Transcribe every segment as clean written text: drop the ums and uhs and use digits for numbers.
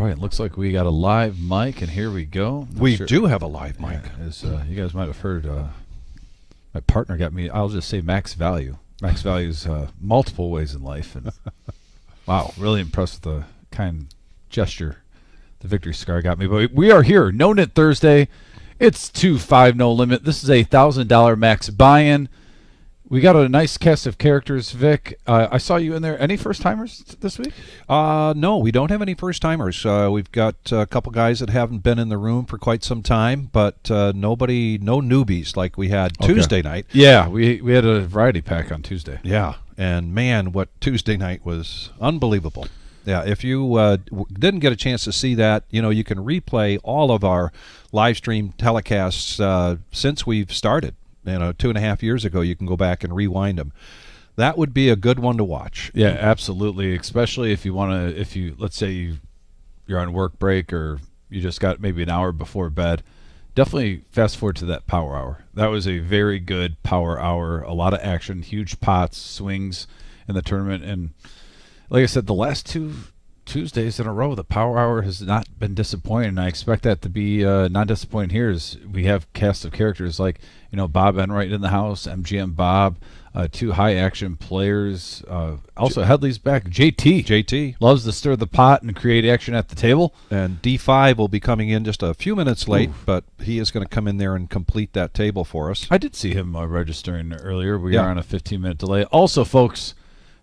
right, looks like we got a live mic, and here we go. We do have a live mic. Yeah, as you guys might have heard, my partner got me, I'll just say max value. Max value is multiple ways in life. And wow, really impressed with the kind gesture the victory cigar got me. But we are here, No-Nit Thursday. It's 2-5 no limit. This is a $1,000 max buy-in. We got a nice cast of characters, Vic. I saw you in there. Any first-timers this week? No, we don't have any first-timers. We've got a couple guys that haven't been in the room for quite some time, but no newbies like we had Tuesday night. Yeah, we had a variety pack on Tuesday. Yeah, and man, what Tuesday night was unbelievable. Yeah, if you didn't get a chance to see that, you can replay all of our live stream telecasts since we've started. 2.5 years ago, you can go back and rewind them. That would be a good one to watch. Yeah, absolutely. Especially if you want to, let's say you're on work break or you just got maybe an hour before bed, definitely fast forward to that power hour. That was a very good power hour. A lot of action, huge pots, swings in the tournament. And like I said, the last two Tuesdays in a row, the power hour has not been disappointing. And I expect that to be not disappointing here. As we have cast of characters like Bob Enright in the house, MGM Bob, two high action players. Also Headley's back. JT loves to stir the pot and create action at the table. And D5 will be coming in just a few minutes late, but he is going to come in there and complete that table for us. I did see him registering earlier. We are on a 15-minute delay. Also, folks,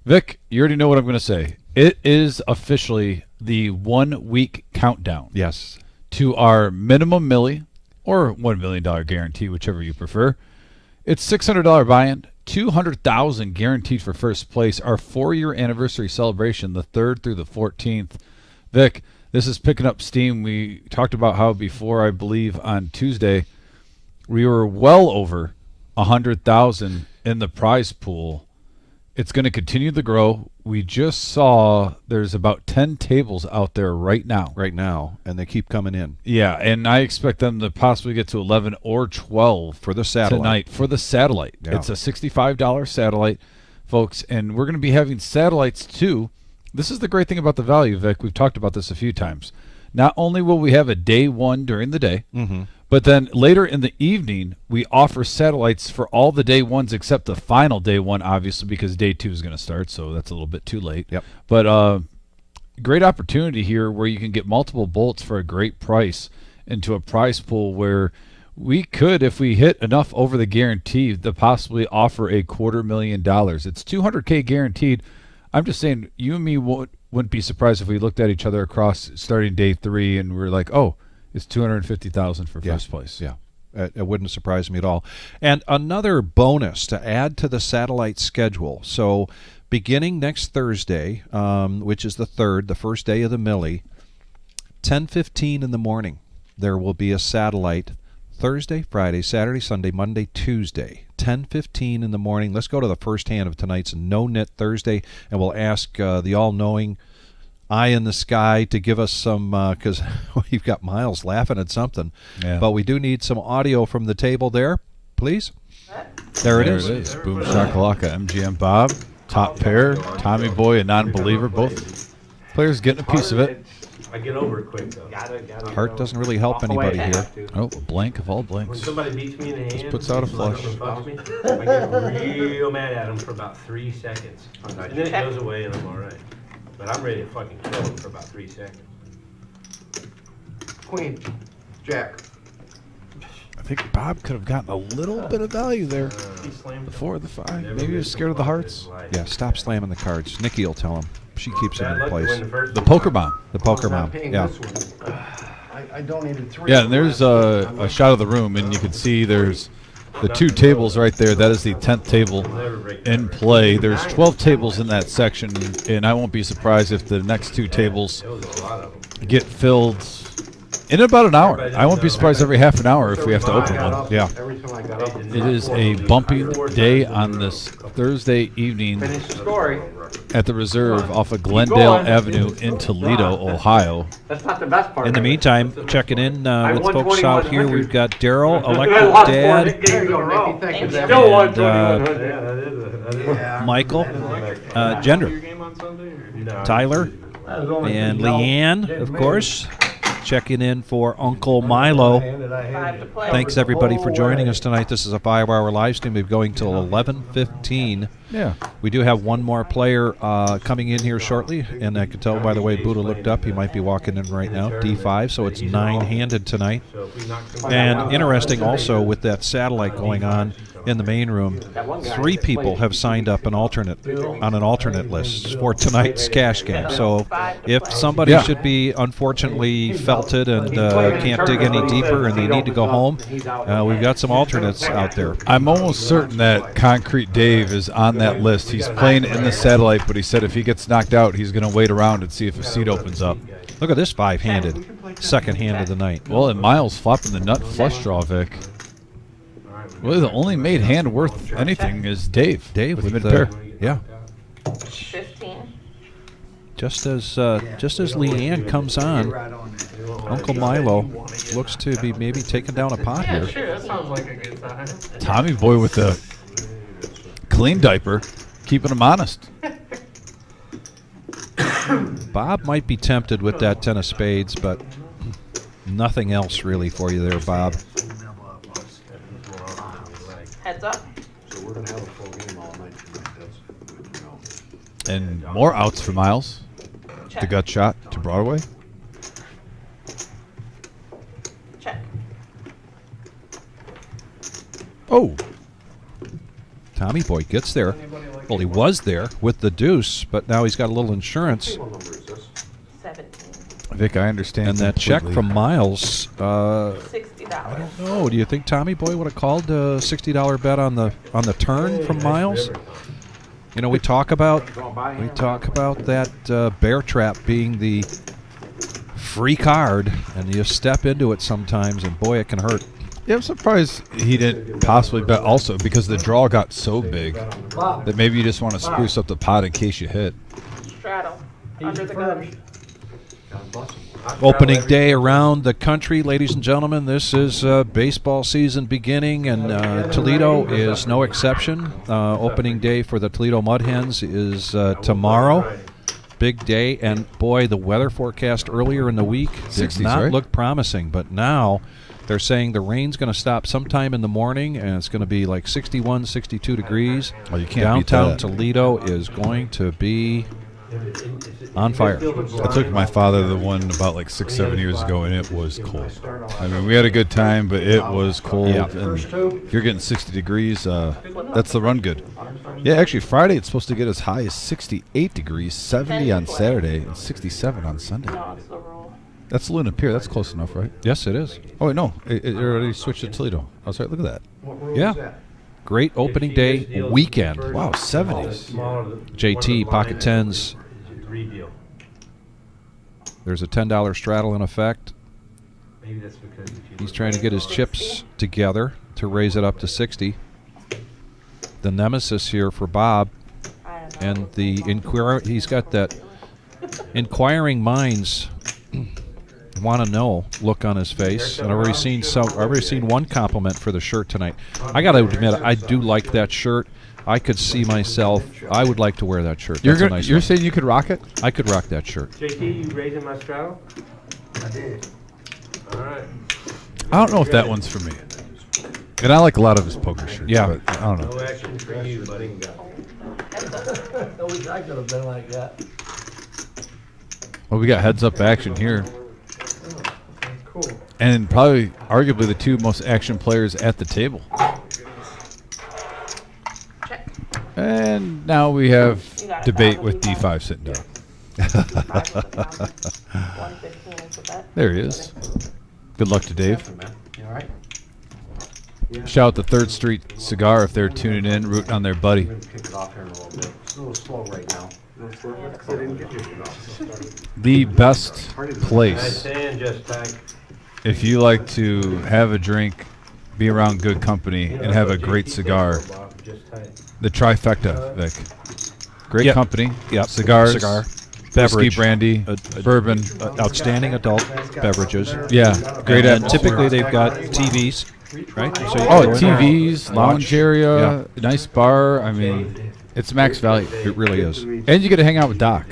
Vic, you already know what I'm going to say. It is officially the 1 week countdown. Yes. To our minimum milli or $1 million guarantee, whichever you prefer. It's $600 buy-in, $200,000 guaranteed for first place. Our 4-year anniversary celebration, the 3rd through the 14th. Vic, this is picking up steam. We talked about how before, I believe, on Tuesday, we were well over $100,000 in the prize pool. It's going to continue to grow. We just saw there's about 10 tables out there right now. And they keep coming in. Yeah, and I expect them to possibly get to 11 or 12 for the satellite. Tonight for the satellite. Yeah. It's a $65 satellite, folks, and we're going to be having satellites too. This is the great thing about the value, Vic. We've talked about this a few times. Not only will we have a day one during the day, but then later in the evening, we offer satellites for all the day ones except the final day one, obviously, because day two is going to start, so that's a little bit too late. Yep. But great opportunity here where you can get multiple bolts for a great price into a prize pool where we could, if we hit enough over the guarantee, to possibly offer a $250,000. It's $200K guaranteed. I'm just saying, you and me wouldn't be surprised if we looked at each other across starting day 3 and we're like, oh, it's $250,000 for first place. Yeah, it wouldn't surprise me at all. And another bonus to add to the satellite schedule. So beginning next Thursday, which is the 3rd, the first day of the Millie, 10:15 in the morning, there will be a satellite Thursday, Friday, Saturday, Sunday, Monday, Tuesday, 10:15 in the morning. Let's go to the first hand of tonight's No-Nit Thursday, and we'll ask the all-knowing eye in the sky to give us some, because we've got Miles laughing at something. Yeah. But we do need some audio from the table there, please. There it is. Boom shakalaka, MGM Bob, top pair, Tommy Boy, a non-believer. Both players getting a piece of it. I get over it quick, though. Heart doesn't really help anybody here. Oh, blank of all When blanks. somebody beats me in the hand, Just puts out a flush. fucks me, I get real mad at them for about 3 seconds. And then it goes away and I'm all right. But I'm ready to fucking kill them for about 3 seconds. Queen, Jack. I think Bob could have gotten a little bit of value there. He slammed The them. 4, the 5. Never Maybe you're missed scared of the one in hearts. his life. Yeah, stop slamming the cards. Nikki will tell him. She keeps them Bad in luck to win place. the first The one. poker bomb. The poker I'm not mom. paying Yeah. this one. I donated 3. Yeah, and there's a shot of the room, and you can see there's the 2 tables right there. That is the 10th table in play. There's 12 tables in that section, and I won't be surprised if the next 2 tables There was a lot of them. get filled in about an hour. I won't be surprised every half an hour if we have to open one. Yeah. Every time I got up, It is a bumping day on this Thursday evening finish the story. at the Reserve off of Glendale Avenue in Toledo, Ohio. That's not the best part. In the meantime, checking in with won folks out here, 2100. we've got Daryl, I Electric lost 4 Dad, games in a row. Thank you. Still won And, 2100. Yeah, that is a Michael, Your Gender, game on Sunday? Or? No, Tyler, And Leanne, of course, checking in for Uncle Milo. 5 to play. Thanks, everybody, for joining us tonight. This is a 5-hour live stream. We're going till 11:15. Yeah. We do have one more player coming in here shortly, and I can tell by the way Buddha looked up, he might be walking in right now, D5, so it's 9-handed tonight. And interesting also with that satellite going on in the main room, 3 people have signed up on an alternate list for tonight's cash game. So if somebody should be unfortunately felted and can't dig any deeper and they need to go home, we've got some alternates out there. I'm almost certain that Concrete Dave is on that list. He's playing in the satellite, but he said if he gets knocked out, he's going to wait around and see if a seat opens up. Look at this 5-handed, second hand of the night. Well, and Miles flopping the nut flush draw, Vic. Well, the only made hand worth anything is Dave. Dave with with mid pair. Yeah. 15. Just as Leanne comes on, Uncle Milo looks to be maybe taking down a pot Yeah, here. sure. That sounds like a good time. Tommy boy with the clean diaper, keeping him honest. Bob might be tempted with that 10 of spades, but nothing else really for you there, Bob. Heads up. So we're gonna have a full game all night tonight. That's good to know. And more outs for Miles. Check. The gut shot to Broadway. Check. Oh, Tommy boy gets there. Well, he was there with the deuce, but now he's got a little insurance. What number is this? 17. Vic, I understand. And that check completely. from Miles, $60. no, do you think Tommy boy would have called a $60 bet on the turn from Miles? You know, we talk about that bear trap being the free card, and you step into it sometimes, and boy, it can hurt. Yeah, I'm surprised he didn't possibly bet also because the draw got so big that maybe you just want to spruce up the pot in case you hit. Straddle. Under the gun. God bless him. Opening day around the country, ladies and gentlemen. This is baseball season beginning, and Toledo is no exception. Opening day for the Toledo Mud Hens is tomorrow. Big day, and boy, the weather forecast earlier in the week did 60s, not right? look promising, but now they're saying the rain's going to stop sometime in the morning, and it's going to be like 61, 62 degrees. Oh, you can't beat Downtown that. Toledo is going to be on fire. I took my father the one about like 6-7 years ago, and it was cold. I mean, we had a good time, but it was cold. Yeah. And if you're getting 60 degrees, that's the run good. Yeah, actually, Friday it's supposed to get as high as 68 degrees, 70 on Saturday, and 67 on Sunday. No, it's the rule. That's Luna Pier. That's close enough, right? Yes, it is. Oh, wait, no. It already switched to Toledo. I was right. Look at that. What room Yeah. is that? Great opening day weekend. Wow, 70s. JT, pocket tens. Reveal. There's a $10 straddle in effect. Maybe that's because if you He's look trying to at get his it, chips together to raise it up to 60. The nemesis here for Bob, I don't know. and the he's got that inquiring minds want to know look on his face. And I've already seen one compliment for the shirt tonight. I got to admit, I do like that shirt. I could see myself. I would like to wear that shirt. That's a nice You're one. saying you could rock it? I could rock that shirt. JT, you raising my straddle? I did. All right. I don't know if that one's for me. And I like a lot of his poker shirts. Yeah. But I don't know. No action for you, buddy. I wish I could have been like that. Well, we got heads up action here. Cool. And probably, arguably, the two most action players at the table. Check. And now we have You got it. debate with D5 sitting down. 115 is the bet. There he is. Good luck to Dave. Hey, man. You all right? Shout out to 3rd Street Cigar if they're tuning in, rooting on their buddy. We're gonna kick it off here in a little bit. It's a little slow right now. Because I didn't get your shit off. The best Nice place hand, just back. if you like to have a drink, be around good company, and have a great cigar. Just tight. The trifecta, Vic. Great Yep. company. Yep. Cigars. Cigar. Whiskey, Beverage. brandy, bourbon. Outstanding adult beverages. Yeah. Great And atmosphere. typically they've got TVs, right? So you Oh, can go in there, TVs, lounge watch. area, nice bar. I mean, it's max value. It really is. And you get to hang out with Doc.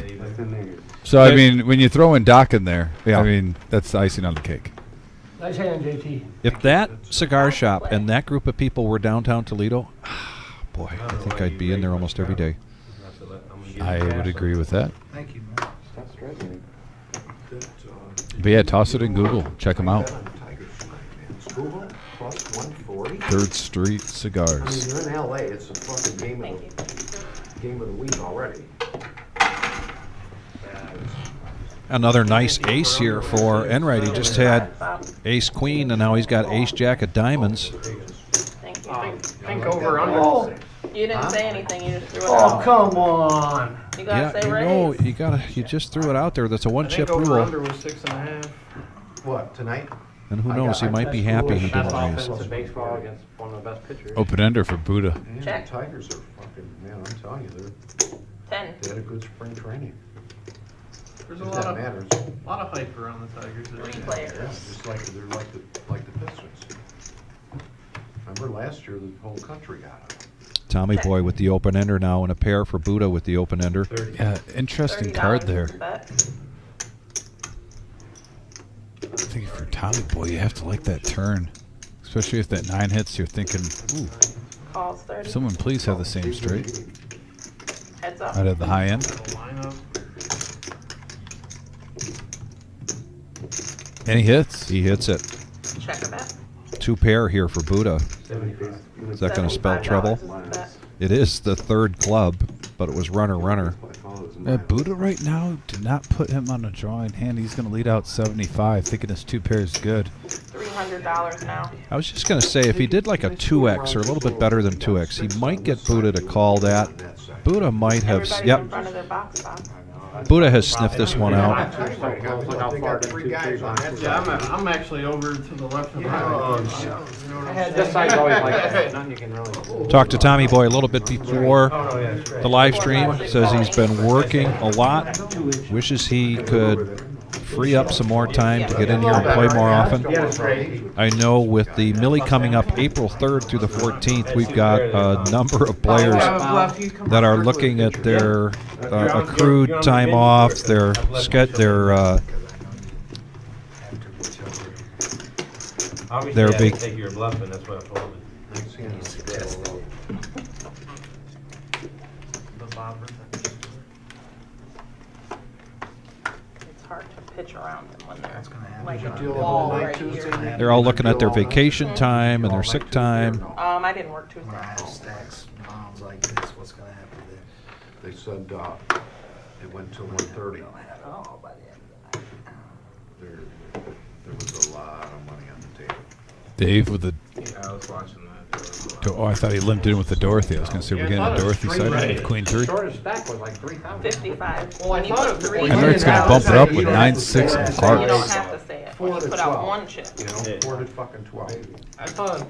So I mean, when you throw in Doc in there, Yeah. I mean that's the icing on the cake. Nice hand, JT. If that cigar shop and that group of people were downtown Toledo, boy, I think I'd be in there almost every day. I would agree with that. Thank you, man. But yeah, toss it in Google. Check them out. Google plus 140. 3rd Street I mean, Cigars. you're in LA. It's a fucking Thank you. game of the week already. Another nice ace here for Enright. He just had Bob, ace queen, and now he's got ace jack of diamonds. thank you. Think over Oh, You didn't say anything, you just threw it oh, out. come on. You gotta say you raise. know, you just threw it out there. That's a one-chip over rule. under was 6.5. What, tonight? And who I knows, got- he might be happy he Best didn't offense raise. in baseball against one of the best pitchers. Open ender for Buddha. Yeah, Check. the Tigers are fucking, man, I'm telling you, 10. they had a good spring training. There's a If lot that of matters. hype around the Tigers. this 3 year. players. Yeah, just like, they're like the Pistons. Remember last year, the whole country got them. Tommy Boy with the open ender now, and a pair for Buddha with the open ender. 30. Yeah, interesting $30 card there. is a bet. I think for Tommy Boy, you have to like that turn, especially if that 9 hits. You're thinking, ooh, Calls 30. someone please have the same straight. Heads up. Out of the high end. The lineup. And he hits. He hits it. Check a bet. 2 pair here for Buddha. 75. Is that going to spell $75 trouble? is a bet. It is the 3rd club, but it was runner. Buddha right now, do not put him on a drawing hand. He's going to lead out 75, thinking his 2 pairs good. $300 now. I was just going to say, if he did like a 2X or a little bit better than 2X, he might get Buddha to call that. Buddha might have, Everybody's in yep, front of their box, Bob. Buddha has sniffed this one out. Yeah, I'm actually over to the left of the This side's always like that. None you can really. Talked to Tommy Boy a little bit before Oh, no, yeah, that's right. the live stream. Says he's been working a lot. Wishes he could free up some more time to get in here and play more often. Yeah, that's right. I know with the Millie coming up April 3rd through the 14th, we've got a number of players that are looking at their accrued time off, their Obviously, They're I big- didn't think you were bluffing, that's what I told him. the bobber. It's hard to pitch around them when they're Did like you a deal wall all night right Tuesday? here. they're all looking at their vacation time and their sick time. I didn't work Tuesday. Stacks, mounds like this, what's gonna happen then? They said, it went till 1:30. Oh, by the end of the night. There was a lot of money on the table. Dave with the. Yeah, I was watching that. Oh, I thought he limped in with the Dorothy. I was going to say, we're getting a Dorothy side with Queen 3. Shortest stack was like 3,000. 55. Well, I When you thought put it- 3 well, Enright's going to bump it up with 9, 6, and You don't hearts. have to say it. When 4 you to put out 12. one chip. You know, 4 to fucking 12. I thought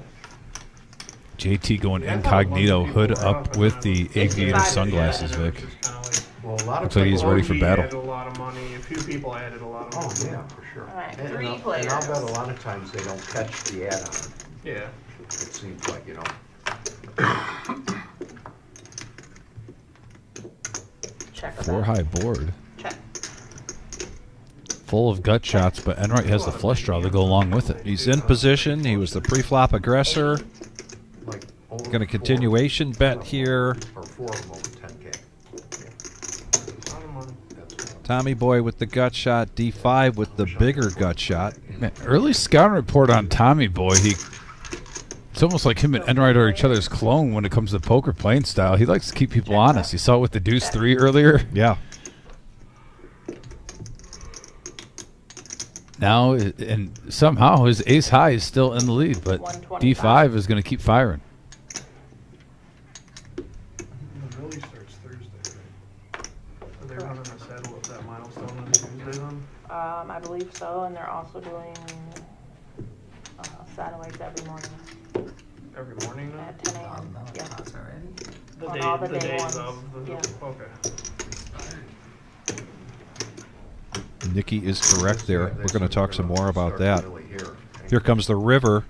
JT going incognito, hood up with the aviator sunglasses, Vic. kind of like Well, a lot of Looks like he's people- ready for Orgy battle. added a lot of money. A few people added a lot of money. Oh, yeah, for sure. All right, And 3 I'll- players. And I'll bet a lot of times they don't catch the add-on. Yeah. It seems like, you know. Check a 4 bet. high board. Check. Full of gut shots, but Enright has the flush draw to go along with it. He's in position. He was the pre-flop aggressor. Like over Going to 4 continuation bet here. Or 4 of them over 10K. A lot of money. That's what Tommy Boy with the gut shot. D5 with the bigger gut shot. Man, early scouting report on Tommy Boy. It's almost like him and Enright are each other's clone when it comes to poker playing style. He likes to keep people honest. You saw it with the Deuce 3 earlier. Yeah. Now, and somehow his ace high is still in the lead, but 125. D5 is going to keep firing. The Millie starts Thursday, right? Are they running a saddle at that milestone on Tuesday then? I believe so, and they're also doing satellites every morning Every morning now? at 10 a.m. Yeah. The, On day, all the the day days ones. of the. Yeah. Okay. Nikki is correct there. We're going to talk some more about start that. really here. Here comes the river.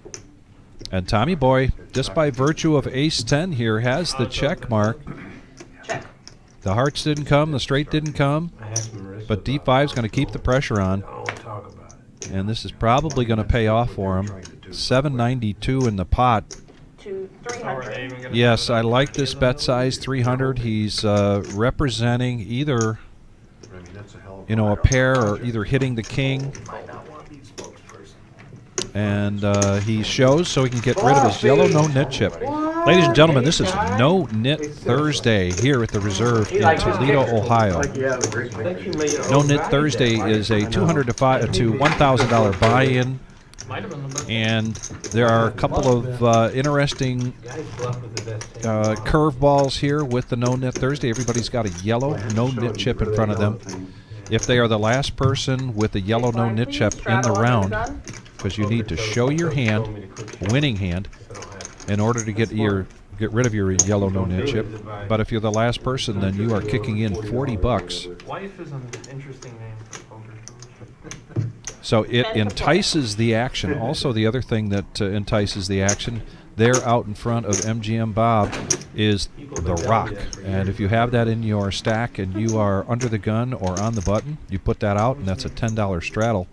And Tommy Boy, just by virtue of ace 10 here, has the check mark. Check. The hearts didn't come. The straight didn't come. I have some wrist. But D5 is going to keep the pressure on, I don't want to talk about it. and this is probably going to pay off for him. 792 in the pot. To So are they 300. even gonna Yes, do I that? like this bet size, 300. He's representing either, I mean, that's a hell of you know, a pair or either hitting the king. And he shows so he can get rid of his yellow no-nit chip. Ladies and gentlemen, this is No-Nit Thursday here at the Reserve in Toledo, Ohio. Yeah, the great Thank you, Mayor. No-Nit Thursday is a $200 to $1,000 buy-in, Might have been the best. and there are a couple of interesting Guys bluff with the best hand. curveballs here with the No-Nit Thursday. Everybody's got a yellow no-nit chip in front of them. If they are the last person with a yellow no-nit chip in the round, because you need to show your hand, winning hand, in order to get rid of your yellow no-nit chip. But if you're the last person, then you are kicking in $40. Wife is an interesting name for poker. So it entices the action. Also, the other thing that entices the action there out in front of MGM Bob is the rock. And if you have that in your stack and you are under the gun or on the button, you put that out, and that's a $10 straddle.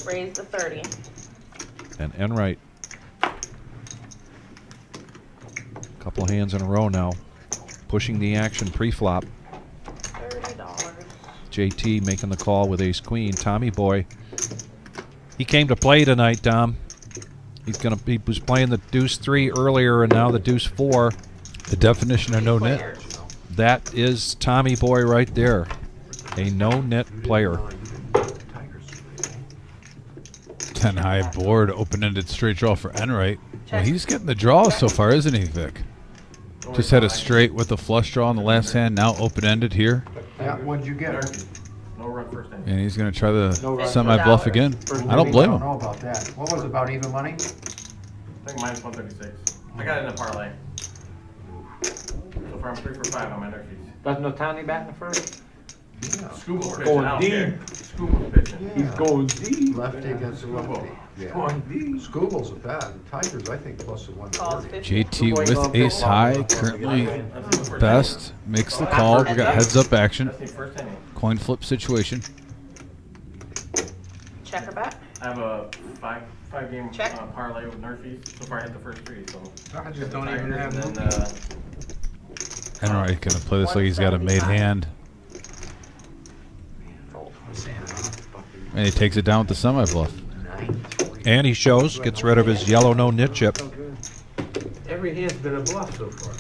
Raise the 30. And Enright. Couple of hands in a row now. Pushing the action pre-flop. $30. JT making the call with ace queen. Tommy boy. He came to play tonight, Dom. He was playing the deuce 3 earlier and now the deuce 4. The definition of no net. That is Tommy boy right there. A no-net player. 10 high board, open-ended straight draw for Enright. Well, he's getting the draws so far, isn't he, Vic? Just had a straight with a flush draw in the last hand, now open-ended here. Yeah, what'd you get? No run first time. And he's going to try the No run. semi-bluff again. I don't blame I him. don't know about that. What was it, about even money? I think mine's 136. I got it in a parlay. So far I'm 3 for 5 on my nurse fees. Doesn't Otani bat in the first? Yeah. Scoop was pitching. Going I don't deep. care. Scoop was pitching. He's going deep. Lefty against the lefty. Yeah. Going deep. Scooble's a bad. Tigers, I think, plus the Calls 130. 50. JT with ace high, currently best. Makes the call. We got heads-up action. That's the first inning. Coin flip situation. Check or bet. I have a five game Check. parlay with nurse fees. So far I hit the first 3, so. I just don't even have And no. then, Enright going to play this like he's got a made hand. And he takes it down with the semi-bluff. And he shows, gets rid of his yellow no-nit chip. Every hand's been a bluff so far.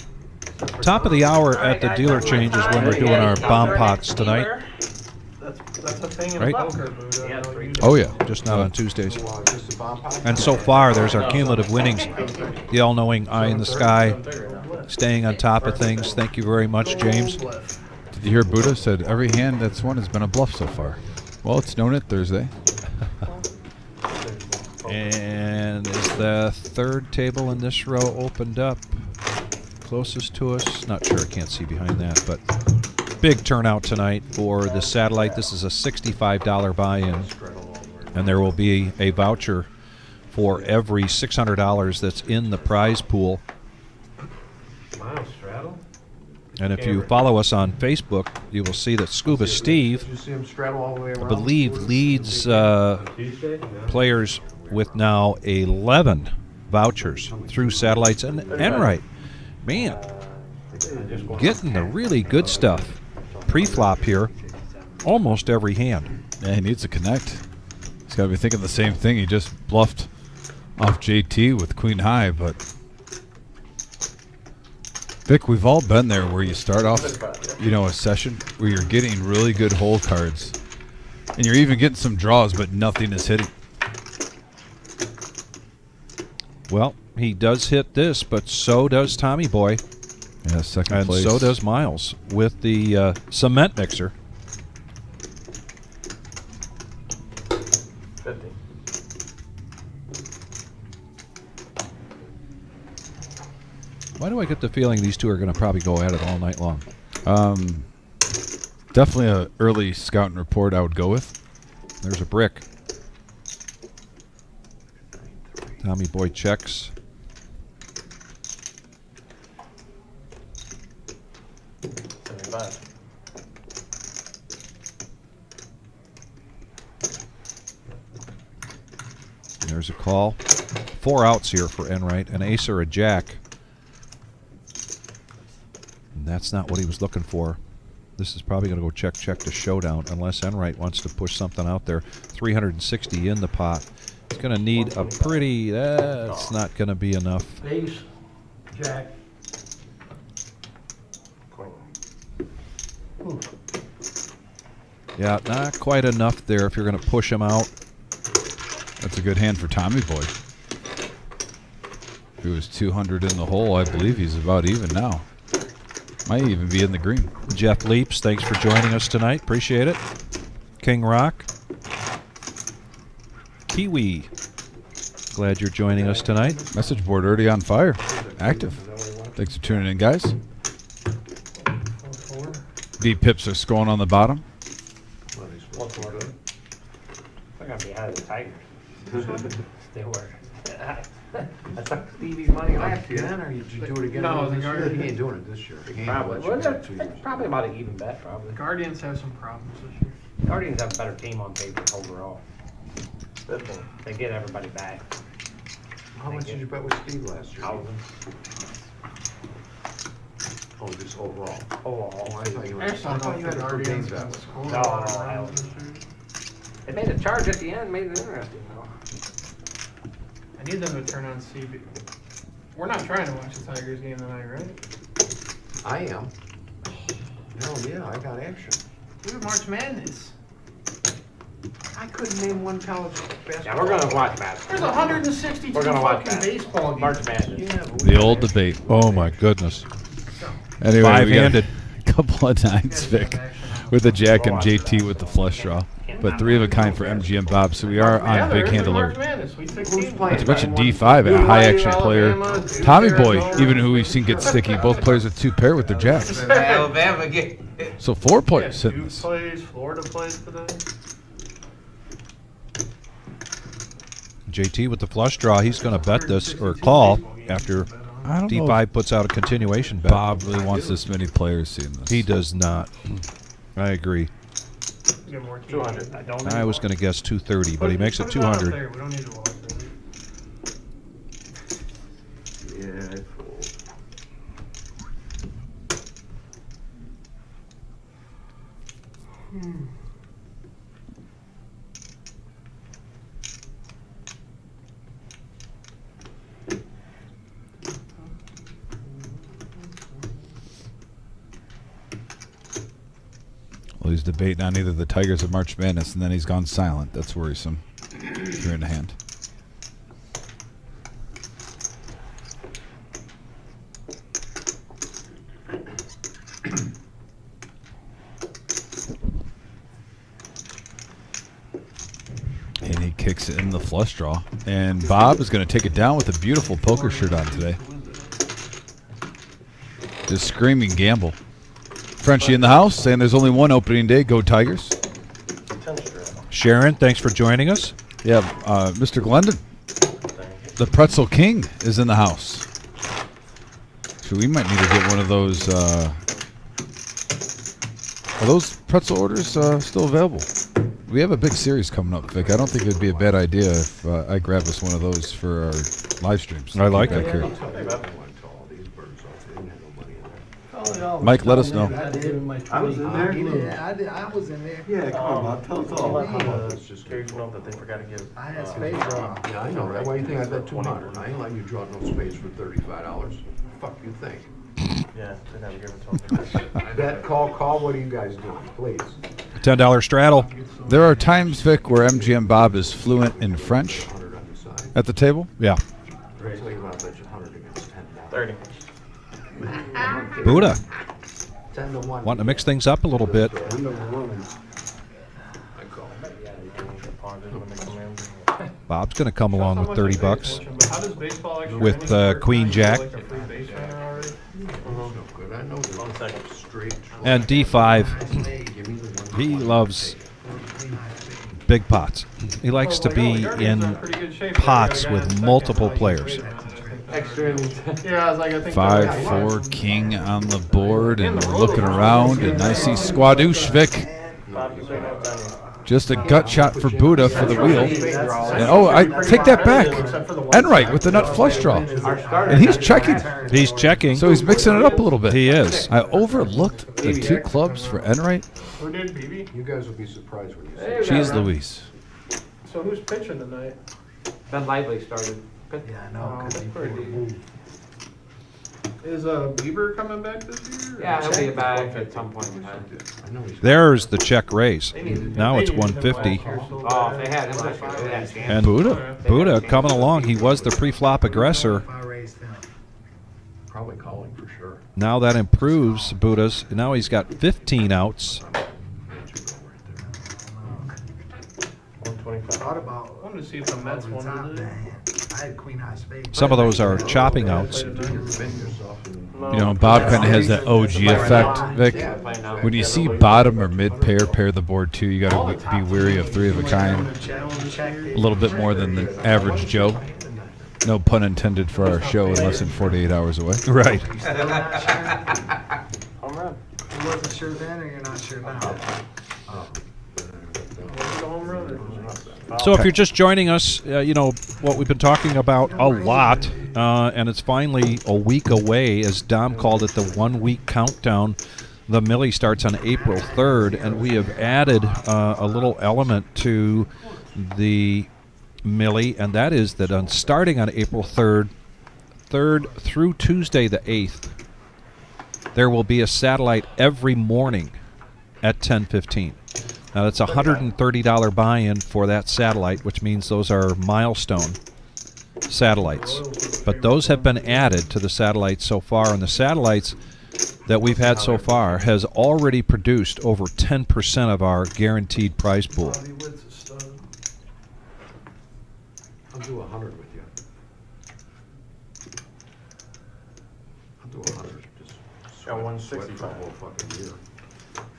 Top of the hour at the dealer change is when we're doing our bomb pots tonight. That's a thing in Right. poker, Buddha. Yeah, No, three. you Oh yeah, just not on Tuesdays. Just a bomb pot? And so far, there's our cumulative winnings. The all-knowing eye in the sky, staying on top of things. Thank you very much, James. Did you hear Buddha said every hand that's won has been a bluff so far? Well, it's No-Nit Thursday. And is the third table in this row opened up? Closest to us? Not sure, I can't see behind that, but big turnout tonight for the satellite. This is a $65 buy-in, and there will be a voucher for every $600 that's in the prize pool. Miles straddle. And if you follow us on Facebook, you will see that Scuba Steve, Did you see him straddle all the way I around? believe, leads Tuesday? No. players with now 11 vouchers through satellites and Enright. Man, getting the really good stuff. Pre-flop here, almost every hand. Yeah, he needs to connect. He's got to be thinking the same thing. He just bluffed off JT with queen high, but Vic, we've all been there where you start off, you know, a session where you're getting really good hole cards, and you're even getting some draws, but nothing is hitting. Well, he does hit this, but so does Tommy Boy, Yeah, second and place. so does Miles with the cement mixer. 50. Why do I get the feeling these two are going to probably go at it all night long? Definitely a early scout and report I would go with. There's a brick. Tommy Boy checks. There's a call. 4 outs here for Enright. An ace or a jack. And that's not what he was looking for. This is probably going to go check to showdown unless Enright wants to push something out there. 360 in the pot. It's going to need a pretty... That's not going to be enough. Ace, jack. Yeah, not quite enough there if you're going to push him out. That's a good hand for Tommy Boy. If he was 200 in the hole, I believe he's about even now. Might even be in the green. Jeff Leaps, thanks for joining us tonight. Appreciate it. King Rock. Kiwi. Glad you're joining us tonight. Message board already on fire. Active. Thanks for tuning in, guys. V pips are scrolling on the bottom. They're gonna be out of the Tigers. They were. I took Stevie's money last year. Again, or did you do it again? No, the this year? Guardians. He ain't doing it this year. He ain't Probably. let you Well, do it 2 it's years. probably about an even bet, The probably. Guardians have some problems this year. Guardians have a better team on paper overall. They get everybody back. How much did you bet with Steve last year? Thousands. Oh, just overall. Oh, I thought you were. Actually, I thought you had a per game Guardians bet. can score No, a lot of no, runs this year. they made a charge at the end, made it interesting though. I need them to turn on CB. We're not trying to watch the Tigers game tonight, right? I am. Hell yeah, I got action. Dude, March Madness. I couldn't name one college basketball. Yeah, we're gonna watch that. There's 162 We're gonna watch fucking that. baseball games. March Madness. Yeah, but The old debate. Oh my goodness. Anyway, we got Five-handed. a couple of nines, Vic, with a jack and JT with the flush draw. But 3 of a kind for MGM Bob, so we are Yeah, on there big is hand a March alert. Madness. We took Who's teams. playing? Not to mention D5, a high action player. Tommy Boy, even who we've seen get sticky, both players with 2 pair with their jacks. Alabama get. So 4 Yeah, players hitting Duke this. plays, Florida plays today. JT with the flush draw. He's going to bet this or call after I don't know if D5 puts out a continuation bet. Bob really wants this many players seeing this. He does not. I agree. Get more teams. 200. I don't I was going to guess 230, but he makes it Put out 200. there. We don't need to watch it. Yeah, it's cool. Well, he's debating on either the Tigers or March Madness, and then he's gone silent. That's worrisome. If you're in the hand. And he kicks it in the flush draw. And Bob is going to take it down with a beautiful poker shirt on today. Just screaming gamble. Frenchie in the house saying there's only one opening day. Go Tigers. Sharon, thanks for joining us. Yeah, Mr. Glendon, the Pretzel King, is in the house. So we might need to get one of those. Are those pretzel orders still available? We have a big series coming up, Vic. I don't think it would be a bad idea if I grab us one of those for our live streams. I like Back it. here. I went to all these birds off. They didn't have no money in there. Mike, let us know. I did. I was in there. Yeah, I did. I was in there. Yeah, come on, Bob, tell us all. Let's just that they forgot to give. I had space draw. Yeah, I know, right? Why do you think I bet 200? I ain't letting you draw no space for $35. Fuck you think? Yeah, they never give it to them. Bet, call, what are you guys doing, please? $10 straddle. There are times, Vic, where MGM Bob is fluent in French 100 on the side. at the table. Yeah. So you want to bet you 100 against 10. 30. Buddha, 10 to 1. wanting to mix things up a little bit. I call. Bob's going to come along with 30 bucks. But how does baseball actually With, work? Queen Can I Jack. get, like, a free base runner already? No good. I know there's 1 second. straight. And D5, Give me the one. he loves big pots. He likes to Well, like, be the Guardians are in pretty good shape. pots They got a guy with in second, multiple like, players. Extra innings. Yeah, I was like, I think 5-4 king on the board, and we're looking around, and I see Squadoosh, Vic. Just a gut shot for Buddha for the wheel. And, oh, I take that back. Enright with the nut flush draw. And he's checking. He's checking. So he's mixing it up a little bit. He is. I overlooked the 2 clubs for Enright. Who did, BB? You guys will be surprised when you see Jeez Louise. So who's pitching tonight? Ben Lively started. Yeah, I know, 'cause he Is Bieber coming back this year? Yeah, he'll be back at some point in time. I know he's There's the check raise. Now it's 150. Oh, if they had him last year, they had a chance. And Buddha. Buddha coming along. He was the pre-flop aggressor. if I raised him. probably calling for sure. Now that improves Buddha's. Now he's got 15 outs. 125. Thought about. I wanted to see if the Mets over the top wanted it. there. I had queen high spade. Some of those are chopping outs. You know, Bob kind of has that OG effect, Vic. When you see bottom or mid pair the board too, you got to be wary of 3 of a kind. A little bit more than the average Joe. No pun intended for our show in less than 48 hours away. Right. Home run. You wasn't sure then, or you're not sure now? Was it a home run or- So if you're just joining us, you know, what we've been talking about a lot, and it's finally a week away, as Dom called it, the 1 week countdown. The Millie starts on April 3rd, and we have added a little element to the Millie, and that is that on starting on April 3rd through Tuesday the 8th, there will be a satellite every morning at 10:15. Now that's a $130 buy-in for that satellite, which means those are milestone satellites. But those have been added to the satellites so far, and the satellites that we've had so far has already produced over 10% of our guaranteed prize pool. Bobby Witt's a stud. I'll do 100 with you. I'll do 100. Just Got 165. sweat the whole fucking year.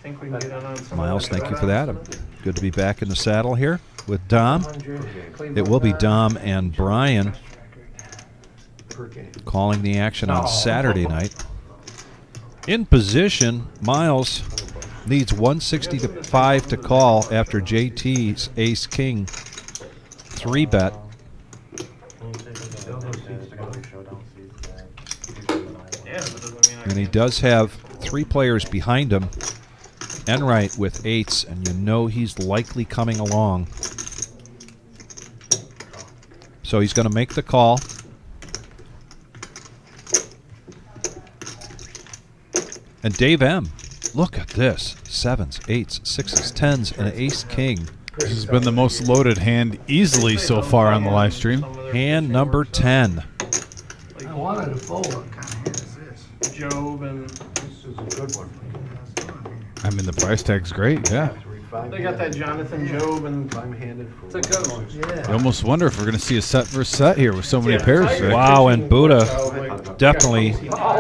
Think we can get on some. Miles, of that thank you for that. Good to be back in the saddle here with Dom. 100. It will be Dom and Brian Per game. calling the action on Saturday night. In position, Miles needs 165 to call after JT's ace-king 3-bet. Yeah, but doesn't mean I And he does have 3 players behind him. Enright with 8s, and you know he's likely coming along. So he's going to make the call. And Dave M., look at this. 7s, 8s, 6s, 10s, and an ace-king. This has been the most loaded hand easily so far on the live stream. Hand number 10. I wanted a fold. What kind of hand is this? Job and This is a good one. I mean, the price tag's great, yeah. they got that Jonathan Job and Time-handed for It's a good one. You almost wonder if we're going to see a set versus set here with so many pairs. Vic. Wow, and Buddha definitely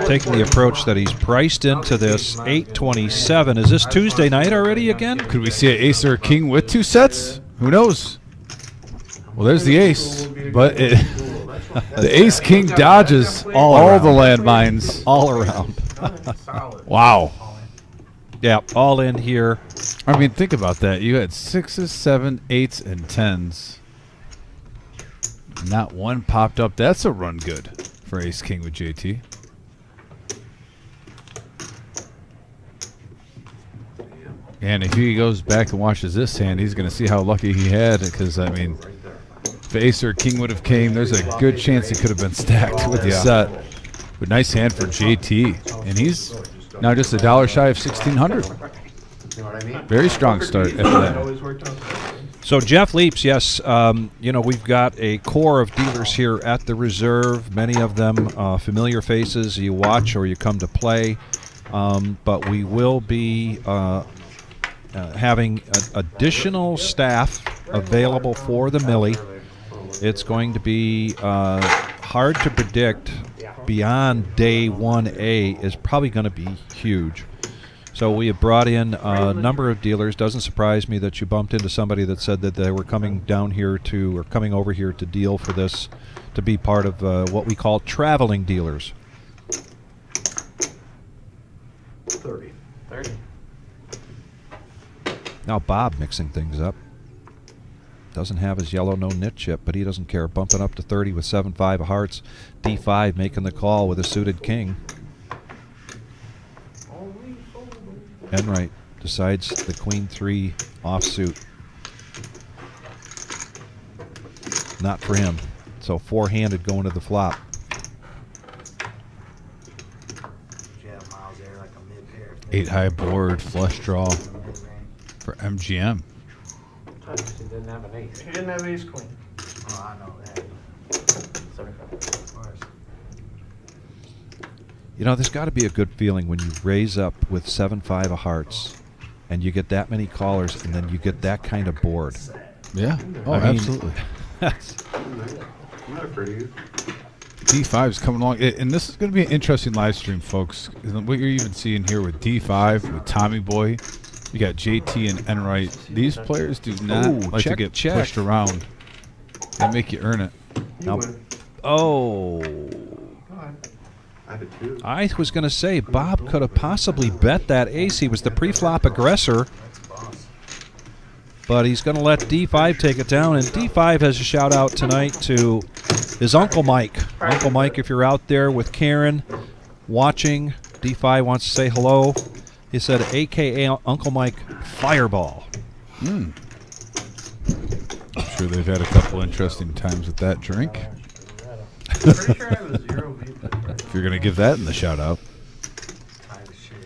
taking the approach that he's priced into this 827. Is this Tuesday night already again? Could we see an ace or a king with 2 sets? Who knows? Well, there's the ace, but the ace-king dodges all the landmines. All around. Wow. Yeah, all in here. I mean, think about that. You had 6s, 7s, 8s, and 10s. Not one popped up. That's a run good for ace-king with JT. And if he goes back and watches this hand, he's going to see how lucky he had. Because, I mean, if ace or king would have came, there's a good chance he could have been stacked with the set. But nice hand for JT. And he's now just $1 shy of 1,600. You know what I mean? Very strong start after that. always worked out. So Jeff Leaps, yes, you know, we've got a core of dealers here at the reserve. Many of them familiar faces you watch or you come to play. But we will be having additional staff available for the Millie. It's going to be hard to predict. Beyond day 1A is probably going to be huge. So we have brought in a number of dealers. Doesn't surprise me that you bumped into somebody that said that they were coming down here to, or coming over here to deal for this, to be part of what we call traveling dealers. 30. 30. Now Bob mixing things up. Doesn't have his yellow no-nit chip, but he doesn't care. Bumping up to 30 with 7-5 of hearts. D5 making the call with a suited king. Enright decides the queen 3 offsuit. Not for him. So 4-handed going to the flop. Miles there like a mid-pair. 8 high board flush draw for MGM. He didn't have an ace. He didn't have ace queen. Oh, I know that. Of course. You know, there's got to be a good feeling when you raise up with 7-5 of hearts and you get that many callers and then you get that kind of board. Yeah. Oh, I mean, absolutely. I'm not afraid of you. D5 is coming along, and this is going to be an interesting live stream, folks. What you're even seeing here with D5, with Tommy Boy, you got JT and Enright. These players do not like to get pushed around. They make you earn it. You win. Oh. I did too. I was going to say, Bob could have possibly bet that ace. He was the pre-flop aggressor. But he's going to let D5 take it down. And D5 has a shout-out tonight to his Uncle Mike. Uncle Mike, if you're out there with Karen watching, D5 wants to say hello. He said, a.k.a. Uncle Mike, Fireball. I'm sure they've had a couple interesting times with that drink. Pretty sure I have a 0 beat. If you're going to give that in the shout-out. Tight as shit.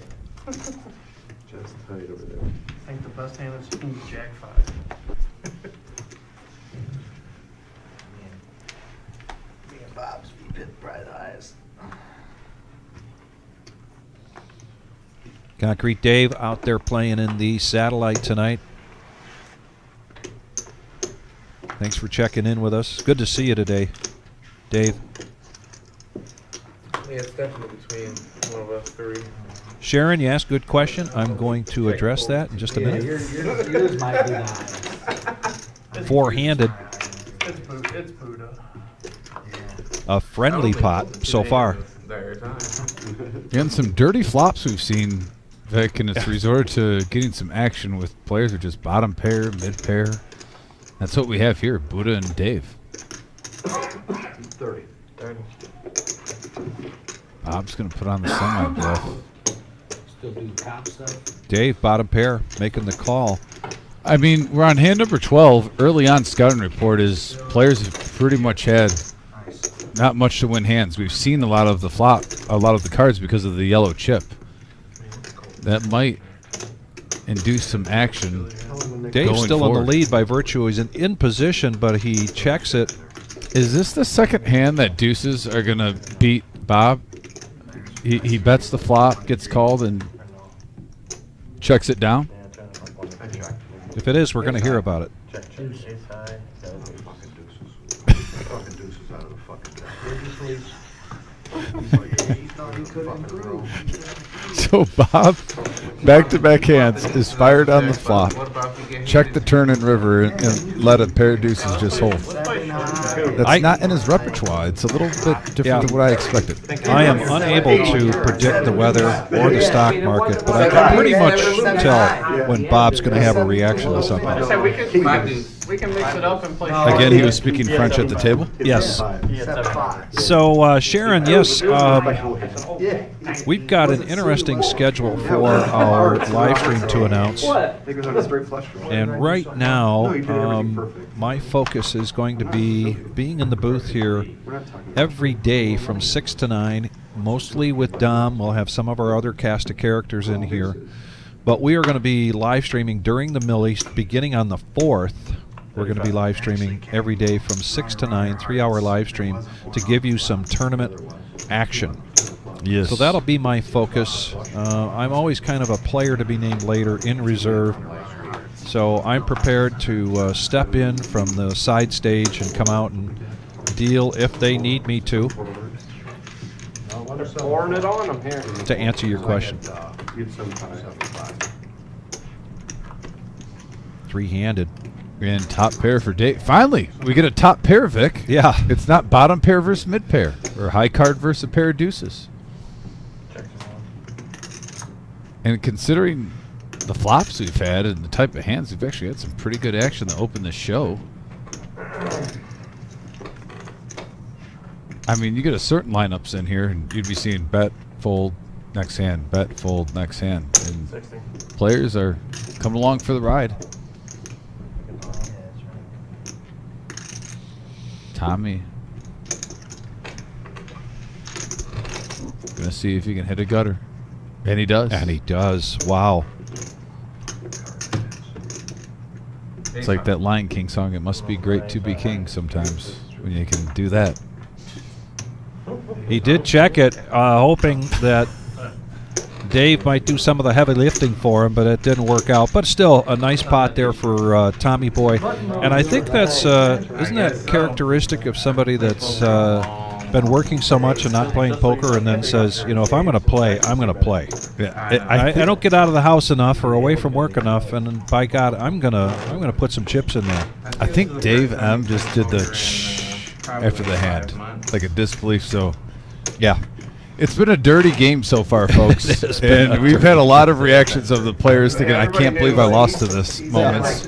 Just tight over there. I think the best hand is Jack 5. Me and Bob's bit bright eyes. Concrete Dave out there playing in the satellite tonight. Thanks for checking in with us. Good to see you today, Dave. Yeah, it's definitely between one of us three. Sharon, you asked a good question. I'm going to address that in just a minute. Yours might be nice. 4-handed. It's Buddha. A friendly pot so far. And some dirty flops we've seen. Vic, and it's resort to getting some action with players who are just bottom pair, mid pair. That's what we have here, Buddha and Dave. 30. Bob's going to put on the semi-bluff. Still do top stuff. Dave, bottom pair, making the call. I mean, we're on hand number 12. Early on scouting report is players have pretty much had not much to win hands. We've seen a lot of the cards because of the yellow chip. That might induce some action. Dave's still forward. in the lead by virtue. He's in position, but he checks it. Is this the second hand that deuces are going to beat Bob? He bets the flop, gets called, and checks it down? If it is, we're going to hear about it. Fucking deuces out of the fucking So Bob, back-to-back hands, is fired on the flop. Check the turn and river and let a pair of deuces just hold. That's not in his repertoire. It's a little bit different than what I expected. I am unable to predict the weather or the stock market, but I can pretty much tell when Bob's going to have a reaction to something. We can mix it up and play. Again, he was speaking French at the table? Yes. So, Sharon, yes, we've got an interesting schedule for our live stream to announce. And right now, my focus is going to be being in the booth here every day from 6 to 9, mostly with Dom. We'll have some of our other cast of characters in here. But we are going to be live streaming during the Millie, beginning on the 4th. We're going to be live streaming every day from 6 to 9, 3-hour live stream to give you some tournament action. Yes. So that'll be my focus. I'm always kind of a player to be named later in reserve. So I'm prepared to step in from the side stage and come out and deal if they need me to Pouring it on them here. to answer your question. 3-handed. And top pair for Dave. Finally, we get a top pair, Vic. Yeah. It's not bottom pair versus mid pair or high card versus a pair of deuces. And considering the flops we've had and the type of hands, we've actually had some pretty good action to open the show. I mean, you get a certain lineups in here, and you'd be seeing bet, fold, next hand, bet, fold, next hand. And 60. players are coming along for the ride. Tommy. Gonna see if he can hit a gutter. And he does. And he does. Wow. It's like that Lion King song, it must be great to be king sometimes when you can do that. He did check it, hoping that Dave might do some of the heavy lifting for him, but it didn't work out. But still, a nice pot there for Tommy Boy. And I think that's, isn't that characteristic of somebody that's been working so much and not playing poker and then says, you know, if I'm going to play, I'm going to play. Yeah, I don't get out of the house enough or away from work enough, and by God, I'm gonna put some chips in there. I think Dave M just did the after the hand, like a disbelief. So, yeah, it's been a dirty game so far, folks, and we've had a lot of reactions of the players thinking, "I can't believe I lost to this." Moments,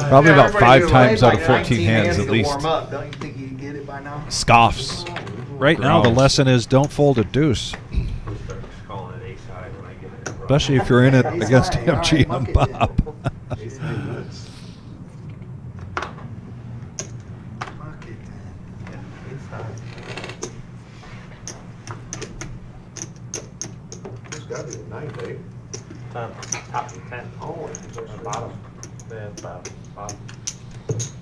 probably about 5 times out of 14 hands at least. Don't you think you can get it by now? Scoffs. Right now, the Growls. lesson is don't fold a deuce, I'll start calling it A-side when I get it. especially if you're in it against MG and Bob. It's gotta be a 9, Dave. Top of 10. Oh, Or bottom. Yeah, bottom.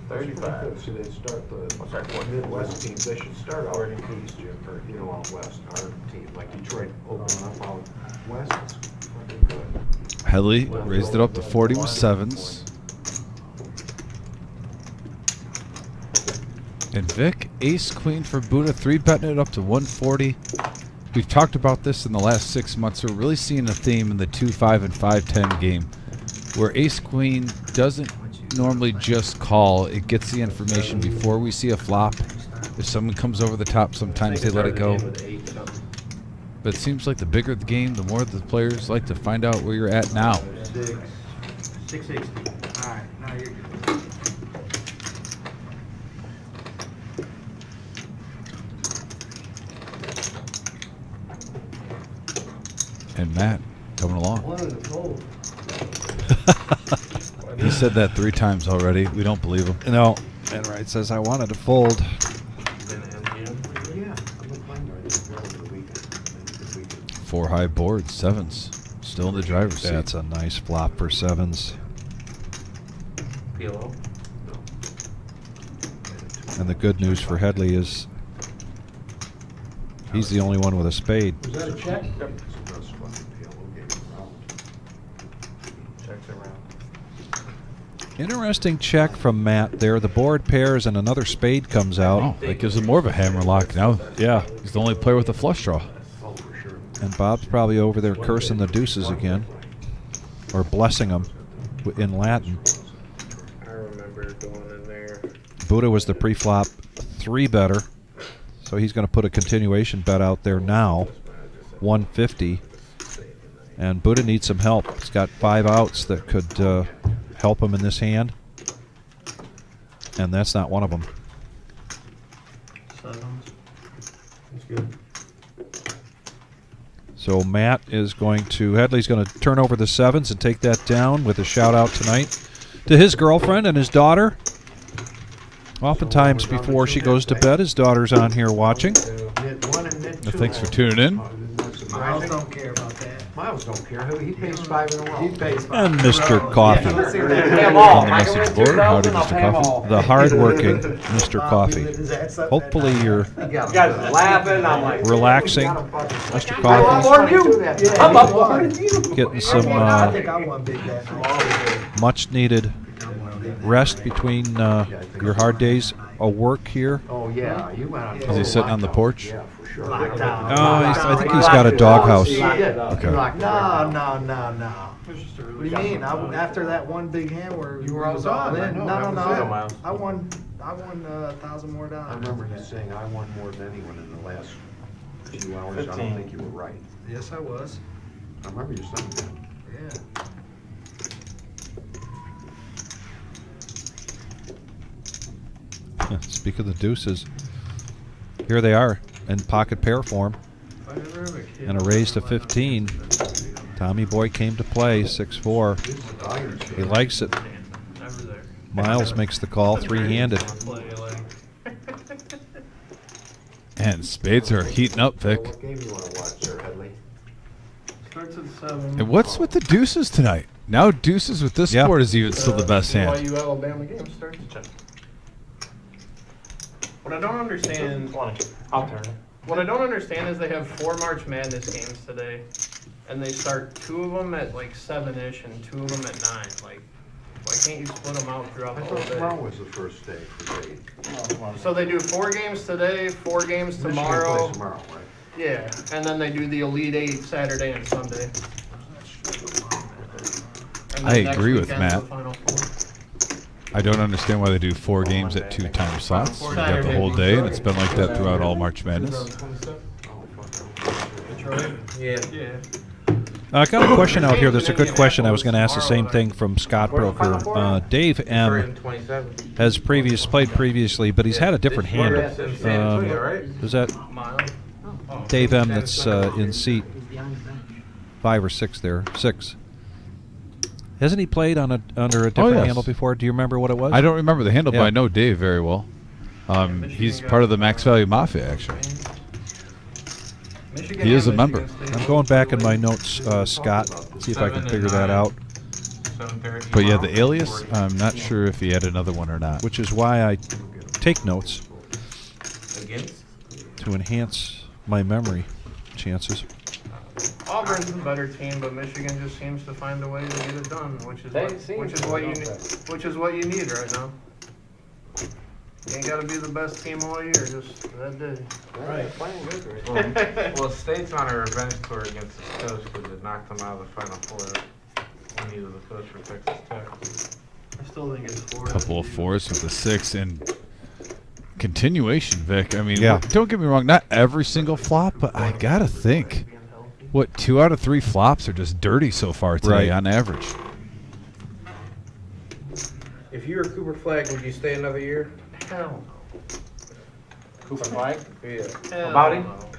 35. So they start the What's our fourth? Midwest teams, they should start out east, Jim, or, you know, out west, our team, like Detroit opening up out west. It's fucking good. Headley raised it up to 40 with 7s. And Vic, ace queen for Buddha, 3-betting it up to 140. We've talked about this in the last 6 months. We're really seeing a theme in the 2-5 and 5-10 game, where ace queen doesn't normally just call. It gets the information before we see a flop. If someone comes over the top, sometimes they let it go. But it seems like the bigger the game, the more the players like to find out where you're at now. 660. All right, now you're good. And Matt coming along. Wanted to fold. He said that 3 times already. We don't believe him. No, Enright says I wanted to fold. Yeah, I'm playing right now over the weekend. This weekend. 4 high boards, 7s. Still in the driver's seat. That's a nice flop for 7s. PLO. And the good news for Headley is he's the only one with a spade. Was that a check? It's the best fucking PLO game around. Checks around. Interesting check from Matt there. The board pairs and another spade comes out. Oh, that gives him more of a hammer lock now. Yeah, he's the only player with a flush draw. Oh, for sure. And Bob's probably over there cursing the deuces again. Or blessing them in Latin. I remember going in there. Buddha was the pre-flop 3-better. So he's going to put a continuation bet out there now. 150. And Buddha needs some help. He's got 5 outs that could help him in this hand. And that's not one of them. That's good. So Matt is going to, Headley's going to turn over the 7s and take that down with a shout out tonight to his girlfriend and his daughter. Oftentimes before she goes to bed, his daughter's on here watching. Mid 1 and mid 2. Thanks for tuning in. Miles don't care about that. Miles don't care. He pays 5 in a row. He pays 5. And Mr. Coffee. On the message board. Howdy, Mr. Coffee. The hard-working Mr. Coffee. Is that something Hopefully you're You guys are laughing. I'm like, relaxing, Mr. I Coffee. want more than you. I'm up more than you. Getting some I think I won big that night. much-needed rest between your hard days of work here. Oh, yeah. You went on. Is he sitting on the porch? Yeah, for sure. I think he's got a doghouse. Okay. No. What do you mean? After that one big hand where You were was all all done. in? I know, that was it. No. I won $1,000 more. I remember you saying I won more than anyone in the last few hours. I don't 15. think you were right. Yes, I was. I remember you saying that. Yeah. Speak of the deuces. Here they are in pocket pair form. If I ever have a kid, And a raise to 15. Tommy Boy came to play, 6-4. He likes it. never there. Miles makes the call, three-handed. Play, like, And spades are heating up, Vic. What game you want to watch there, Headley? starts at 7. And what's with the deuces tonight? Now deuces with this Yeah. board is even still the best hand. BYU Alabama game starts at 10. What I don't understand, I'll turn it. what I don't understand is they have 4 March Madness games today, and they start 2 of them at like 7-ish and 2 of them at 9. Like, why can't you split them out throughout I the thought whole tomorrow day? was the first day for Dave. So they do 4 games today, 4 games Michigan tomorrow. plays tomorrow, right? Yeah, and then they do the Elite 8 Saturday and Sunday. And I then next agree with weekend's the Matt. Final Four. I don't understand why they do 4 games at 2 time slots. You got the whole day, and it's been like that throughout all March Madness. Detroit? Yeah. Yeah. I got a question out here. There's a good question. I was going to ask the same thing from Scott Broker. Dave M. 27. has played previously, but he's had a different handle. right? Is that Miles? Dave M. that's in seat 5 or 6 there? 6. Hasn't he played on under a different yes. handle before? Do you remember what it was? I don't remember the handle, but Yeah. I know Dave very well. He's part of the Max Value Mafia, actually. Michigan He is and a member. Michigan State. I'm going back in my notes, Scott, see if I can figure that out. But yeah, the alias, I'm not sure if he had another one or not. Which is why I take notes Against? to enhance my memory chances. Auburn's a better team, but Michigan just seems to find a way to get it done, which is They what, seem which is to, what you don't need. they? Which is what you need right now. You ain't got to be the best team all year, just that day. Right. Playing good right now. Well, State's on a revenge tour against his coach because it knocked him out of the Final Four when he was the coach for Texas Tech. I still think it's Florida. Couple of 4s with the 6 and continuation, Vic. I mean, Yeah. don't get me wrong, not every single flop, but I gotta think. What, 2 out of 3 flops are just dirty so far today Right. on average. If you were Cooper Flag, would you stay another year? Hell Cooper Flag? Yeah. no. Hell About him? no.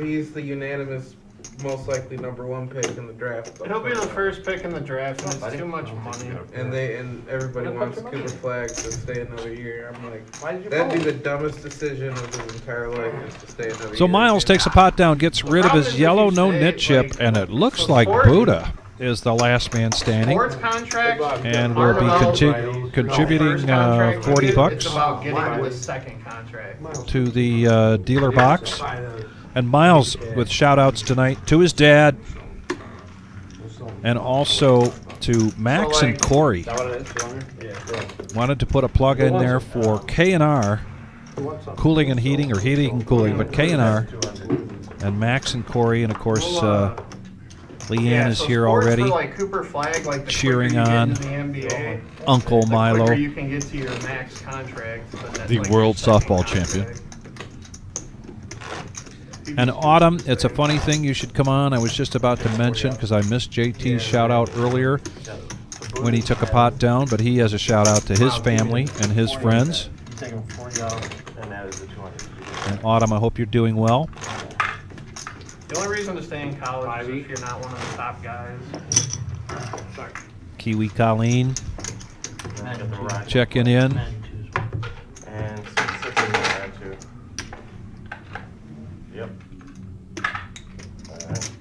He's the unanimous, most likely #1 pick in the draft. He'll be the first pick in the draft, and it's too much money. And everybody Why wants put your money Cooper Flag to stay another year. I'm like, Why did you that'd be vote? the dumbest decision of his entire life is to stay another year. So Miles takes a pot down, gets rid of problem his is if yellow you no-nit stay, chip, like, and it looks so like sport- Buddha is the last man standing. Sports contracts And aren't will be about contributing first contract, $40 It's about getting to his second contract. to the dealer box. And Miles with shout-outs tonight to his dad and also to Max So, and like- Corey. Is that what it is? 200? Wanted to put a plug in there for K&R, cooling and heating, or heating and cooling, but K&R, and Max and Corey, and of course Leanne is so here sports already. For like Cooper Flag, like the cheering quicker you on get into the NBA, Uncle the Milo. quicker you can get to your max contract. Then that's The like world your second softball champion. contract. And Autumn, it's a funny thing you should come on. I was just about to mention, because I missed JT's shout-out earlier when he took a pot down, but he has a shout-out to his family and his friends. Taking $40 and that is the 200. And Autumn, I hope you're doing well. The only reason to stay in college is if you're not one of the top guys. Kiwi Colleen checking in. And 6 in there too. Yep. All right.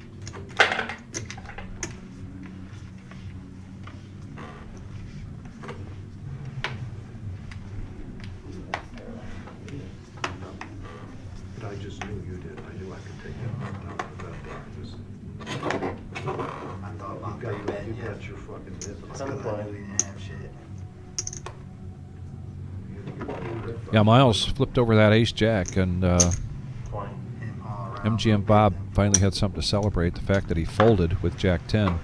But I just knew you did. I knew I could take that down to the bed. I thought about putting bed You yet. got your fucking business. I knew you didn't have shit. Yeah, Miles flipped over that ace-jack, and 20. Him all around. MGM Bob finally had something to celebrate, the fact that he folded with Jack-10.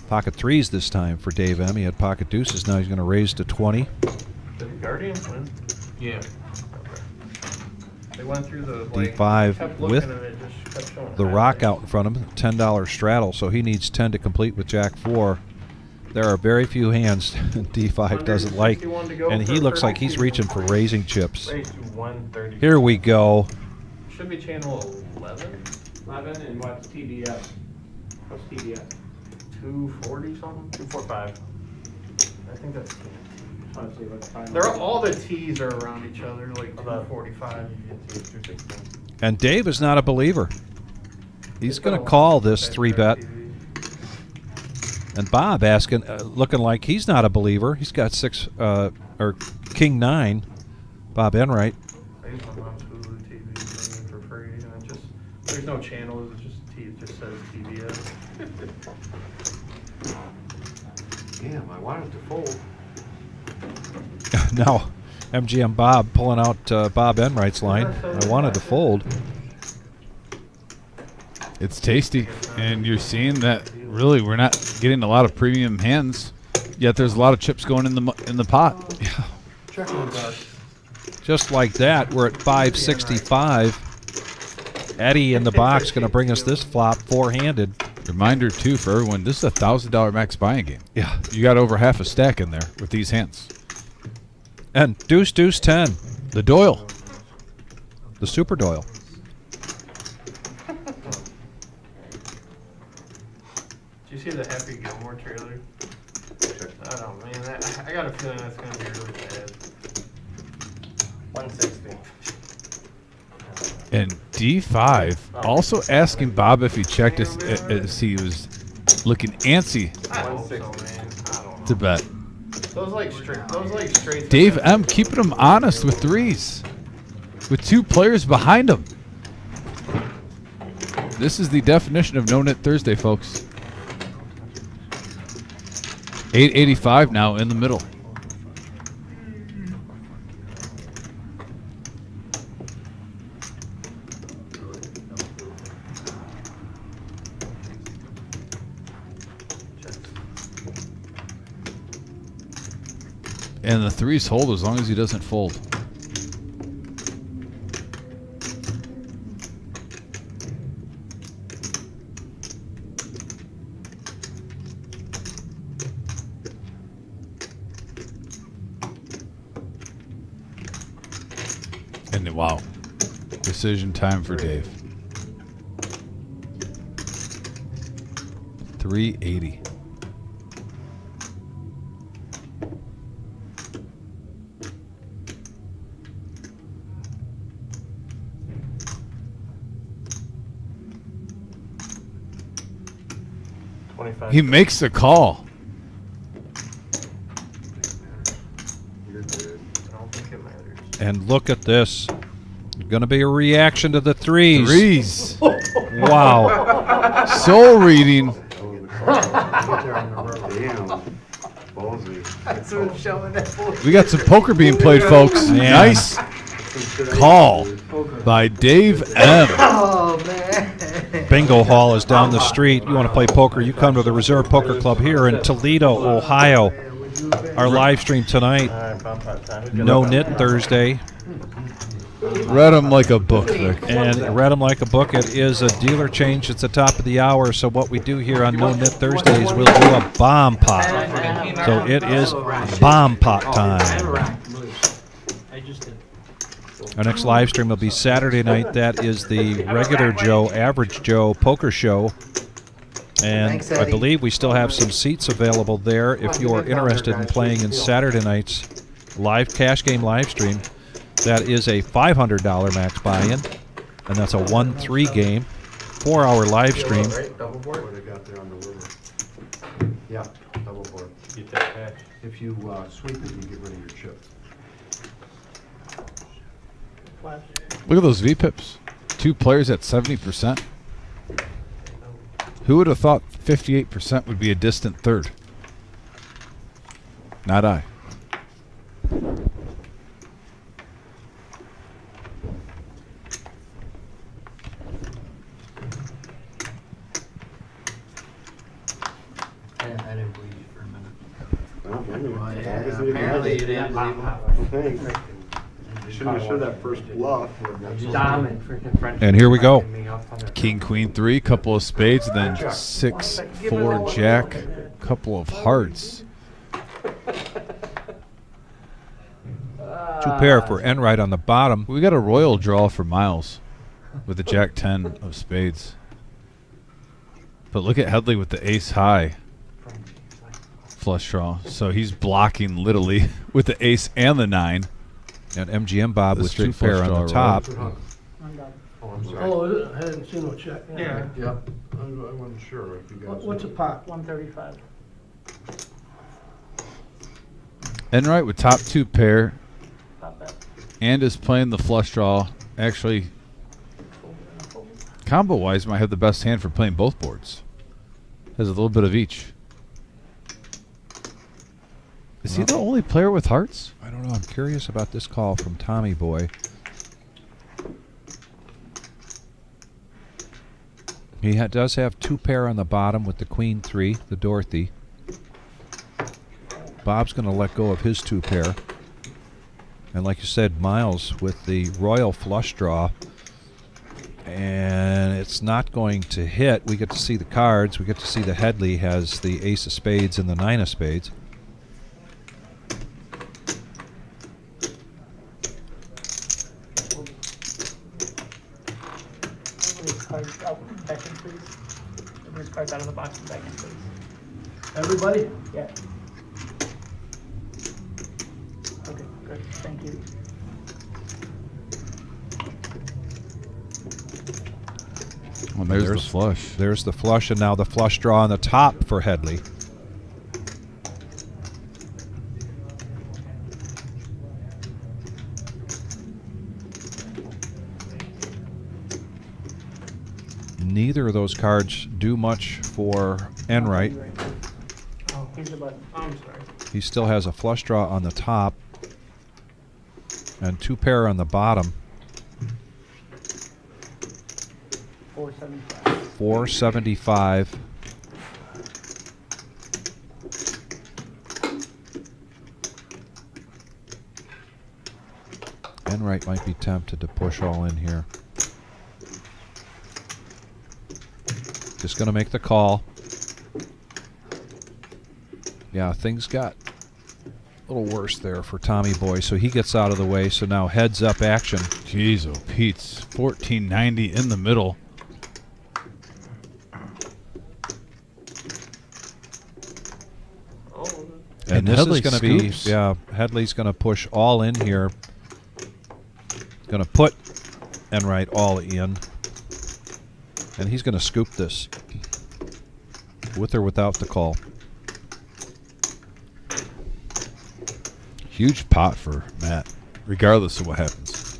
Pocket threes this time for Dave M. He had pocket deuces. Now he's going to raise to 20. Did the Guardians win? Yeah. They went through the like D5 kept with looking and it just kept showing the high rock leg. out in front of him, $10 straddle, so he needs 10 to complete with Jack 4. There are very few hands D5 doesn't like, 161 to go and he for looks like 32. he's reaching for raising chips. Raise to 130. Here we go. Should be channel 11, 11 and what's TDS? What's TDS? 240 something. 245. I think that's. Let's see what's final. They're all the T's are around each other, like About 245. 216. And Dave is not a believer. He's going to call this 3-bet. And Bob asking, looking like he's not a believer. He's got or King 9. Bob Enright. I use my mom's Hulu TV thing for free, and it just there's no channels. It's just it just says TBS. Damn, I wanted to fold. Now, MGM Bob pulling out Bob Enright's line. I wanted to fold. It's tasty, and you're seeing that really we're not getting a lot of premium hands, yet there's a lot of chips going in the pot. Yeah. Checking the dark. Just like that, we're at 565. Eddie in the box going to bring us this flop four-handed. Reminder too for everyone: this is a $1,000 max buying game. Yeah. You got over half a stack in there with these hands. And deuce, deuce, 10. The Doyle. The Super Doyle. Did you see the Happy Gilmore trailer? Oh man, I got a feeling that's gonna be really bad. 160. And D5 also asking Bob if he checked as he was looking antsy I hope so, man. I don't know. to bet. Those like straight. Dave M keeping him honest with threes, with two players behind him. This is the definition of No-Nit Thursday, folks. 885 now in the middle. And the threes hold as long as he doesn't fold. And wow, decision time for Dave. 380. He makes the call. You're good. I don't think it matters. And look at this. Going to be a reaction to the threes. Threes. Wow. Soul reading. Get there on the rubber. Damn. Ballsy. That's what I'm showing that. We got some poker being played, folks. Man. Nice call by Dave M. Oh, man. Bingo Hall is down the street. You want to play poker, you come to the Reserve Poker Club here in Toledo, Ohio. Our live stream tonight, No-Nit Thursday. Read him like a book, Vic. And read them like a book. It is a dealer change at the top of the hour. So what we do here on No-Nit Thursdays, we'll do a bomb pot. So it is bomb pot time. Our next live stream will be Saturday night. That is the regular Joe, average Joe poker show. And Thanks, I Eddie. believe we still have some seats available there if you are interested in playing in Saturday night's live cash game live stream. That is a $500 max buy-in, and that's a 1-3 game, 4-hour live stream. Double board. What they got there on the river. Yeah, double board. Get that back. If you sweep it, you get rid of your chip. Look at those V-pips. Two players at 70%. Who would have thought 58% would be a distant third? Not I. I didn't believe you for a minute. Well, anyway, Well, as yeah, long as they apparently you didn't didn't believe have it. Thanks. You should have showed that first bluff. Dom and freaking French. And here we go. me up on the- King, queen, 3, couple of spades, and then 6, 4, jack, couple of hearts. 2 pair for Enright on the bottom. We got a royal draw for Miles with the jack 10 of spades. But look at Headley with the ace high flush draw. So he's blocking literally with the ace and the 9. And MGM Bob The with 2 straight pair flush on the draw, top. Oh, I'm sorry. Oh, is it? I hadn't seen no check. Yeah. Yep. I wasn't sure if you guys. What's a pot? 135. Enright with top 2 pair Top bet. and is playing the flush draw. Actually, combo wise, might have the best hand for playing both boards. Has a little bit of each. Is he the only player with hearts? I don't know. I'm curious about this call from Tommy Boy. He does have 2 pair on the bottom with the queen 3, the Dorothy. Bob's going to let go of his 2 pair. And like you said, Miles with the royal flush draw. And it's not going to hit. We get to see the cards. We get to see that Headley has the ace of spades and the 9 of spades. These cards out back in, please. These cards out of the box and back in, please. Everybody? Yeah. Okay, good. Thank you. Well, there's the flush. There's the flush, and now the flush draw on the top for Headley. Neither of those cards do much for Enright. Oh, here's the button. I'm sorry. He still has a flush draw on the top and 2 pair on the bottom. 475. 475. Enright might be tempted to push all in here. Just going to make the call. Yeah, things got a little worse there for Tommy Boy, so he gets out of the way. So now heads up action. Jeez, oh Pete's 1490 in the middle. Oh, And this Headley is going to be, scoops. yeah, Headley's going to push all in here. Going to put Enright all in. And he's going to scoop this. With or without the call. Huge pot for Matt, regardless of what happens.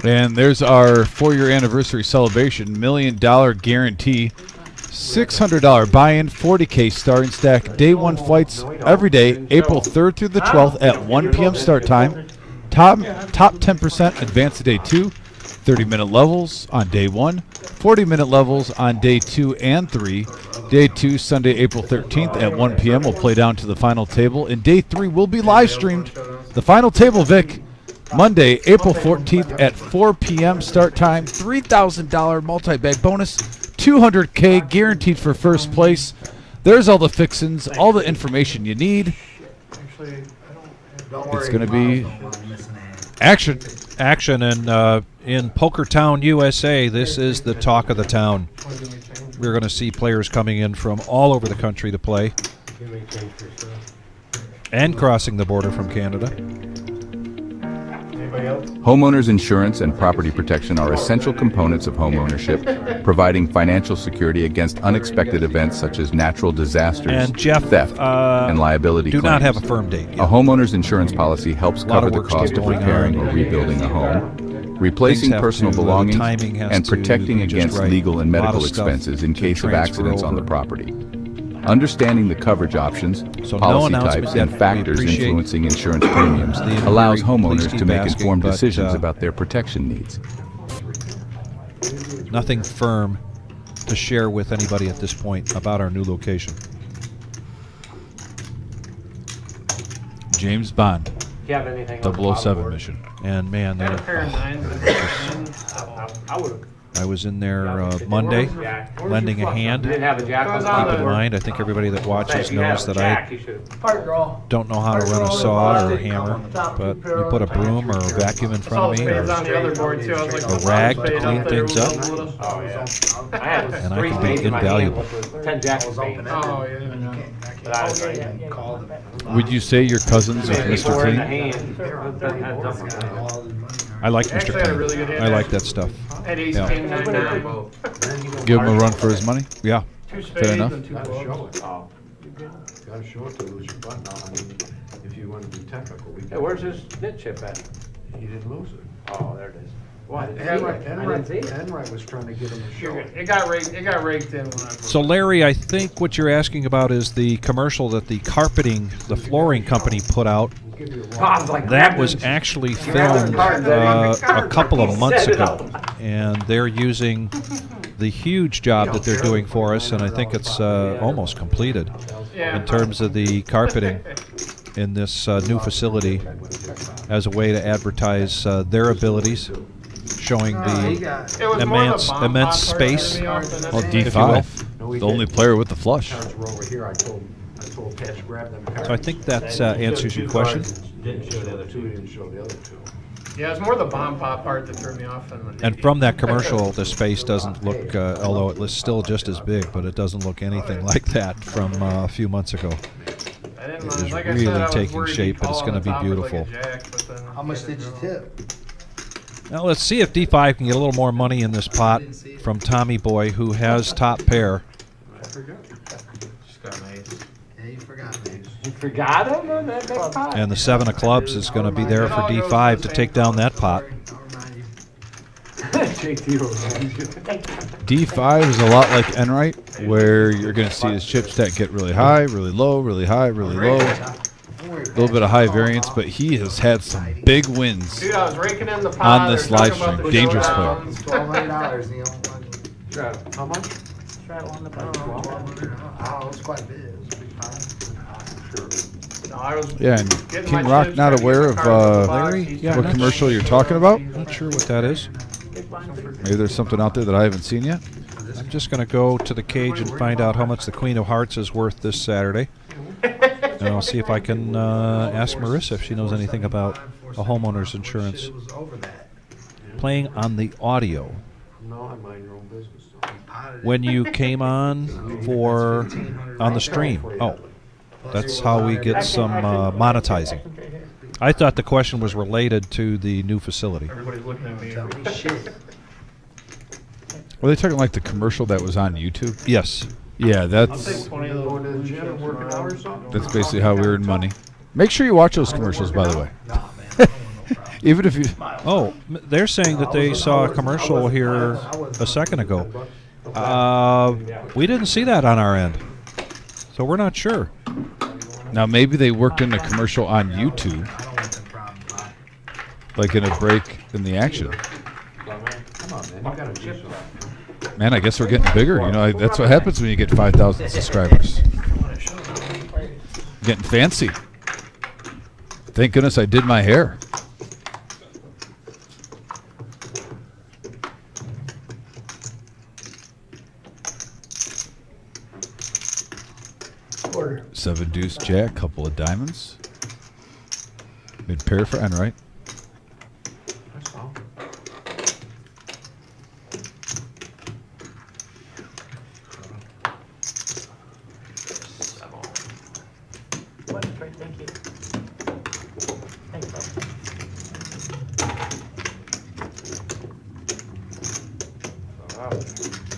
And there's our 4-year anniversary celebration, $1 million guarantee, $600 buy-in, 40K starting stack, day 1 flights every day, April 3rd through the 12th at 1 p.m. start time. Top 10% advance to day 2, 30-minute levels on day 1, 40-minute levels on day 2 and 3. Day 2, Sunday, April 13th at 1 p.m. We'll play down to the final table. And day 3 will be live streamed. The final table, Vic, Monday, April 14th at 4 p.m. start time. $3,000 multi-bag bonus, $200K guaranteed for first place. There's all the fixins, all the information you need. actually, It's going to be action. Action in Pokertown, USA. This is the talk of the town. why didn't we change? We're going to see players coming in from all over the country to play You may change for yourself. and crossing the border from Canada. Anybody else? Homeowners insurance and property protection are essential components of homeownership, providing financial security against unexpected events such as natural disasters, And Jeff, theft, and liability do claims. not have a firm date A yet. homeowner's insurance policy helps A lot cover of the work still cost of going repairing on. or rebuilding a home. replacing have personal to, the belongings, timing has and to protecting be just against right. legal and A lot medical of stuff expenses in to case of transfer accidents on the over. property. Understanding the coverage options, So no policy announcements types, and yet. We factors appreciate influencing insurance premiums the inquiry. allows Please homeowners keep to make asking, informed but, decisions about their protection needs. Nothing firm to share with anybody at this point about our new location. James Bond, Do you have anything on the bottom 007 board? mission. And man, Had a that, pair of 9s. I would've. I was in there Monday, lending a hand. You didn't have a jack on the Goes on bottom Keep in board? mind, I think everybody that Say, watches if you had knows a that jack, I you should've. Part draw. don't know how to run a saw or a hammer, but you put a broom or a vacuum in Saw front of the me, spades or on the other board too. I was like, a rag to spade clean up there things with up. a little- Oh, yeah. I had And I three can be spades in my hand invaluable. with 10 jacks of spades. Oh, yeah. But I was Yeah, like, yeah, yeah, call them. Would you say you're cousins with maybe Mr. four in the Clean? hand. That had nothing on it. I like Mr. Actually, I had a Clean. really good hand. I like that stuff. Had ace, Yeah. king, 9, 9. Give him a run for his money? Yeah. Two spades enough. and 2 Gotta show clubs. it. Oh. Gotta show it to lose your butt now. I mean, if you want to be technical, we. Hey, where's his nit chip at? He didn't lose it. Oh, there it is. Why? Enright was trying to get him to show it. It got raked in when I So Larry, I think what you're asking about is the commercial that the flooring company put out. We'll give you a God's like That was actually filmed a couple of months ago, and they're using the huge job that they're doing for us, and I think it's almost completed Yeah. in terms of the carpeting in this new facility as a way to advertise their abilities, showing the It was more immense the bomb immense pop part that space. threw me off than Well, anything. D5, the only player with the flush. Cards were over here. I told Pat to grab them cards. So I think that answers your question. Didn't show the other Two two. didn't show the other two. Yeah, it's more the bomb pop part that threw me off than the And from that commercial, the space doesn't look, although it was still just as big, but it doesn't look anything like that from a few months ago. I didn't It is like I really said, I was taking worried he'd shape, and it's call gonna on the be top with, like, a beautiful. jack, but then How much he did you didn't tip? Now let's see if D5 can get a little more money in this pot from Tommy Boy, who has top pair. Just got an ace. Yeah, you forgot me. You forgot him on that next pot? And the 7 of clubs is going to be there for D5 to take down that pot. JT D5 is a lot like Enright, where you're going to see his chip stack get really high, really low, really high, really low. A little bit of high variance, but he has had some big wins. Dude, I was raking in the pot. On this they were talking live about stream. the Dangerous player. showdowns. $1,200, Neil. How much? Straddle on the bottom. Oh, it's quite big. It was a big pile. No, I was Yeah, and getting King my Rock chips, not trying to aware get of the cards in the box. Larry? He's Yeah, got what not commercial you're talking about. Not sure what that is. Big blind. Maybe there's something out there that I haven't seen yet. I'm just going to go to the cage and find out how much the Queen of Hearts is worth this Saturday. And I'll see if I can ask Marissa if she knows anything about a homeowner's insurance. It was over that. Playing on the audio. No, I mind your own business. When you came on on the stream. Oh, that's how we get some monetizing. I thought the question was related to the new facility. Everybody's looking at me. Tell me shit. Were they talking like the commercial that was on YouTube? Yes. Yeah, I'll that's take 20 of those. Going to the blue gym and chips working around. out or something? that's basically how we earn money. Make sure you watch those commercials, by the way. Nah, man. No problem. Even if you, Oh, they're saying that they saw a commercial here a second ago. We didn't see that on our end, so we're not sure. now maybe they worked in a commercial on YouTube, I don't want them problems. like in a break in the action. Come on, man. You gotta do something. Man, I guess we're getting bigger. You know, that's what happens when you get 5,000 subscribers. Getting fancy. Thank goodness I did my hair. Order. 7 deuce jack, couple of diamonds. Mid pair for Enright. That's all. What? Great, thank you. Thanks, bro.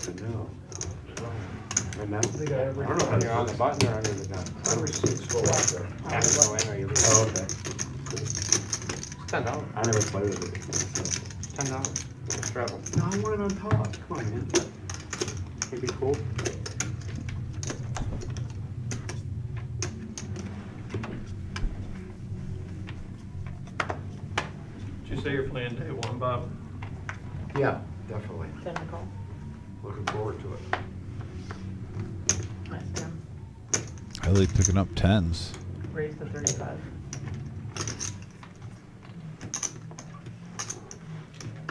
Good know. And that's the guy. I don't know if you're on the button or under the gun. My receipts go out there. I don't know when you leave. Oh, okay. $10. I never played with it. $10. Travel. No, I want it on top. Come on, man. It'd be cool. Did you say you're playing day one, Bob? Yeah, definitely. 10 to call. Looking forward to it. Nice, Tim. I like picking up tens. Raise to 35.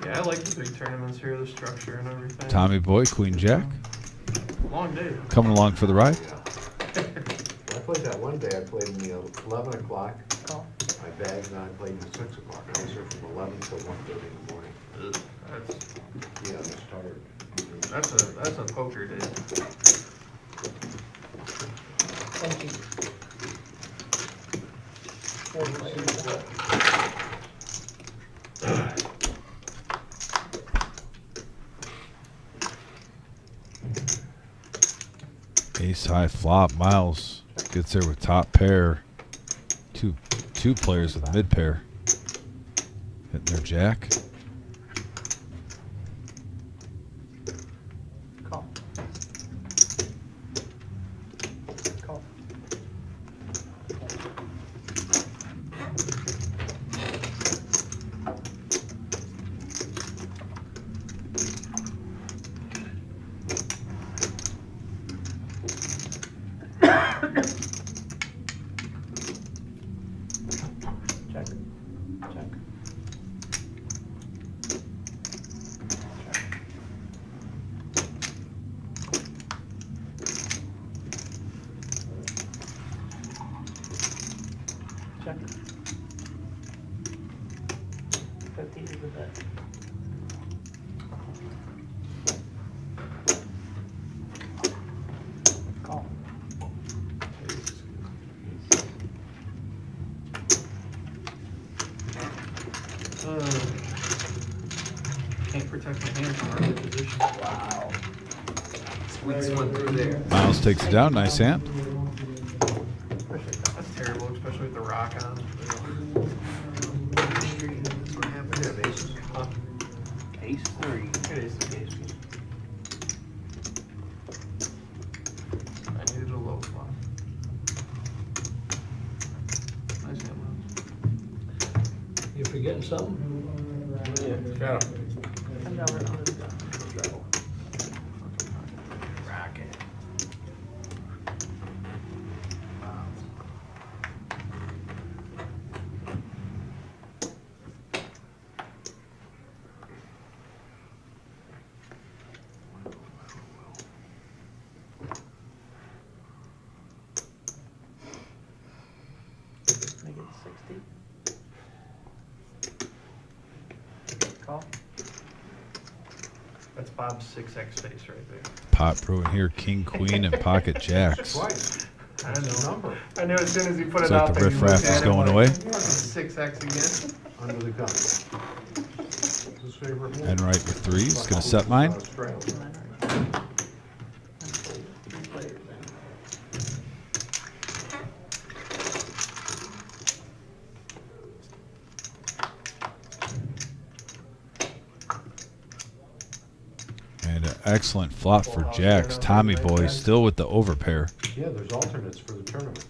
Yeah, I like the big tournaments here, the structure and everything. Tommy boy, Queen Jack, Long day. coming along for the ride. I played that one day, I played in the 11 o'clock, Call. I bagged, and I played in the 6 o'clock. I was here from 11 till 1:30 in the morning. That's Yeah, I was tired. that's a poker day. Thank you. 4 players. Ace high flop. Miles gets there with top pair. Two players with mid pair. Hitting their jack. Call. Call. Check. Check. Check. 50 is the bet. Call. Can't protect my hand from early position. Wow. Squeeze one through there. Miles takes it down. Nice hand. That's terrible, especially with the rock on. That's what happened to Aces. Huh? Ace 3. It is the case. I needed a low flop. Nice hand, Miles. You forgetting something? Yeah, got him. $10 on this gun. Racket. Make it 60. Call. That's Bob's 6x face right there. Pot brewing here. King, queen, and pocket jacks. Twice. I That's the know. number. I knew as soon as he put It's it like out the there. he riffraff looked is at it going like, away. 6x again. Under the gun. His favorite move. And right with threes. Gonna set mine. Australia. And an excellent flop for jacks. Tommy boy still with the overpair. Yeah, there's alternates for the tournament.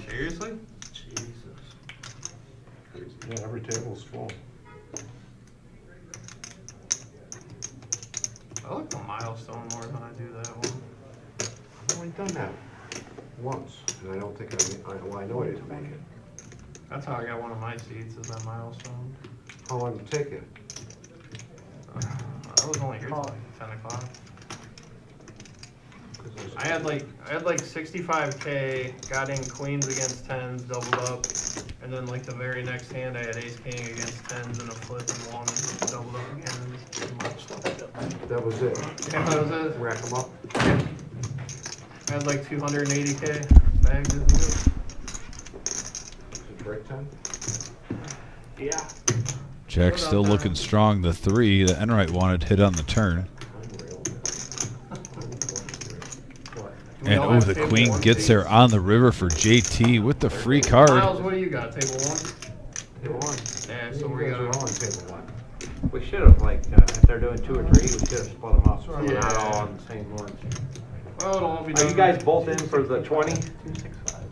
Seriously? Jesus. Crazy. Yeah, every table's full. I like the milestone more than I do that one. I've only done that once, and I don't think I know I didn't make it. That's how I got one of my seats, is that milestone. How long did it take you? I was only here till like 10 o'clock. 'Cause there's a- I had like 65K, got in queens against tens, doubled up, and then like the very next hand I had ace king against tens and a flip and won and doubled up again and just munched up. That was it. Yeah, that was it. Rack them up. I had like 280K bagged it. Is it break time? Yeah. Jack still looking strong. The three that Enright wanted hit on the turn. Unreal. And oh, the queen gets there on the river for JT with the free card. Miles, what do you got? Table one? Table one. Yeah, You so we guys are got all on table one. We should have, like, if they're doing 2 or 3, we should have split them up. So Yeah. we're not all on the same board. Well, it'll all be Are done. you guys both in for the 20? 265.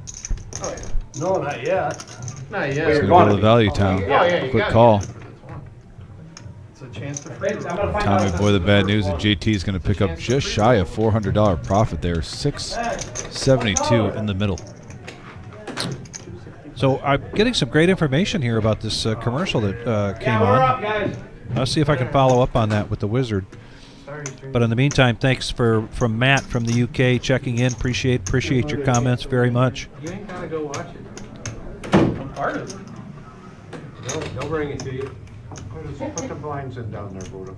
Oh, yeah. No, not yet. Not It's yet. gonna going go to to the be. Value Town. Oh, yeah, you Quick gotta call. get in for this one. It's a chance to free roll. Tommy boy, the bad news is JT is going to pick up just shy of $400 profit there, 672 in the middle. So I'm getting some great information here about this commercial that came on. guys. I'll see if I can follow up on that with the Wizard. Sorry, Street. But in the meantime, thanks from Matt from the UK checking in. Appreciate your comments very much. You ain't gotta go watch it. I'm part of it. They'll bring it to you. Put the blinds in down there, Buddha.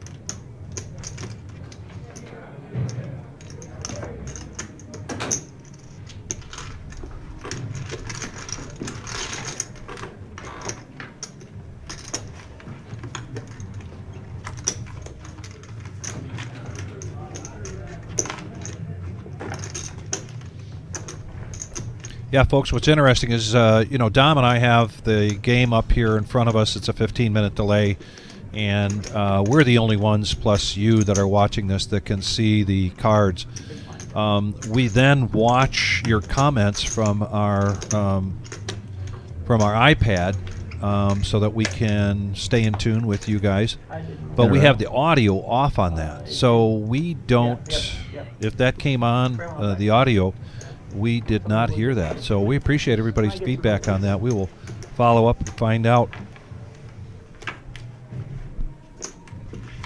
Yeah, folks, what's interesting is, Dom and I have the game up here in front of us. It's a 15-minute delay, and we're the only ones, plus you, that are watching this that can see the cards. We then watch your comments from our iPad so that we can stay in tune with you guys. But we have the audio off on that, so we don't. If that came on, the audio, we did not hear that. So we appreciate everybody's feedback on that. We will follow up and find out.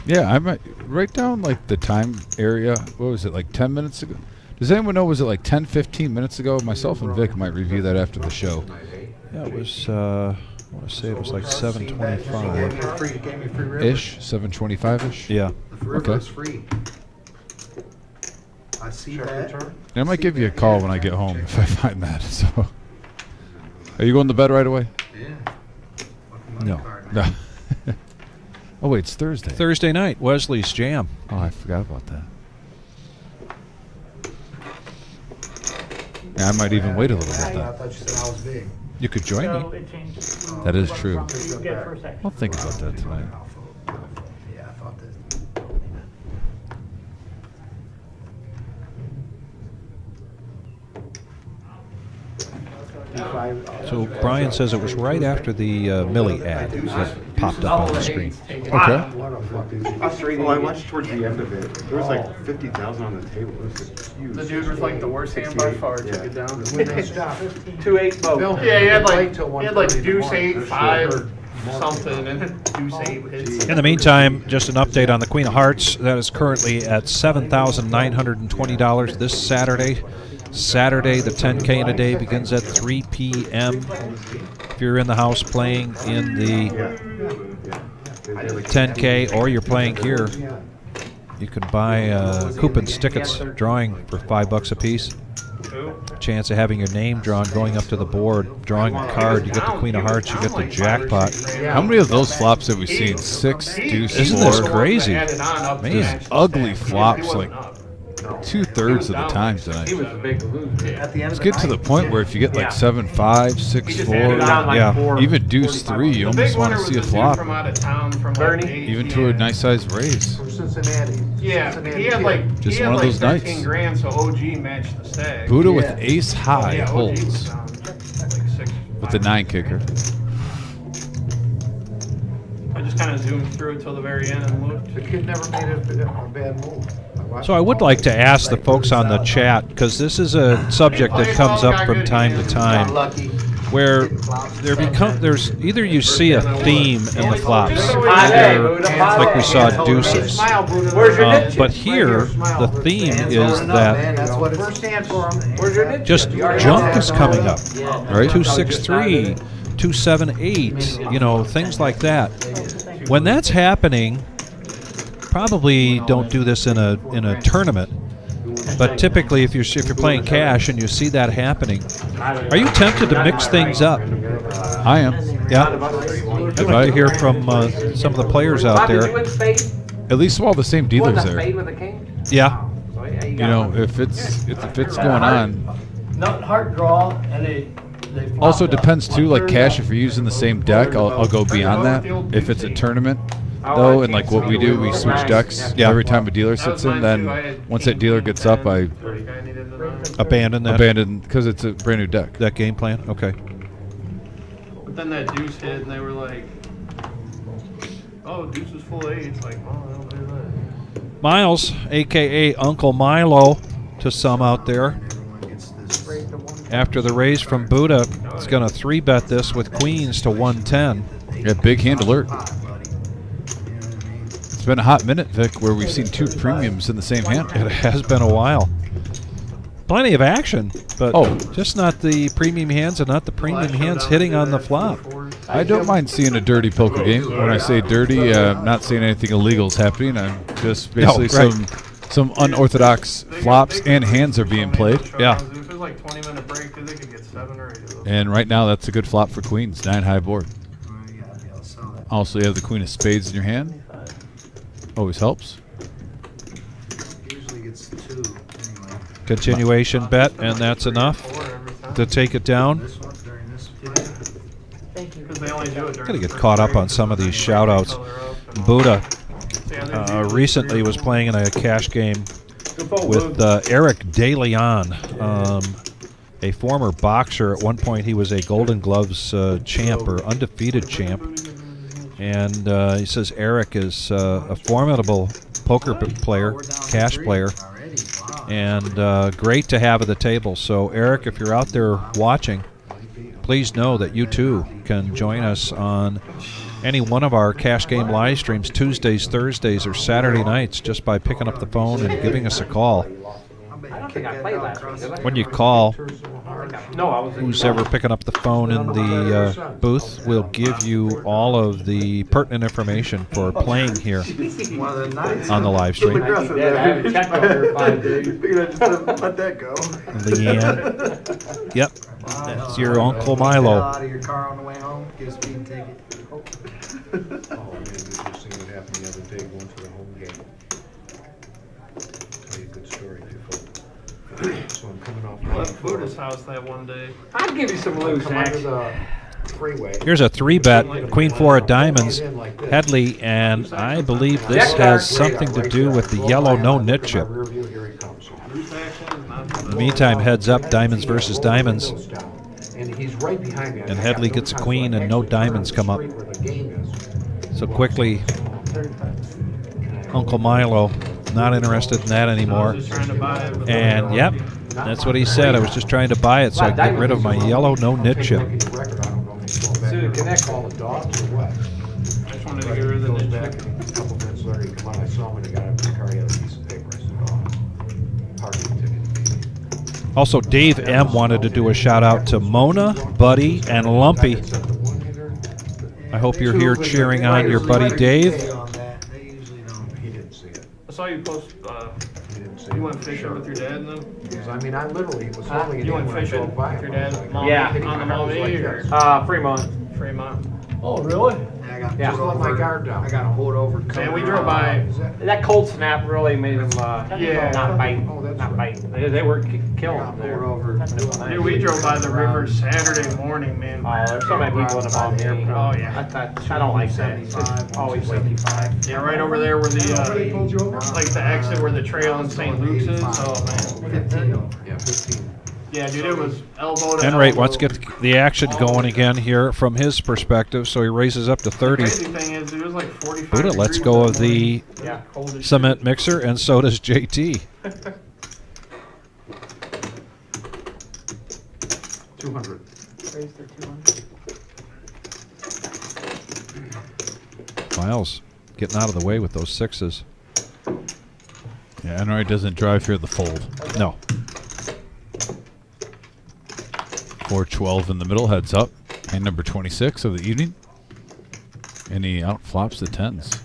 Yeah, I might write down like the time area. What was it, like 10 minutes ago? Does anyone know, was it like 10, 15 minutes ago? Myself and Vic might review that after the show. Yeah, it was, I want to say it was like 7:25. Gave me free river. Ish, 7:25-ish? Yeah. The river Okay. is free. I see that. And I might give you a call when I get home if I find that. So, are you going to bed right away? Yeah. No. No. Oh wait, it's Thursday. Thursday night, Wesley's Jam. Oh, I forgot about that. Yeah, I might even wait a little bit I then. thought you said I was big. You could join So me. it changed. That is true. You get first action. I'll think about that tonight. Yeah, I thought that. So Brian says it was right after the Millie ad that popped up on the screen. Okay. Oh, I watched towards the end of it. There was like 50,000 on the table. It was huge. The dude was like the worst hand by far. Took it down. 2-8 boat. Yeah, he had like deuce 8, 5, something, and then deuce 8 hits. In the meantime, just an update on the Queen of Hearts. That is currently at $7,920 this Saturday. Saturday, the 10K in a day begins at 3 p.m. If you're in the house playing in the 10K or you're playing here, you can buy coupons, tickets, drawing for $5 a piece. Chance of having your name drawn, going up to the board, drawing a card. You get the Queen of Hearts, you get the jackpot. How many of those flops have we seen? 6, deuce, Isn't 4. this crazy? Man, ugly flops like 2/3 of the time tonight. He was a big loser. At the end Let's of the get to the night, point where if you get like 7-5, 6-4, Yeah. even deuce 3, you almost want to see a flop. From out of town, from Bernie? like Even to a nice sized raise. from Cincinnati. Yeah, Cincinnati he had kid. like Just he had one of like those 13 nights. grand, so OG matched the stack. Buddha with Yeah. ace high Yeah, OG was holds down like 6. with the 9 kicker. I just kind of zoomed through it till the very end and looked. The kid never made a bad move. So I would like to ask the folks on the chat, because this is a subject that comes up from time to time, where there's either you see a theme in the flops, like we saw deuces. But here, the theme is that That's what it's for him. just junk is coming up, right? 263, 278, things like that. When that's happening, probably don't do this in a tournament. But typically, if you're playing cash and you see that happening, are you tempted to mix things up? I am. Yeah. If I hear from some of the players out there, At least while the same dealer's there. yeah. If it's going on. Nut and heart draw, and they Also depends too, like cash, if you're using the same deck, I'll go beyond that if it's a tournament. though, and like what we do, we switch decks every time a dealer sits in. Then once that dealer gets up, I abandon because it's a brand new deck. That game plan. Okay. But then that deuce hit, and they were like, "Oh, deuce is full of eights." Like, oh, I don't do that. Miles, aka Uncle Milo, to some out there. After the raise from Buddha, it's going to 3-bet this with queens to 110. Yeah, big hand alert. It's been a hot minute, Vic, where we've seen 2 premiums in the same hand. It has been a while. Plenty of action, but just not the premium hands and not the premium hands hitting on the flop. I don't mind seeing a dirty poker game. When I say dirty, I'm not saying anything illegal is happening. I'm just basically some unorthodox flops and hands are being played. Yeah. If it was like 20-minute break, they could get 7 or 8 of those. And right now, that's a good flop for queens. 9 high board. Also, you have the queen of spades in your hand. Always helps. Usually gets 2. Continuation bet, and that's enough to take it down. Gotta get caught up on some of these shout-outs. Buddha recently was playing in a cash game with Eric DeLeon, a former boxer. At one point, he was a Golden Gloves champ or undefeated champ. And he says Eric is a formidable poker player, cash player, and great to have at the table. So, Eric, if you're out there watching, please know that you too can join us on any one of our cash game live streams Tuesdays, Thursdays, or Saturday nights just by picking up the phone and giving us a call. I don't think I played last week, did I? When you call, No, I was. who's ever picking up the phone in the booth will give you all of the pertinent information for playing here on the live stream. Let that go. Leanne. Yep. That's your Uncle Milo. Out of your car on the way home. Get a speeding ticket. Oh man, we just seen what happened the other day going to the home game. Tell you a good story, too. So I'm coming off. I left Buddha's house that one day. I'll give you some loose action. Freeway. Here's a 3-bet, Queen 4 of diamonds, Headley, and I believe this has something to do with the yellow no-nit chip. In the meantime, heads up, diamonds versus diamonds. And he's right behind me. And Headley gets a queen and no diamonds come up. So quickly, Uncle Milo, not interested in that anymore. And yep, that's what he said. I was just trying to buy it so I can get rid of my yellow no-nit chip. Connect all the dogs or what? I just wanted to get rid of the nit Back chip. a couple minutes later, he come out, I saw him and he got out of his car, he had a piece of paper. I said, oh, parking ticket. Also, Dave M. wanted to do a shout-out to Mona, Buddy, and Lumpy. I hope you're here cheering on your buddy Dave. He didn't see it. I saw you post. He didn't see it. You went fishing with your dad and them? Because, I mean, I literally was holding it You in went when I fishing drove by with him. your dad? Mom, Yeah. on the Maumee or Fremont. Oh, really? I got Yeah. Just let my guard down. I got a hold over. Man, we drove by. That cold snap really made them Yeah. not bite. Oh, that's Not right. bite. They were I killing got them there. pulled over. Dude, we drove by the river Saturday morning, man. Oh, there's so many people in the Maumee. Oh, yeah. I don't like that. It's always way too far. Yeah, right over there where Somebody pulled you over? like the exit where the trail in St. Luke's is. Oh, man. 15. Yeah, 15. Yeah, dude, it was elbow to Enright elbow. wants to get the action going again here from his perspective, so he raises up to 30. Crazy thing is, it was like 45 Buddha lets degrees go in of the morning. Yeah, cold as cement mixer, and so does JT. 200. Raised to 200. Miles getting out of the way with those sixes. Yeah, Enright doesn't drive here the fold. No. 4-12 in the middle, heads up. Hand number 26 of the evening. And he outflops the 10s.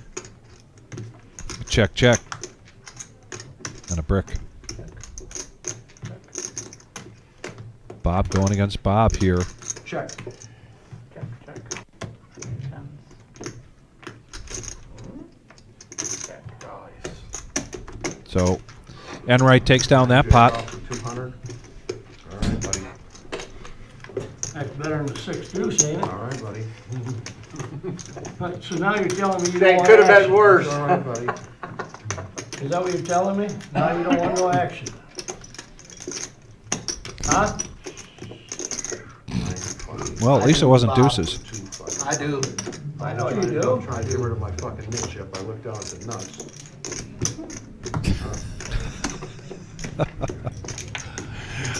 Check, check. And a brick. Bob going against Bob here. Check. Check, check. Tens. Check. So Enright takes down that pot. 200. All right, buddy. That's better than the 6 deuce, ain't it? All right, buddy. So now you're telling me you don't That want could have been action. worse. All right, buddy. Is that what you're telling me? Now you don't want no action? Huh? Well, at least it wasn't deuces. I do. I know you do. I'm trying to get rid of my fucking nit chip. I looked down at the nuts.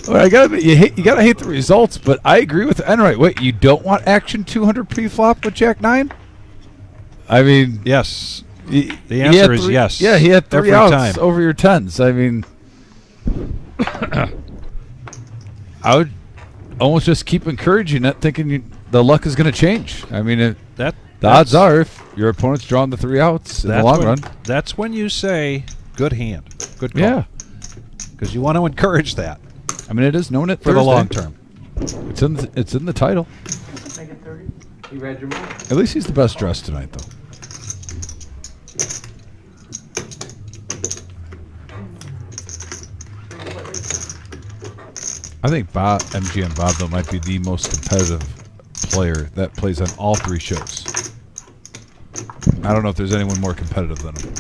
Well, you gotta hate the results, but I agree with Enright. Wait, you don't want action 200 pre-flop with Jack 9? I mean, Yes. the The answer is yes. Yeah, he had 3 Every outs time. over your 10s. I mean, I would almost just keep encouraging it, thinking the luck is going to change. I mean, the odds are if your opponent's drawn the 3 outs in the long run. That's when you say, good hand. Good call. Yeah. Because you want to encourage that I mean, it is No-Nit for the Thursday. long term. It's in the title. Make it 30. You read your move? At least he's the best dressed tonight, though. I think MGM Bob, though, might be the most competitive player that plays on all 3 shows. I don't know if there's anyone more competitive than him.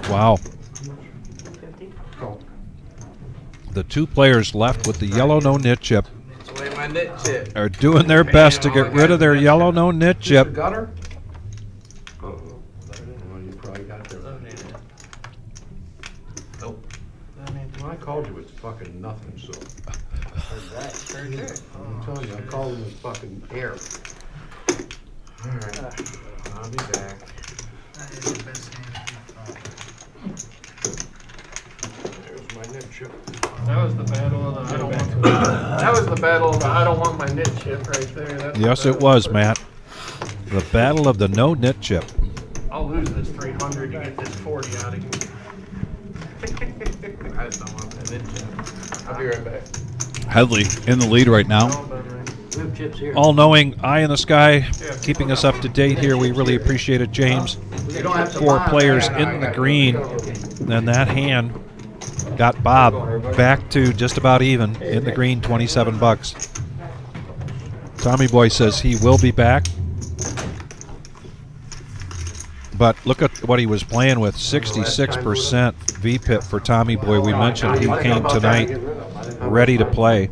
Wow. 50. The 2 players left with the yellow no-nit chip That's the way my nit chip. are doing their best to get rid of their yellow no-nit The chip. gutter? Well, you probably got there. Nope. When I called you, it's fucking nothing, so. I'm telling you, I called him with fucking air. Alright. I'll be back. There's my nit chip. That was the battle of the I don't want. That was the battle of the I don't want my nit chip right there. That's Yes, the it battle. was, Matt. The battle of the no-nit chip. I'll lose this 300 to get this 40 out of you. I just don't want that nit chip. I'll be right back. Headley in the lead right now. No, but, right. We have chips here. All-knowing, eye in the sky, keeping us up to date here. We really appreciate it, James. You don't have to 4 buy 'em. players in the green. Then that hand got Bob back to just about even in the green, 27 bucks. Tommy Boy says he will be back. But look at what he was playing with, 66% VPIP for Tommy Boy. We mentioned he came tonight ready to play.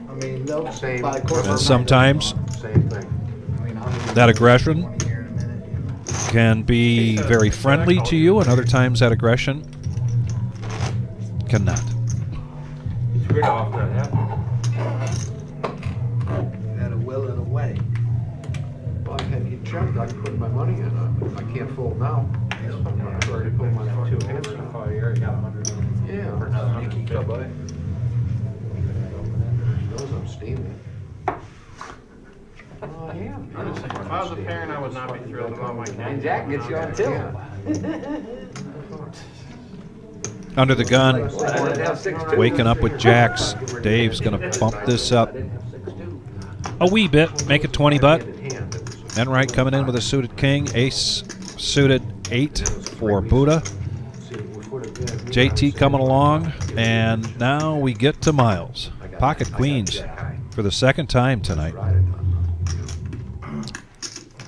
I mean, they'll Same. buy course. And sometimes Same thing. that aggression can be very friendly to you, and other times that aggression cannot. It's weird how often that happens. You gotta will it away. Well, I had, he checked, I could put my money in on it. I can't fold now. I've already put my fucking hands in. Oh, you already got 100. Yeah. For another 150. Knows I'm steaming. Oh, I am. I'm just saying, if I was a parent, I would not be thrilled about my kid. And Jack gets you on tilt. Under the gun, I didn't have 6-2. waking up with jacks. Dave's going to bump this up a wee bit, make it 20 butt. Enright coming in with a suited king, ace suited 8 for Buddha. JT coming along, and now we get to Miles. Pocket queens for the second time tonight.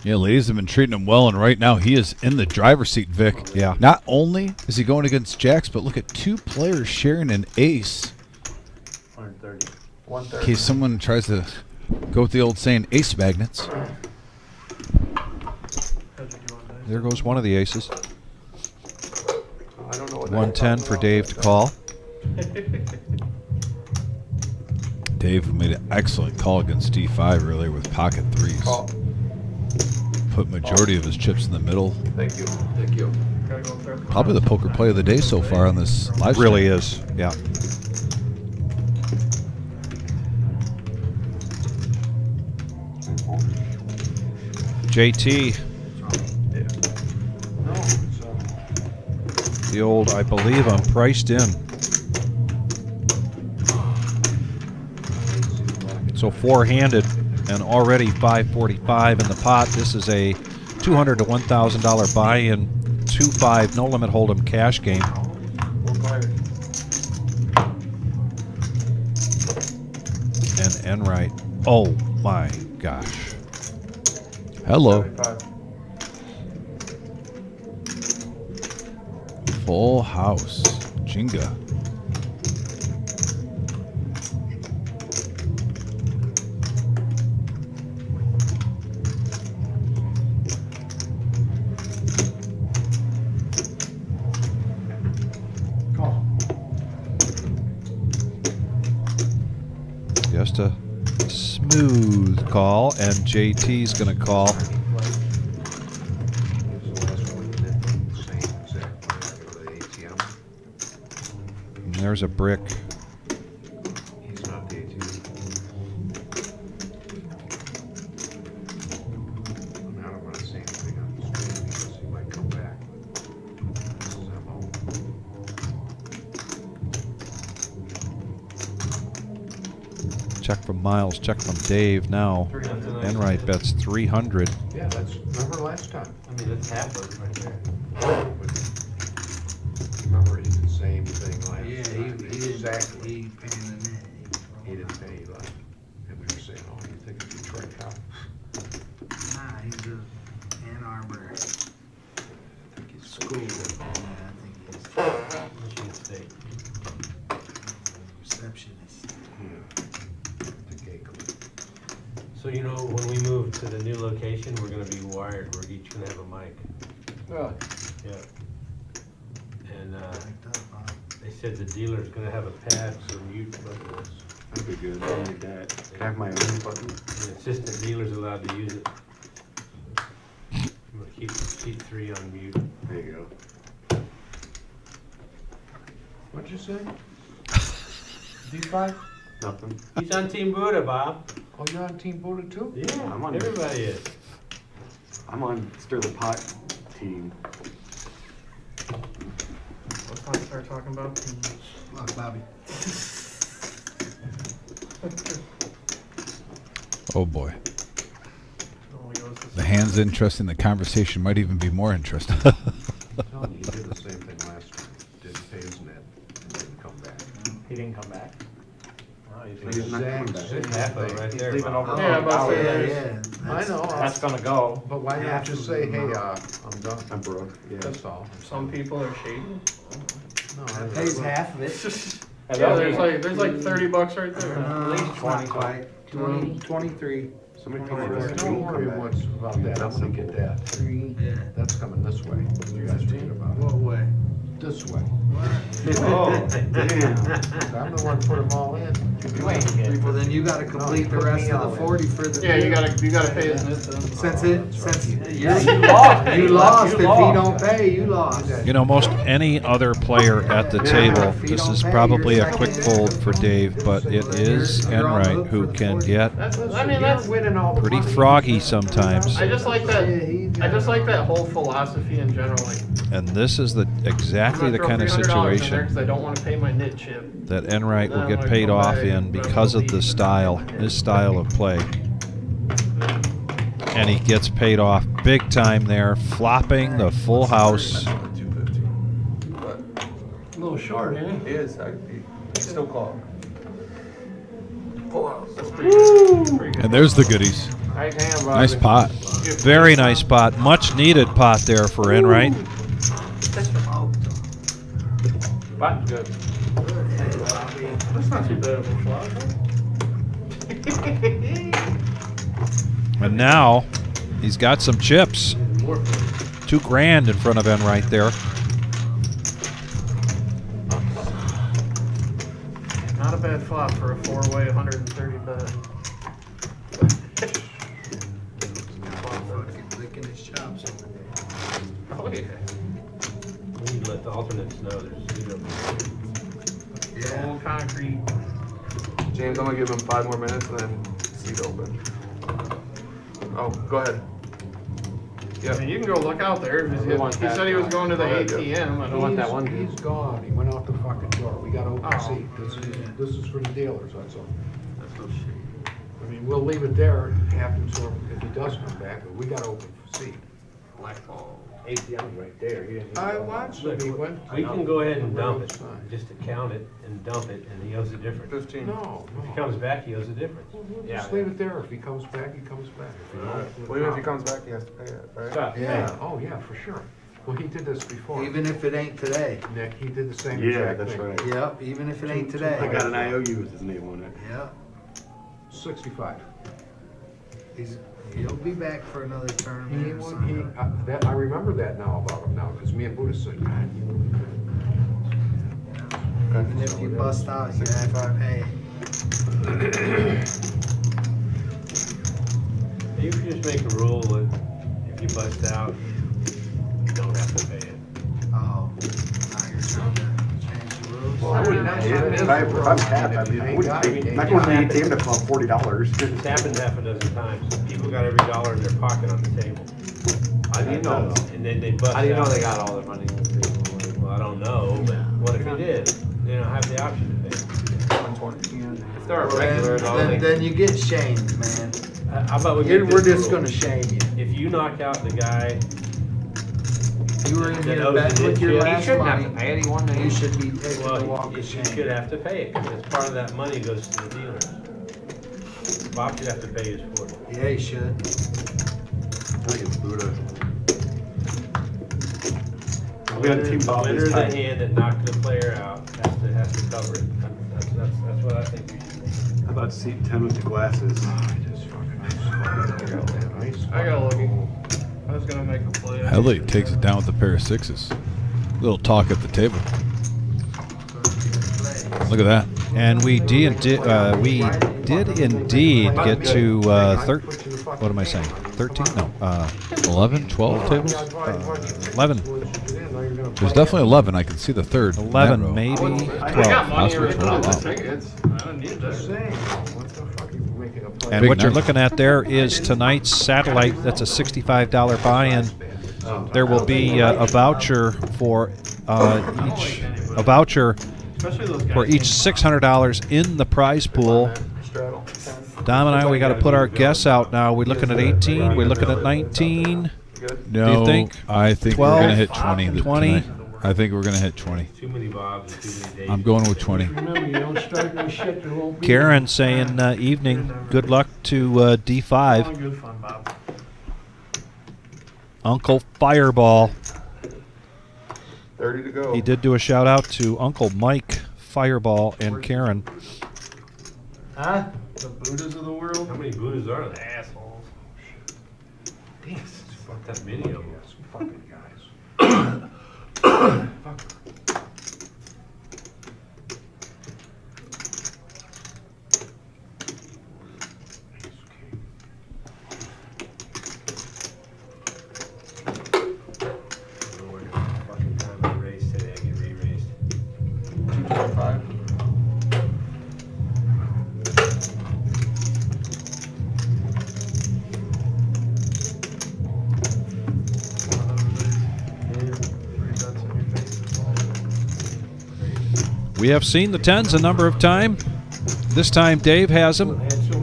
Yeah, ladies have been treating him well, and right now he is in the driver's seat, Vic. Yeah. Not only is he going against jacks, but look at 2 players sharing an ace. 130. In case someone tries to go with the old saying, ace magnets. There goes one of the aces. I don't know what 110 for Dave to call. Dave made an excellent call against D5 earlier with pocket 3s. Call. Put majority of his chips in the middle. Thank you. Thank you. Gotta go through. Probably the poker play of the day so far on this live stream. Really is, yeah. JT The old, I believe I'm priced in. So four-handed and already $545 in the pot. This is a $200 to $1,000 buy-in, 2-5 no-limit hold'em cash game. And Enright. Oh my gosh. Hello. Full house. Jenga. Just a smooth call, and JT's going to call. And there's a brick. He's not the ATM. I mean, I don't want to say anything on the stream because he might come back. This is MO. Check from Miles, check from Dave now. Enright bets 300. Yeah, that's, remember last time? I mean, that's half of it right there. Remember, he did the same thing last Yeah, time. he Exactly. he paying the net. He didn't pay like, and they're saying, oh, you think it's Detroit Cup? Nah, he's a Ann Arbor school. Yeah, I think he's Michigan State. receptionist. Yeah. The gay club. So you know, when we move to the new location, we're gonna be wired. We're each gonna have a mic. Really? Yeah. And they said the dealer's gonna have a pad for mute buttons. That'd be good. I like that. Can I have my own button? The assistant dealer's allowed to use it. I'm gonna keep 3 on mute. There you go. What'd you say? D5? Nothing. He's on Team Buddha, Bob. Oh, you're on Team Buddha too? Yeah, I'm on everybody is. I'm on Stir the Pot team. Let's not start talking about teams. Look, Bobby. Oh boy. Only goes to The hand's interesting. The conversation might even be more interesting. I'm telling you, he did the same thing last time. Didn't pay his net and didn't come back. He didn't come back. Oh, he's He's not coming back. There's half of it right there. leaving Bob. over. Yeah, but Oh, yeah, there's- yeah. I know, That's gonna go. but why not just say, hey, I'm done? I'm broke. Yeah. That's all. Some people are shady. No, That pays half of it. Yeah, there's like $30 right there. At least 20. 23. Somebody told me Twenty-four. this. Don't worry much about that. I'm gonna get that. 3. Yeah. That's coming this way. You guys read about What way? it. This way. Oh, Damn. I'm the one who put them all in. You ain't getting. Well, then you gotta complete the rest of the 40 for the. Yeah, you gotta pay his net then. Since You lost. you lost, if he don't pay, you lost. You know, most any other player at the table, this is probably a quick fold for Dave, but it is Enright who can get That's winning all the pretty money. froggy sometimes. I just like that. I just like that whole philosophy in general. Like, And this is exactly the kind of because situation I don't want to pay my knit chip. that Enright will get paid off in because of the style, his style of play. And he gets paid off big time there, flopping the full house. A little short, ain't it? He is, I still call. And there's the goodies. Nice hand, Bobby. Nice pot. Very nice pot, much needed pot there for Enright. Button's good. That's not too bad of a flop. And now he's got some chips. $2,000 in front of Enright there. Not a bad flop for a 4-way 130 bet. Licking his chops over there. Oh yeah. we need to let the alternates know there's 0. Yeah. Old concrete. James, I'm gonna give him 5 more minutes and then seat open. Oh, go ahead. I mean, you can go look out there. We want He that said he was guy. going to the ATM. I We don't want that one. He's gone, he went out the fucking door, we got open Oh. seat, this is for the dealers, that's all. That's no shit. I mean, we'll leave it there and have him, so if he does come back, but we got open seat. Blackball. ATM right there. He didn't I even- watched him, he went. We can go ahead and dump it, Sign. just to count it and dump it, and he owes the difference. 15. No, If he no. comes back, he owes the difference. We'll Yeah, just leave it there, if he comes back, he comes back. If he don't, Well, even if he comes back, he has to pay it, right? Stop. Yeah, oh, yeah, for sure. Well, he did this before. Even if it ain't today. Nick, he did the same Yeah, exact that's thing. right. Yep, even if it ain't I today. got an IOU with his name on it. Yep, 65. he'll be back for another He, tournament or wa- something. I remember that now about him now, because me and Buddha said, God, you know. Even if you bust out, you have to pay. You should just make a rule that if you bust out, you don't have to pay it. Oh, now you're trying to change the rules? Well, I wouldn't If I'm tapped, I mean, I wouldn't pay, I'm not going to the ATM to pull out $40. It's happened half a dozen times. People got every dollar in their pocket on the table. How do you know? And then they bust out. How do you know they got all their money? in the table? Well, I don't know, but what if you did? They don't have the option to pay. 120. If they're a regular, though, Then, they then you get shamed, man. How about we We're make this just rule? gonna shame you. If you knock out the guy, You were in That here owes betting the with your shit. He last shouldn't have to money. pay it. He won the You should be taking the well, walk you of should shame. have to pay it, because part of that money goes to the dealers. Bob should have to pay his 40. Yeah, you should. I think it's Buddha. The We had Team Bob winner this of the time. hand that knocked the player out has to cover it. That's what I think we should do. How about seat 10 with the glasses? I got lucky. I was gonna make a play. Headley takes it down with a pair of sixes. Little talk at the table. Look at that. And we did indeed get to what am I saying? 13? No, 11, 12 tables? 11. There's definitely 11. I can see the third. in that 11, row. maybe I 12. got money Oscar written on the 12, wow. tickets. I don't need that. And Big what you're night. looking at there is tonight's satellite. That's a $65 buy-in. There will be a voucher for Especially those guys. for each $600 in the prize pool. Dom and I, we got to put our guess out now. We're looking at 18. We're looking at 19. No, Do you think? I think 12? we're going to hit 20. 20? Tonight. I think we're going to hit 20. Too many Bobs and too many Daves. I'm going with 20. Remember, you don't start with shit, there won't be. Karen saying evening. Good luck to D5. All good fun, Bob. Uncle Fireball. 30 to go. He did do a shout out to Uncle Mike Fireball and Karen. Huh? The Buddhas of the world. How many Buddhas are there? Assholes. Damn, fuck that many of them. Fucking guys. Fucking time I race today, I get re-raced. 225. We have seen the 10s a number of times. This time Dave has them,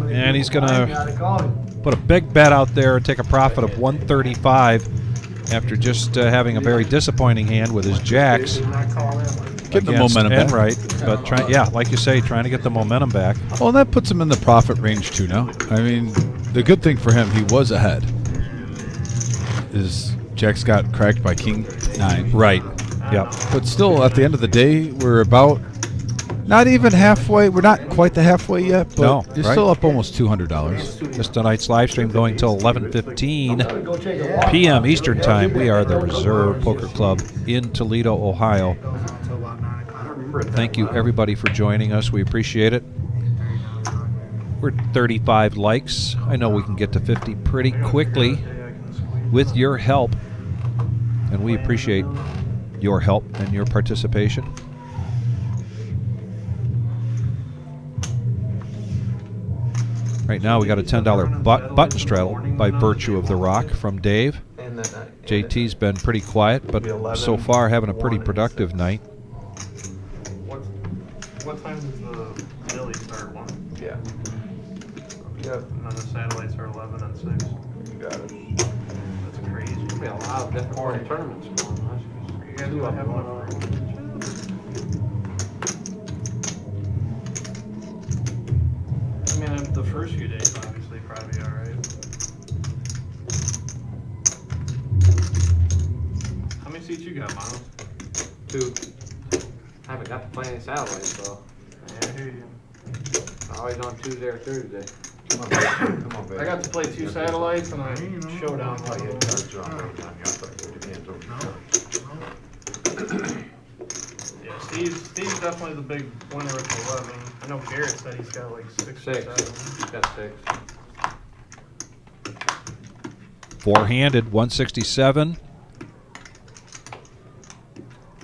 and he's going to put a big bet out there and take a profit of 135 after just having a very disappointing hand with his jacks. Get the against momentum back. Enright, but like you say, trying to get the momentum back. Well, that puts him in the profit range too now. I mean, the good thing for him, he was ahead. His jacks got cracked by King 9. Right. Yep. But still, at the end of the day, we're about not even halfway. We're not quite the halfway yet, but No, you're right. still up almost $200. This tonight's live stream going till 11:15 Go take a walk. p.m. Eastern Time. We are the Reserve Poker Club in Toledo, Ohio. Thank you, everybody, for joining us. We appreciate it. We're 35 likes. I know we can get to 50 pretty quickly with your help, and we appreciate your help and your participation. Right now, we got a $10 button straddle by virtue of the rock from Dave. And that night. JT's been pretty quiet, but so far having a pretty productive night. What time does the Millie start? 1? Yeah. Yep. And then the satellites are 11 and 6. You got it. That's crazy. There'll be a lot of different tournaments going on. You guys will have one. I mean, the first few days obviously probably alright. How many seats you got, Miles? 2. I haven't got to play any satellites, though. Yeah, I hear you. Always on Tuesday or Thursday. Come on, baby. Come on, baby. I got to play 2 satellites and I showdown. Oh, yeah, cards are on right now. You have to put your hands over your cards. Yeah, Steve's definitely the big winner with 11. I know Garrett said he's got like 6 or 7. He's got 6. Four-handed, 167.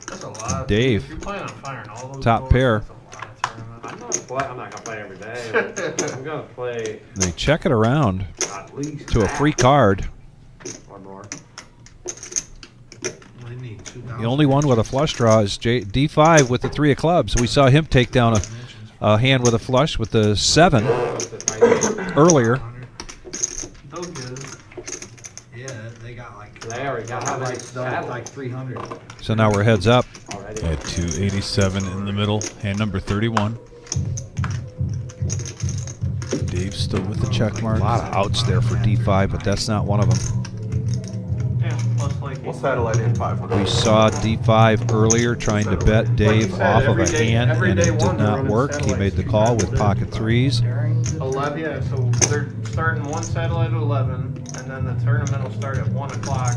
That's a lot. Dave. If you're playing on fire and all those Top goals, pair. that's a lot of tournaments. I'm not gonna play every day. But I'm gonna play They check it around at least to a free card. or more. They need 2,000. The only one with a flush draw is D5 with the 3 of clubs. We saw him take down a hand with a flush with the 7 earlier. Those good. Yeah, they got like. They already got how many satellites? Like 300. So now we're heads up. At 287 in the middle, hand number 31. Dave's still with the check A mark. lot of outs there for D5, but that's not one of them. Yeah, plus like. We'll satellite in 500. We saw D5 earlier trying to bet Dave off of a hand, and it did not work. He made the call with pocket 3s. 11, yeah, so they're starting 1 satellite at 11, and then the tournament will start at 1 o'clock,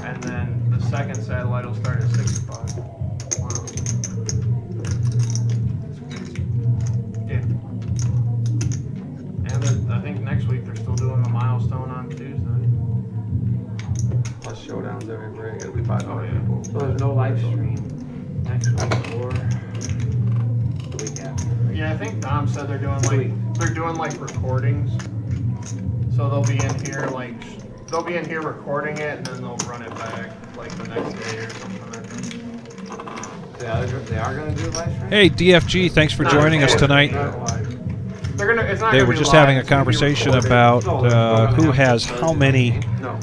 and then the second satellite will start at 6 o'clock. Wow. Yeah. And then I think next week they're still doing the milestone on Tuesday. Plus showdowns every break. It'll be 500 Oh, yeah. people. So there's no live stream next week or the week after. Yeah, I think Dom said they're doing like recordings. So they'll be in here recording it and then they'll run it back like the next day or something, I think. They are gonna do a live stream? Hey, DFG, thanks for joining us tonight. It's not They gonna were be just live, having a it's gonna be conversation recorded. about who has how many No.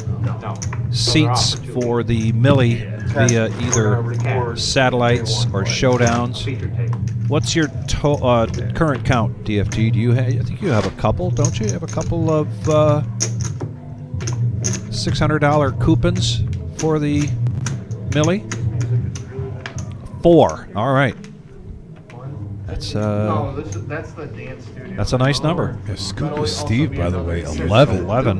seats for the Millie via either satellites or showdowns. Feature tape. What's your current count, DFG? Do you I think you have a couple, don't you? You have a couple of $600 coupons for the Millie? 4. All right. That's No, that's the dance studio. that's a nice number. Yeah, Scuba Steve, by the way, 11. 11.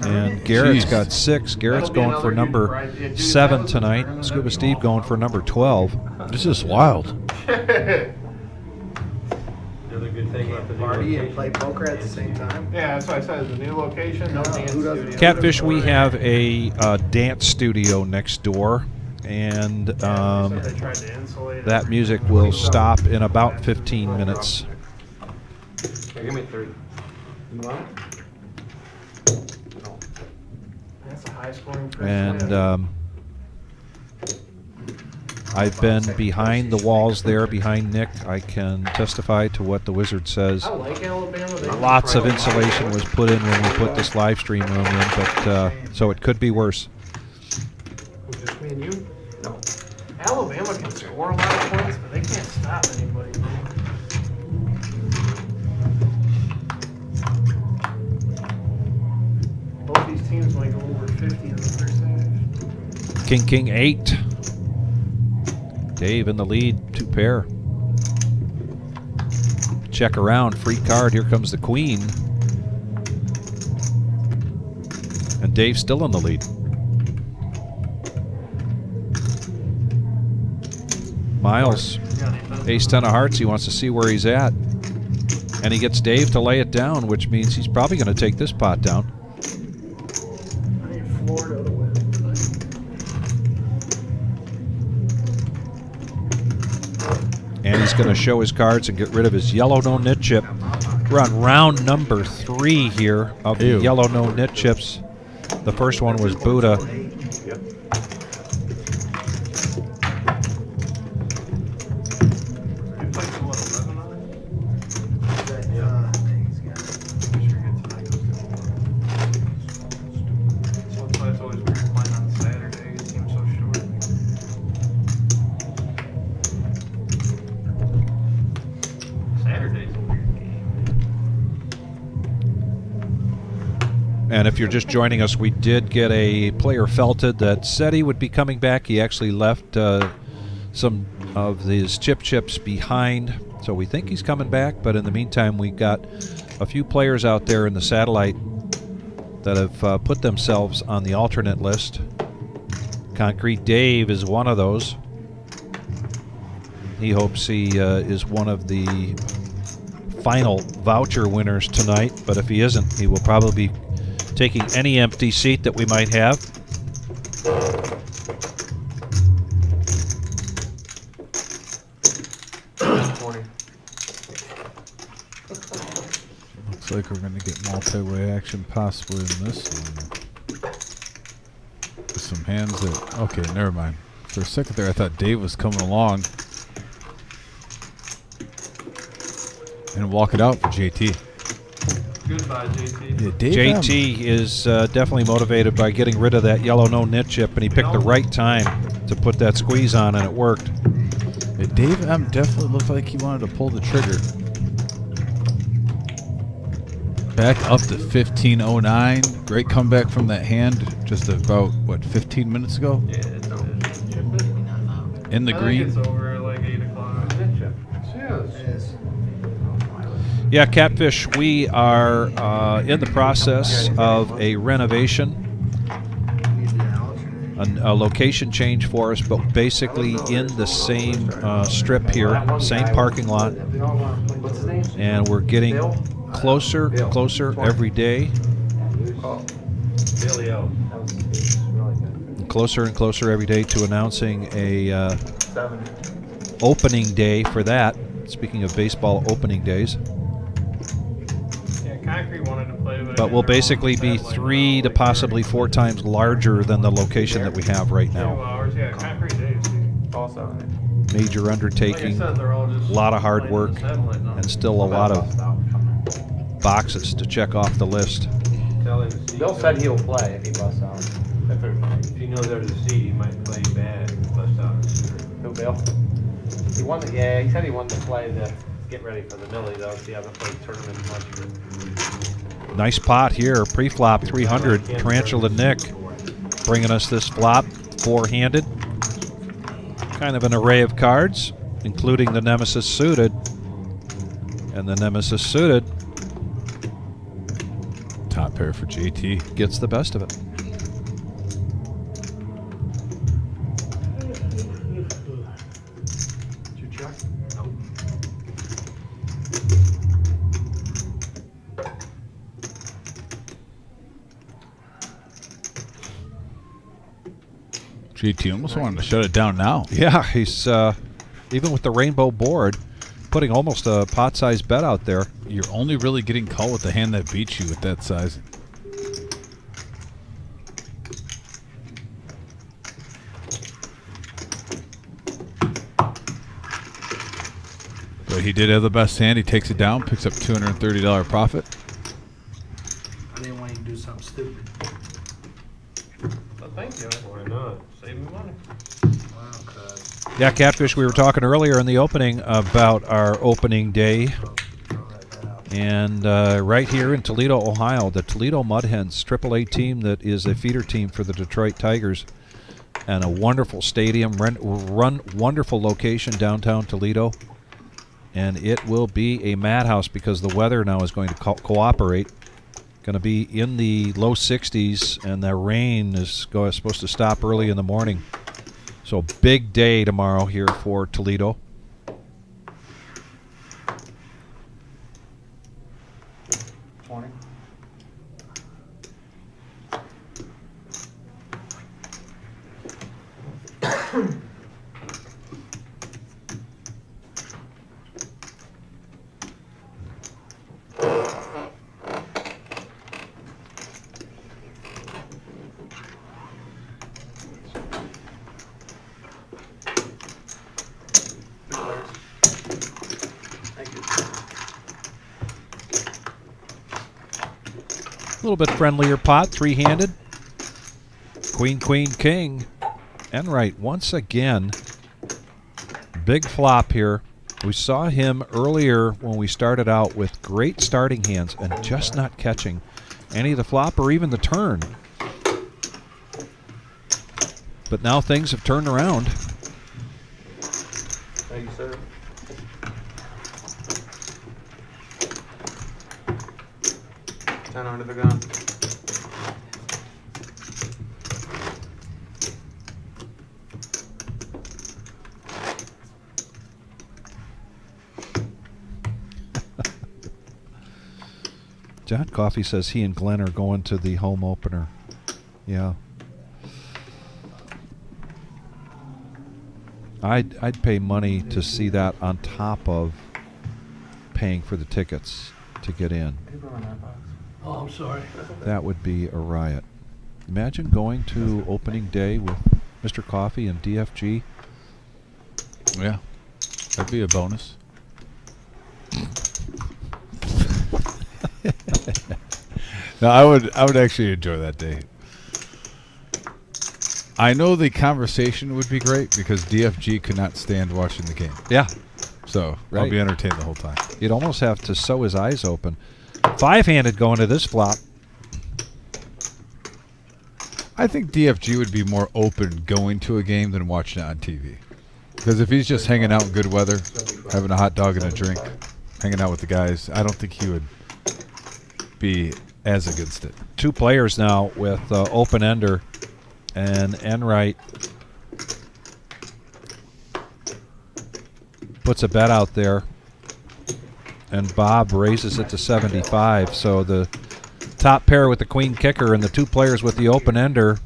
And Garrett's Jeez. got 6. Garrett's That'll be going another for good number prize. Yeah, dude, 7 that was a tonight. tournament, Scuba that'd be Steve going for number 12. This is wild. Another good thing about the Party and play poker at the same time. Yeah, that's what I said. The new location, no dance who doesn't- studio. Catfish, we have a dance studio next door, and They tried to insulate it. that music will stop in about 15 minutes. Here, give me 3. You want it? No. That's a high scoring. And I've been behind the walls there, behind Nick. I can testify to what the wizard says. I like Alabama. They Lots of insulation was put in when we put this live stream room in, but so it could be worse. Just me and you? No. Alabama can score a lot of points, but they can't stop anybody. Both these teams might go over 50 in the first half. King 8. Dave in the lead, 2 pair. Check around, free card. Here comes the queen. And Dave's still in the lead. Miles, ace 10 of hearts. He wants to see where he's at. And he gets Dave to lay it down, which means he's probably going to take this pot down. I need Florida to win. And he's going to show his cards and get rid of his yellow no-nit chip. We're on round number 3 here of the Ew. yellow no-nit chips. The first one was Buddha. Yep. It's always weird playing on Saturday. It seems so short. Saturday's a weird game. And if you're just joining us, we did get a player felted that said he would be coming back. He actually left some of his chips behind, so we think he's coming back. But in the meantime, we got a few players out there in the satellite that have put themselves on the alternate list. Concrete Dave is one of those. He hopes he is one of the final voucher winners tonight, but if he isn't, he will probably be taking any empty seat that we might have. Looks like we're going to get multi-way action possibly in this one. With some hands that... Okay, never mind. For a second there, I thought Dave was coming along and walk it out for JT. Goodbye, JT. Yeah, Dave JT is definitely motivated by getting rid of that yellow no-nit chip, and he picked the right time to put that squeeze on, and it worked. Yeah, Dave M definitely looked like he wanted to pull the trigger. Back up to 1509. Great comeback from that hand just about, what, 15 minutes ago? Yeah, it's over. In the I green. think it's over at like 8 o'clock. Yeah, Catfish, we are in the process of a renovation, a location change for us, but basically in the same strip here, same parking lot, and we're getting closer and closer every day. Billy O. Closer and closer every day to announcing a opening day for that. Speaking of baseball opening days. Yeah, Concrete wanted to play, But we'll basically be 3 to possibly 4 times larger than the location that we have right 2 now. hours. Yeah, Concrete Days. Also, Major undertaking, Like I said, they're all just a lot of hard playing on work, the satellite now. and still a lot of boxes to check off the list. Tell him to see. Bill said he'll play if he busts out. If he knows there's a seat, he might play bad and bust out. Who, Bill? He won the, yeah, he said he wanted to play to get ready for the Millie, though, if he hasn't played tournament much. Nice pot here, pre-flop 300, Tarantula Nick bringing us this flop, 4-handed. Kind of an array of cards, including the Nemesis suited. And the Nemesis suited Top pair for JT. gets the best of it. Did you check? JT almost wanted to shut it down now. Yeah, he's, even with the rainbow board, putting almost a pot-sized bet out there. You're only really getting caught with the hand that beats you with that size. But he did have the best hand. He takes it down, picks up $230 profit. I didn't want you to do something stupid. But thank you. Why not? Save me money. Wow, cuz. Yeah, Catfish, we were talking earlier in the opening about our opening day. And right here in Toledo, Ohio, the Toledo Mudhens, AAA team that is a feeder team for the Detroit Tigers. And a wonderful stadium, wonderful location downtown Toledo. And it will be a madhouse because the weather now is going to cooperate. Going to be in the low 60s, and the rain is supposed to stop early in the morning. So big day tomorrow here for Toledo. little bit friendlier pot, three-handed. Queen, queen, king. Enright once again. Big flop here. We saw him earlier when we started out with great starting hands and just not catching any of the flop or even the turn. But now things have turned around. Thank you, sir. Ten under the gun. John Coffey says he and Glenn are going to the home opener. Yeah. I'd pay money to see that on top of paying for the tickets to get in. Oh, I'm sorry. That would be a riot. Imagine going to opening day with Mr. Coffey and DFG. Yeah, that'd be a bonus. No, I would actually enjoy that day. I know the conversation would be great because DFG could not stand watching the game. Yeah. So I'll be entertained the whole time. You'd almost have to sew his eyes open. Five-handed going to this flop. I think DFG would be more open going to a game than watching it on TV. Because if he's just hanging out in good weather, having a hot dog and a drink, hanging out with the guys, I don't think he would be as against it. Two players now with open-ender and Enright puts a bet out there. And Bob raises it to 75. So the top pair with the queen kicker and the two players with the open-ender.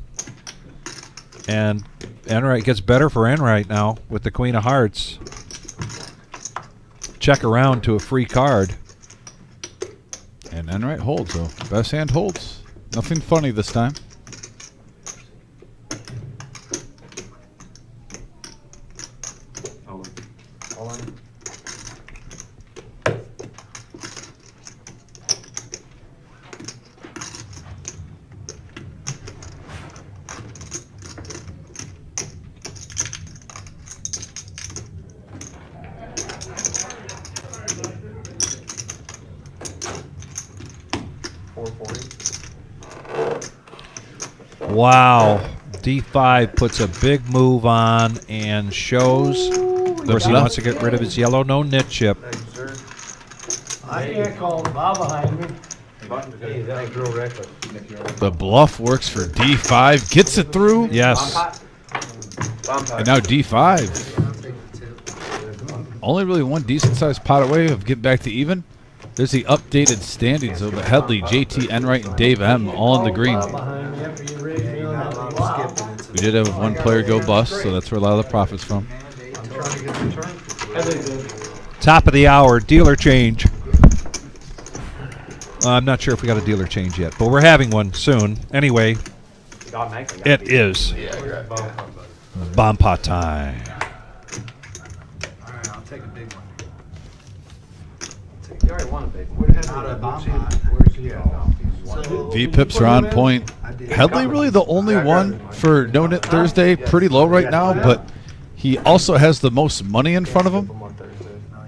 And Enright gets better for Enright now with the queen of hearts. Check around to a free card. And Enright holds, though. Best hand holds. Nothing funny this time. All in. Wow. D5 puts a big move on and shows. Of course, he wants to get rid of his yellow no-nit chip. I can't call him Bob behind me. Hey, that was real reckless. The bluff works for D5. Gets it through. Yes. And now D5. Only really one decent-sized pot away of getting back to even. There's the updated standings of Headley, JT, Enright, and Dave M. all in the green. We did have one player go bust, so that's where a lot of the profit's from. Top of the hour, dealer change. I'm not sure if we got a dealer change yet, but we're having one soon. Anyway, it is bomb pot time. All right, I'll take a big one. You already won a big one. V-pips are on point. Headley really the only one for No-Nit Thursday. Pretty low right now, but he also has the most money in front of him.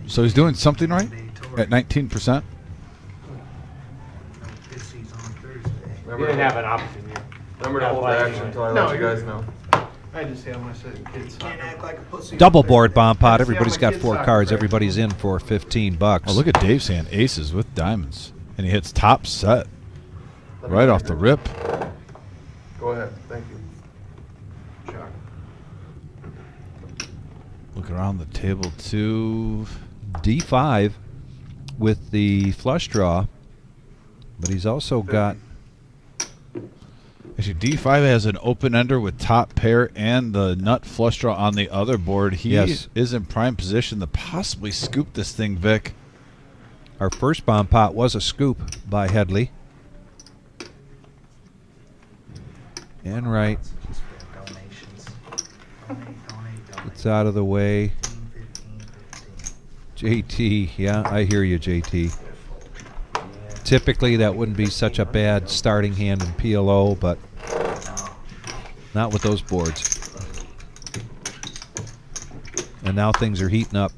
So he's doing something right at 19%. You didn't have an option. Remember to hold the action until I let you guys know. I just see how my kids Can't act like a pussy. Double board bomb pot. Everybody's got 4 cards. Everybody's in for $15. Oh, look at Dave's hand. Aces with diamonds. And he hits top set. Right off the rip. Go ahead. Thank you. Look around the table, too. D5 with the flush draw, but he's also got... Actually, D5 has an open-ender with top pair and the nut flush draw on the other board. He is in prime position to possibly scoop this thing, Vic. Our first bomb pot was a scoop by Headley. Enright. It's out of the way. JT, yeah, I hear you, JT. Typically, that wouldn't be such a bad starting hand in PLO, but not with those boards. And now things are heating up.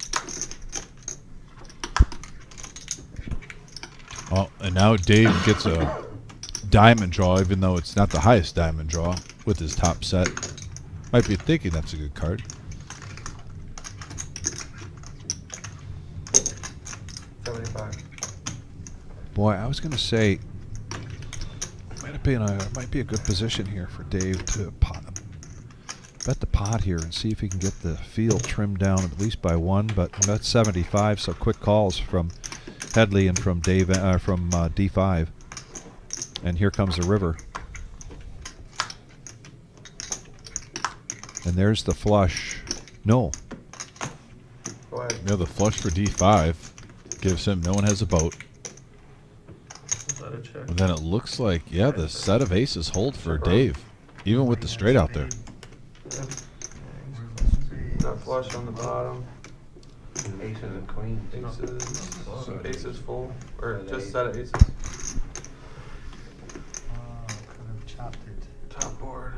Well, and now Dave gets a diamond draw, even though it's not the highest diamond draw with his top set. Might be thinking that's a good card. 75. Boy, I was going to say, might be a good position here for Dave to bet the pot here and see if he can get the field trimmed down at least by one. But that's 75, so quick calls from Headley and from Dave from D5. And here comes the river. And there's the flush. No. Go ahead. Yeah, the flush for D5 gives him no one has a boat. Is that a check? And then it looks like, yeah, the set of aces hold for Dave, even with the straight out there. Got flush on the bottom. Aces and queens. Aces full. Or just set of aces. Chopped it. Top board.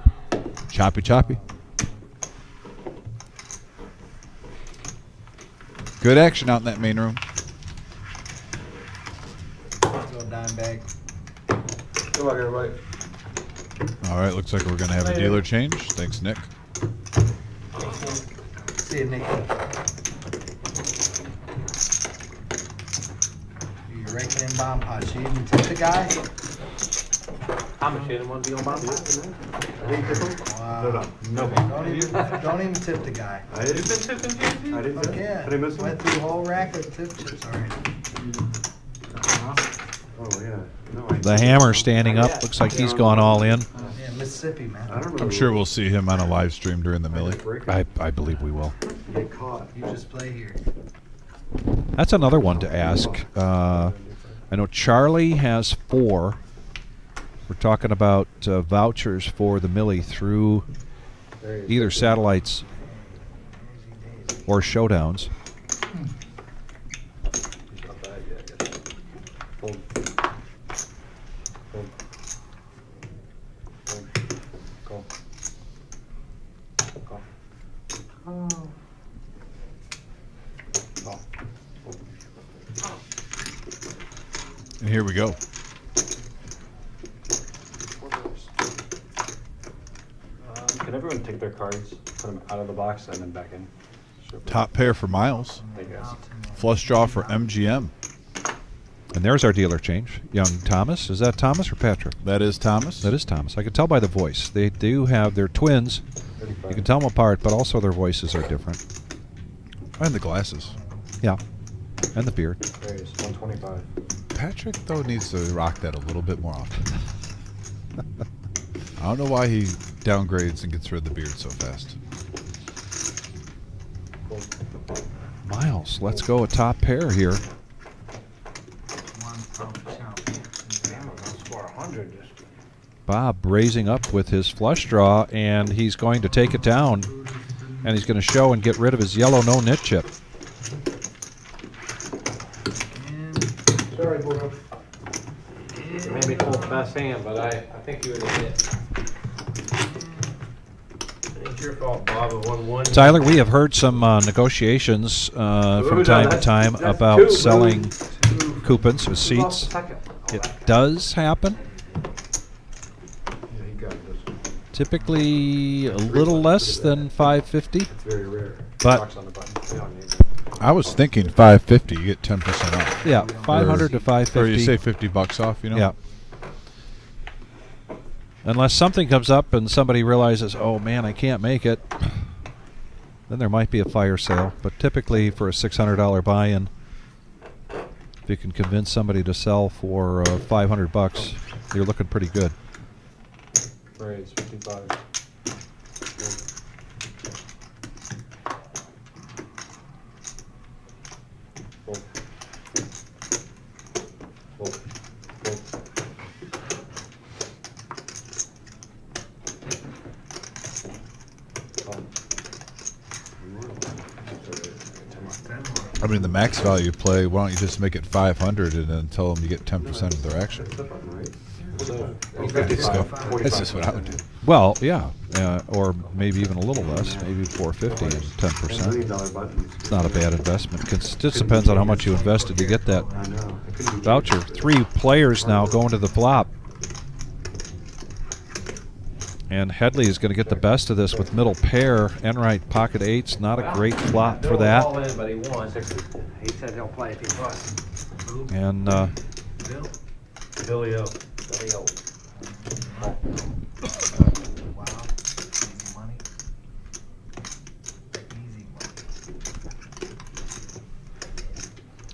Choppy, choppy. Good action out in that main room. Go dime bag. Good luck, everybody. All right, looks like we're going to have a dealer change. Thanks, Nick. See you, Nick. You raking in bomb pots. You even tip the guy? How much didn't want to be on my Wow. No. Don't even tip the guy. I didn't. I didn't. Fuck yeah. Did I miss one? Went through the whole rack of tip chips already. Oh yeah. No, The hammer standing up. Looks like he's gone all in. Yeah, Mississippi, man. I don't know. I'm sure we'll see him on a live stream during the Millie. I believe we will. Get caught. You just play here. That's another one to ask. I know Charlie has 4. We're talking about vouchers for the Millie through either satellites or showdowns. And here we go. Can everyone take their cards, put them out of the box, and then back in? Sure. Top pair for Miles. Thank you guys. Flush draw for MGM. And there's our dealer change. Young Thomas. Is that Thomas or Patrick? That is Thomas. That is Thomas. I can tell by the voice. They do have their twins. 35. You can tell them apart, but also their voices are different. And the glasses. Yeah. And the beard. There he is, 125. Patrick, though, needs to rock that a little bit more often. I don't know why he downgrades and gets rid of the beard so fast. Miles, let's go a top pair here. Bob raising up with his flush draw, and he's going to take it down. And he's going to show and get rid of his yellow no-nit chip. Sorry, Bob. Maybe pulled the best hand, but I think you would have hit. It's your fault, Bob. It won one. Tyler, we have heard some negotiations from no, time to that's- time that's about two, selling move. coupons with Who lost seats. the second? Oh, It that- does happen. Yeah, he got this. Typically a little less than $5.50. It's very rare. But- Box on the button. They don't need it. I was thinking $5.50. You get 10% off. Yeah, 500 to 550. Or you say $50 off, you know? Yeah. Unless something comes up and somebody realizes, oh man, I can't make it, then there might be a fire sale. But typically for a $600 buy-in, if you can convince somebody to sell for $500, you're looking pretty good. Raise, 55. Fold. Fold. Fold. Fold. I mean, the max value play, why don't you just make it 500 and then tell them you get 10% of their action? That's just what I would do. Well, yeah, or maybe even a little less, maybe 450 and 10%. It's not a bad investment. It just depends on how much you invested to get that voucher. 3 players now going to the flop. And Headley is going to get the best of this with middle pair. Enright pocket 8's not a great flop for that. All in, but he won. He said he'll play if he busts. And Billy O. Billy O. Wow. Easy money. Easy money.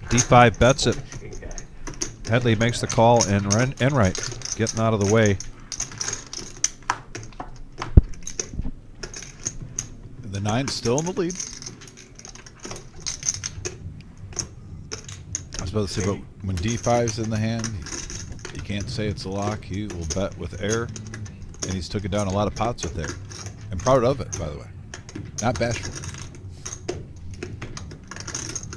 D5 bets it. Headley makes the call, and Enright getting out of the way. The 9's still in the lead. I was about to say, but when D5's in the hand, you can't say it's a lock. He will bet with air, and he's took it down a lot of pots with air. I'm proud of it, by the way. Not bashful.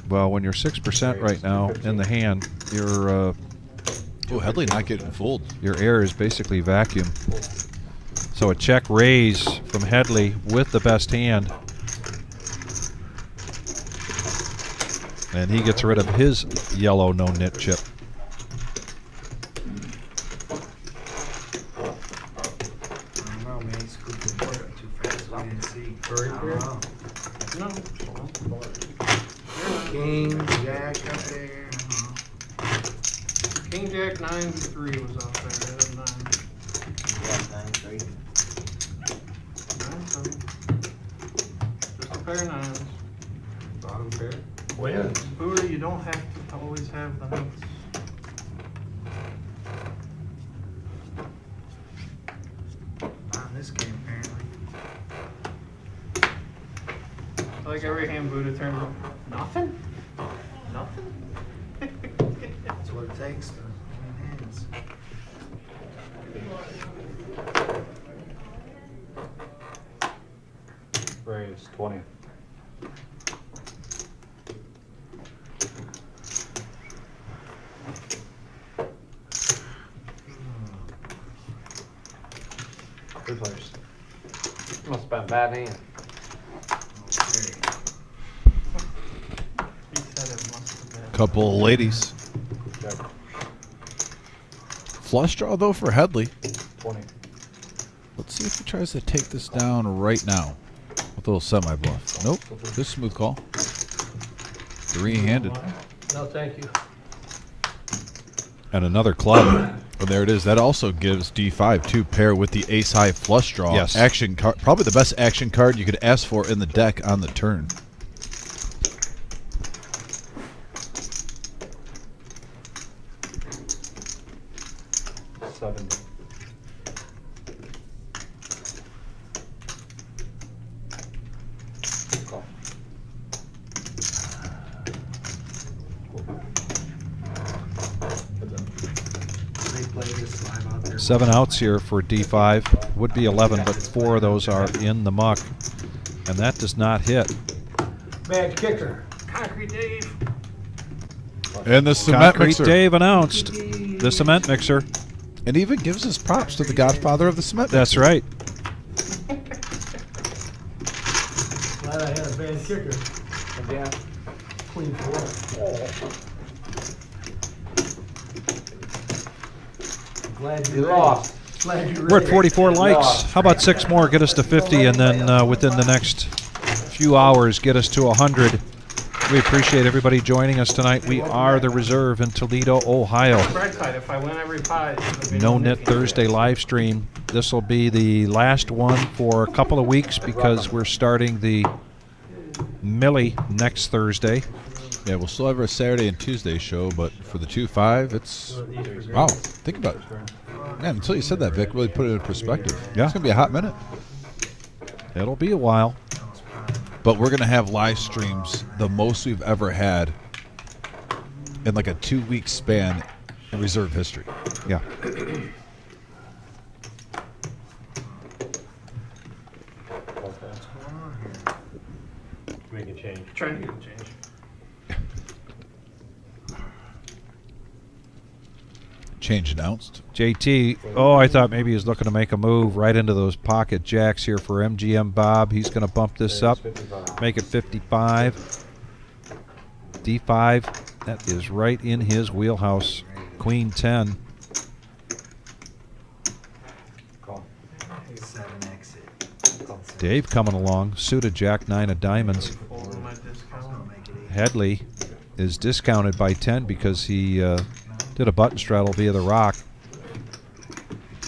Well, when you're 6% right now in the hand, your Headley not getting fooled. Your air is basically vacuum. So a check raise from Headley with the best hand. And he gets rid of his yellow no-nit chip. I don't know, man. He scooped the board up too fast. We didn't see. I don't know. No. King, Jack up there. King Jack 9-3 was out there. It had 9. Yeah, 9-3. 9-7. Just a pair of 9s. Bottom pair. Win. Buddha, you don't have to always have the nuts. Not in this game, apparently. Like every hand Buddha turns up. Nothing? Nothing? That's what it takes to win hands. Raise 20. Good players. Must have been a bad hand. Okay. He said it must have been. Couple ladies. Check. Flush draw, though, for Headley. 20. Let's see if he tries to take this down right now with a little semi-bluff. Nope. Just smooth call. 3-handed. No, thank you. And another club. Well, there it is. That also gives D5 2 pair with the ace-high flush draw. Yes. Action card. Probably the best action card you could ask for in the deck on the turn. They play this live out there. 7 outs here for D5. Would be 11, but 4 of those are in the muck. And that does not hit. Bad kicker. Concrete Dave. And the cement Concrete mixer. Dave announced the cement mixer. And even gives his props to the godfather of the cement That's mixer. right. Glad I had a bad kicker. Yeah. Queen 4. Glad You lost. Glad you We're at 44 likes. How about 6 more? Get us to 50, and then within the next few hours, get us to 100. We appreciate everybody joining us tonight. We are the Reserve in Toledo, Ohio. Bright side, if I win every pot, it'll be No-Nit Thursday live stream. This will be the last one for a couple of weeks because we're starting the Millie next Thursday. Yeah, we'll still have our Saturday and Tuesday show, but for the 2-5, it's... Wow, think about it. Man, until you said that, Vic, really put it in perspective. Yeah. It's going to be a hot minute. It'll be a while. But we're going to have live streams, the most we've ever had in like a 2-week span in Reserve history. Yeah. Make a change. Trying to get a change. Change announced. JT, oh, I thought maybe he was looking to make a move right into those pocket jacks here for MGM Bob. He's going to bump this up, make it 55. D5, that is right in his wheelhouse. Queen 10. Dave coming along, suited Jack 9 of diamonds. Headley is discounted by 10 because he did a button straddle via the rock.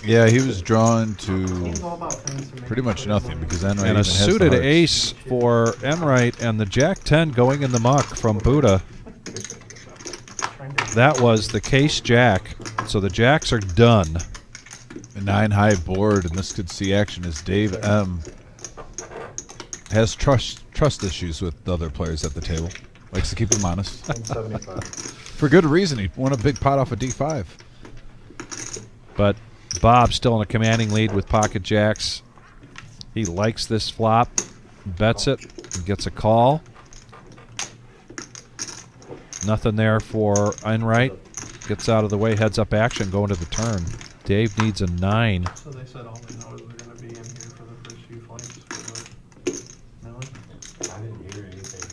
Yeah, he was drawn to pretty much nothing because Enright and a suited ace for Enright and the Jack 10 going in the muck from Buddha. That was the case Jack. So the Jacks are done. A 9 high board, and this could see action as Dave M has trust issues with the other players at the table. Likes to keep them honest. 175. For good reason. He won a big pot off a D5. But Bob still in a commanding lead with pocket jacks. He likes this flop, bets it, and gets a call. Nothing there for Enright. Gets out of the way, heads up action, going to the turn. Dave needs a 9. So they said all they know is they're going to be in here for the first few flights. No? I didn't hear anything.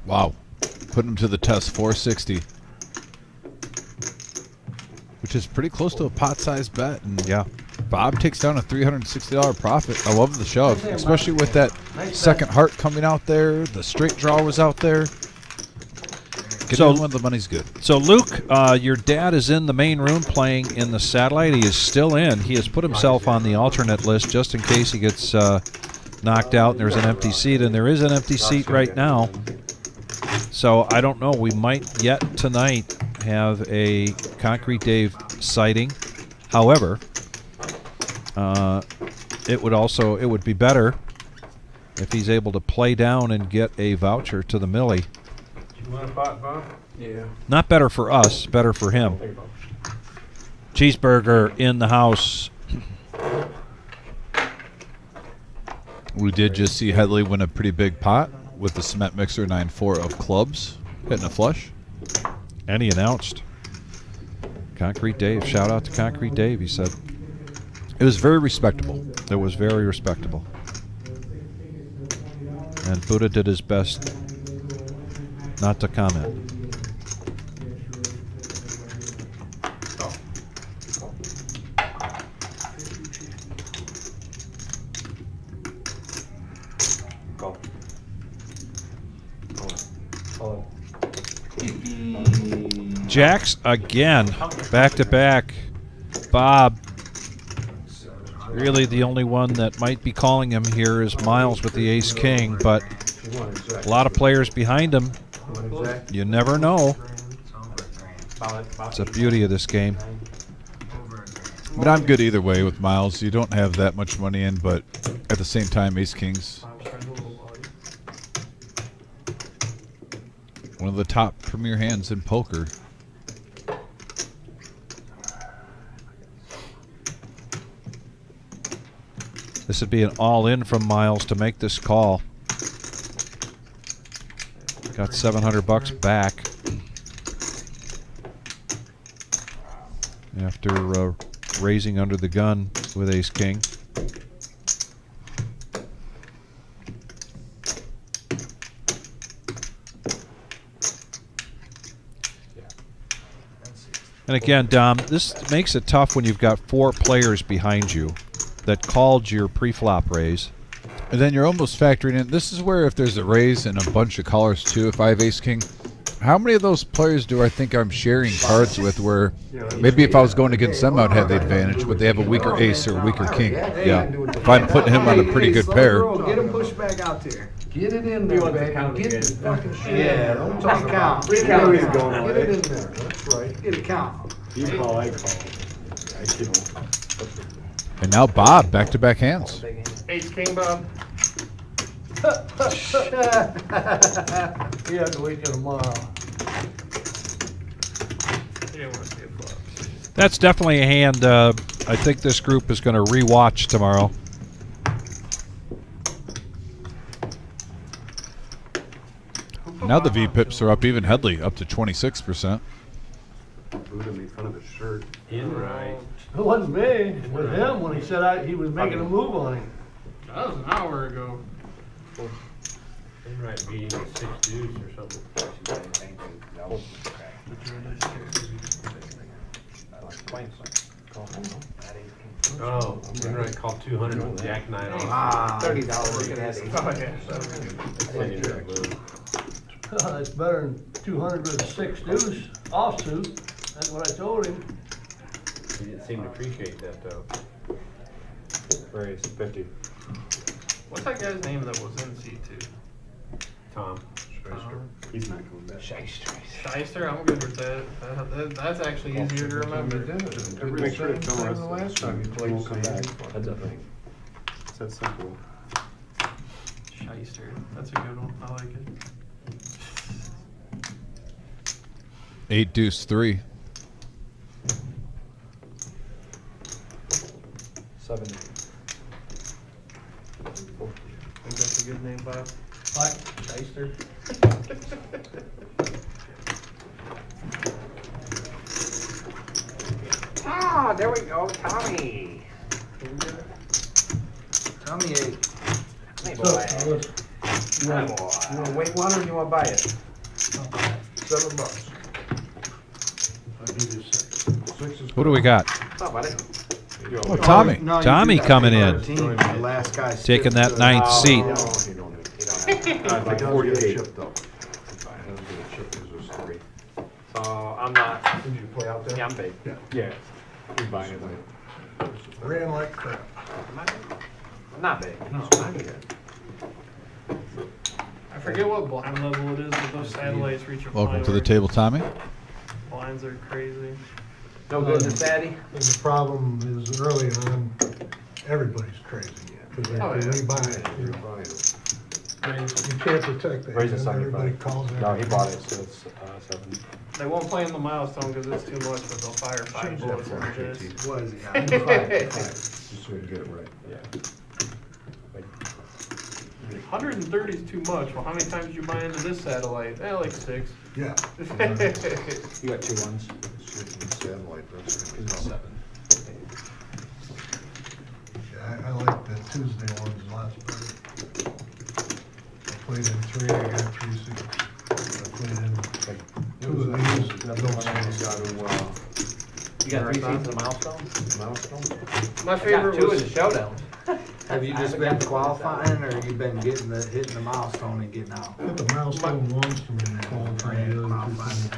Wow. Putting him to the test, 460. Which is pretty close to a pot-sized bet. And yeah, Bob takes down a $360 profit. I love the shove, especially with that second heart coming out there. The straight draw was out there. So when the money's good. So Luke, your dad is in the main room playing in the satellite. He is still in. He has put himself on the alternate list just in case he gets knocked out and there's an empty seat. And there is an empty seat right now. So I don't know. We might yet tonight have a Concrete Dave sighting. However, it would be better if he's able to play down and get a voucher to the Millie. You want a pot, Bob? Yeah. Not better for us, better for him. Cheeseburger in the house. We did just see Headley win a pretty big pot with the cement mixer 9-4 of clubs, hitting a flush. And he announced. Concrete Dave. Shout out to Concrete Dave, he said. It was very respectable. It was very respectable. And Buddha did his best not to comment. Jacks again, back to back. Bob, really the only one that might be calling him here is Miles with the ace king, but a lot of players behind him. You never know. It's the beauty of this game. But I'm good either way with Miles. You don't have that much money in, but at the same time, ace kings. One of the top premier hands in poker. This would be an all-in from Miles to make this call. Got $700 back after raising under the gun with ace king. And again, Dom, this makes it tough when you've got 4 players behind you that called your pre-flop raise. And then you're almost factoring in, this is where if there's a raise and a bunch of callers too, if I have ace king, how many of those players do I think I'm sharing cards with where maybe if I was going against them I'd have the advantage, but they have a weaker ace or a weaker king? Yeah. If I'm putting him on a pretty good pair. Get him pushed back out there. Get it in there, baby. Get the fucking shit. Yeah, don't talk about it. Get it in there. That's right. Get a count. You call, I call. And now Bob, back-to-back hands. Ace king, Bob. You have to wait till tomorrow. You didn't want to see a flop. That's definitely a hand I think this group is going to re-watch tomorrow. Now the V-pips are up even Headley, up to 26%. Buddha made fun of his shirt. Right. It wasn't me, it was him when he said he was making a move on him. That was an hour ago. Right, beating like 6 dudes or something. Oh, right, called 200 with Jack 9 on. $30. Oh, yeah. It's better than 200 with 6 deuce offsuit. That's what I told him. He didn't seem to appreciate that though. Raise 50. What's that guy's name that was in C2? Tom. He's not coming back. Shyster? I'm good with that. That's actually easier to remember. Make sure to tell us the last time you played. won't come back. That's a thing. It's that simple. Shyster. That's a good one. I like it. 8 deuce 3. 7. Think that's a good name, Bob? What? Shyster. Ah, there we go, Tommy. Tommy 8. Hey, So, boy. you want You want to wait one or you want to buy it? $7. I'll give you 6. 6 is. Who do we got? What's up, buddy? Oh, Tommy. No, you Tommy do that coming for in. our team. The last guy Taking skipped that the- ninth Oh, seat. no. You don't have. Like He does 48. get a chip though. He does get a chip because there's 3. So I'm not. Did you play out there? Yeah, I'm big. Yeah. Yeah. Who's buying it? Ran like crap. I'm not big. No, I'm good. I forget what blind level it is, but those satellites reach a Welcome point to the where table, Tommy. blinds are crazy. No good, Miss Daddy? And the problem is early on, everybody's crazy. Because Oh, they yeah. rebuy it. You can't protect that. Raise it And 75. everybody calls it. No, he bought it, so it's 7. They won't play in the milestone because it's too much, but they'll fire 5 Change that bullets for in JT. this. What is he? Just so you get it right. Yeah. 130 is too much. Well, how many times did you buy into this satellite? Like 6. Yeah. You got 2 ones. Satellite, that's. 7. Yeah, I like the Tuesday ones lots better. I played in 3, I got 3 seats. I played in 2 of these, no You got 3 seats in the milestone? Milestone? My I got favorite 2 in was the showdown. Have you just been qualifying, or you been hitting the milestone and getting out? Hit the milestone once and then qualifying the other 2 times.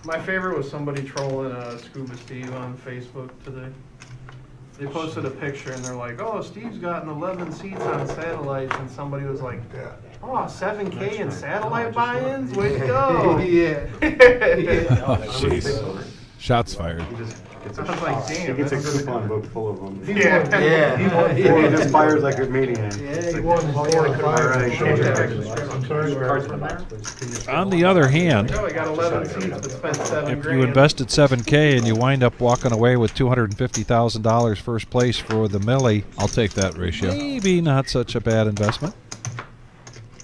my favorite was somebody trolling Scuba Steve on Facebook today. They posted a picture and they're like, "Oh, Steve's gotten 11 seats on satellites," and somebody was like, Yeah. "Oh, 7K in satellite buy-ins? Way to go!" Yeah. Oh, jeez. Shots fired. I was like, He "Damn, gets a that's coupon book full of them. Yeah. He won He 4 just fires like a maniac. Yeah, He won 4 or 5. Alright, I'm sorry. On the other hand, Oh, I got 11 seats, but spent 7 if grand. you invested $7K and you wind up walking away with $250,000 first place for the Millie, I'll take that ratio. maybe not such a bad investment.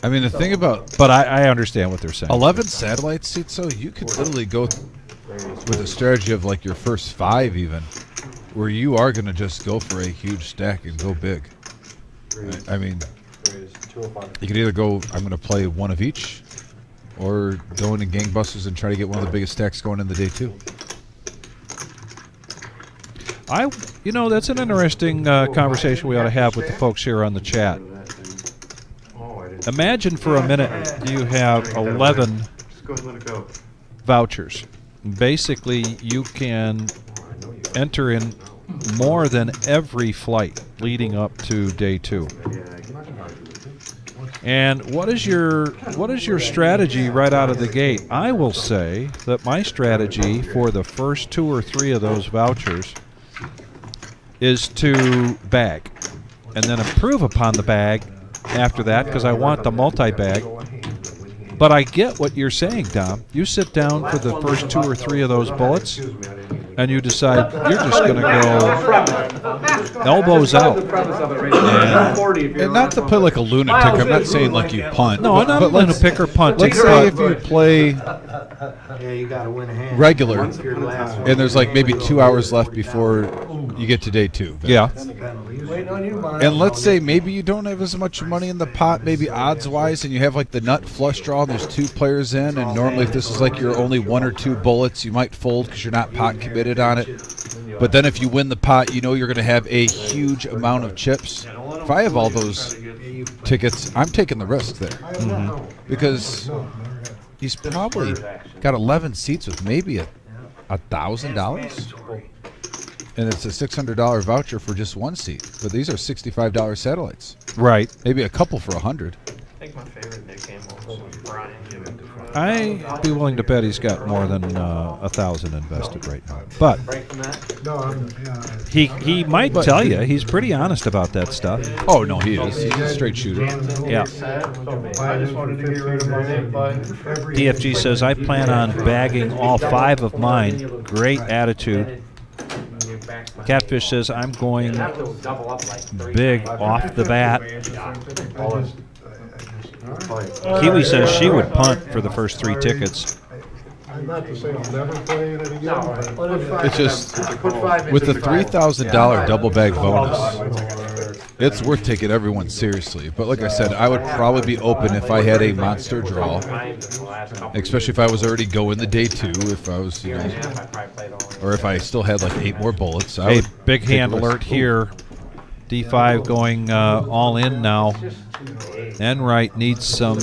I mean, the thing about But I understand what they're saying. 11 satellite seats, though, you could literally go with a strategy of like your first 5 even, where you are going to just go for a huge stack and go big. I mean, you could either go, I'm going to play one of each, or go into gangbusters and try to get one of the biggest stacks going in the day too. That's an interesting conversation we ought to have with the folks here on the chat. Imagine for a minute you have 11 Just go ahead and let it go. vouchers. Basically, you can enter in more than every flight leading up to day 2. And what is your strategy right out of the gate? I will say that my strategy for the first 2 or 3 of those vouchers is to bag, and then improve upon the bag after that, because I want the multi-bag. But I get what you're saying, Dom. You sit down for the first 2 or 3 of those bullets, and you decide you're just going to go elbows out. And not to play like a lunatic. I'm not saying like you punt. No, I'm not but going to pick or punt. Let's say if you play Yeah, you gotta win a hand. regular, Once your last one. and there's like maybe 2 hours left before you get to day 2. Yeah. Waiting on you, man. And let's say maybe you don't have as much money in the pot, maybe odds-wise, and you have like the nut flush draw, and there's 2 players in, and normally if this is like your only 1 or 2 bullets, you might fold because you're not pot committed on it. But then if you win the pot, you know you're going to have a huge amount of chips. If I have all those tickets, I'm taking the risk there. Because he's probably got 11 seats with maybe $1,000. And it's a $600 voucher for just 1 seat. But these are $65 satellites. Right. Maybe a couple for $100. I think my favorite Nick Campbell was Brian Gibbons. I'd be willing to bet he's got more than 1,000 invested right now. But he might tell you he's pretty honest about that stuff. Oh, no, he is. He's a straight shooter. Yeah. I just wanted to get rid of my name, but DFG says, I plan on bagging all 5 of mine. Great attitude. Catfish says, I'm going big off the bat. Kiwi says she would punt for the first 3 tickets. I'm not to say I'll never play it again, but It's just, with the $3,000 double bag bonus, it's worth taking everyone seriously. But like I said, I would probably be open if I had a monster draw, especially if I was already going the day 2, if I was, you know, or if I still had like 8 more bullets. I Hey, would big take a hand risk. alert here. D5 going all in now. Enright needs some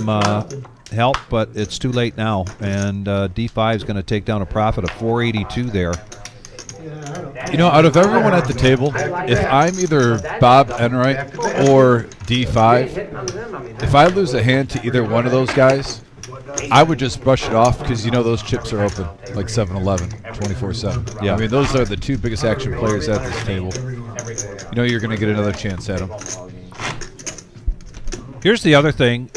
help, but it's too late now. And D5 is going to take down a profit of 482 there. You know, out of everyone at the table, if I'm either Bob Enright or D5, if I lose a hand to either one of those guys, I would just brush it off because you know those chips are open like 7-Eleven, 24/7. Yeah. I mean, those are the 2 biggest action players at this table. You know you're going to get another chance at them. Here's the other thing.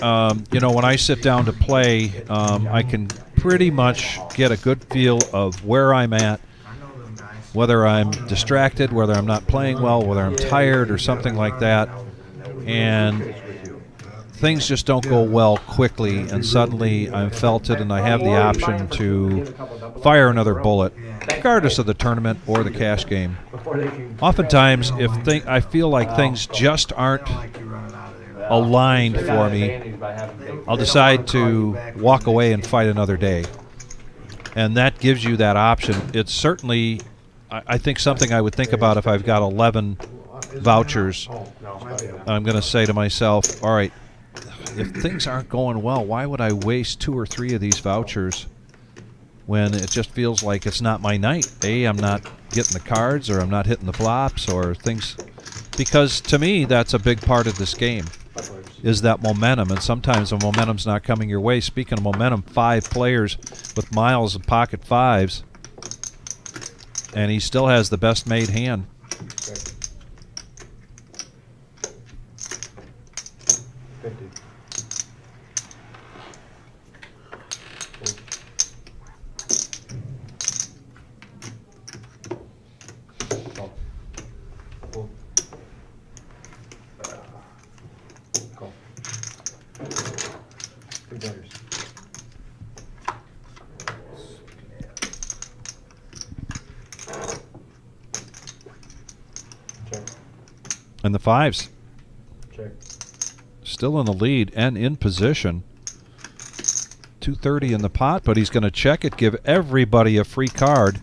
You know, when I sit down to play, I can pretty much get a good feel of where I'm at, whether I'm distracted, whether I'm not playing well, whether I'm tired or something like that. And things just don't go well quickly, and suddenly I'm felted and I have the option to fire another bullet, regardless of the tournament or the cash game. Oftentimes, if I feel like things just aren't aligned for me, I'll decide to walk away and fight another day. And that gives you that option. It's certainly, I think, something I would think about if I've got 11 vouchers. I'm going to say to myself, all right, if things aren't going well, why would I waste 2 or 3 of these vouchers when it just feels like it's not my night? I'm not getting the cards, or I'm not hitting the flops, or things. Because to me, that's a big part of this game, is that momentum. And sometimes the momentum's not coming your way. Speaking of momentum, 5 players with Miles and pocket 5s, and he still has the best made hand. And the 5s. Check. Still in the lead and in position. 230 in the pot, but he's going to check it, give everybody a free card.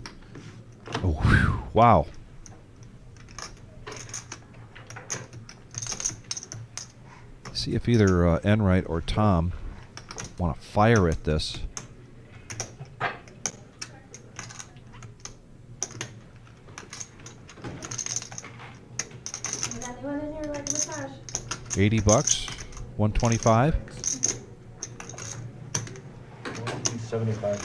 Oh, whew, wow. See if either Enright or Tom want to fire at this. $80, 125. 75.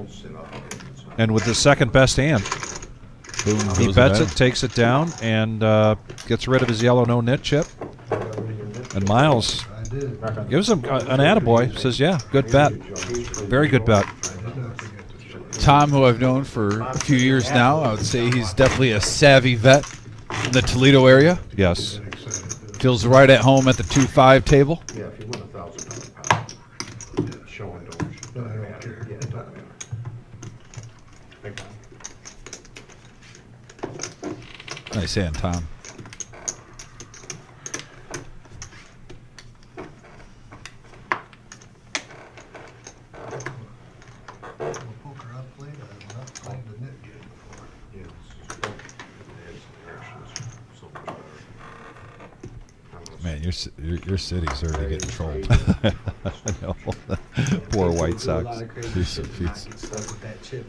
Sit up. And with the second best hand, Boom, he goes bets ahead. it, takes it down, and gets rid of his yellow no-nit chip. And Miles I did. gives him an attaboy, says, yeah, good bet. Very good bet. I did not forget to show. Tom, who I've known for a few years now, I would say he's definitely a savvy vet in the Toledo area. Yes. Get excited. Feels right at home at the 2-5 table. Yeah, if you win $1,000 pot, show and don't. I don't care. Yeah, it don't matter. Big time. Nice hand, Tom. Poker I played, I have not played the net game before. Yeah, it's directions so much better. I don't know, Man, your city's already getting trolled. I know. Poor White Sox. Piece of pizza. Stuff with that chip.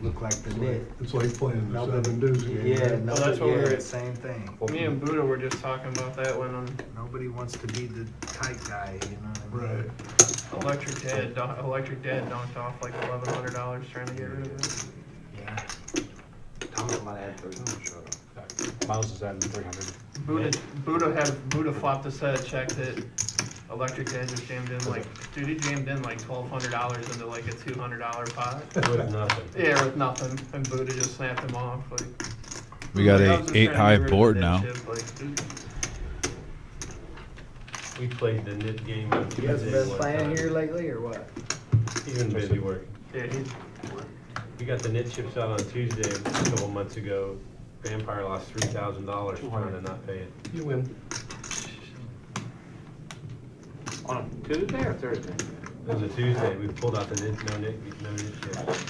Look like the net. It's like playing the Nobody- seven deuce game. Yeah, right? no, that's what yeah, we're- same thing. Me and Buddha were just talking about that when Nobody wants to be the tight guy, you know what I mean? Right. Electric Dad dunked off like $1,100 trying to get rid of it. Yeah. Tom's about to add 30. shut up. Miles is adding 300. Buddha flopped a set, checked it. Electric Dad just jammed in like, dude, he jammed in like $1,200 into like a $200 pot. With nothing. Yeah, with nothing, and Buddha just snapped him off. Like, We got like, I a was just 8 trying to high get rid of board that now. chip, like, dude. We played the knit game on You guys Tuesday been one playing time. here lately or what? He's been busy working. Yeah, We got the knit chips out on Tuesday a couple months ago. Vampire lost $3,000 trying to not pay it. You win. On a Tuesday or Thursday? It was a Tuesday. We pulled out the no-knit chips.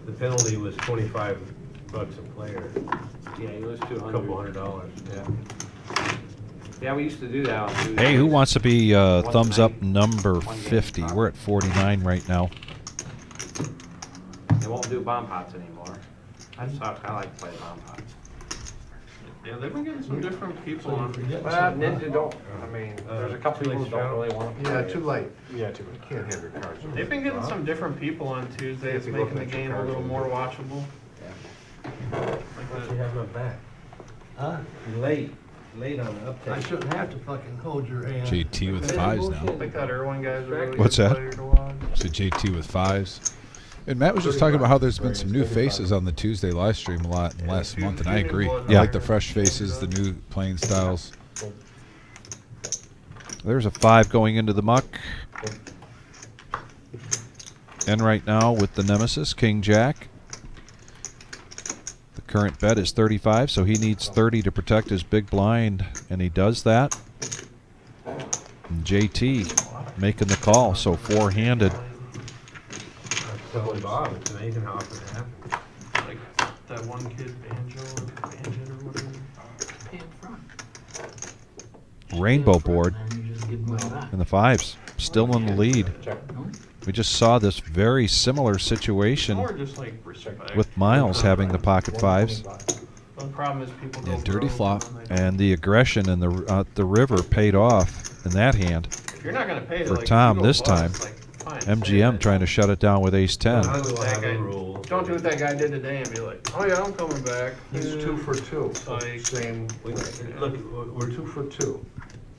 The penalty was $25 a player. Yeah, it was 200. Couple $100. Yeah. Yeah, we used to do that on Tuesdays. Hey, who wants to be thumbs up 1 number game 50? pot. We're at 49 right now. They won't do bomb pots anymore. I like to play bomb pots. yeah, they've been getting some different people on. Well, Ninja don't, I mean, there's a couple people who don't really want to. Yeah, too late. Yeah, too late. You can't have your cards. They've been getting some different people on Tuesday. It's making the game a little more watchable. Why don't you have my back? Huh? You're late on the uptake. I shouldn't have to fucking hold your hand. JT with 5s now. I think that Irwin guy's a really What's good that? player to watch. So JT with 5s. And Matt was just talking about how there's been some new faces on the Tuesday live stream a lot in the last month, and I agree. I Yeah. like the fresh faces, the new playing styles. There's a 5 going into the muck. And right now with the Nemesis, King Jack. The current bet is 35, so he needs 30 to protect his big blind, and he does that. And JT making the call, so 4-handed. So Bob, it's amazing how often it happens. Like that one kid, Banjo or whatever. Rainbow board and the 5s still in the lead. We just saw this very similar situation Or just like respect. with Miles having the pocket 5s, The problem is people go Yeah, dirty broke flop. when they- and the aggression in the river paid off in that hand. If you're not gonna pay For like, Tom you go this bust, time. like, fine, MGM say trying to shut it down with ace 10. that. We'll That have guy- a rule. Don't do what that guy did today and be like, oh yeah, I'm coming back. He's 2 for 2. Like- Same, Look, we're 2 for 2.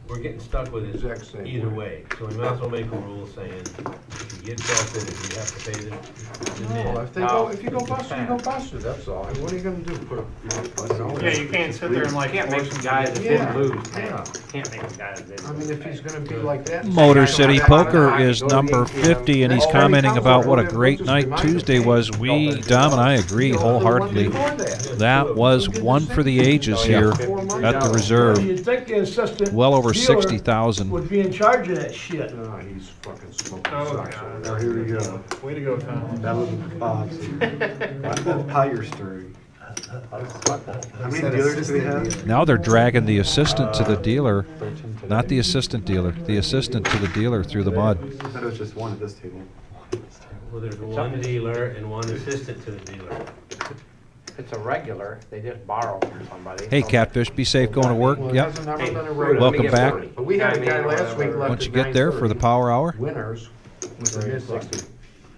We're getting stuck with it Exact same either way. way. So we might as well make a rule saying, if you get busted, if you have to pay the net. Well, if you go busted, you go busted, that's all. And what are you gonna do? Put a, Yeah, you can't sit there and like Can't make force some him guys to that get- didn't lose. Yeah. Can't make some guys that didn't I lose. mean, if he's gonna be like that. Motor City Poker is number 50, and he's commenting about what a great night Tuesday was. Dom and I agree wholeheartedly. That was one for the ages here at the reserve. You'd think the assistant Well over dealer 60,000. would be in charge of that shit. No, he's fucking smoking Oh, socks God. over there. Here we go. Way to go, Tom. That was Bob's. That Pyre story. How many dealers do we have? Now they're dragging the assistant to the dealer, not the assistant dealer, the assistant to the dealer through the mud. I thought it was just one at this table. Well, there's one dealer and one assistant to the dealer. it's a regular, they just borrow from somebody. Hey, Catfish, be safe going to work. Well, it Yep. hasn't never Hey, been a let regular. Welcome me get back. 40. But we had a guy I mean, last week left Once you at get there for the 9:30. power hour. Winners with the mid-60s.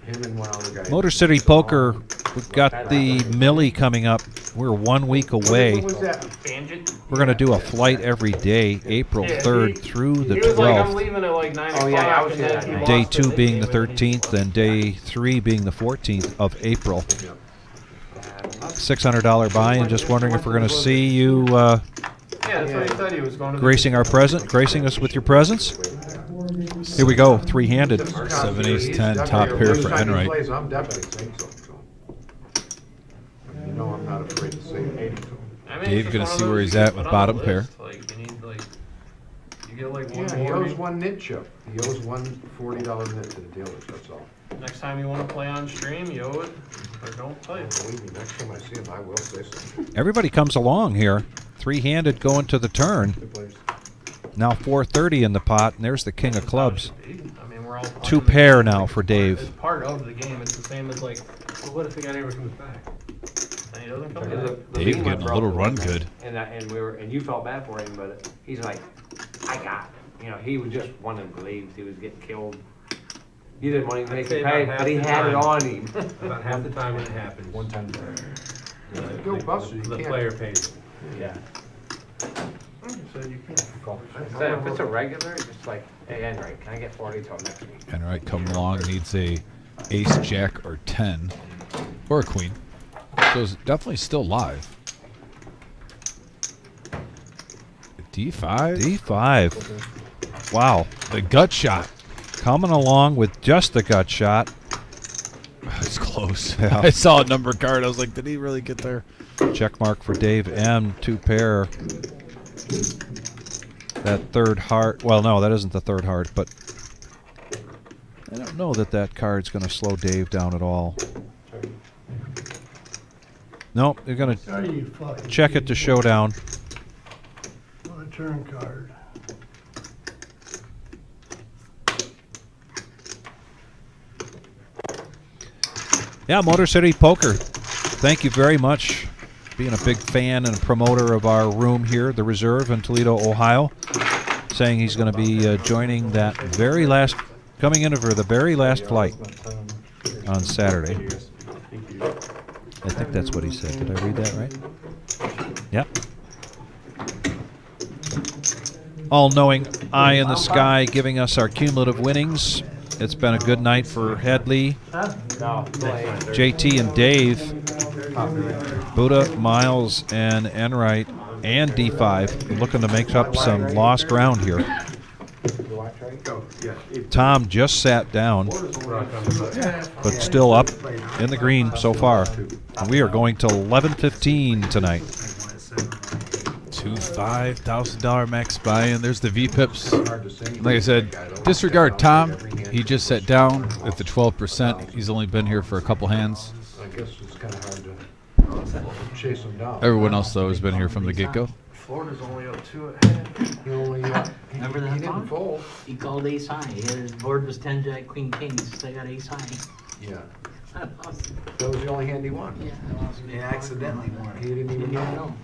Him and one other guy. Motor City Poker, we've got the Millie coming up. We're 1 week away. What was that? Bandit. We're going to do a flight every day, April Yeah, 3rd through the He was like, I'm 12th. leaving at like 9 Oh, o'clock. yeah, I was and here then that he night. Day lost 2 the being the game, and he 13th, and day 3 being the 14th of April. Yeah. $600 buy, and just wondering if we're going to see you Yeah, that's what he said. He was going to gracing us with your presence. Here we go, three-handed. 7, ace, 10, He's top pair every for time he Enright. plays, I'm definitely saying so. You know I'm not afraid to say it. I mean, Dave it's gonna just see one of where those he's you at can with put on bottom the pair. list. Like, you need, like, you get like one Yeah, he more. owes one nit chip. He owes one $40 nit to the dealers, that's all. Next time you want to play on stream, you owe it, or don't play. Believe me, next time I see him, I will say so. Everybody comes along here. Three-handed going to the turn. Good place. Now 430 in the pot, and there's the king of clubs. I mean, we're all Two playing the pair game. now for It's Dave. part of the game. It's the same as like, Well, what if the guy never comes back? and he doesn't come The- back. the Dave bean getting went a little broke run one night, good. And you felt bad for him, but he's like, I got it. You know, he was just one of the leaves. He was getting killed. He didn't want to I'd make say it about pay, half but he the had it time. on him. About half the time when it happens. One time. The, Go Buster, you the can't. player pays it. Yeah. So you can't. So if it's a regular, it's just like, hey, Enright, can I get 40 till next week? Enright coming along needs a ace, jack, or 10, or a queen. So it's definitely still live. D5. D5. Wow. The gut shot. Coming along with just the gut shot. It's close. Yeah. I saw a number card. I was like, did he really get there? Check mark for Dave M. Two pair. That third heart. Well, no, that isn't the third heart, but I don't know that that card's going to slow Dave down at all. Nope, you're going Are to you fucking check it to showdown. On a turn card. Yeah, Motor City Poker. Thank you very much. Being a big fan and promoter of our room here, the Reserve in Toledo, Ohio. Saying he's going to be joining that very last, coming in for the very last flight on Saturday. I think that's what he said. Did I read that right? Yep. All-knowing eye in the sky giving us our cumulative winnings. It's been a good night for Headley, No, JT, and Dave. Buddha, Miles, and Enright, and D5 looking to make up some lost ground here. Tom just sat down, but still up in the green so far. And we are going to 11:15 tonight. Two $5,000 max buy-in. There's the V-pips. Like I said, disregard Tom. He just sat down at the 12%. He's only been here for a couple hands. I guess it's kind of hard to chase him down. Everyone else, though, has been here from the get-go. Florida's only up 2.5. He only, Remember that he didn't song? fold. He called ace high. His board was 10 jack queen kings. They got ace high. Yeah. I lost. That was the only hand he won. Yeah, I lost. He accidentally won He didn't even Didn't even know. know.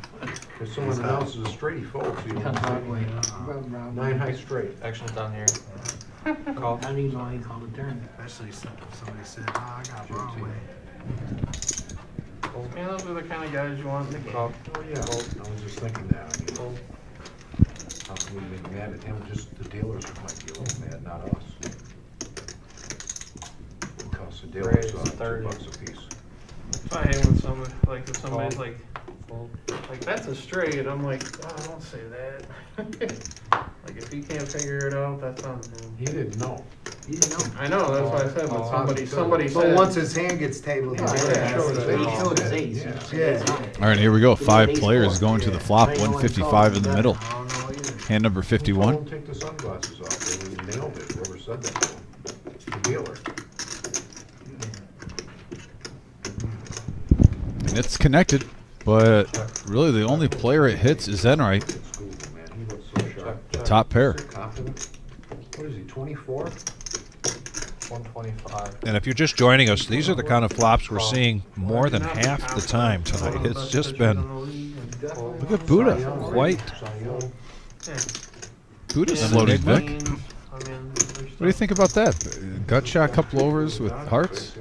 If someone announces a straight, he folds. He Comes won. right way. 9 high straight. Action's down here. How do you know he called a turn? Especially if somebody said, oh, I got wrong way. Man, those are the kind of guys you want in the game. Oh, yeah, I was just thinking that. I mean, how can we be mad at him? Just the dealers might be a little mad, not us. It costs the dealers Raise $2 a piece. So I hate when someone, like, if somebody's like, that's a straight, I'm like, oh, don't say that. Like, if he can't figure it out, that's on him. He didn't know. You didn't know. I know, that's what I said, but somebody But said. once his hand gets tabled, he's Yeah, gonna sure, He Yeah. showed his ace. He Yeah. said ace high. All right, here we go. 5 players going to the flop. 155 in the middle. I don't know either. Hand number Told 51. him take the sunglasses off. They nailed it. Whoever said that to him. The dealer. And it's connected, but really the only player it hits is Enright. School, man. He looks so sharp. Top pair. So confident. What is he, 24? 125. And if you're just joining us, these are the kind of flops we're seeing more than half the time tonight. It's just been, Look at Buddha. quite. Buddha's Yeah, floating, Vic. queens, I mean, What do you think about that? Gut shot, couple overs with hearts.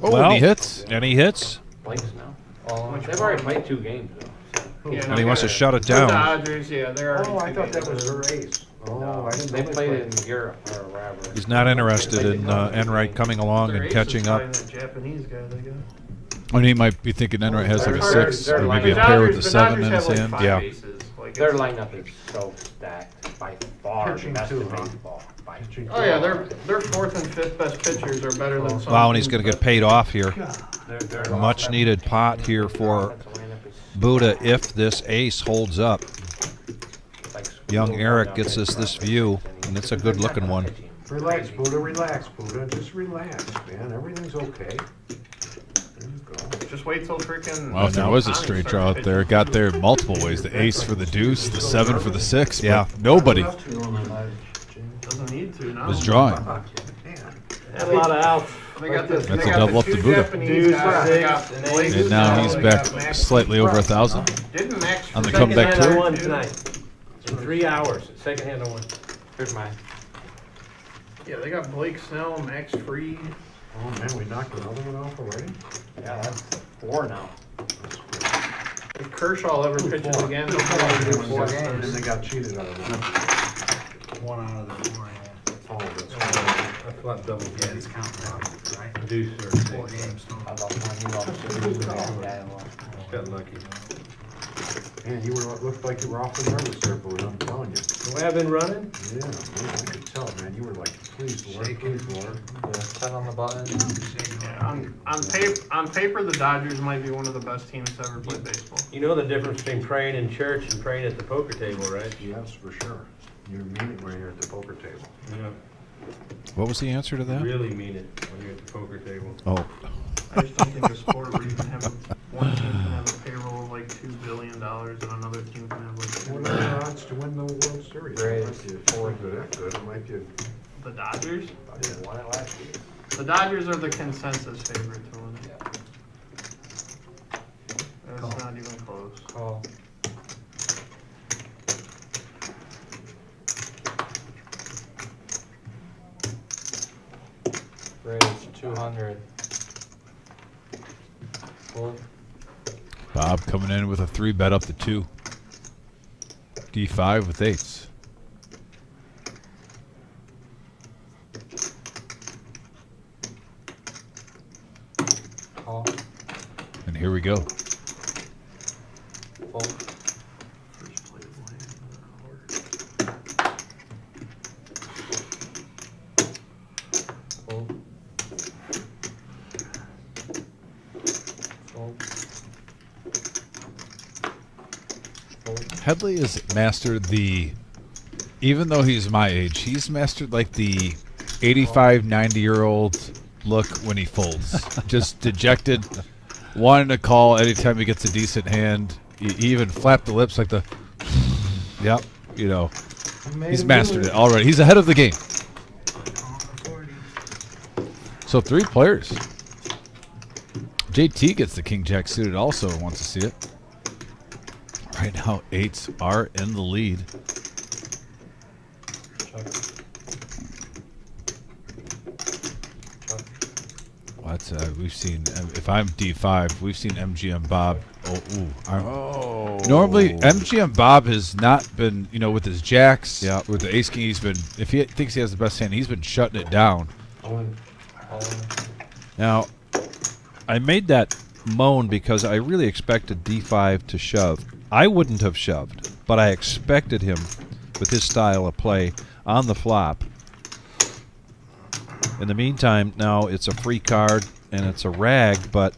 Oh, Well, and he hits. And he hits. Blake's now. They've already played 2 games though. Yeah, And he wants to shut it the down. Dodgers, yeah, they're already. Oh, I two thought that games was in. her ace. Oh, No, I didn't they know played in Europe or wherever. He's not interested in Enright coming along Their and ace catching is up. probably that Japanese guy they got. And he might be thinking Enright has like a They're- 6, they're or like- maybe a The pair with Dodgers- a the 7 Dodgers in his have, like, hand. 5 Yeah. aces. Like, Their it's- lineup is so stacked by far the Pitching best too, in huh? baseball. By Oh yeah, their 4th and 5th best pitchers are better than some. Wow, and he's teams' going to get best paid off here. They're Much needed pot here for Buddha if this ace holds up. Young Eric gets us this view, and it's a good looking one. Relax, Buddha, relax, Buddha. Just relax, man. Everything's okay. There you go. Just wait till freaking. Well, if there was a straight draw out there, it got there multiple ways. The ace for the deuce, the 7 for the 6. Yeah. But nobody Doesn't need to now. was drawing. Had a lot of outs. They got the, That's they a got double the up to 2 Buddha. Japanese guys. They got Blake And now he's Snell, back they got Max- slightly over 1,000. Didn't Max on the Fried comeback get tour. that Won one tonight. In 3 hours. Second hand I won. Here's mine. Yeah, they got Blake Snell, Max Fried. Oh, man, we knocked another one off already? Yeah, that's 4 now. If Kershaw ever pitches again, he'll Four probably do games. 4 And starts. they got cheated out of one. One out of the 4, yeah. Oh, that's I thought double Yeah, game. it's counting out, right? Deuce or 4 6. games total. I lost mine. You lost 2. Yeah, I lost. Got lucky. Man, you were, looked like you were awfully nervous there, Buddha, I'm telling you. The way I've been running, Yeah, man, I could tell, man. You were like, please, Lord, Shaking. please, Lord. 10 on the button. Yeah, on paper, the Dodgers might be one of the best teams to ever play baseball. You know the difference between praying in church and praying at the poker table, right? Yes, for sure. You mean it when you're at the poker table. Yeah. What was the answer to that? Really mean it when you're at the poker table. Oh, I just don't think a sport where you can have one team can have a payroll of like $2 billion and another team can have What like. are the odds to win the World Series? Great. It might be 4 good, that good. It might be, The Dodgers? They won it last year. The Dodgers are the consensus favorite to win it. It's not even close. Call. Raise 200. Fold. Bob coming in with a 3 bet up to 2. D5 with 8s. Call. And here we go. Fold. First playable hand in an hour. Fold. Fold. Fold. Headley has mastered the, even though he's my age, he's mastered like the 85, 90-year-old look when he folds. Just dejected, wanting to call anytime he gets a decent hand. He even flapped the lips like the, yep. you know, he's mastered it already. He's ahead of the game. So 3 players. JT gets the King Jack suited also, wants to see it. Right now, 8s are in the lead. Check. Check. What we've seen, if I'm D5, we've seen MGM Bob. Normally, MGM Bob has not been, you know, with his jacks, Yeah. with the ace king, he's been, if he thinks he has the best hand, he's been shutting it down. All in. Now, I made that moan because I really expected D5 to shove. I wouldn't have shoved, but I expected him with his style of play on the flop. In the meantime, now it's a free card and it's a rag, but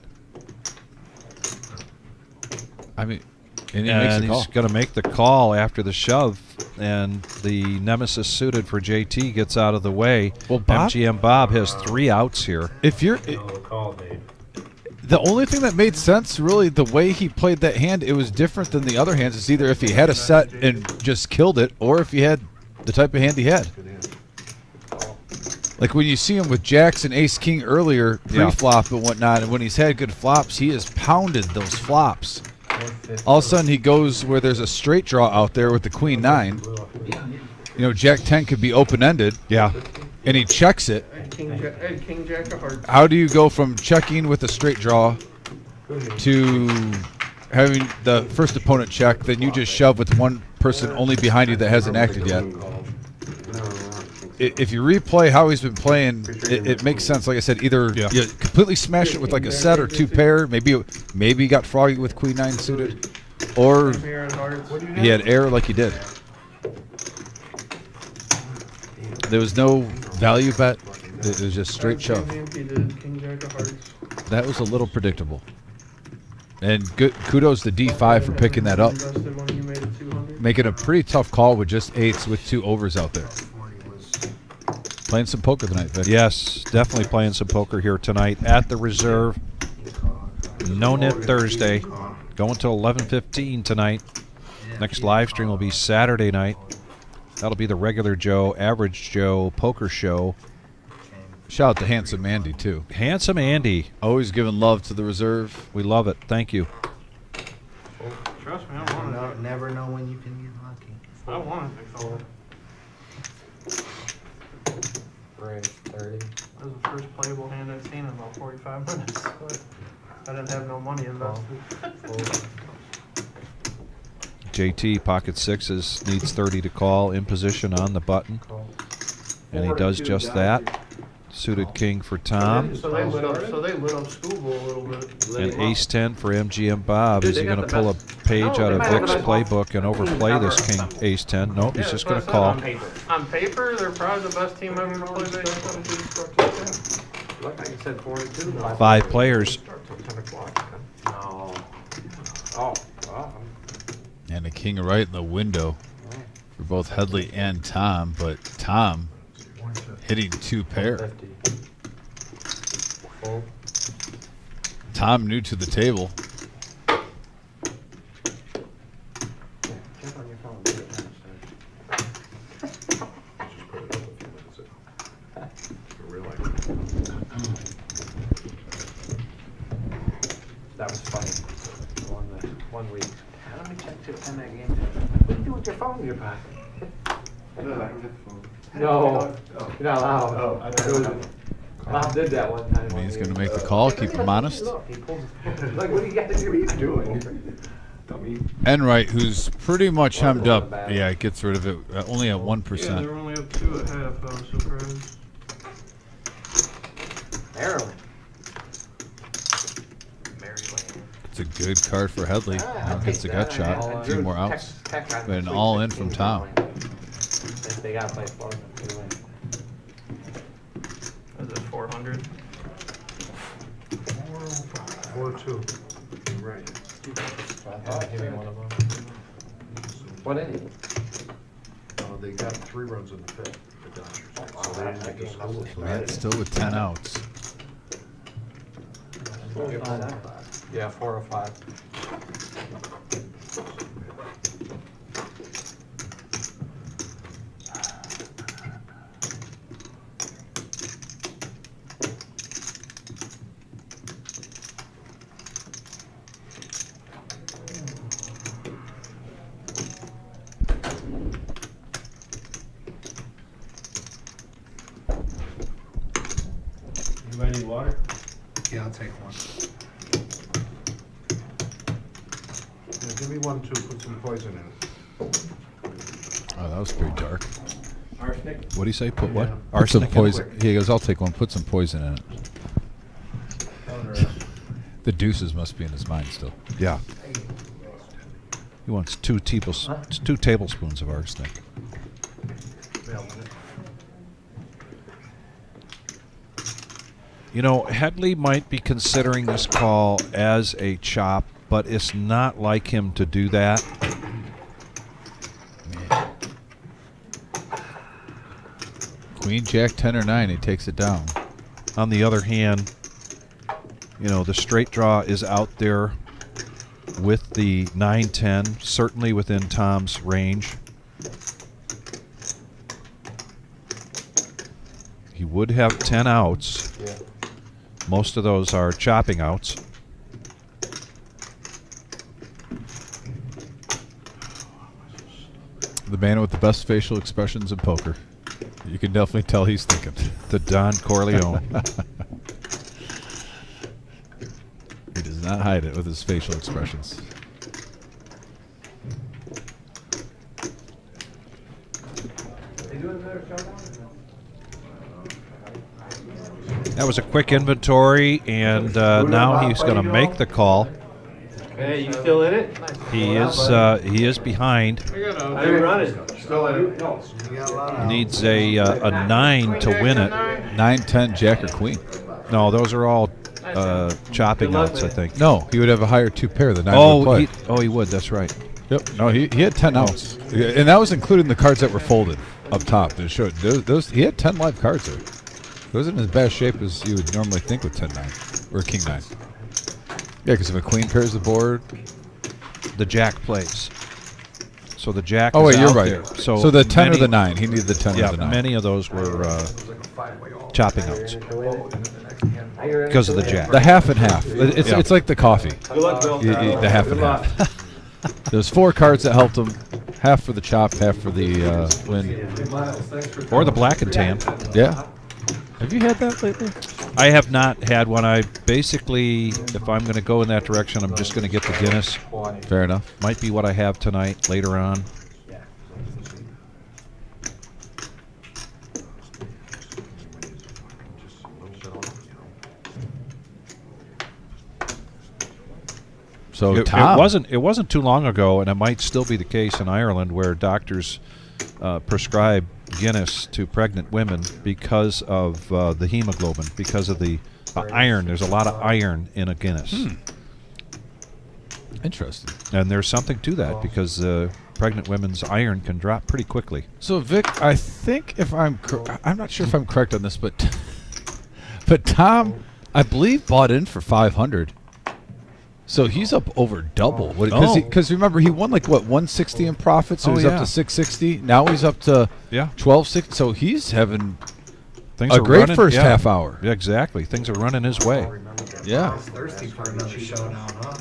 I mean, and he makes and the call. he's going to make the call after the shove, and the nemesis suited for JT gets out of the way. Well, Bob- MGM Bob has 3 outs here. If you're, No call, Dave. the only thing that made sense, really, the way he played that hand, it was different than the other hands. It's either if he had a set and just killed it, or if he had the type of hand he had. Like when you see him with jacks and ace king earlier, pre-flop and whatnot, and when he's had good flops, he has pounded those flops. All of a sudden he goes where there's a straight draw out there with the queen 9. You know, jack 10 could be open-ended. Yeah. And he checks it. King jack of hearts. How do you go from checking with a straight draw to having the first opponent check, then you just shove with one person only behind you that hasn't acted yet? If you replay how he's been playing, it makes sense. Like I said, either you completely smash it with like a set or 2 pair, maybe he got froggy with queen 9 suited, or he had air like he did. There was no value bet. It was just straight shove. That was a little predictable. And good kudos to D5 for picking that up. Making a pretty tough call with just 8s with 2 overs out there. Playing some poker tonight, Vic. Yes, definitely playing some poker here tonight at the Reserve. No-Nit Thursday. Going till 11:15 tonight. Next live stream will be Saturday night. That'll be the regular Joe, average Joe poker show. Shout out to Handsome Andy, too. Handsome Andy. Always giving love to the Reserve. We love it. Thank you. Trust me, I want it. Never know when you can get lucky. I want it, big fella. 30. That was the first playable hand I've seen in about 45 minutes. But I didn't have no money invested. JT, pocket 6s, needs 30 to call, in position on the button. And he does just that. Suited king for Tom. So they lit up Schoolboy a little bit. And ace 10 for MGM Bob. Is he going to pull a page out of Vic's playbook and overplay this king ace 10? Nope, he's just going to call. On paper, they're probably the best team I've ever played baseball. Look, like you said, 42. 5 players. No. Oh. And a king right in the window for both Headley and Tom, but Tom hitting 2 pair. Tom new to the table. That was funny. One week. Let me check to end that game. What do you do with your phone in your pocket? No, you're not allowed. Mom did that one time. He's going to make the call, keep him honest. Like, what do you got to do? What are you doing? Enright, who's pretty much hemmed up, yeah, gets rid of it only at 1%. Yeah, they're only up 2 at half. I was surprised. Maryland. It's a good card for Headley. Now gets a gut shot, a few more outs. But an all in from Tom. They got to play Florida. Is it 400? 4-2. You're right. Give me one of them. What inning? They got 3 runs in the 5th, the Dodgers. So they didn't make a score. So that's still with 10 outs. 4 or 5. Yeah, 4 or 5. Anybody need water? Yeah, I'll take one. Yeah, give me 1, 2, put some poison in it. Oh, that was pretty dark. Arsenic? What do you say? Put what? Yeah. Put some Arsenic in it? poison. He goes, I'll take one. Put some poison in it. The deuces must be in his mind still. Yeah. He wants 2 tablespoons of arsenic. You know, Headley might be considering this call as a chop, but it's not like him to do that. Queen, Jack, 10 or 9, he takes it down. On the other hand, you know, the straight draw is out there with the 9-10, certainly within Tom's range. He would have 10 outs. Yeah. Most of those are chopping outs. The man with the best facial expressions in poker. You can definitely tell he's thinking. The Don Corleone. He does not hide it with his facial expressions. That was a quick inventory, and now he's going to make the call. Hey, you still in it? He is behind. How you running? Still in it. Needs a 9 to win it. 9, 10, jack or queen. No, those are all chopping outs, I think. No, he would have a higher 2 pair than 9 would play. He would. That's right. Yep. No, he had 10 outs, and that was including the cards that were folded up top. That showed those. He had 10 live cards there. He wasn't in as bad shape as you would normally think with 10-9 or king-9. Yeah, because if a queen pairs the board, the jack plays. So the jack. Oh wait, is you're out right. there. So the 10 or the 9. He needed the 10 or the 9. Many of those were chopping outs because of the jack. The half and half. It's like the coffee. Good luck, Bill. The half and half. There's 4 cards that helped him. Half for the chop, half for the win. Or the black and tan. Yeah. Have you had that lately? I have not had one. I basically, if I'm going to go in that direction, I'm just going to get the Guinness. Fair enough. Might be what I have tonight, later on. So It Tom, wasn't too long ago, and it might still be the case in Ireland, where doctors prescribe Guinness to pregnant women because of the hemoglobin, because of the iron. There's a lot of iron in a Guinness. Interesting. And there's something to that, because pregnant women's iron can drop pretty quickly. So Vic, I think if I'm not sure if I'm correct on this, but Tom, I believe, bought in for 500. So he's up over double. Because remember, he won like what 160 in profit, so he's up to 660. Now he's up to 1260. So he's having a great first half hour. Yeah, exactly. Things are running his way. Yeah. Thirsty for another showdown, huh?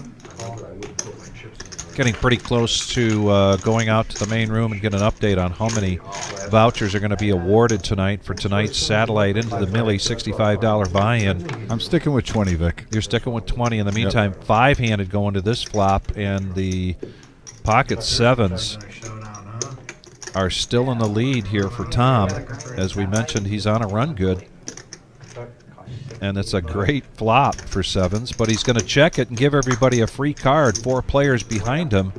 Getting pretty close to going out to the main room and get an update on how many vouchers are going to be awarded tonight for tonight's satellite into the Millie $65 buy-in. I'm sticking with 20, Vic. You're sticking with 20. In the meantime, 5-handed going to this flop, and the pocket sevens are still in the lead here for Tom. As we mentioned, he's on a run good. And it's a great flop for sevens, but he's going to check it and give everybody a free card. 4 players behind him.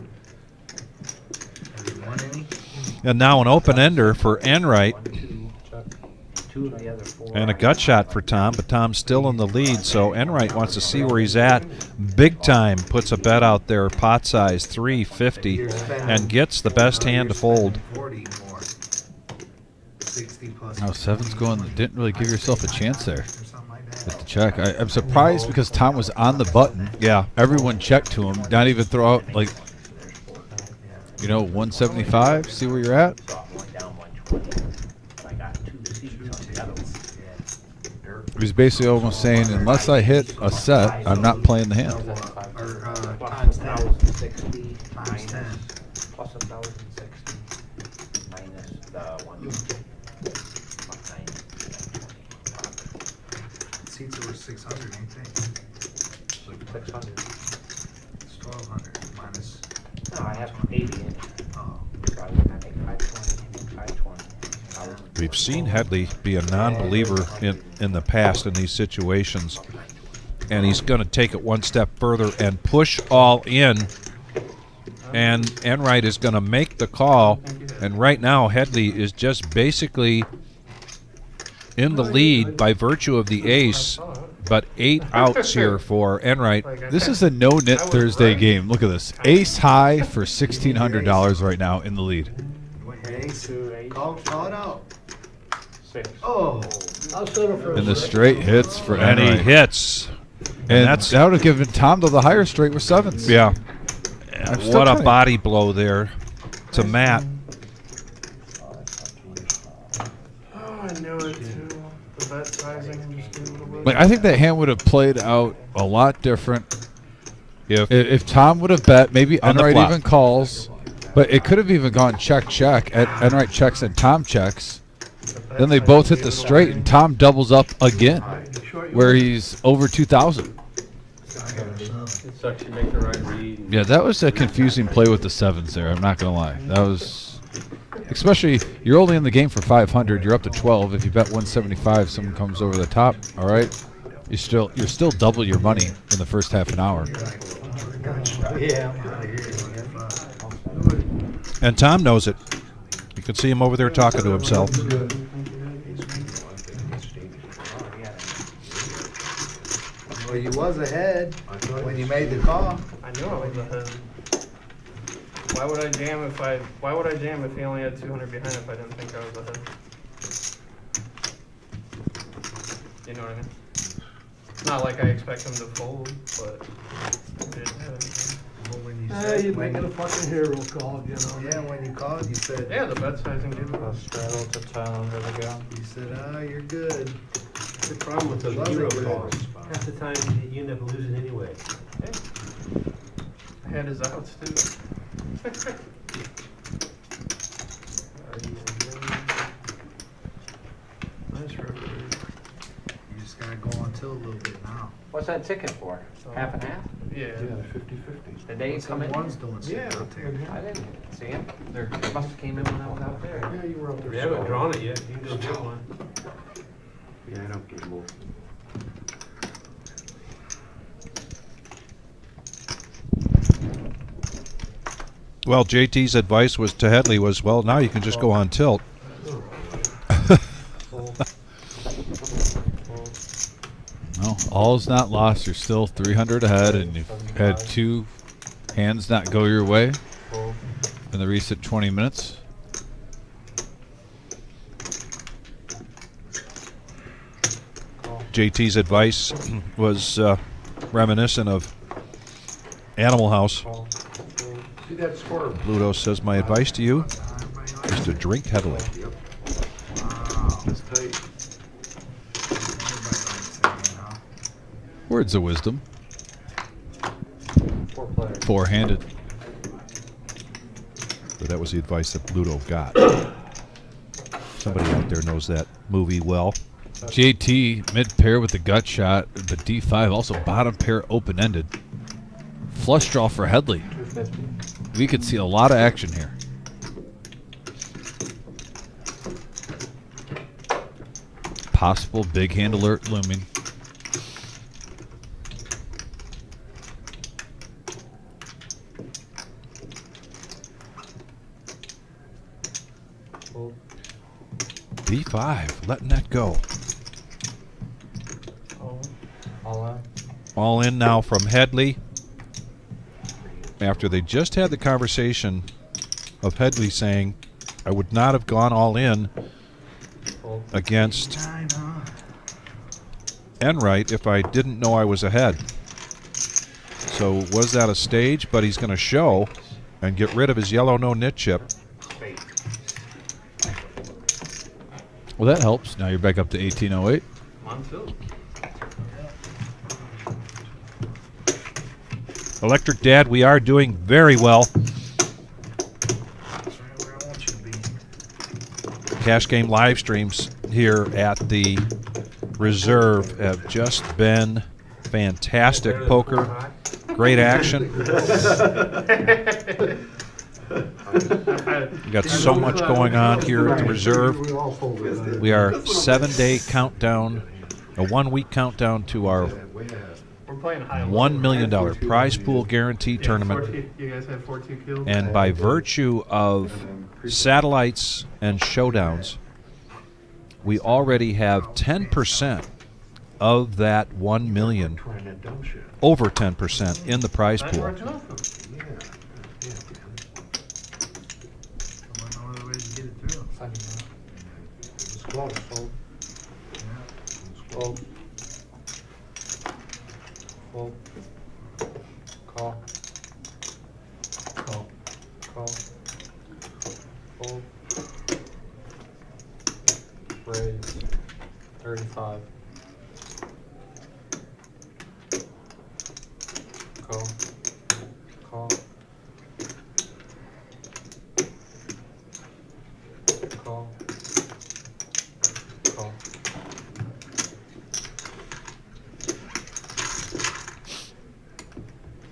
And now an open-ender for Enright. And a gut shot for Tom, but Tom's still in the lead, so Enright wants to see where he's at. Big time, puts a bet out there, pot size, 350, and gets the best hand to fold. Now sevens going, didn't really give yourself a chance there with the check. I'm surprised because Tom was on the button. Yeah. Everyone checked to him, not even throw out like, 175, see where you're at. He's basically almost saying, unless I hit a set, I'm not playing the hand. Plus 1,060 plus 1,060 minus the 1. Seats over 600, ain't they? 600. It's 1,200 minus. No, I have 80 in it. Oh. So I make 520, 520. We've seen Headley be a non-believer in the past in these situations, and he's going to take it one step further and push all in, and Enright is going to make the call, and right now Headley is just basically in the lead by virtue of the ace, but 8 outs here for Enright. This is a No-Nit Thursday game. Look at this. Ace high for $1,600 right now in the lead. Call it out. 6. Oh, I'll settle for And the straight hits for And he Enright. hits. And that would have given Tom to the higher straight with sevens. Yeah. still What a trying. body blow there to Matt. Oh, I knew it too. the bet sizing and just do a little bit. Like, I think that hand would have played out a lot different if Tom would have bet, maybe On the Enright flop. even calls, but it could have even gone check. Enright checks and Tom checks. Then they both hit the straight and Tom doubles up again, where he's over 2,000. It sucks, you make the right read. And Yeah, that was a confusing play with the sevens there. I'm not gonna lie. That was, especially you're only in the game for 500. You're up to 12. If you bet 175, someone comes over the top. All right, you're still double your money in the first half an hour. And Tom knows it. You can see him over there talking to himself. Well, you was ahead when you made the call. I knew I was ahead. Why would I jam if he only had 200 behind if I didn't think I was ahead? You know what I mean? It's not like I expect him to fold, but I didn't have anything. When you Hey, you're when making a fucking hero call, you know? yeah, when you called, you said, Yeah, the bet sizing did well. Straddle to town, there we go. you said, oh, you're good. the problem with those Love hero it. calls, half the time you end up losing anyway. I had his outs too. Nice road. You just gotta go on till a little bit now. What's that ticket for? Half and half? Yeah. 50-50. Did they come in? One's doing Yeah. something. I didn't see him. They must have came in when I was out there. Yeah, you were up there. We haven't drawn it yet, you can go get one. Yeah, I don't get moved. Well, JT's advice was to Headley was, well, now you can just go on tilt. No, all's not lost. You're still 300 ahead, and you've had two hands not go your way in the recent 20 minutes. JT's advice was reminiscent of Animal House. See that score? Pluto says, my advice to you is to drink heavily. That's tight. Words of wisdom. Four-handed. But that was the advice that Pluto got. Somebody out there knows that movie well. JT mid-pair with the gut shot, but D5 also bottom pair open-ended. Flush draw for Headley. We could see a lot of action here. Possible big hand alert looming. D5, letting that go. All in now from Headley. After they just had the conversation of Headley saying, I would not have gone all in against Enright if I didn't know I was ahead. So was that a stage? But he's going to show and get rid of his yellow no-nit chip. Well, that helps. Now you're back up to 1808. On tilt. Electric Dad, we are doing very well. Cash Game live streams here at the Reserve have just been fantastic poker. Great action. We got so much going on here at the Reserve. We are 7-day countdown, a 1-week countdown to our We're playing high. $1 million prize pool guarantee tournament. You guys had 14 kills. And by virtue of satellites and showdowns, we already have 10% of that 1 million, over 10% in the prize pool. It's close, so. Fold. Fold. Call. Call. Call. Fold. Raise. 35. Call. Call. Call. Call.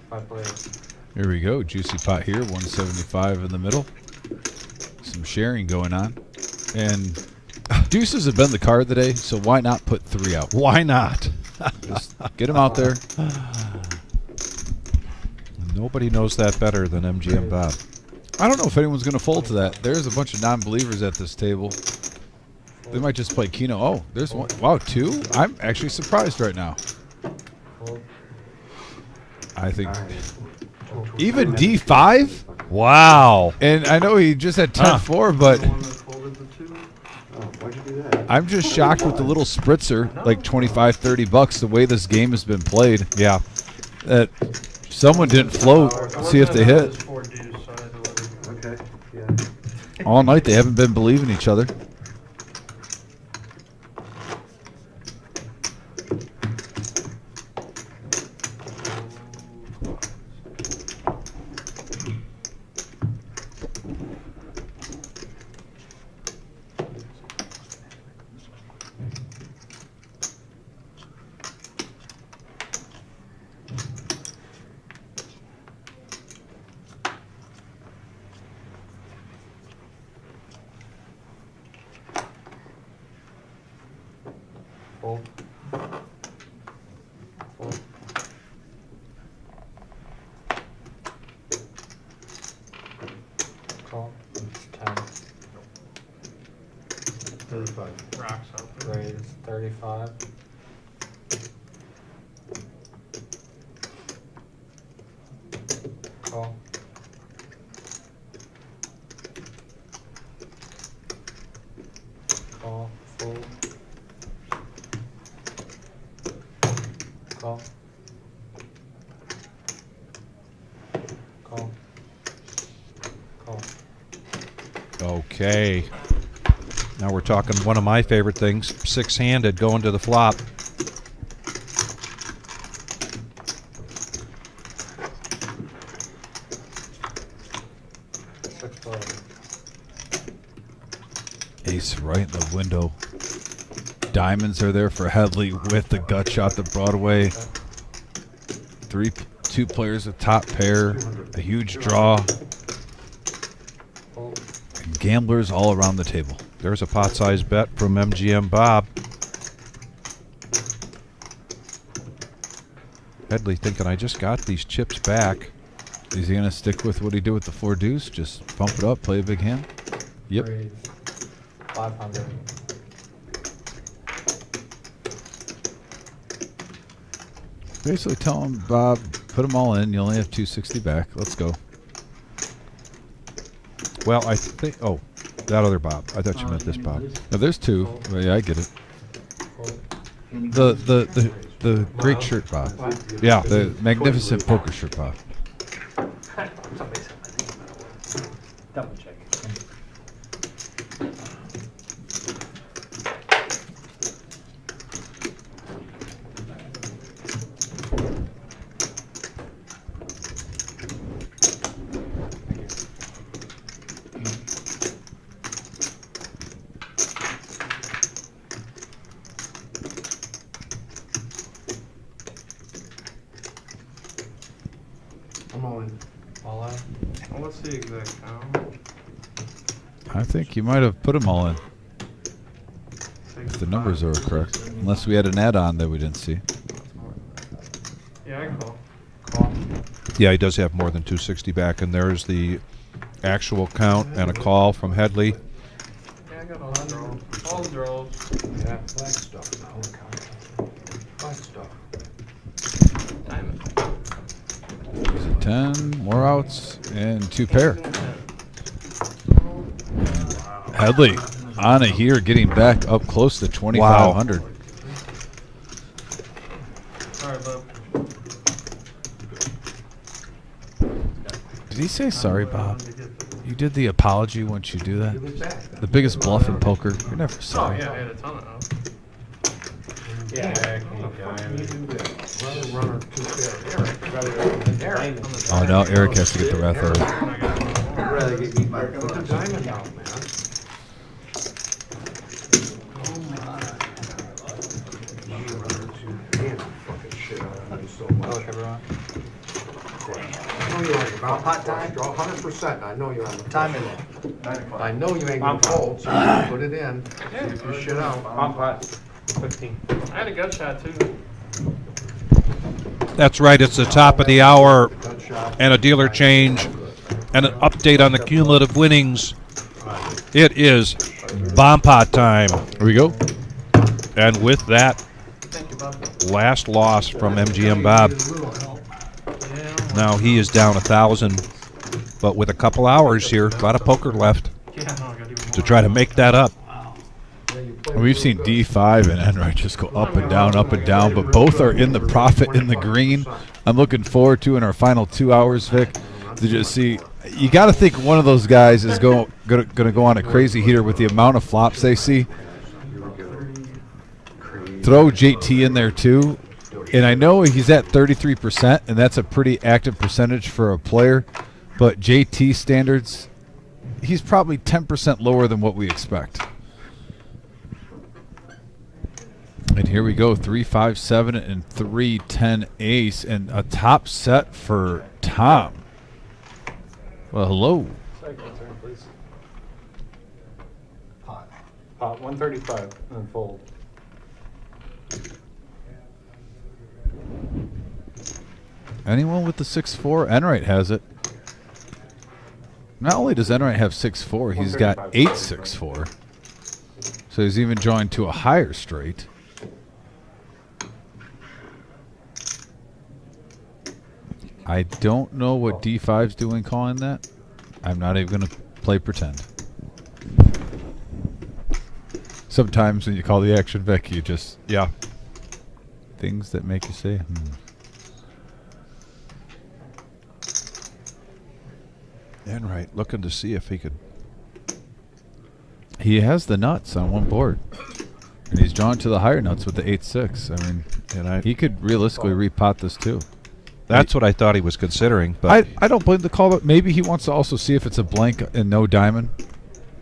Five players. Here we go. Juicy pot here. 175 in the middle. Some sharing going on. And deuces have been the card today, so why not put 3 out? Why not? Just get them out there. Nobody knows that better than MGM Bob. I don't know if anyone's going to fold to that. There's a bunch of non-believers at this table. They might just play Keno. Oh, there's one. Wow, 2? I'm actually surprised right now. I think even D5? Wow. And I know he just had 10-4, but Why'd you do that? I'm just shocked with the little spritzer, like 25, 30 bucks, the way this game has been played. Yeah. That someone didn't float, see if they hit. Okay, yeah. All night they haven't been believing each other. Fold. Fold. Call. 10. 35. Rocks up. Raise 35. Call. Call. Fold. Call. Call. Call. Okay. Now we're talking one of my favorite things, 6-handed going to the flop. Six players. Ace right in the window. Diamonds are there for Headley with the gut shot to Broadway. 2 players with top pair. A huge draw. And gamblers all around the table. There's a pot-sized bet from MGM Bob. Headley thinking, I just got these chips back. Is he going to stick with what he did with the 4 deuce? Just pump it up, play a big hand? Yep. Raise 500. Basically tell him, Bob, put them all in. You only have 260 back. Let's go. Well, I think, oh, that other Bob. I thought you meant this Bob. No, there's 2. Well, yeah, I get it. The great shirt Bob. Yeah. The magnificent poker shirt Bob. Double check. I'm all in. All in. Well, what's the exact count? I think you might have put them all in. If the numbers are correct. Unless we had an add-on that we didn't see. Yeah, I call. Call. Yeah, he does have more than 260 back, and there's the actual count and a call from Headley. Yeah, I got all the draws. All the draws. Yeah, flag stuff now. Flag stuff. Diamond. There's a 10, more outs, and 2 pair. Headley on it here, getting back up close to 2,500. Sorry, bub. Did he say sorry, Bob? You did the apology once you do that? The biggest bluff in poker. You're never Oh, sorry. yeah, I had a ton of them. Jack, king, diamond. Runner, two pair, Eric. Oh, now Eric has to get the wrath over. I'd rather get my Put the diamond out, man. Man, I'm fucking shit out of you so much. I know you're on your mountain. Hot time? 100%, I know you're on the. Time is it? I know you ain't gonna fold, so you can put it in, keep your shit out. I'm hot. 15. I had a gut shot too. That's right. It's the top of the hour Gut shot. and a dealer change and an update on the cumulative winnings. It is bomb pot time. Here we go. And with that, last loss from MGM Bob. Now he is down 1,000, but with a couple hours here, a lot of poker left Yeah, no, I gotta do more. to try to make that up. We've seen D5 and Enright just go up and down, but both are in the profit in the green. I'm looking forward to in our final 2 hours, Vic, to just see. You got to think one of those guys is going to go on a crazy heater with the amount of flops they see. Throw JT in there too, and I know he's at 33%, and that's a pretty active percentage for a player. But JT standards, he's probably 10% lower than what we expect. And here we go, 3-5-7 and 3-10 ace, and a top set for Tom. Well, hello. Second turn, please. Pot. Pot 135 and fold. Anyone with the 6-4? Enright has it. Not only does Enright have 6-4, he's got 8-6-4. So he's even joined to a higher straight. I don't know what D5's doing calling that. I'm not even going to play pretend. Sometimes when you call the action, Vic, you just, yeah. Things that make you say, Enright looking to see if he could. He has the nuts on one board. And he's drawn to the higher nuts with the 8-6. I mean, And he could realistically repot this too. that's what I thought he was considering. But I don't blame the call, but maybe he wants to also see if it's a blank and no diamond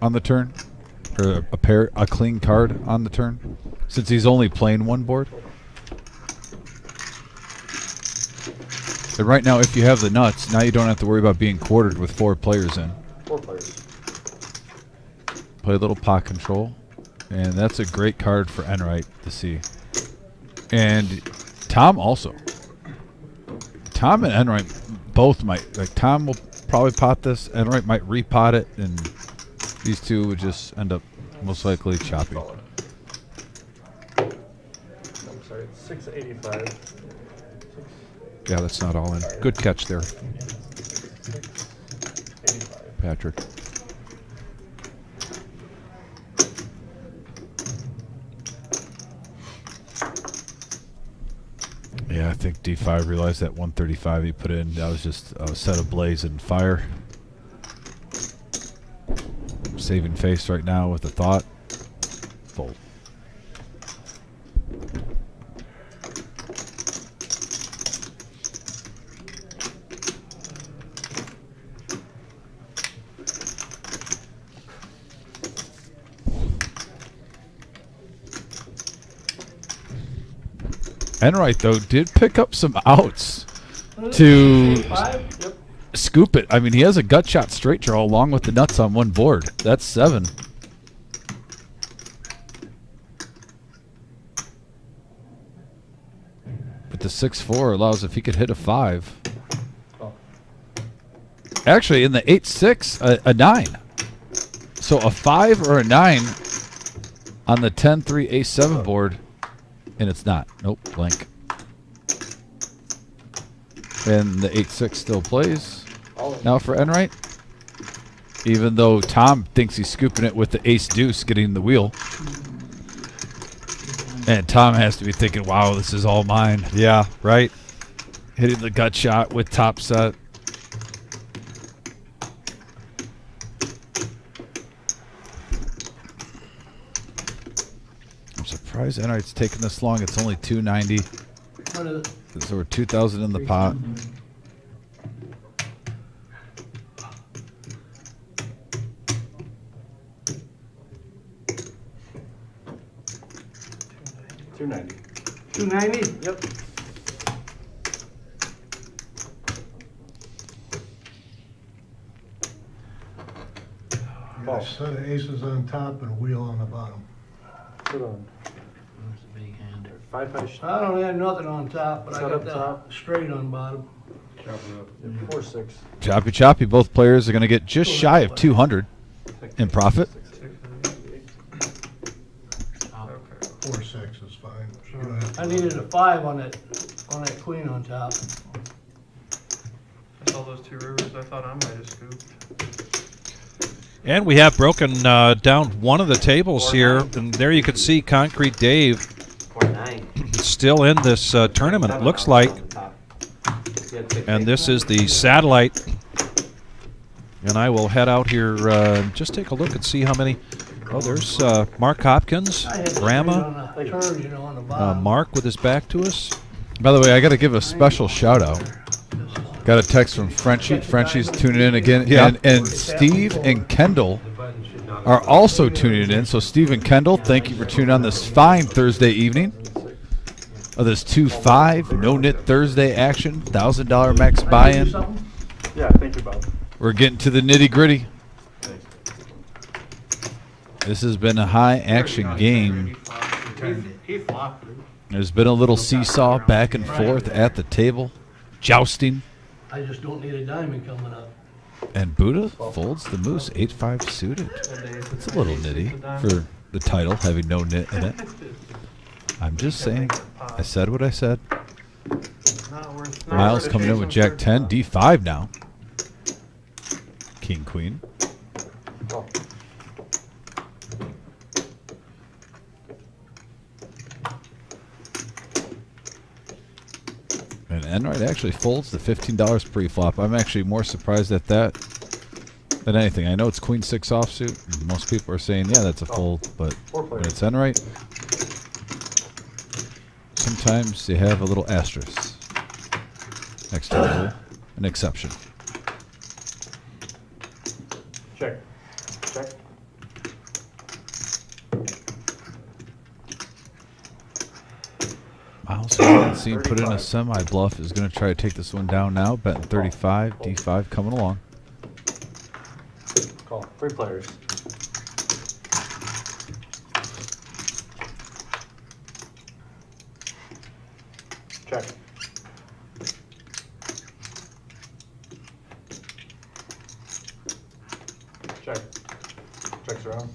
on the turn. Or a clean card on the turn. Since he's only playing one board. And right now, if you have the nuts, now you don't have to worry about being quartered with 4 players in. 4 players. Play a little pot control. And that's a great card for Enright to see. And Tom also. Tom and Enright both might. Like, Tom will probably pot this. Enright might repot it. And these two would just end up most likely choppy. I'm sorry, it's 685. yeah, that's not all in. Good catch there, Patrick. Yeah, I think D5 realized that 135 he put in, that was just a set of blaze and fire. Saving face right now with the thought. Fold. Enright, though, did pick up some outs to scoop it. I mean, he has a gut shot straight draw along with the nuts on one board. That's 7. But the 6-4 allows if he could hit a 5. Actually, in the 8-6, a 9. So a 5 or a 9 on the 10-3 ace-7 board. And it's not. Nope, blank. And the 8-6 still plays. Now for Enright. Even though Tom thinks he's scooping it with the ace-deuce getting the wheel. And Tom has to be thinking, wow, this is all mine. Yeah, right. Hitting the gut shot with top set. surprised Enright's taking this long. It's only 290. What is it? So we're 2,000 in the pot. $290? Yep. You got a set of aces on top and a wheel on the bottom. Put on. Where's the big hand? 5-5. I don't have nothing on top, but I Set got up the top. straight on bottom. 4-6. Choppy choppy. Both players are going to get just shy of 200 in profit. 4-6 is fine. You don't have to- I needed a 5 on that queen on top. I saw those 2 rivers. I thought I might have scooped. And we have broken down one of the tables here, and there you can see Concrete Dave 4-9. still in this tournament, it looks like. And this is the satellite. And I will head out here and just take a look and see how many. Oh, there's Mark Hopkins, I had the Rama, straight on the turn, you know, on the bottom. Mark with his back to us. By the way, I got to give a special shout out. Got a text from Frenchie. Frenchie's tuning in again. Yeah. And Steve and Kendall are also tuning in. So Steve and Kendall, thank you for tuning on this fine Thursday evening. Of this 2-5 No-Nit Thursday action, $1,000 max buy-in. Yeah, thank you, Bob. We're getting to the nitty-gritty. This has been a high-action game. He flopped. There's been a little seesaw back and forth at the table, jousting. I just don't need a diamond coming up. And Buddha folds the moose 8-5 suited. It's a little nitty for the title, having no nit in it. I'm just saying. I said what I said. Miles coming in with Jack 10, D5 now. King Queen. And Enright actually folds the $15 pre-flop. I'm actually more surprised at that than anything. I know it's Queen 6 offsuit. And most people are saying, yeah, that's a fold. But when it's Enright, sometimes they have a little asterisk next to the rule, an exception. Check. Check. Miles, who I haven't seen put in a semi-bluff, is going to try to take this one down now. Betting 35, D5 coming along. Call. 3 players. Check. Check. Checks around.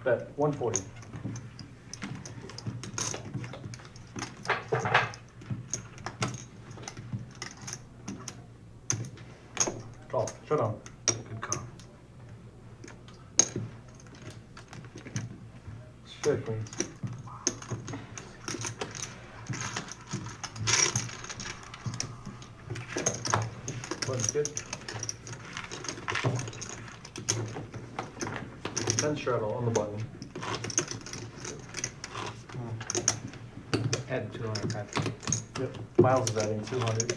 Bet 140. Call. Showdown. Good call. Straight queens. Button's good. 10 straddle on the button. Add 200 Patrick. Yep. Miles is adding 200.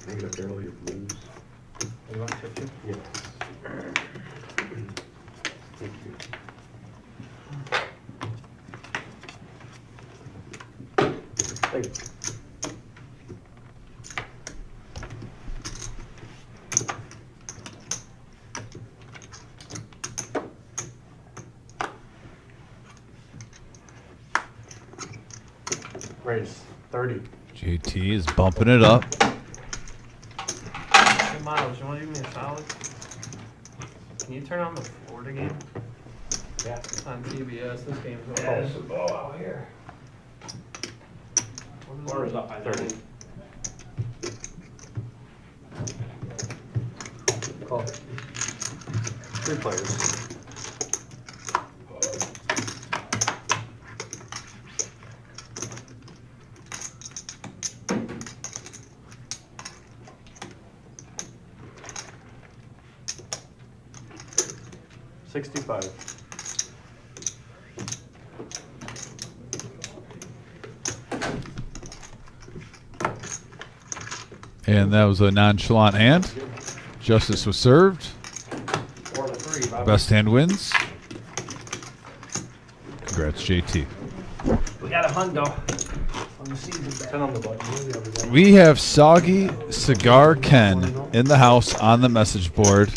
Make it a barrel of blues. You want to tip you? Yeah. Thank you. Thank you. Raise 30. JT is bumping it up. Hey, Miles, you want to give me a solid? Can you turn on the Florida game? Yeah. It's on TBS. This game's on. Yeah, there's a blowout here. Florida's up by 30. Call. 3 players. 65. And that was a nonchalant hand. Justice was served. 4-3, Bobby. Best hand wins. Congrats, JT. We got a hundo on the season bet. 10 on the button. We have Soggy Cigar Ken in the house on the message board.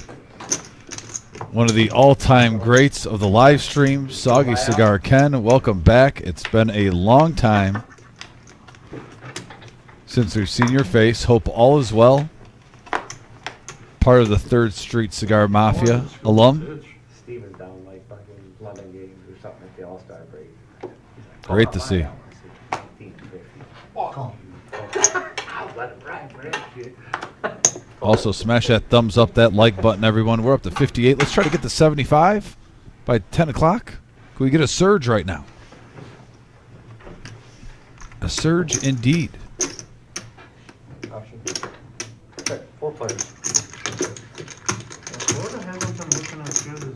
One of the all-time greats of the live stream, Soggy Cigar Ken. Welcome back. It's been a long time since we've seen your face. Hope all is well. Part of the 3rd Street Cigar Mafia alum. Steven's down like fucking 11 games or something at the All-Star break. Great to see. I'll let it ride for that shit. Also, smash that thumbs up, that like button, everyone. We're up to 58. Let's try to get to 75 by 10 o'clock. Can we get a surge right now? A surge indeed. Option. Check. 4 players. Florida hasn't been looking as good as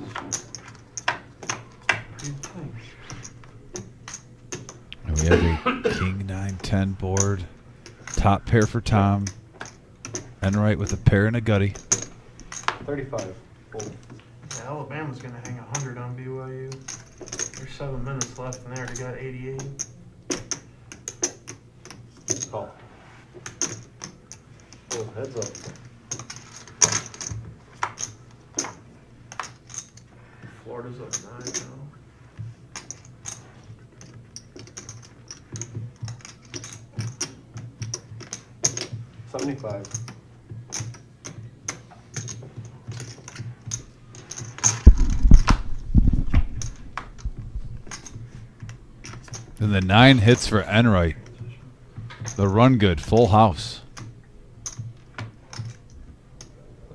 you'd think. And we have a King 9-10 board. Top pair for Tom. Enright with a pair and a gutty. 35. Fold. Yeah, Alabama's going to hang 100 on BYU. There's 7 minutes left in there. They got 88. Call. Oh, heads up. Florida's up 9 now. $75. And the 9 hits for Enright. The run good, full house.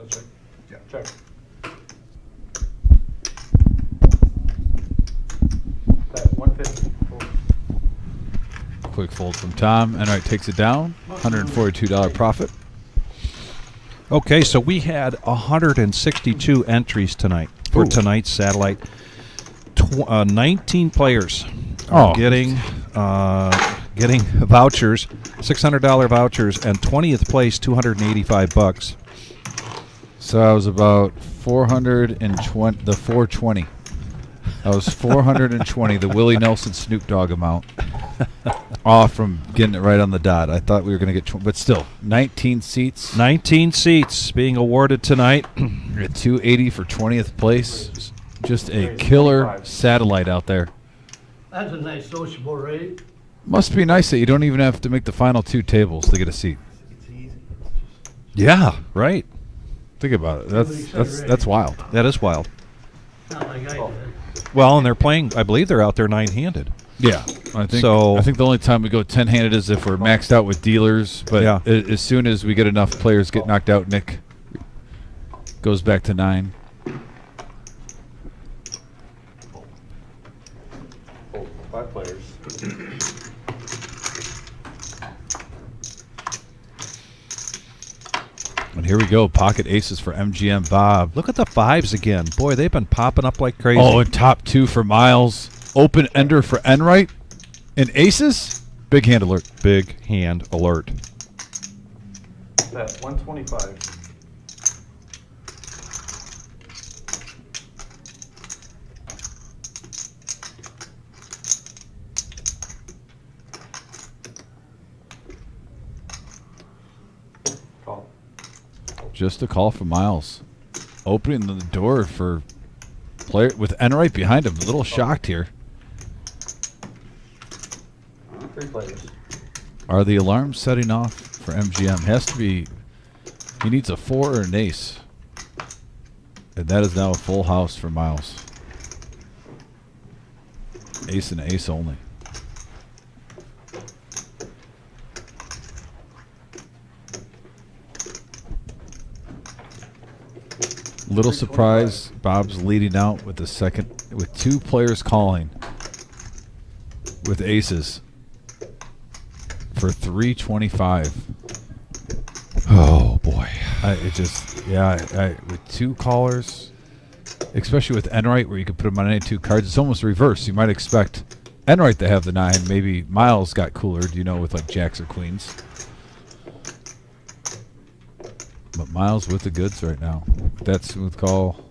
Check. Yeah. Check. That 150. Fold. Quick fold from Tom. Enright takes it down. $142 profit. Okay, so we had 162 entries tonight for tonight's satellite. 19 players are getting vouchers, $600 vouchers, and 20th place, $285. So I was about 420. The 420. I was 420. The Willie Nelson Snoop Dogg amount. Off from getting it right on the dot. I thought we were going to get, but still, 19 seats. 19 seats being awarded tonight. At 280 for 20th place. Just a killer satellite out there. That's a nice sociable rate. Must be nice that you don't even have to make the final 2 tables to get a seat. Yeah, right. Think about it. That's wild. That is wild. Not like I did. Well, and they're playing, I believe they're out there 9-handed. Yeah, I think so. I think the only time we go 10-handed is if we're maxed out with dealers. But yeah. As soon as we get enough players get knocked out, Nick goes back to 9. Fold. 5 players. And here we go. Pocket aces for MGM Bob. Look at the 5s again. Boy, they've been popping up like crazy. Oh, and top 2 for Miles. Open ender for Enright. And aces. Big hand alert. Big hand alert. Bet 125. Call. Just a call for Miles. Opening the door for player with Enright behind him. A little shocked here. 3 players. Are the alarms setting off for MGM? Has to be. He needs a 4 or an ace. And that is now a full house for Miles. Ace and ace only. Little surprise, Bob's leading out with the second, with 2 players calling with aces for 325. Oh boy! With 2 callers, especially with Enright, where you can put them on any two cards. It's almost reverse. You might expect Enright to have the 9. Maybe Miles got cooler, with like jacks or queens. But Miles with the goods right now. That smooth call.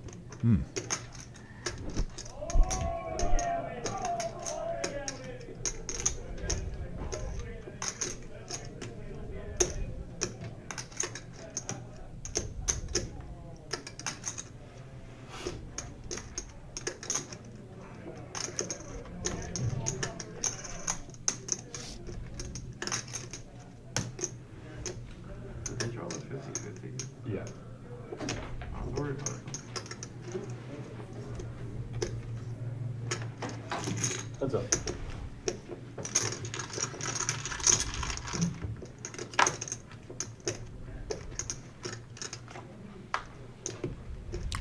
Did you draw the 50-50? Yeah. I was worried about it. Heads up.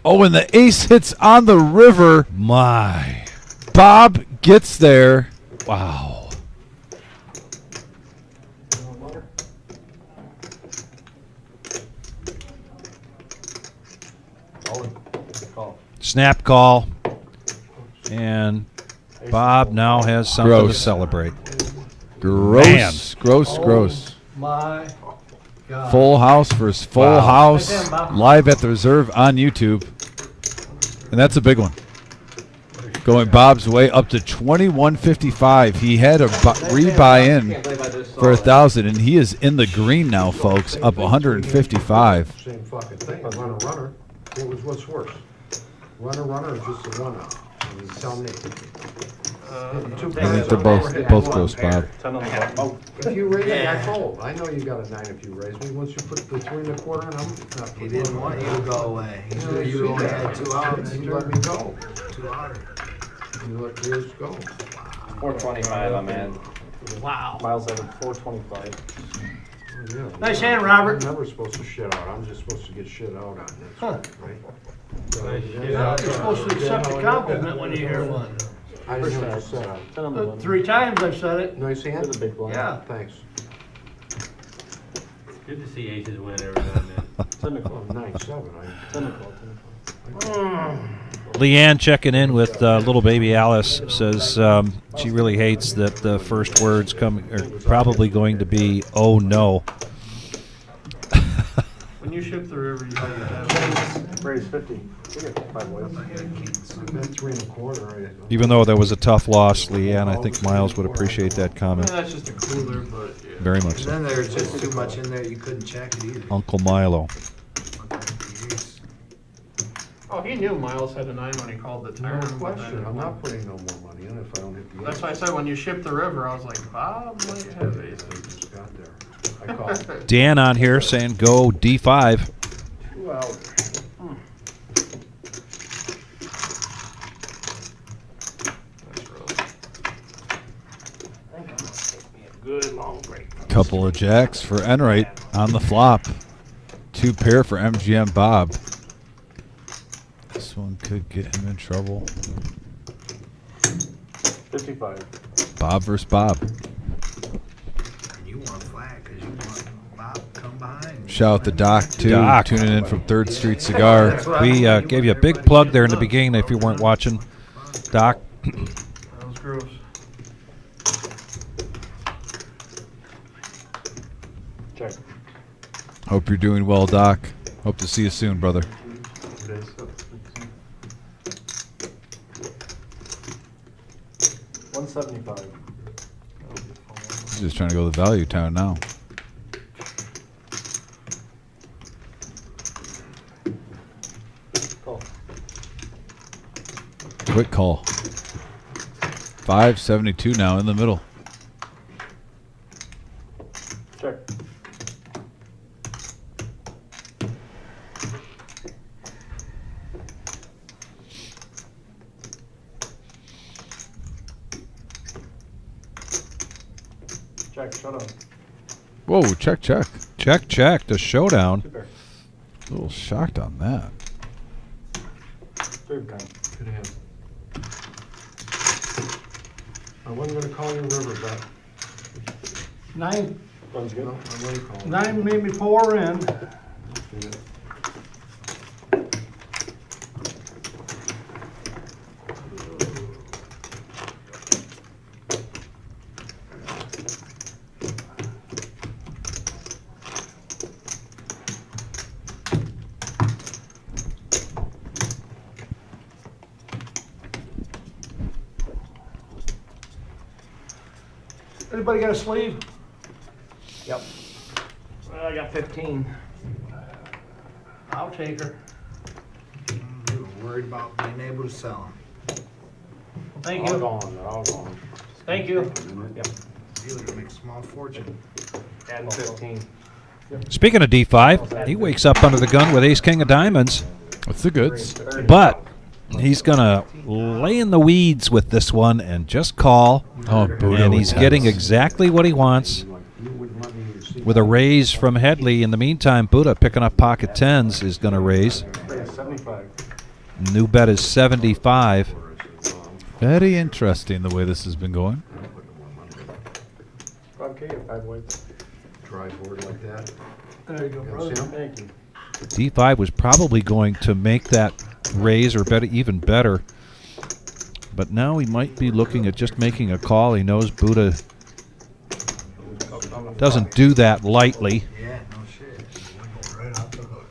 Oh, and the ace hits on the river. My. Bob gets there. Wow. Snap call. And Bob now has something to Gross. celebrate. Gross. Man. Gross. My God. Full house versus full Wow. house. Right there, Bob. Live at the reserve on YouTube. And that's a big one. Going Bob's way up to 21.55. He had a rebuy in for 1,000, and he is in the green now, folks. Up 155. Same fucking thing. Runner. What's worse? Runner or just a runner? I mean, tell me. I think they're both gross, Bob. 10 on the button. If you raise me, I fold. I know you got a 9 if you raise me. Once you put the 3 1/4 in, I'm not. He didn't want you to go away. He knew You you only had 2 hours. You let me go. 2 hours. You let yours go. 425, I'm in. Wow. Miles had 425. Yeah. Nice hand, Robert. I'm never supposed to shit out. I'm just supposed to get shit out on this, Huh. right? Yeah, you're supposed to accept a compliment when you hear one. I just heard you say that. 10 on the button. 3 times I've said it. Nice hand? With a big blind. Yeah. Thanks. Good to see aces win every now and then. 10 to Oh, call. 9-7. 10 to call. Leanne checking in with little baby Alice says she really hates that the first words are probably going to be, oh no. When you ship the river, you have Raise 50. You get 5 ways. I've been 3 1/4. Even though there was a tough loss, Leanne, I think Miles would appreciate that comment. that's just a cooler, but yeah. Very much And so. then there's just too much in there, you couldn't check it either. Uncle Milo. Oh, he knew Miles had a 9 when he called the No turn. but question. then- I'm not putting no more money in if I don't hit the That's why I said when you shipped the river, I was like, Bob might have I aces. just got there. I called. Dan on here saying go D5. 2 hours. That's rough. I think I'm gonna take me a good long break. Couple of jacks for Enright on the flop. 2 pair for MGM Bob. This one could get him in trouble. 55. Bob versus Bob. And you want flat because you want Bob to come behind. Shout out to Doc, too, Doc. tuning in from 3rd Street Cigar. We gave you a big plug there in the beginning if you weren't watching. Doc, That was gross. Check. Hope you're doing well, Doc. Hope to see you soon, brother. 2 days. 175. He's just trying to go to the value town now. Call. Quick call. 572 now in the middle. Check. Check, showdown. Whoa, check. check. The showdown. 2 pair. A little shocked on that. 3 of kind. Good hand. I wasn't gonna call you river, but 9, Runs good. no, I'm gonna call you. 9 made me 4 in. Anybody got a sleeve? Yep. I got 15. I'll take her. We were worried about being able to sell Thank All you. gone, they're all gone. Thank you. Yep. them. Dealer can make a small fortune. Adding 15. Speaking of D5, he wakes up under the gun with ace king of diamonds, What's the goods? but he's going to lay in the weeds with this one and just call. Oh, Buddha And with he's tens. getting exactly what he wants with a raise from Headley. In the meantime, Buddha picking up pocket tens is going to raise. 75. New bet is 75. Very interesting the way this has been going. 5K, 5 whites. Dry board like that. There you go, brother. Thank you. D5 was probably going to make that raise or bet even better. But now he might be looking at just making a call. He knows Buddha doesn't do that lightly. Yeah, no shit. Right off the hook.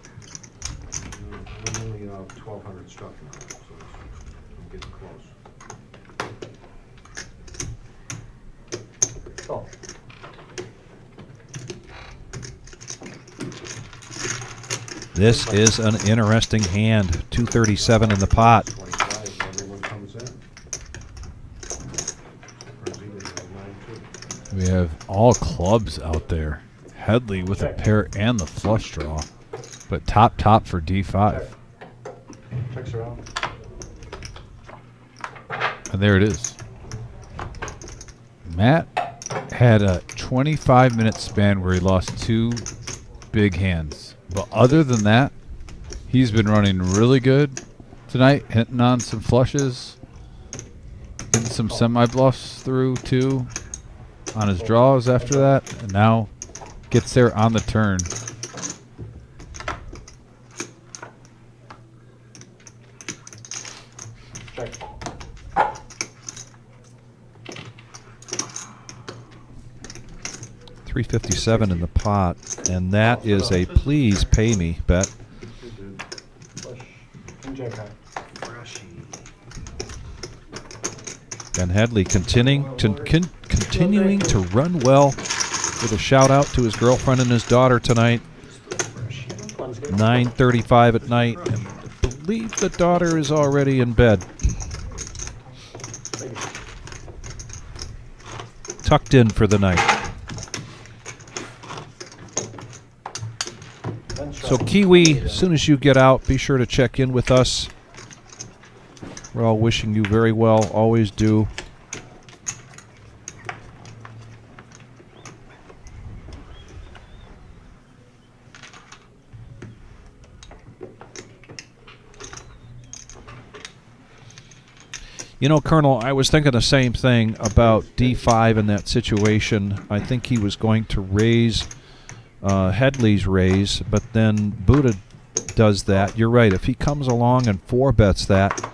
I'm only 1,200 struck now, so I'm getting close. Oh. This is an interesting hand. 237 in the pot. 25, everyone comes in. Brazilian has 9 too. We have all clubs out there. Headley with a pair and the flush draw. But top for D5. Checks around. And there it is. Matt had a 25-minute span where he lost 2 big hands. But other than that, he's been running really good tonight, hitting on some flushes, getting some semi-bluffs through too on his draws after that, and now gets there on the turn. Check. $357 in the pot, and that is a please pay me bet. Flush. King Jack high. And Headley continuing to run well with a shout out to his girlfriend and his daughter tonight. 9:35 at night, and I believe the daughter is already in bed. Tucked in for the night. So Kiwi, as soon as you get out, be sure to check in with us. We're all wishing you very well, always do. You know, Colonel, I was thinking the same thing about D5 in that situation. I think he was going to raise Headley's raise, but then Buddha does that. You're right. If he comes along and 4-bets that,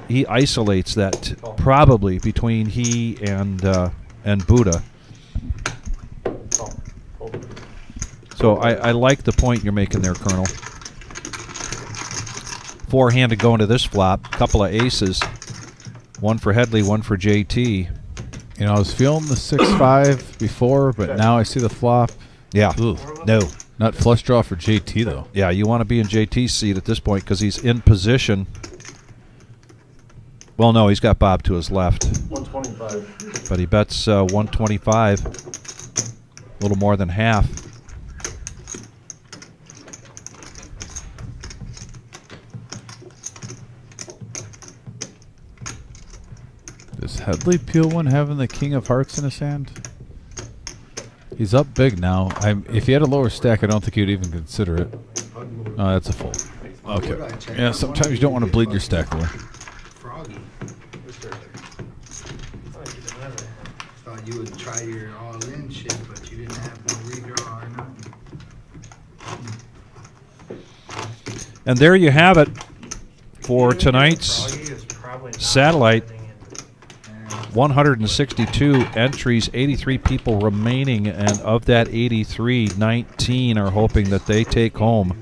he isolates that probably between he and Buddha. So I like the point you're making there, Colonel. 4-handed going to this flop, couple of aces. One for Headley, one for JT. You know, I was feeling the 6-5 before, but now I see the flop. Yeah. Ooh. No. Not flush draw for JT, though. Yeah, you want to be in JT's seat at this point because he's in position. Well, no, he's got Bob to his left. 125. But he bets 125. A little more than half. Does Headley peel one having the King of Hearts in his hand? He's up big now. If he had a lower stack, I don't think he'd even consider it. Oh, that's a fold. Okay. Yeah, sometimes you don't want to bleed your stack away. Froggy. Thought you would try your all-in shit, but you didn't have no redraw or nothing. And there you have it for tonight's satellite. 162 entries, 83 people remaining, and of that 83, 19 are hoping that they take home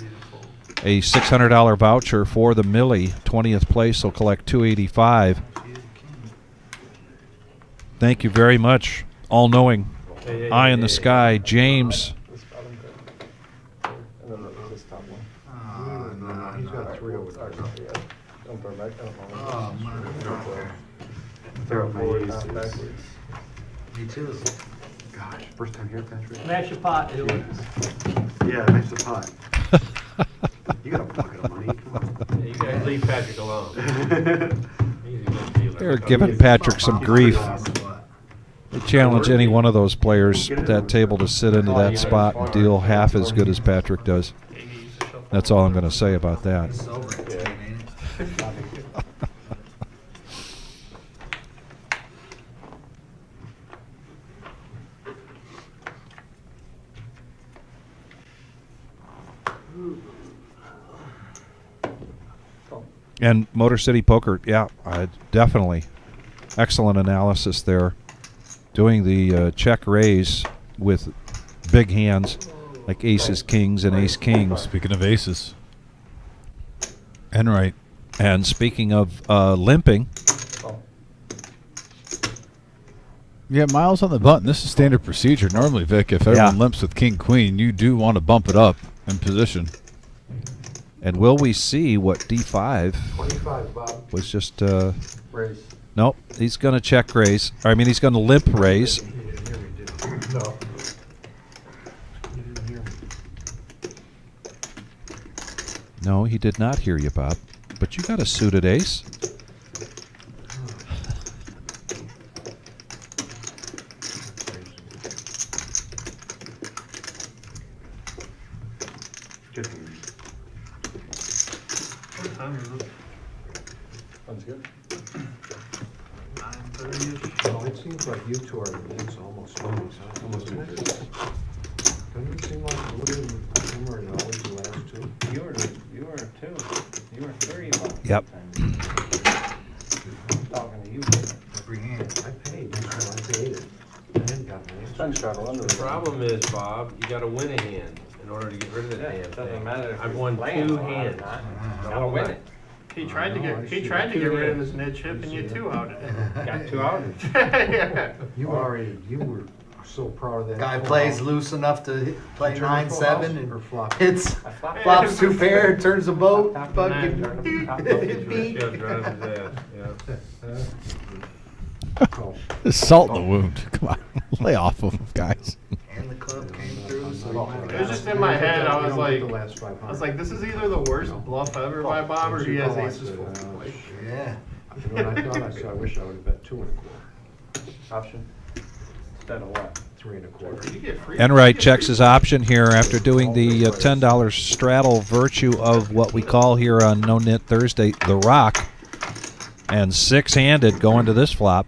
a $600 voucher for the Millie. 20th place will collect $285. Thank you very much, all-knowing, Hey, eye in the hey, sky, James. This bottom card. And then this top one. No, He's got 3 over there. Don't throw back, don't know. Oh, motherfucker. Throw my Forward, aces. not backwards. Me too. Gosh, first time here, Patrick? Smash your pot, dude. Yeah, nice the pot. You got a bucket of money, come on. You guys leave Patrick alone. He's a good dealer. They're giving Patrick some grief. They challenge any one of those players at that table to sit into that spot and deal half as good as Patrick does. That's all I'm going to say about that. It's over at 10, ain't it? And Motor City Poker, yeah, definitely. Excellent analysis there. Doing the check raise with big hands like aces, kings, and ace kings. Speaking of aces. And right. And speaking of limping. Yeah, Miles on the button. This is standard procedure. Normally, Vic, if everyone limps with king, queen, you do want to bump it up in position. And will we see what D5 25, Bob. was just... Raise. Nope, he's going to check raise. I mean, he's going to limp raise. He didn't hear me, did he? No. He didn't hear me. No, he did not hear you, Bob. But you got a suited ace. What time is it? Sounds good. 9:30ish. No, it seems like you two are it's almost homies, huh? Almost business. Doesn't it seem like Woody and Homer are always the last two? You were 2. You were 3. Yep. I'm talking to you. Every hand. I paid, I paid it. And got my answer. Ten shot under The problem is, Bob, you gotta win a hand in order to get rid of that Yeah, damn it doesn't thing. matter if I've you're won playing 2 well or hands. not. Uh-huh. Gotta win it. He tried to No, I get he see. tried to get 2 rid of hands. his mid chip and you 2 outed it. Got 2 out. Yeah. You were so proud of that. Guy full plays house. loose enough to play Turn a full 9-7 house and or flop? hits, I flopped. flops 2 pair, turns the boat, Top fucking. nine, turn top beat. Yeah, drives his ass, yeah. Oh, There's salt in the wound. Come on. Lay off of him, guys. And the club came through, so you might It was just in my head, I was like, the last 500. I was like, this is either the worst bluff ever by Bob or he has aces full. Like, Yeah. You know what I thought? I said, I wish I would have bet 2 1/4. Option. Instead of what? 3 1/4. did you get free? Enright checks his option here after doing the $10 straddle virtue of what we call here on No-Nit Thursday, the rock. And 6-handed going to this flop.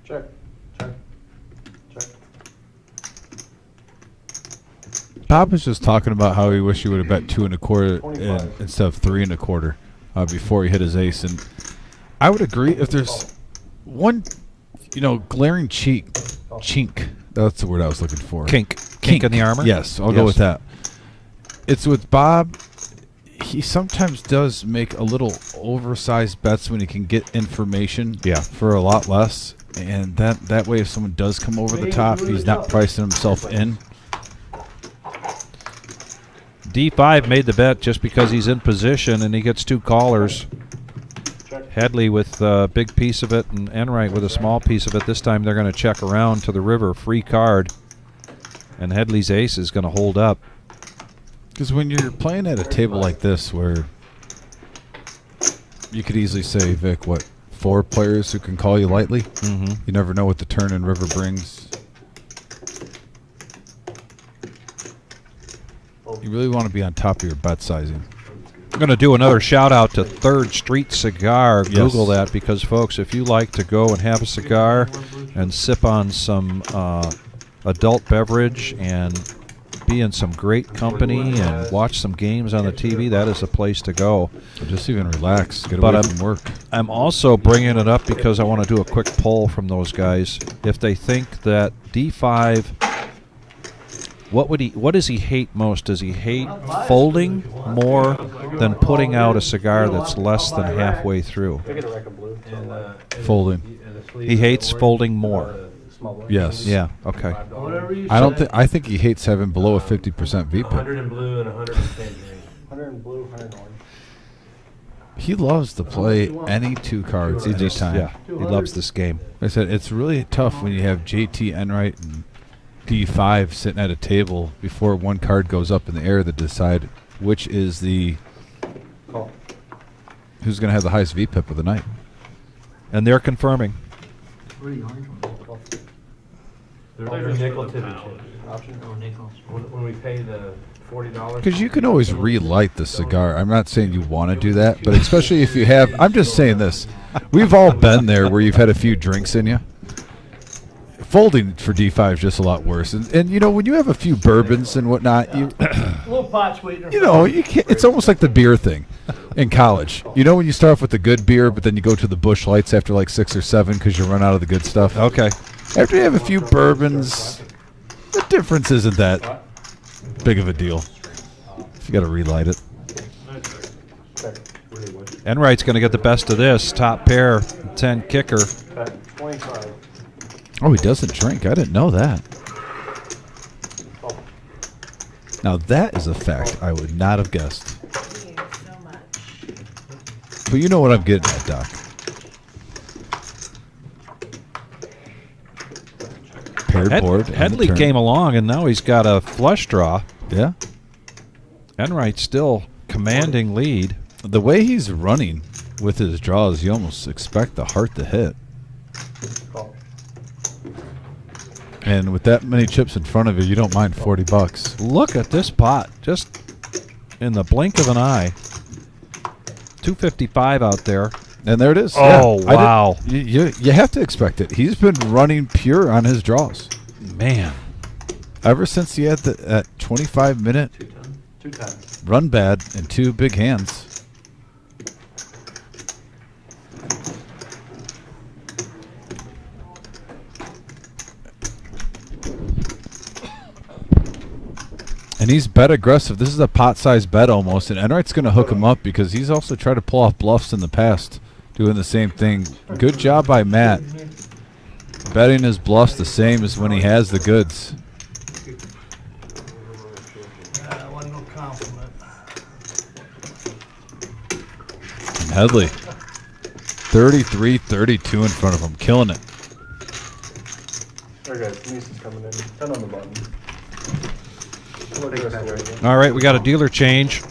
Check, check, check. Bob was just talking about how he wished he would have bet 2 1/4 25. instead of 3 1/4 before he hit his ace. And I would agree if there's one, glaring chink. That's the word I was looking for. Kink in the armor? Yes, I'll go with that. It's with Bob. He sometimes does make a little oversized bets when he can get information for a lot less. And that way, if someone does come over the top, he's not pricing himself in. D5 made the bet just because he's in position and he gets 2 callers. Headley with a big piece of it and Enright with a small piece of it. This time they're going to check around to the river, free card. And Headley's ace is going to hold up. Because when you're playing at a table like this where you could easily say, Vic, 4 players who can call you lightly? Mm-hmm. You never know what the turn and river brings. You really want to be on top of your bet sizing. I'm going to do another shout out to 3rd Street Cigar. Yes. Google that because, folks, if you like to go and have a cigar and sip on some adult beverage and be in some great company and watch some games on the TV, that is a place to go. Or just even relax, get away from work. I'm also bringing it up because I want to do a quick poll from those guys. If they think that D5, what does he hate most? Does he hate folding more than putting out a cigar that's less than halfway through? They get a rack of blue. And Folding. and the He hates folding more. Yes. Yeah. Okay. Whatever you I don't say. think. I think he hates having below a 50% V pip. 100 in blue and 100 in tangerine. 100 in blue, 100 in orange. He loves to play any two cards He just, anytime. yeah, he loves this game. I said it's really tough when you have JT Enright and D5 sitting at a table before one card goes up in the air to decide which is the who's going to have the highest VPIP of the night. And they're confirming. Where are the orange ones? They're nickel tip and chip. Option? Oh, nickel. When we pay the $40. Because you can always relight the cigar. I'm not saying you want to do that, but especially if you have, I'm just saying this. We've all been there where you've had a few drinks in you. Folding for D5 is just a lot worse. And you know, when you have a few bourbons and whatnot, you A little pot sweetener. you know, you can't, it's almost like the beer thing in college. You know when you start off with the good beer, but then you go to the Busch Lights after like 6 or 7 because you run out of the good stuff? Okay. After you have a few bourbons, the difference isn't that big of a deal. If you got to relight it. Enright's going to get the best of this. Top pair, 10 kicker. 25. Oh, he doesn't drink. I didn't know that. Now that is a fact I would not have guessed. Thank you so much. But you know what I'm getting at, Doc. Paired board. and the Headley turn. came along, and now he's got a flush draw. Yeah. Enright still commanding lead. The way he's running with his draws, you almost expect the heart to hit. And with that many chips in front of you, you don't mind $40. Look at this pot, just in the blink of an eye. 255 out there. And there it is. Oh, Yeah, wow. You have to expect it. He's been running pure on his draws. Man. Ever since he had that 25-minute Two times. run bad and 2 big hands. And he's bet aggressive. This is a pot-sized bet almost, and Enright's going to hook him up because he's also tried to pull off bluffs in the past, doing the same thing. Good job by Matt. Betting his bluffs the same as when he has the goods. That wasn't no compliment. And Headley, 33-32 in front of him, killing it. There, guys. Denise's coming in. 10 on the button. All right, we got a dealer change.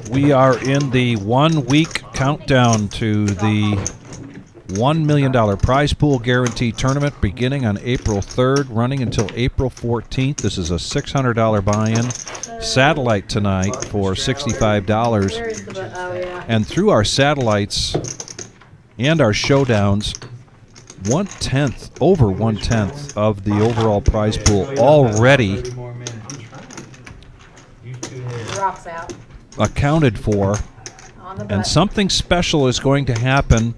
We are in the 1 week countdown to the $1 million prize pool guarantee tournament beginning on April 3rd, running until April 14th. This is a $600 buy-in. Satellite tonight for $65. Where's the oh yeah. And through our satellites and our showdowns, 1/10, over 1/10 of the overall prize pool already Rocks out. accounted for. On the And button. something special is going to happen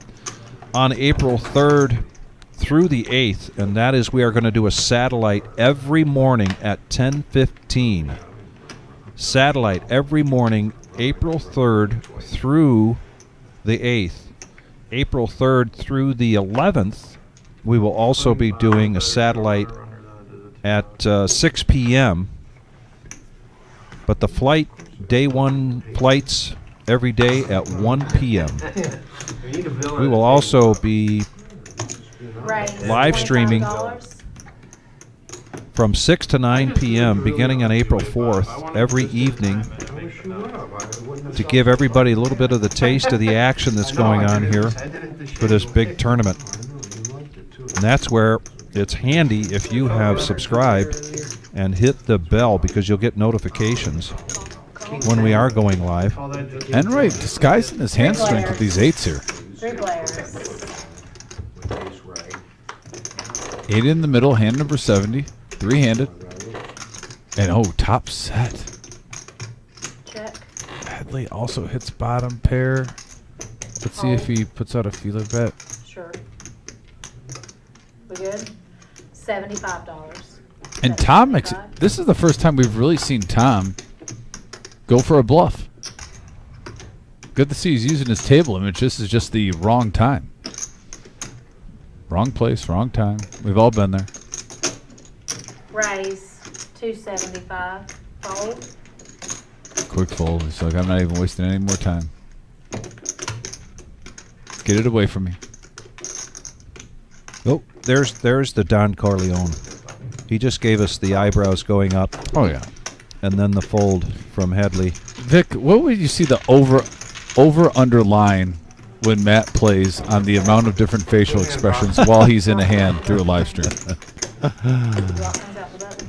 on April 3rd through the 8th, and that is we are going to do a satellite every morning at 10:15. Satellite every morning, April 3rd through the 8th. April 3rd through the 11th, we will also be doing a satellite at 6 p.m. But the flight, day one flights every day at 1 p.m. We will also be Right. live streaming $25. from 6 to 9 p.m. beginning on April 4th every evening to give everybody a little bit of the taste of the action that's going on here for this big tournament. And that's where it's handy if you have subscribed and hit the bell because you'll get notifications when we are going live. Enright disguising his hand strength with these 8s here. 3 players. 8 in the middle, hand number 70, 3-handed. And oh, top set. Check. Headley also hits bottom pair. Let's see if he puts out a feeler bet. Sure. We good? $75. And Tom makes it. 75. This is the first time we've really seen Tom go for a bluff. Good to see he's using his table image. This is just the wrong time. Wrong place, wrong time. We've all been there. Raise, 275. Fold. Quick fold. It's like I'm not even wasting any more time. Get it away from me. Oh, there's the Don Corleone. He just gave us the eyebrows going up. Oh yeah. And then the fold from Headley. Vic, what would you see the over underline when Matt plays on the amount of different facial expressions while he's in a hand through a live stream?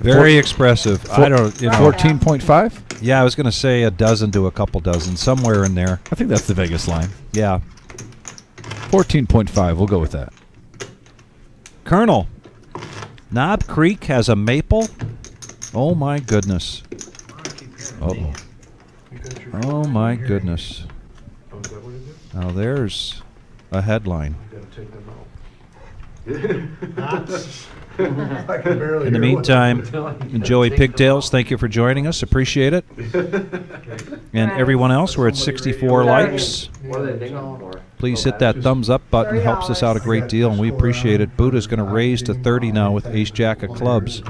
Very expressive. I don't, 14.5? Yeah, I was going to say a dozen to a couple dozen, somewhere in there. I think that's the Vegas line. Yeah. 14.5. We'll go with that. Colonel, Knob Creek has a maple? Oh, my goodness. Uh-oh. Oh, my goodness. Now, there's a headline. In the meantime, Joey Pigtails, thank you for joining us. Appreciate it. And everyone else, we're at 64 likes. Please hit that thumbs up button. Helps us out a great deal, and we appreciate it. Buddha's going to raise to 30 now with Ace Jack of clubs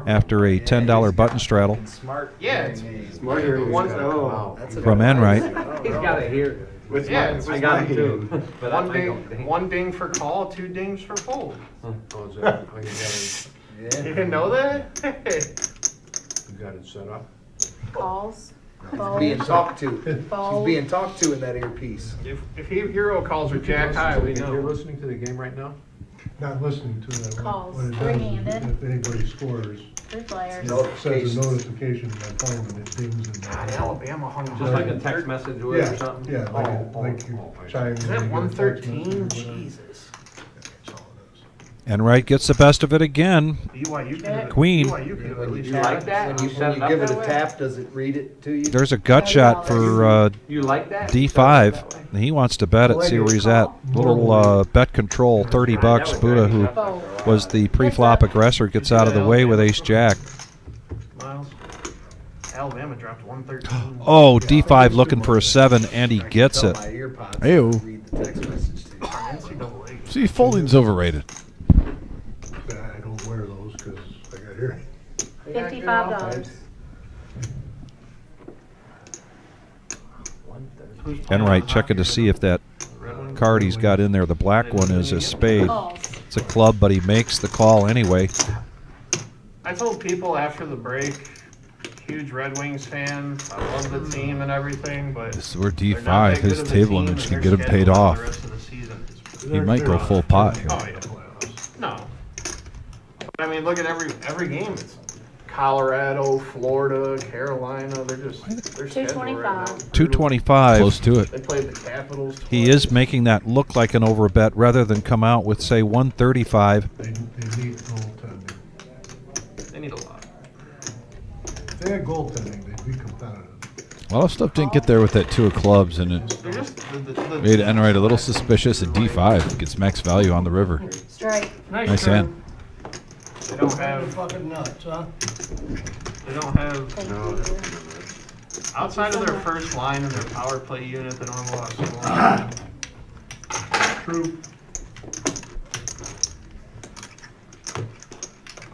after a $10 button straddle. Yeah, it's smarter. From Enright. He's got it here. Yeah, I got it too. But one ding for call, 2 dings for fold. Oh, is that, You didn't know that? you got it set up? Calls. Being Fold. talked to. She's Fold. being talked to in that earpiece. If hero calls are jack high, we You're know. listening to the game right now? Not listening to that. Calls. What it does is Three-handed. if anybody scores, 3 players. it sends a notification to my phone and it dings in God, there. Alabama hung Just like a text message or Yeah, something? yeah, like you chime in. Is you that get a text 113? message or whatever. Jesus. That's all it is. Enright gets the best of it again. BYU could Queen. BYU could at least You like that? When You set it you up give it that a way? tap, does it read it to you? There's a gut shot for You like that? D5. He wants to bet it, see where he's at. Little bet control, $30. Buddha, who was the pre-flop aggressor, gets out of the way with Ace Jack. Miles. Alabama dropped 113. Oh, D5 looking for a 7, and he gets it. Ayo. Read the text message to you. NCAA. See, folding's overrated. I don't wear those because I got hearing. $55. Enright checking to see if that card he's got in there, the black one, is a spade. Calls. It's a club, but he makes the call anyway. I told people after the break, huge Red Wings fan. I love the team and everything, but This is where they're not D5, that good his of a table team, image and can their get him paid schedule for off. the rest of the season is- He might go full pot here. Oh yeah. No. But I mean, look at every game. It's Colorado, Florida, Carolina. They're just their schedule right now. 225. 225. Close to it. They played the Capitals. He twice. is making that look like an overbet rather than come out with, say, 135. They need goaltending. They need a lot. If they had goaltending, they'd be competitive. A lot of stuff didn't get there with that 2 of clubs, and it They're just the made Enright a little suspicious at D5. Gets max value on the river. Straight. Nice hand. They don't have. Fucking nuts, huh? They don't have. Thank you. Outside of their first line and their power play unit, they don't have a lot of scoring. True.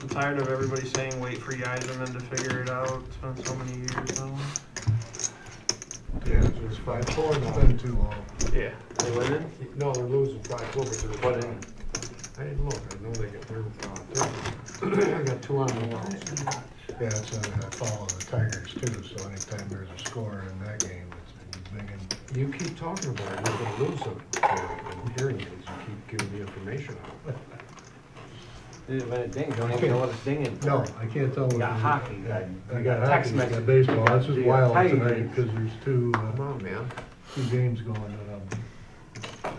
I'm tired of everybody saying wait for Yzerman to figure it out. It's been so many years now. Yeah, it's 5-4 now. It's been too long. Yeah. They winning? No, they're losing 5-4 because of what inning? I didn't look. I know they get their, I got 2 on the wall. Yeah, it's I follow the Tigers too, so anytime there's a score in that game, it's big and You keep talking about it, you're gonna lose them. I'm hearing you, you keep giving the information out. When it dings, don't even know what it's dinging for. no, I can't tell. You got what hockey, I you got got text hockey, I got message. baseball. This is You got wild Tiger tonight games. because there's two Come on, man. games going that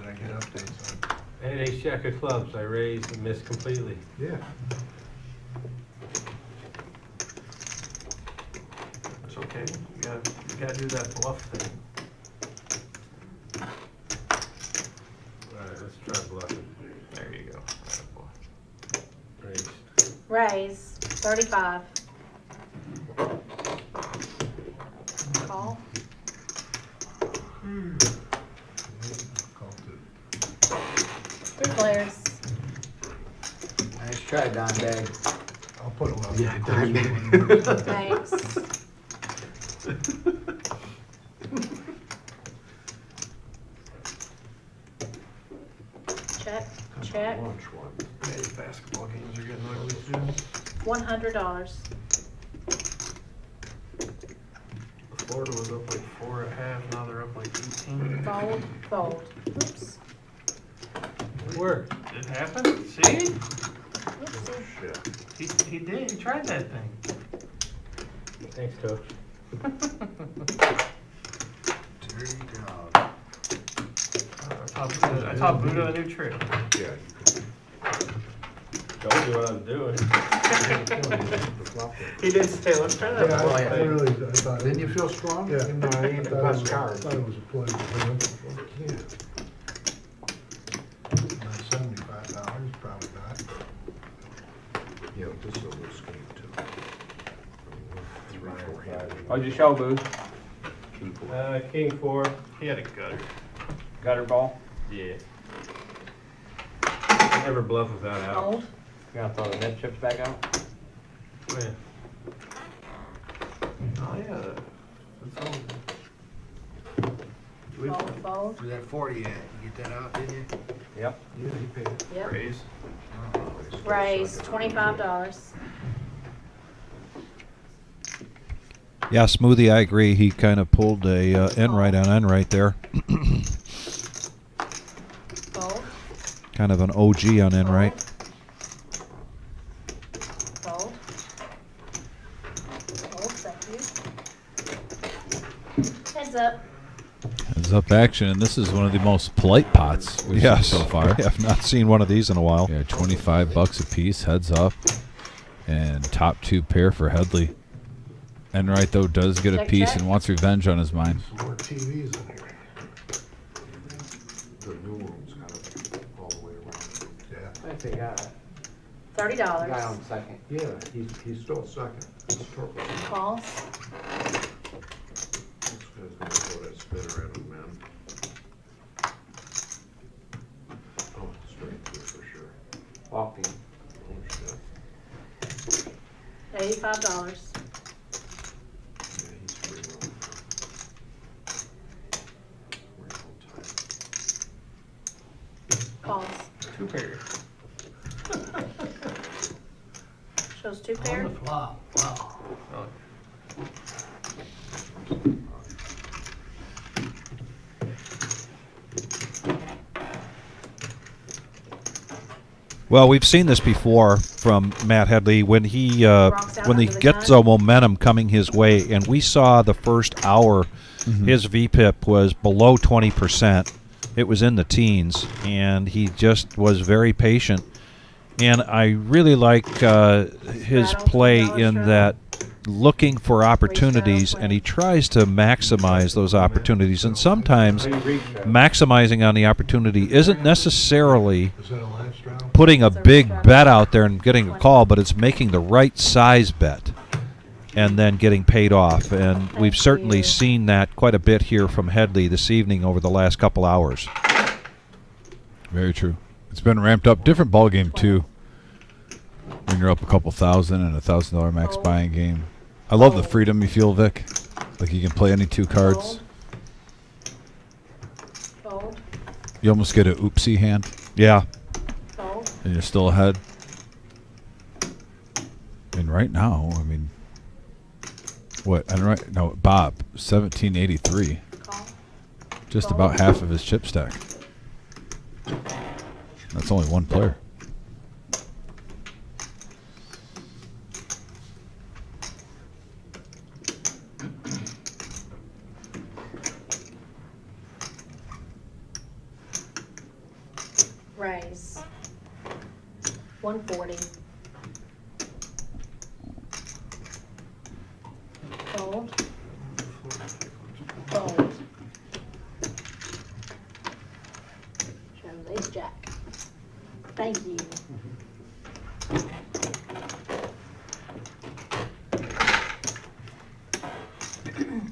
I get updates on. I had ace jack of clubs. I raised and missed completely. Yeah. It's okay. You gotta do that bluff thing. All right, let's try bluffing. There you go. Raise. Raise, 35. Call. Called it. 3 players. try a dime bag. I'll put them on. Yeah, dime Thanks. Check, check. Lunch one. Yeah, these basketball games are getting ugly too. $100. Florida was up like 4 at half, now they're up like 18. Fold, fold. Oops. It worked. It happened? See? Oopsie. Shit. He did, he tried that thing. Thanks, coach. Dirty dog. I taught Buddha a new trick. Yeah. Told you what I was doing. He did say, let's try that. Yeah, I really, I thought. Didn't you feel strong? Yeah. No, I ain't the best I card. thought it was a pleasure for him. Yeah. Not $75, probably not. Yeah, this is a loose game too. 3, 4 hand. What'd you show, Booth? King 4. He had a gutter. Gutter ball? Yeah. I never bluff without out. Fold. You gonna throw the nip chips back out? Oh, yeah. Oh, yeah. That's all. Fold, fold. Where's that 40 at? You get that out, did you? Yep. Yeah, he paid it. Yep. Raise. Raise, $25. Yeah, Smoothie, I agree. He kind of pulled a end right on end right there. Fold, Kind of an OG on end right. fold. Fold, thank you. Heads up. Heads up action, and this is one of the most polite pots we've seen Yes, so far. I have not seen one of these in a while. Yeah, $25 a piece, heads up, and top 2 pair for Headley. Enright though does get a Check, piece check. and wants revenge on his mind. Some more TVs in here. The new room's got it all the way around. Yeah. I think I got it. $30. Guy on second. Yeah, he's still second. He's turtle. Calls. This guy's gonna throw that spitter at him, man. Oh, straight through for sure. Walking. Oh, shit. $85. Yeah, he's free roll. Real tight. Calls. 2 pair. Shows 2 On pair. the flop, wow. Oh, Well, we've seen this before from Matt Headley when he Rocks out when he under the gets gun. the momentum coming his way, and we saw the first hour, his VPIP was below 20%. It was in the teens, and he just was very patient. And I really like his Straddle, play $2 in straddle. that looking for opportunities, play. and he tries to maximize those opportunities. And sometimes How do you reach that? maximizing on the opportunity isn't necessarily Is that a last round? putting a It's a big restaurant. bet out there and getting a call, but it's making the right size bet and then getting paid off. And we've Thank certainly you. seen that quite a bit here from Headley this evening over the last couple hours. Very true. It's been ramped up. Different ball game too. When you're up a couple thousand and $1,000 max Fold. buying game. I love the freedom you feel, Vic. Like you can play any 2 cards. Fold. Fold. You almost get a oopsie hand, Yeah. Fold. and you're still ahead. And right now, I mean, what? And right no, Bob, 1783, Call. just Fold. about half of his chip stack. That's only one player. Raise. 140. Fold. Fold. Shows ace jack. Thank you.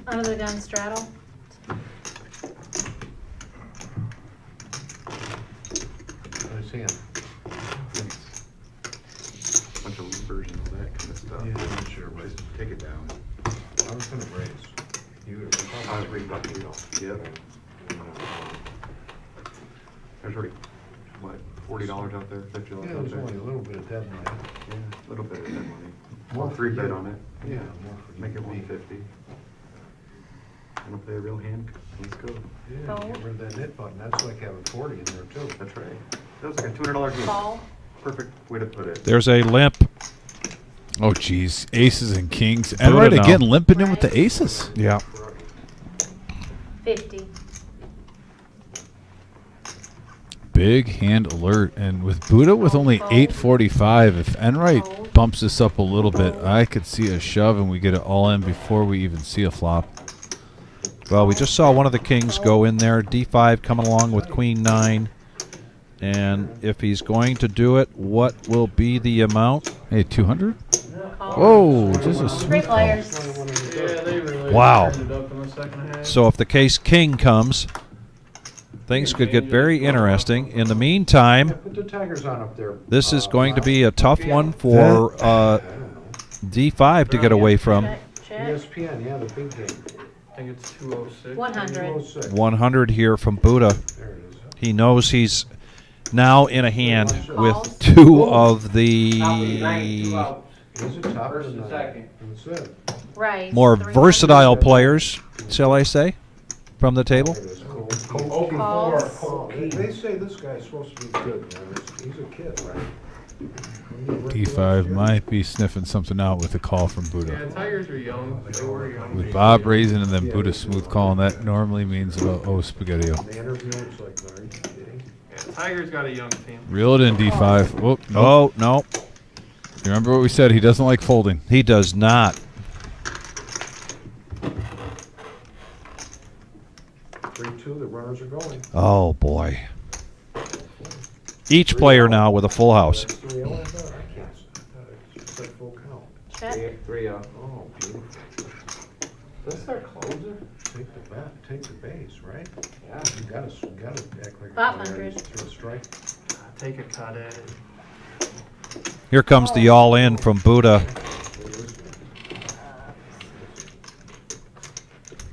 Under the gun straddle. Nice hand. there, but take it down. I was gonna raise. You, I was reading about you. Yeah. There's already, what, $40 out there, $50 Yeah, out there's there? only a little bit of dead money. Yeah, a little bit of that money. More Free for bid you. on it. Yeah, more for you. Make it 150. Wanna play a real hand? Let's go. Yeah, get rid of that knit button. That's like having 40 in there too. That's right. That was like a $200 game. Call. Perfect way to put it. There's a limp. Oh, geez. Aces and kings. Buddha And right now. again, limping in with the aces. Yeah. 50. Big hand alert. And with Buddha with only 845, if Enright bumps this up a little bit, I could see a shove and we get it all in before we even see a flop. Well, we just saw one of the kings go in there. D5 coming along with Queen 9. And if he's going to do it, what will be the amount? Hey, 200? Whoa, just a Three smooth call. players. Yeah, they really Wow. turned it up in the second half. So if the case king comes, things could get very interesting. In the meantime, Put the Tigers on up there. this is going to be a tough one for D5 to get away from. Check, check. ESPN, yeah, the big game. I think it's 206. 100. 206. 100 here from Buddha. There it is. He knows he's now in a hand with Calls. two of the Is it top First and and second. That's it. Right. more 300. versatile players, shall I say, from the table. There it is. Calls. Oh, they say this guy's supposed to be good, man. He's a kid, right? D5 might be sniffing something out with a call from Yeah, Buddha. Tigers are young. They were young. With Bob raising and then Buddha smooth calling, that normally means about, oh, spaghetti-o. The interview, it's like, are you kidding? Yeah, Tigers got a young team. Reel it in, D5. Whoop, no. Oh, no, You remember what we said? He doesn't like folding. he does not. 3-2, the runners are going. Oh, boy. Each player now with a full house. That's 3-0, I thought. I can't. I thought it just said full count. Check. 3-0. Oh, beautiful. This their closer? Take the bat, take the base, right? Yeah. You gotta act like a 500. player through a strike. Take a cut at it. Here comes the all-in from Buddha.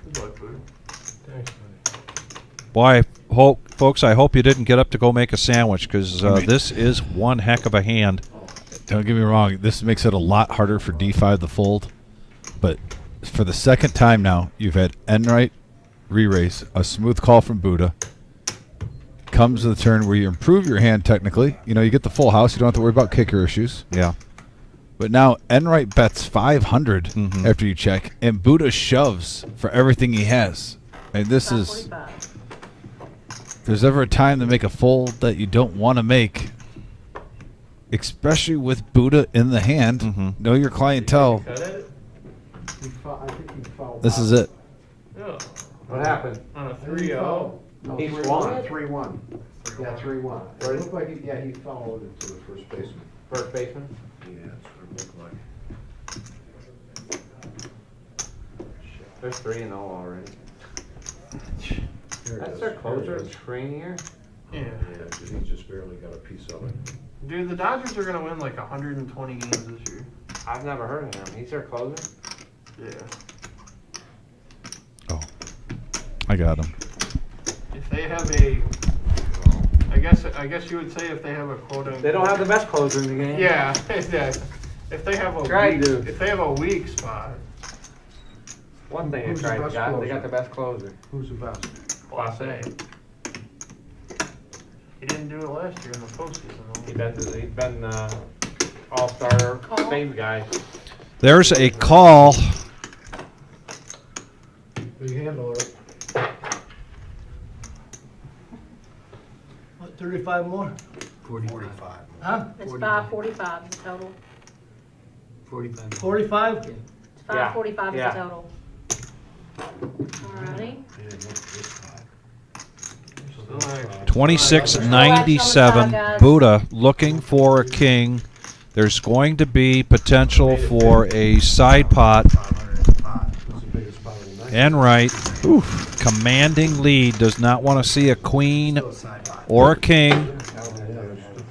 Good luck, Boo. Thanks, buddy. Boy, folks, I hope you didn't get up to go make a sandwich because this is one heck of a hand. Don't get me wrong. This makes it a lot harder for D5 to fold. But for the second time now, you've had Enright re-raise, a smooth call from Buddha. Comes to the turn where you improve your hand technically. You know, you get the full house. You don't have to worry about kicker issues. Yeah. But now Enright bets 500 Mhm. after you check, and Buddha shoves for everything he has. And this is, 545. if there's ever a time to make a fold that you don't want to make, especially with Buddha in the hand, Mhm. know your clientele. Cut at it? I think he fouled. This is it. Yeah. What happened? On a 3-0. No, He 3-1. swung it? 3-1. Yeah, 3-1. It looked like, he fouled it to the first baseman. First baseman? Yeah, that's what it looked like. There's 3-0 already. There it That's is. their There it closer, is. Screenier. Yeah. Yeah, 'cause he just barely got a piece of it. Dude, the Dodgers are gonna win like 120 games this year. I've never heard of him. He's their closer? Yeah. Oh, I got him. If they have a, I guess you would say if they have a quote unquote. They don't have the best closer in the game. Yeah, yeah. If they have a Try weak, to. if they have a weak spot, One thing Who's they the tried best got, they closer? got the best closer. Who's the best? Class A. He didn't do it last year in the postseason. He's been all-star Call. save guy. There's a call. Big handler. What, 35 more? 45. Huh? It's 545 is the total. 45. 45? It's 545 is Yeah. the total. Alrighty. 2697. Buddha looking for a king. There's going to be potential for a side pot. Enright, commanding lead, does not want to see a queen or a king.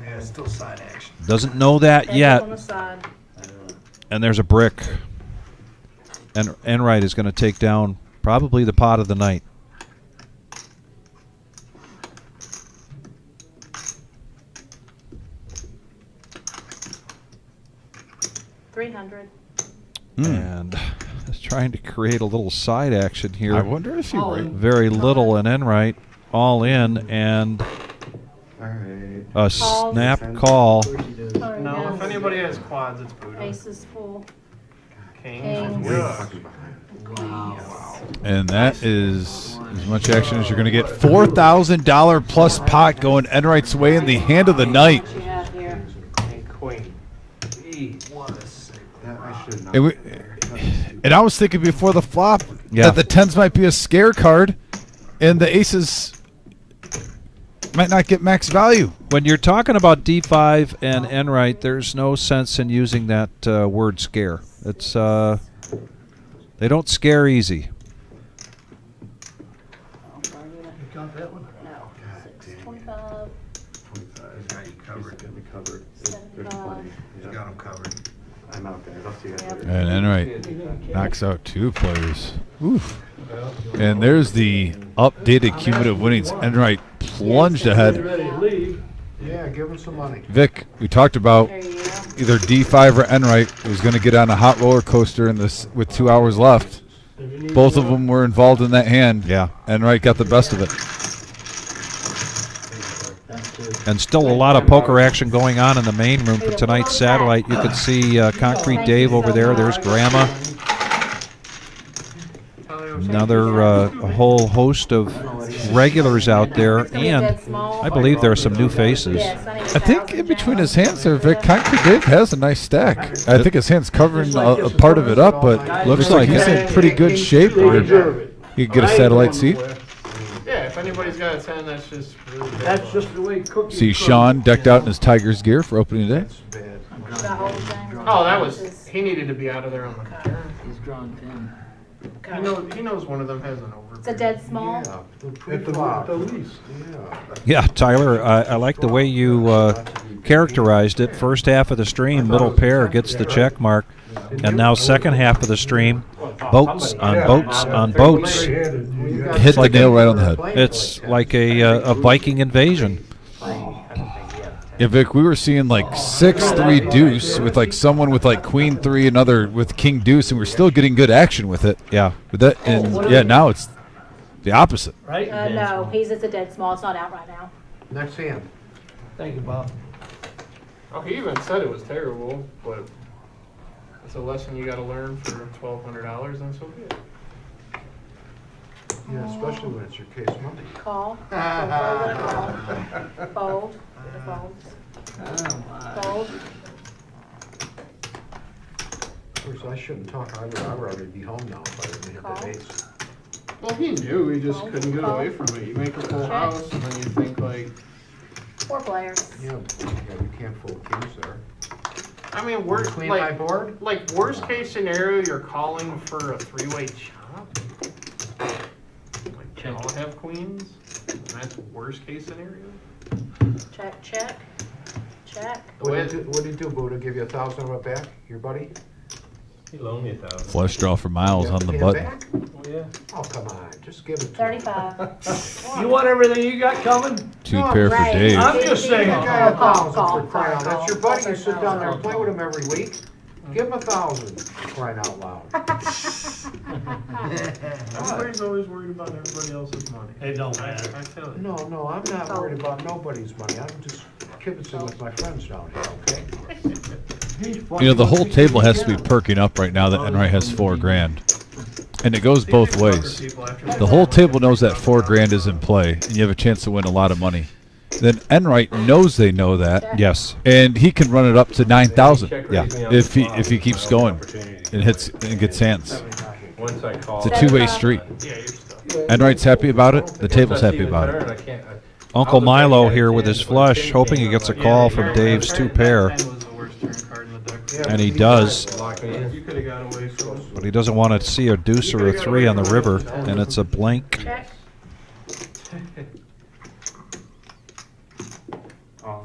Yeah, still side action. Doesn't know that Take it yet. on the side. And there's a brick. And Enright is going to take down probably the pot of the night. $300. And trying to create a little side action here. I wonder if you're right. Very little in Enright, all in, and a snap call. No, if anybody has quads, it's Buddha. Aces full. Kings. Wow. And that is as much action as you're going to get. $4,000 plus pot going Enright's way in the hand of the night. What you have here? And queen. What a sick. I should not. And I was thinking before the flop that the tens might be a scare card, and the aces might not get max value. When you're talking about D5 and Enright, there's no sense in using that word scare. It's they don't scare easy. You got that one? No. 625. 25. Got you covered. Got me covered. There's 75. plenty. He's got him covered. I'm out, guys. I'll see you guys later. And Enright knocks out 2 players. Oof. And there's the updated cumulative winnings. Enright plunged ahead. Ready to leave. Yeah, give him some money. Vic, we talked about There you go. either D5 or Enright was going to get on a hot roller coaster in this with 2 hours left. Both of them were involved in that hand. Yeah. Enright got the best of it. And still a lot of poker action going on in the main room for tonight's satellite. You can see Concrete Dave over there. There's Grandma. Another a whole host of regulars out there, and I believe there are some new faces. I think in between his hands there, Vic, Concrete Dave has a nice stack. I think his hand's covering a part of it up, but looks like he's in pretty good shape. He could get a satellite seat. Yeah, if anybody's got a 10, that's just really bad. That's just the way cookies. See Sean decked out in his Tigers gear for opening day. Oh, that was. He needed to be out of there on the turn. He's drawn 10. He knows one of them has an over. It's a dead small. At the least. Yeah, Tyler, I like the way you characterized it. First half of the stream, middle pair gets the check mark. And now second half of the stream, boats on boats on boats. Hit the nail right on the head. It's like a Viking invasion. Yeah, Vic, we were seeing like 6-3 deuce with like someone with like queen 3, another with king deuce, and we're still getting good action with it. Yeah. But that, and yeah, now it's the opposite. Right? No, it's a dead small. It's not out right now. Next hand. Thank you, Bob. Oh, he even said it was terrible, but it's a lesson you got to learn for $1,200, and so be it. Yeah, especially when it's your case Monday. Call. Fold. Get a fold. Fold. Of course, I shouldn't talk. I would already be home now if I didn't hit that ace. Well, he knew. He just couldn't get away from it. You make a full house, and then you think like. 4 players. Yeah, you can't fold kings there. I mean, worst Clean my board? Like worst case scenario, you're calling for a 3-way chop. Like they all have queens. And that's worst case scenario. Check, check, check. What did he do, Buddha? Give you 1,000 of it back, your buddy? He loaned me 1,000. Flush draw for Miles on the Pay it button. back? Oh, yeah. Oh, come on, just give it to him. 35. You want everything you got coming? 2 pair for Right. Dave. I'm just saying. Give a guy Call, 1,000 for crying out. call, That's your call, buddy. You sit down there and play call. with him every week. Give him 1,000 crying out loud. Everybody's always worried about everybody else's money. It don't matter. I tell you. No, I'm not worried about nobody's money. I'm just kibitzing with my friends down here, okay? You know, the whole table has to be perking up right now that Enright has $4 grand. And it goes both ways. The whole table knows that $4 grand is in play, and you have a chance to win a lot of money. Then Enright knows they know that. Yes. And he can run it up to 9,000. Yeah. If he keeps going and hits and gets hands. Once I call. It's a 2-way street. Yeah, you're stuck. Enright's happy about it. The table's happy about it. Uncle Milo here with his flush, hoping he gets a call from Dave's 2 pair. 10 was the worst turn card in the deck. And he does. You could have got away so. But he doesn't want to see a deuce or a 3 on the river, and it's a blank. Check.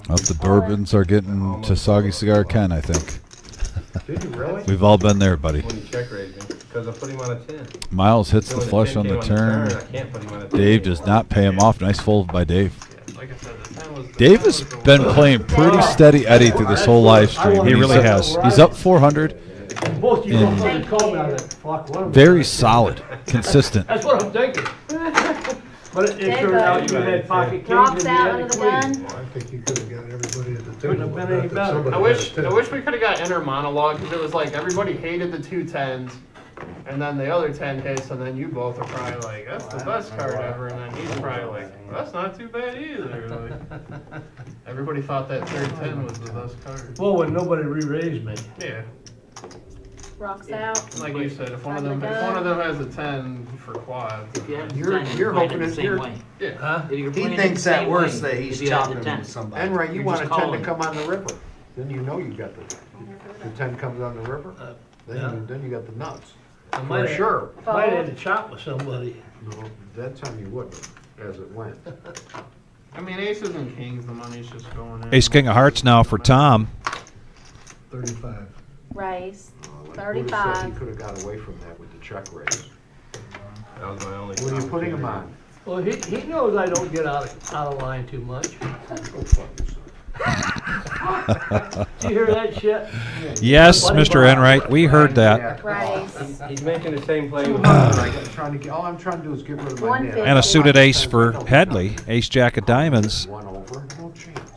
Up the bourbons are getting to Soggy Cigar Ken, I think. Did you really? We've all been there, buddy. When you check raised me, because I put him on a 10. Miles hits So the when flush 10 on the came turn. I can't put him on a 10 Dave does anymore. not pay him off. Nice fold by Dave. Like I said, the 10 was the Dave 10 has was the been worst. playing pretty steady Eddie through this whole live stream. He He's really up- has. He's up 400. Both you And guys called me on that. Fuck, what am I very doing? solid, consistent. That's what I'm thinking. But it turned out you had pocket kings and Rocks you out had under the the queen. gun. Well, I think you could have got everybody at the Couldn't table. have been any better. I wish we could have got inner monologue because it was like everybody hated the 2 10s, and then the other 10 hits, and then you both are probably like, that's the best card ever, and then he's probably like, that's not too bad either. Like, everybody thought that third 10 was the best card. Well, when nobody re-raised me. Yeah, Rocks out. like you said, if one of Under them the if one gun. of them has a 10 for quads, If you have the You're- 10, you're play it hoping the it's same your- way. yeah. Huh? If you're He playing it thinks the that same worse way, that he's if you have chopping the him 10. with somebody. And right, you You're want a just 10 to calling. come on the river. Then you know you got the 10 comes on the river. Then you got the nuts. I For might have- sure. Might have had to chop with somebody. No, that time you wouldn't, as it went. I mean, aces and kings, the money's just going in. Ace King of Hearts now for Tom. 35. Raise. Like Buddha said, he 35. could have got away from that with the check raise. That was my only. What are you putting him on? Well, he knows I don't get out of line too much. Go fuck yourself. Did you hear that shit? Yes, Mr. Enright, we heard that. Raise. He's making the same play. All I'm trying to do is get rid of my net. 150. And a suited ace for Headley. Ace Jack of Diamonds. One over, no chance.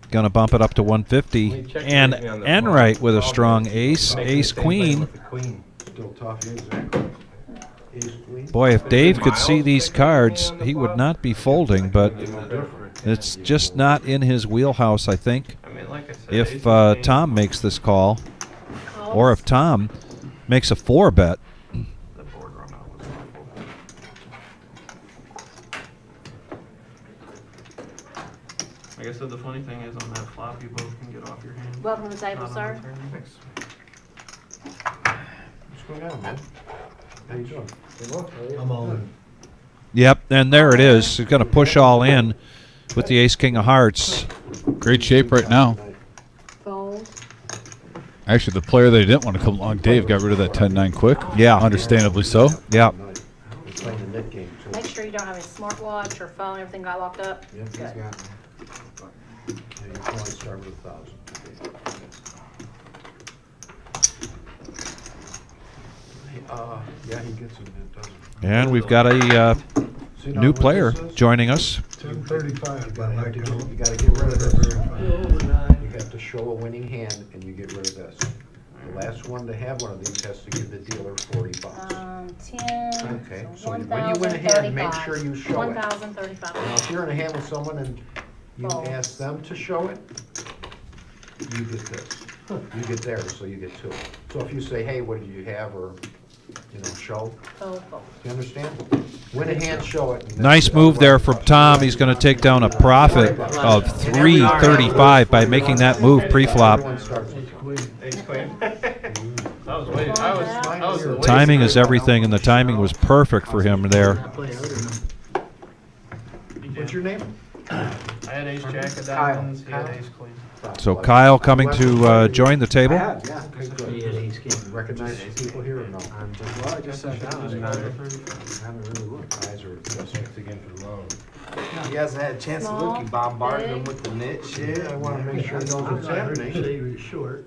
Gonna bump it up to 150. And Enright with a strong ace. Ace Queen. Still tough, exactly. Ace queen. Boy, if Dave could see these cards, he would not be folding, but it's just not in his wheelhouse, I think. I mean, like I said, If aces and kings- Tom makes this call, or if Tom makes a 4-bet. The board run out was awful. Like I said, the funny thing is on that flop, you both can get off your hand. Welcome to the table, Not on sir. the turn. Thanks. What's going on, man? How you doing? I'm all in. Yep, and there it is. He's gonna push all in with the Ace King of Hearts. Great shape right now. Fold. Actually, the player that didn't want to come along, Dave, got rid of that 10-9 quick. Yeah. Understandably so. Yeah. We're playing the net game, too. Make sure you don't have any smartwatch or phone, everything got locked up. Yep, he's Good. got me. Yeah, you can only start with 1,000. Yeah, he gets it, it doesn't. And we've got a See now new what player this is? joining us. 1035 by You my have to count. get- you gotta get rid of this. Overnight. You have to show a winning hand and you get rid of this. The last one to have one of these has to give the dealer 40 bucks. 10. Okay, so when you win a hand, make sure you show it. 1,035. Now, if you're in a hand with someone and you False. ask them to show it, you get this. You get theirs, so you get 2. So if you say, hey, what did you have, or, show, Fold, fold. you understand? Win a hand, show it. and then Nice the move other there one from costs Tom. you. He's going to take down a profit of 335 by making that move pre-flop. Everyone starts with Ace queen. Ace queen. I was waiting. I was waiting. Timing is everything, and the timing was perfect for him there. What's your name? I had ace jack of diamonds. He had ace queen. So Kyle coming to join the table. Yeah, okay, He had good. ace king. Recognize the people here or no? Well, I just sat down. I haven't really looked. Eyes are just Again for the loan. He hasn't had a chance to look. You bombarded him with the knit shit. Yeah, I wanna make sure he knows what's I heard you happening. say he was short.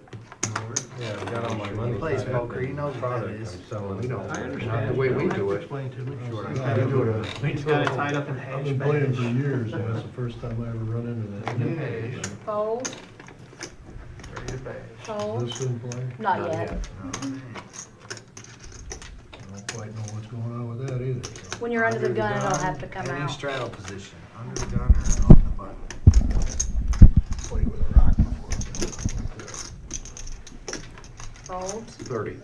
Yeah, I got all my money. He plays poker. He knows what that is. We don't. I Not understand. the way we do it. Explain to me. How do you do it? He's got it tied up in hash I've been playing for bash. years, and that's the first time I ever run into that. Fold. Very bash. Fold. This one play, Not yet. I don't quite know what's going on with that either. so. When you're under the gun, it'll have to come Any out. straddle position. Under the gun or on the button. Played with a rock before. Fold. 30.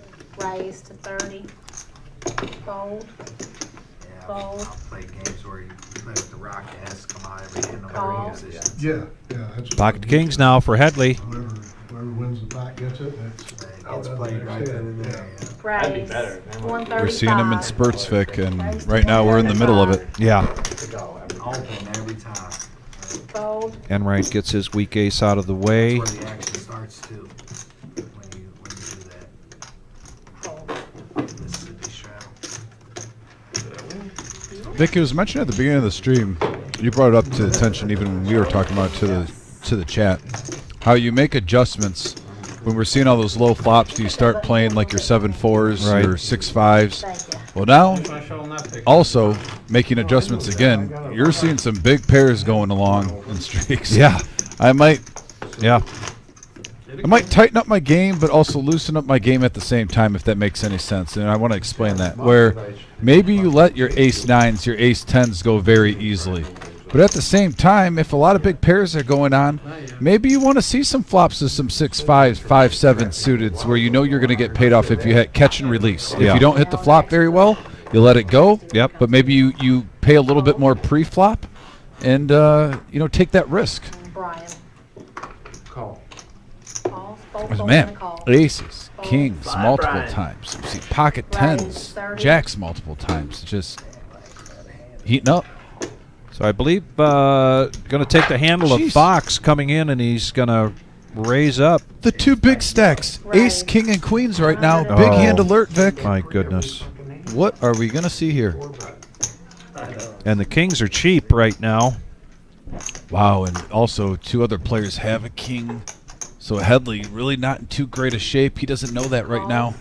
Raise to 30. Fold. Yeah, Fold. I'll play games where you play with the rock. It has to come out every hand on Call. every position. Yeah, that's. Pocket kings now for Headley. Whoever wins the pot gets it, that's. It gets played right then and there. Yeah. Raise. better. 135. We're seeing him in spurts, Vic, and right now we're in the middle of it. Yeah. Open every time. Fold. Enright gets his weak ace out of the way. That's where the action starts too. When you Vic, it was mentioned at the beginning of the stream. You brought it up to attention even when we were talking about it to the chat. How you make adjustments when we're seeing all those low flops. Do you start playing like your 7-4s, Right. your 6-5s? Well, now also making adjustments again. You're seeing some big pairs going along in streaks. Yeah. I might Yeah. tighten up my game, but also loosen up my game at the same time, if that makes any sense. And I want to explain that. Where maybe you let your ace-9s, your ace-10s go very easily. But at the same time, if a lot of big pairs are going on, maybe you want to see some flops of some 6-5s, 5-7 suiteds where you know you're going to get paid off if you catch and release. If Yeah. you don't hit the flop very well, you let it go. Yep. But maybe you pay a little bit more pre-flop and take that risk. Brian. Call. Calls, both open Man, and call. aces, kings Bye, multiple Brian. times. You see pocket Brian, 10s, 30. jacks multiple times. Just heating up. So I believe going to take the handle of Jeez. Fox coming in, and he's going to raise up. The two big stacks, ace, king, and queens right now. Oh. Big hand alert, Vic. My goodness. What are we going to see here? And the kings are cheap right now. Wow, and also two other players have a king. So Headley really not in too great a shape. He doesn't know that right now.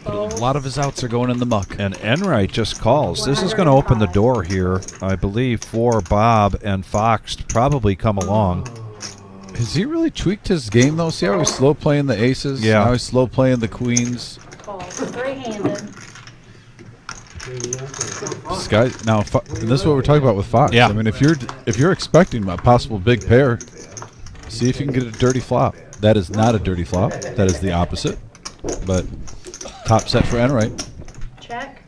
But a lot of his outs are going in the muck. And Enright just calls. This is going to open the door here, I believe, for Bob and Fox to probably come along. Has he really tweaked his game, though? See how he's slow playing the aces? Yeah. Now he's slow playing the queens. Calls, three-handed. This guy, now, and this is what we're talking about with Fox. Yeah. I mean, if you're expecting a possible big pair, see if you can get a dirty flop. That is not a dirty flop. That is the opposite. But top set for Enright. Check.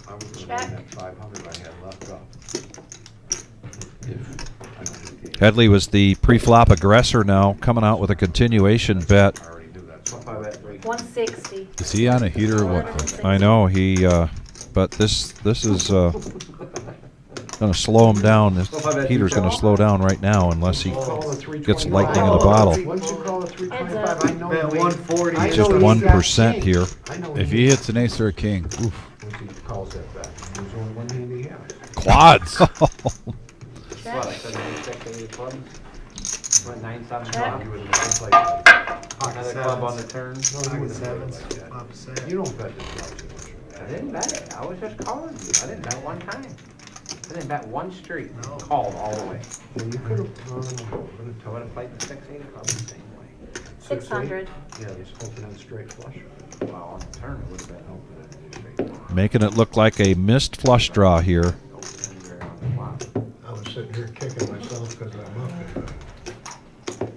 I was going to Check. run that 500 I had left up. If I don't get Headley was the pre-flop aggressor now, coming out with a continuation bet. I already do that. So 160. Is he on a heater or what? Vic? I know he, but this is going to slow him down. This heater's going to slow down right now unless he gets lightning in the bottle. Once you call a 325, I know Bet the way- 140. I know Just he's 1% got here. king. I know If he hits an ace or a king, oof. Once he calls that back, there's only one hand he has. Quads. What, I said 96, 80 clubs? What, 9, 7 Check. club? You would have like that. Another club on the turn? No, you Pocket wouldn't have sevens, like that. flop a set. You don't bet this much too much. I didn't bet it. I was just calling you. I didn't bet one time. I didn't bet one street. Called all the way. Well, you could have, I would have played the 6-8 club the same way. 600. yeah, just open and straight flush. Well, on the turn, it would have been open and straight. Making it look like a missed flush draw here. Open and on the flop. I was sitting here kicking myself because I muffed it.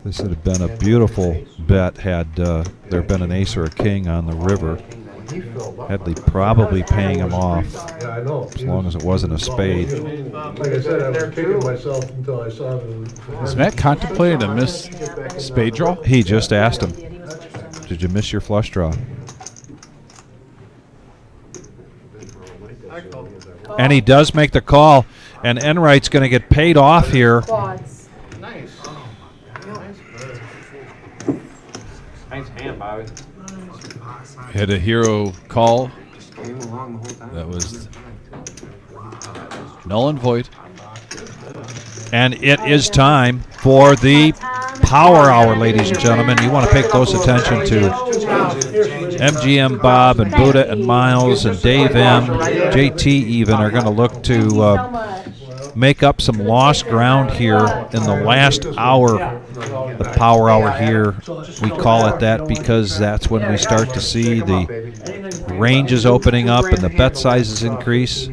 This would have been a beautiful bet had there been an ace or a king on the river. When he filled up, Headley probably paying him off Yeah, I know. as long as it wasn't a spade. Like I said, I was kicking myself until I saw the. Is Matt contemplating a missed spade draw? He just asked him, did you miss your flush draw? And he does make the call, and Enright's going to get paid off here. Quads. Nice. Nice hand, Bobby. Hit a hero call. Came along the whole time. That was null and void. And it is time for the Power Hour, ladies and gentlemen. You want to pay close attention to MGM Bob and Buddha and Miles and Dave M, JT even are going to look to make up some lost ground here in the last hour. The Power Hour here, we call it that because that's when we start to see the ranges opening up and the bet sizes increase.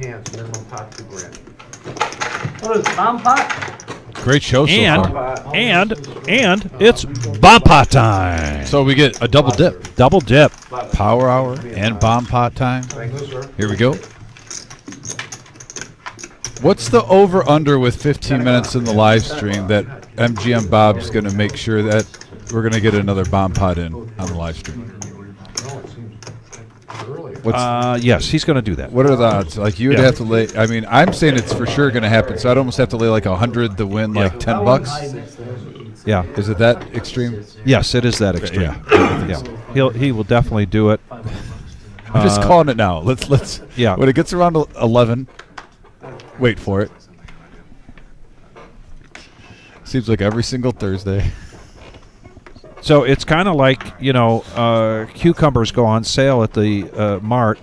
What is bomb pot? Great show so far. And it's Bomb-Pot time. So we get a double dip. Double dip. Power hour and bomb pot time. Here we go. What's the over-under with 15 minutes in the live stream that MGM Bob's going to make sure that we're going to get another bomb pot in on the live stream? Yes, he's going to do that. What are the odds? Like you would have to lay. I mean, I'm saying it's for sure going to happen. So I'd almost have to lay like 100 to win like $10. Yeah. Is it that extreme? Yes, it is that extreme. Yeah. Yeah. he will definitely do it. I'm just calling it now. Let's. Yeah. When it gets around 11, wait for it. Seems like every single Thursday. So it's kind of like, you know, cucumbers go on sale at the mart,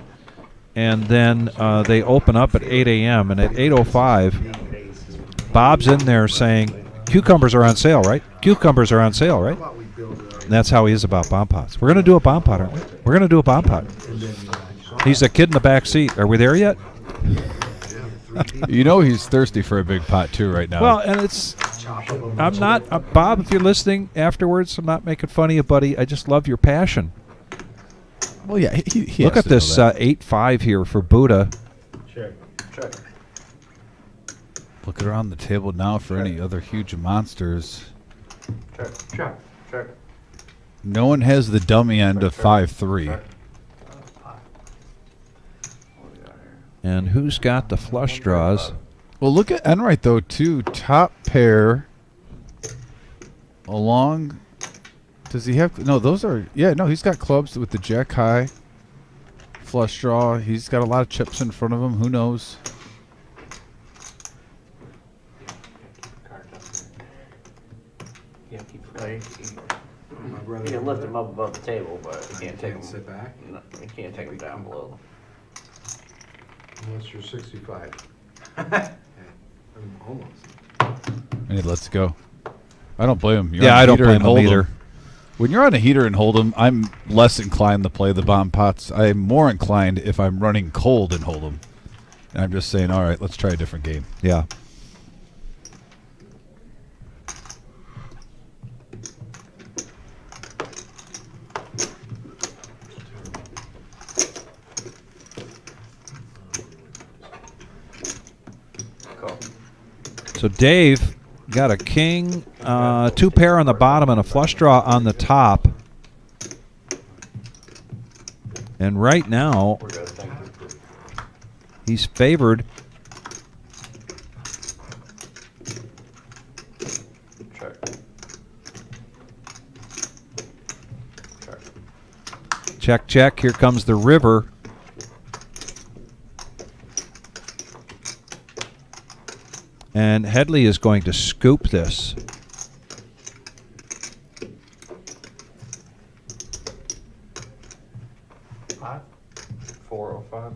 and then they open up at 8 a.m. and at 8:05, Bob's in there saying, "Cucumbers are on sale, right? Cucumbers are on sale, right?" And that's how he is about bomb pots. We're going to do a bomb pot, aren't we? We're going to do a bomb pot. He's a kid in the back seat. Are we there yet? You know he's thirsty for a big pot too right now. Well, and it's. I'm not Bob. If you're listening afterwards, I'm not making fun of you, buddy. I just love your passion. Well, yeah. He Look has at to know this that. 8.5 here for Buddha. Check. Looking around the table now for any other huge monsters. Check. No one has the dummy end of 5-3. And who's got the flush draws? Well, look at Enright though too. Top pair. Along. Does he have? No, those are. Yeah, no, he's got clubs with the jack high. Flush draw. He's got a lot of chips in front of him. Who knows? You can lift them up above the table, but you can't take them. Sit back. No, you can't take them down below. Unless you're 65. Almost. And he lets go. I don't blame him. You're Yeah, on I don't heater blame and him hold 'em. either. When you're on a heater and hold 'em, I'm less inclined to play the bomb pots. I'm more inclined if I'm running cold and hold 'em. And I'm just saying, all right, let's try a different game. Yeah. So Dave got a king, 2 pair on the bottom, and a flush draw on the top. And right now, he's favored. Check, check. Here comes the river. And Headley is going to scoop this. Pot. 405.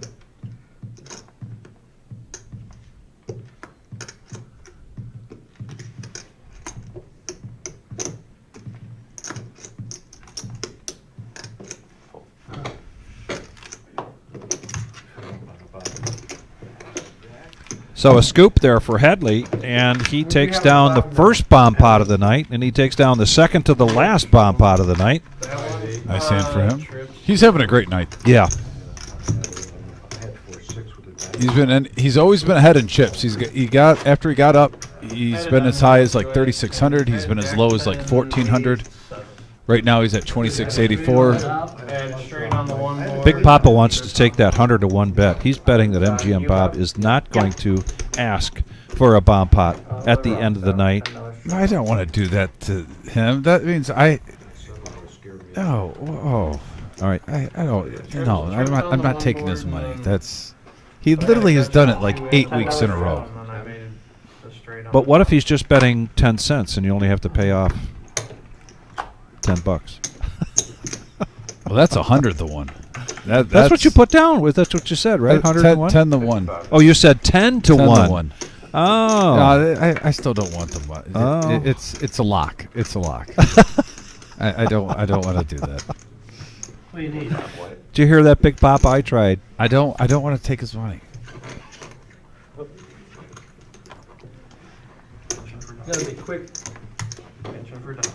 So a scoop there for Headley, and he takes down the first bomb pot of the night, and he takes down the second to the last bomb pot of the night. Nice hand for him. He's having a great night. Yeah. He's always been ahead in chips. After he got up, he's been as high as like 3,600. He's been as low as like 1,400. Right now he's at 2,684. And straight on the one board. Big Papa wants to take that 100-to-1 bet. He's betting that MGM Bob is not going to ask for a bomb pot at the end of the night. I don't want to do that to him. That means Oh. All right. I don't. No, I'm not taking his money. He literally has done it like 8 weeks in a row. But what if he's just betting 10 cents and you only have to pay off $10? Well, that's 100 to 1. That's what you put down with. That's what you said, right? 100 to 1? 10 to 1. Oh, you said 10 to 1. 10 to 1. Oh. No, I still don't want the money. Oh. It's a lock. It's a lock. I don't want to do that. What do you need? Did you hear that, Big Papa? I tried. I don't want to take his money. Gotta be quick. Pension for dollars.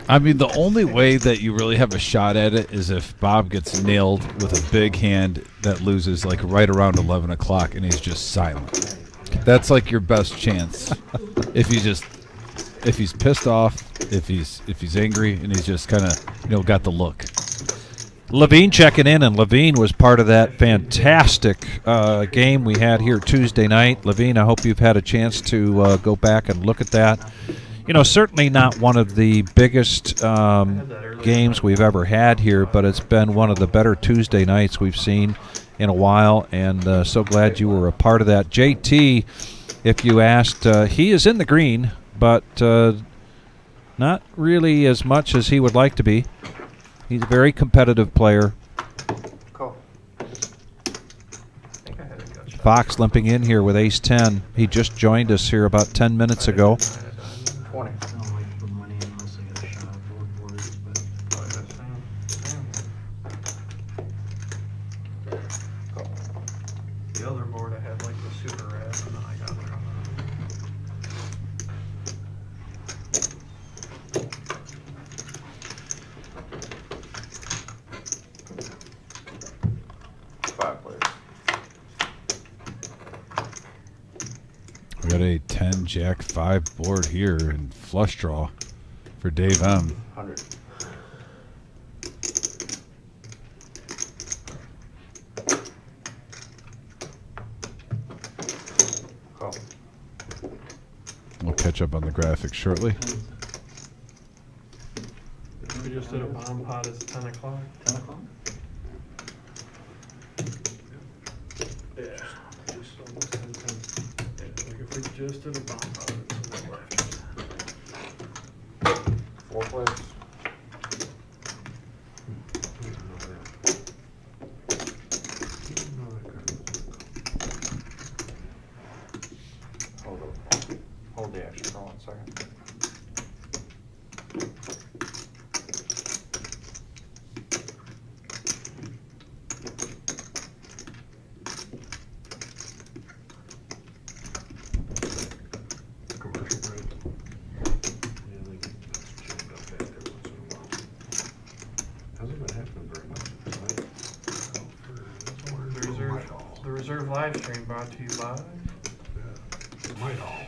I mean, the only way that you really have a shot at it is if Bob gets nailed with a big hand that loses like right around 11 o'clock and he's just silent. That's like your best chance. If he's pissed off, if he's angry, and he's just kind of got the look. Levine checking in, and Levine was part of that fantastic game we had here Tuesday night. Levine, I hope you've had a chance to go back and look at that. certainly not one of the biggest games we've ever had here, but it's been one of the better Tuesday nights we've seen in a while, and so glad you were a part of that. JT, if you asked, he is in the green, but not really as much as he would like to be. He's a very competitive player. Cool. Fox limping in here with ace-10. He just joined us here about 10 minutes ago. 20. The other board I had like the super red, and then I got it on Five players. We got a 10 Jack 5 board here in flush draw for Dave M. 100. Cool. We'll catch up on the graphics shortly. We just did a bomb pot. It's 10 o'clock. 10 o'clock? Yeah. Just almost 10. Yeah, like if we just did a bomb pot, it's a little after. 4 players. Hold the action for 1 second. Commercial break. Yeah, they get jammed up back there once in a while. Hasn't been happening very much tonight. The reserve live stream brought to you by Might all.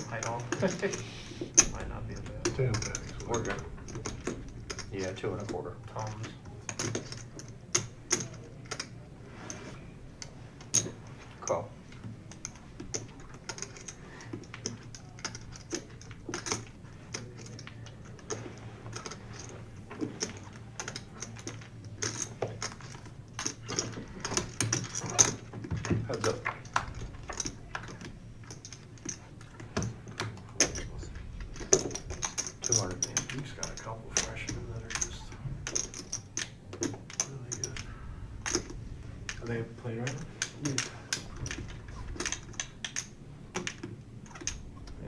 Might all. Might not be a bad. 10 bags. We're good. Yeah, 2 1/4. Tom's. Cool. Heads up. Duke's got a couple freshmen that are just really good. Are they playing right now?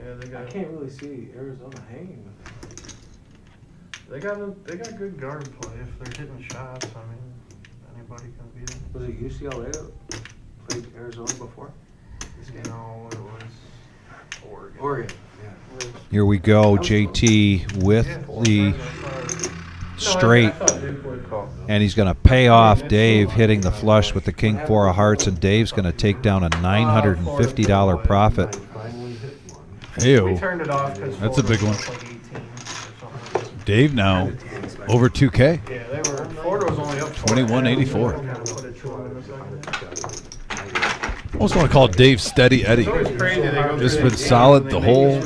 Yeah, they got. I can't really see Arizona hanging with They got good guard play if they're hitting shots. I mean, anybody can beat them. Was it UCLA that played Arizona before? No, it was Oregon. Oregon, yeah. Here we go, JT with the straight, and he's going to pay off Dave hitting the flush with the king 4 of hearts, and Dave's going to take down a $950 profit. Heyo. We turned it off because That's a big one. Like 18 or something. Dave now over 2K. Yeah, they were. Florida was only up 2184. Almost want to call Dave Steady Eddie. Just been solid the whole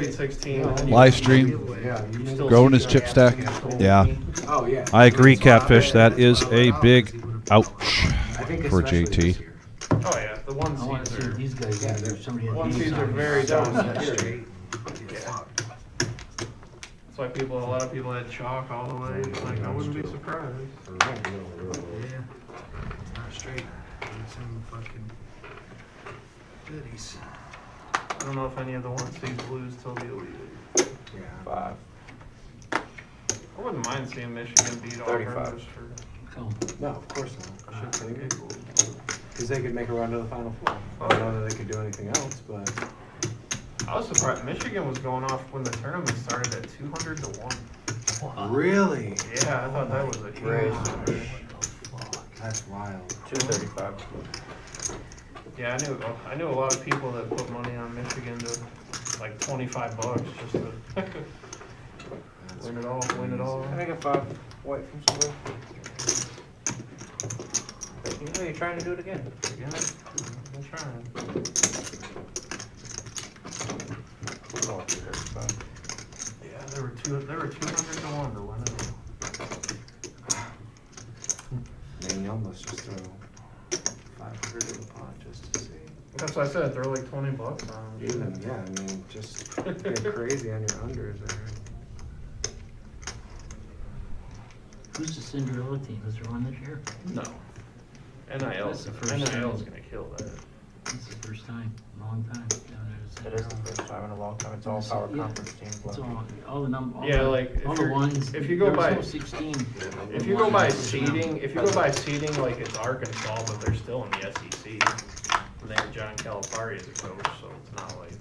live stream, growing his chip stack. Yeah, Oh, yeah. I agree, Catfish. That is a big ouch for JT. Oh yeah, the one I want to seeds see are. these guys. There's somebody at One these seeds are on very South down that Street. street. Yeah. That's why a lot of people had chalk all the way. Like I wouldn't be surprised. Yeah. Not straight. It's some fucking goodies. I don't know if any of the one seeds lose till the Elite Eight. Yeah. 5. I wouldn't mind seeing Michigan beat 35. Auburn just for No, of course not. shits and giggles. Because they could make a run to the Final Four. I don't know that they could do anything else, but I was surprised. Michigan was going off when the tournament started at 200 to 1. really, Yeah, I thought that was a Great. huge. that's wild. 235. Yeah, I knew a lot of people that put money on Michigan to like $25 just to win it all. I think a 5 white from somewhere. You know you're trying to do it again. Yeah, I'm trying. Oh, 235. Yeah, they were 200 to 1 to win it. Man, you almost just throw 500 in the pot just to see. That's what I said, throw like $20 on them. Even, yeah, I mean, just get crazy on your unders there. Who's the Cinderella team? Is there one this year? No. That's the first NIL's time. gonna kill that. It's the first time, in a long time. It is the first time in a long time. It's all power conference teams. It's left. all the numbers. Yeah, like, all if the you're- ones. if you go there was by- no 16. If you go by seeding, like it's Arkansas, but they're still in the SEC. And they have John Calipari as a coach, so it's not like.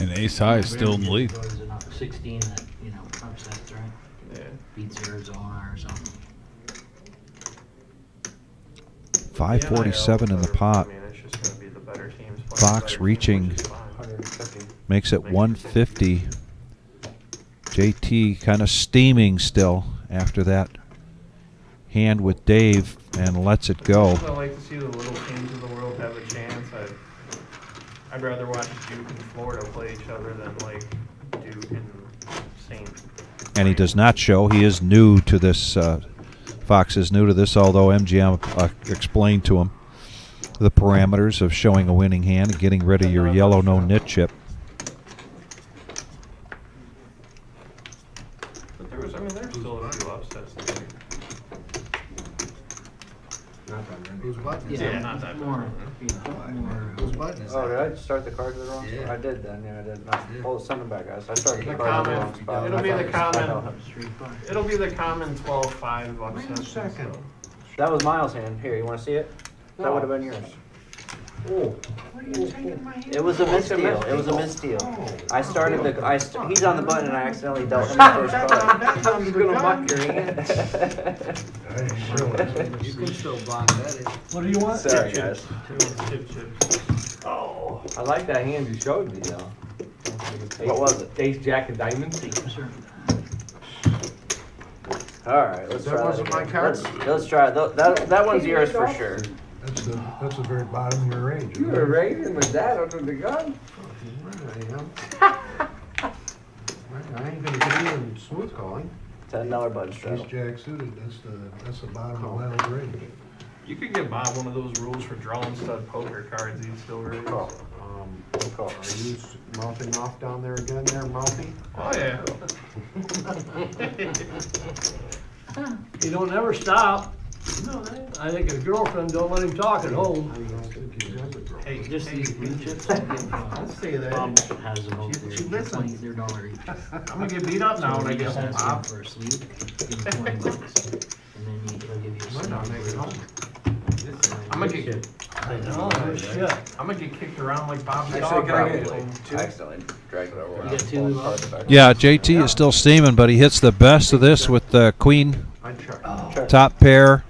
And Ace High is still in the lead. There's enough 16 that, you know, upsets, right? Yeah. Beats Arizona or something. 547 in the pot. I mean, it's just gonna be the better teams. playing Fox better teams, reaching, which is fine. 150. makes it 150. JT kind of steaming still after that hand with Dave and lets it go. I like to see the little teams of the world have a chance. I'd rather watch Duke and Florida play each other than like Duke and St. And he does not show. He is new to this. Fox is new to this, although MGM explained to him the parameters of showing a winning hand and getting rid of your yellow no-nit chip. But there's still a few upsets this year. Not that many. Whose button is Yeah, it? not that More, bad. Whose button is Oh, that? did I start the cards wrong? Yeah. I did then, yeah, I did. Send them back, guys. I started the The cards in the wrong common, spot. it'll be the I common, know. it'll be the common 12-5 upsets. Wait a second. That was Miles' hand. Here, you want to see it? That would have been yours. Oh. What are you taking my hand? It was a It's misdeal. It was a misdeal. I started the. He's on the button, and I accidentally dealt him the first That's card. I'm just gonna muck your hand. You can still blind bet it. What do you want? Sorry, guys. Chip. Oh. I like that hand you showed me though. What was it? Ace Jack of Diamonds? All right, let's That try that wasn't my again. card? Let's try that one's yours for sure. That's the very bottom of your range. You were raising with that under the gun? I ain't gonna get even smooth calling. $10 button Ace straddle. jack suited, that's the bottom of Lionel's range. You could get by one of those rules for drawing stud poker cards, you'd still raise. Are you mouthing off down there again there, Mouthy? Oh, yeah. He don't ever stop. I think his girlfriend don't let him talk at home. Hey, Just these blue chips. I'll say that. Bob has them over there. She listens. They're $20 each. I'm gonna get beat up now when I get home, Bob. For a sleeve, give him $20. And then he'll give you a Might not make it sleeve. home. I'm gonna get, Oh, shit. I'm gonna get kicked around like Bob's Actually, dog. can I get probably. two? I accidentally dragged it over. You got two, Yeah, JT is still steaming, but he hits the best of this with the queen I'd check. Check. top pair.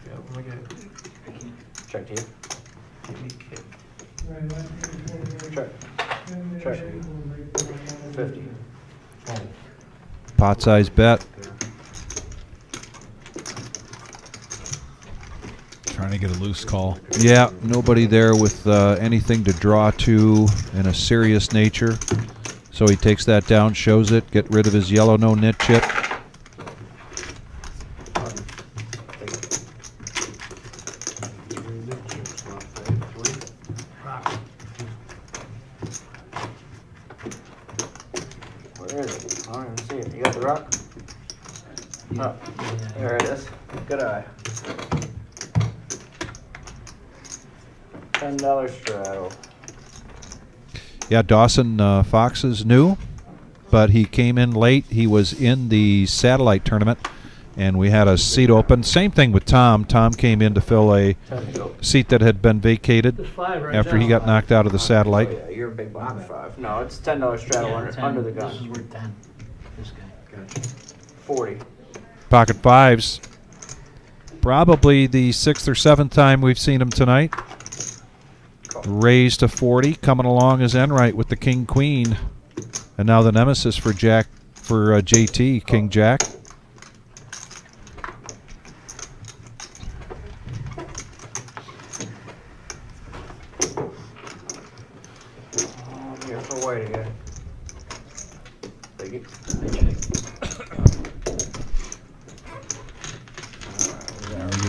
Yeah, I'm gonna get, Check to you. get me kicked. Check. Check. 50. Pot size bet. Trying to get a loose call. Yeah, nobody there with anything to draw to in a serious nature. So he takes that down, shows it, get rid of his yellow no-nit chip. Where is it? I don't even see it. You got the rock? Oh, there it is. Good eye. $10 straddle. Yeah, Dawson Fox is new, but he came in late. He was in the satellite tournament, and we had a seat open. Same thing with Tom. Tom came in to fill a seat that had been vacated Just five right after he now. got knocked out of the satellite. Oh, yeah, you're a big blind for 5. No, it's $10 straddle Yeah, under, 10. under the This is gun. worth 10. This guy. Gotcha. 40. Pocket fives. Probably the 6th or 7th time we've seen him tonight. Raised to 40, coming along as Enright with the King Queen, and now the nemesis for JT, King Jack. Oh, here for white again.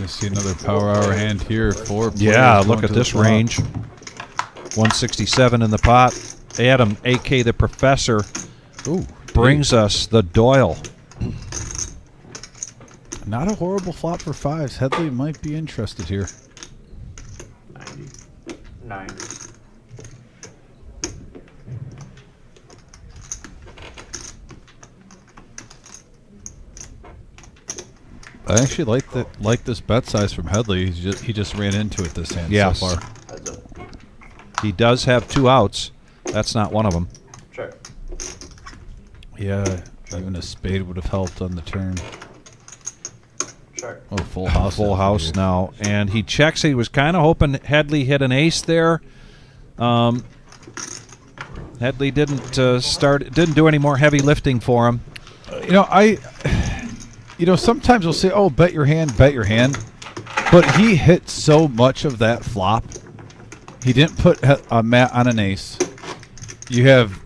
I see another power hour hand here. 4 players. Yeah, going look at to the this flop. range. 167 in the pot. Adam, a.k.a. the Professor, brings us the Doyle. Not a horrible flop for 5s. Headley might be interested here. 9. I actually like this bet size from Headley. He just ran into it this hand Yes. so far. He does have 2 outs. That's not one of them. Check. Yeah, even a spade would have helped on the turn. Check. Oh, full house. Full house now. And he checks. He was kind of hoping Headley hit an ace there. Headley didn't do any more heavy lifting for him. Sometimes we'll say, "Oh, bet your hand," but he hit so much of that flop. He didn't put a mat on an ace. You have,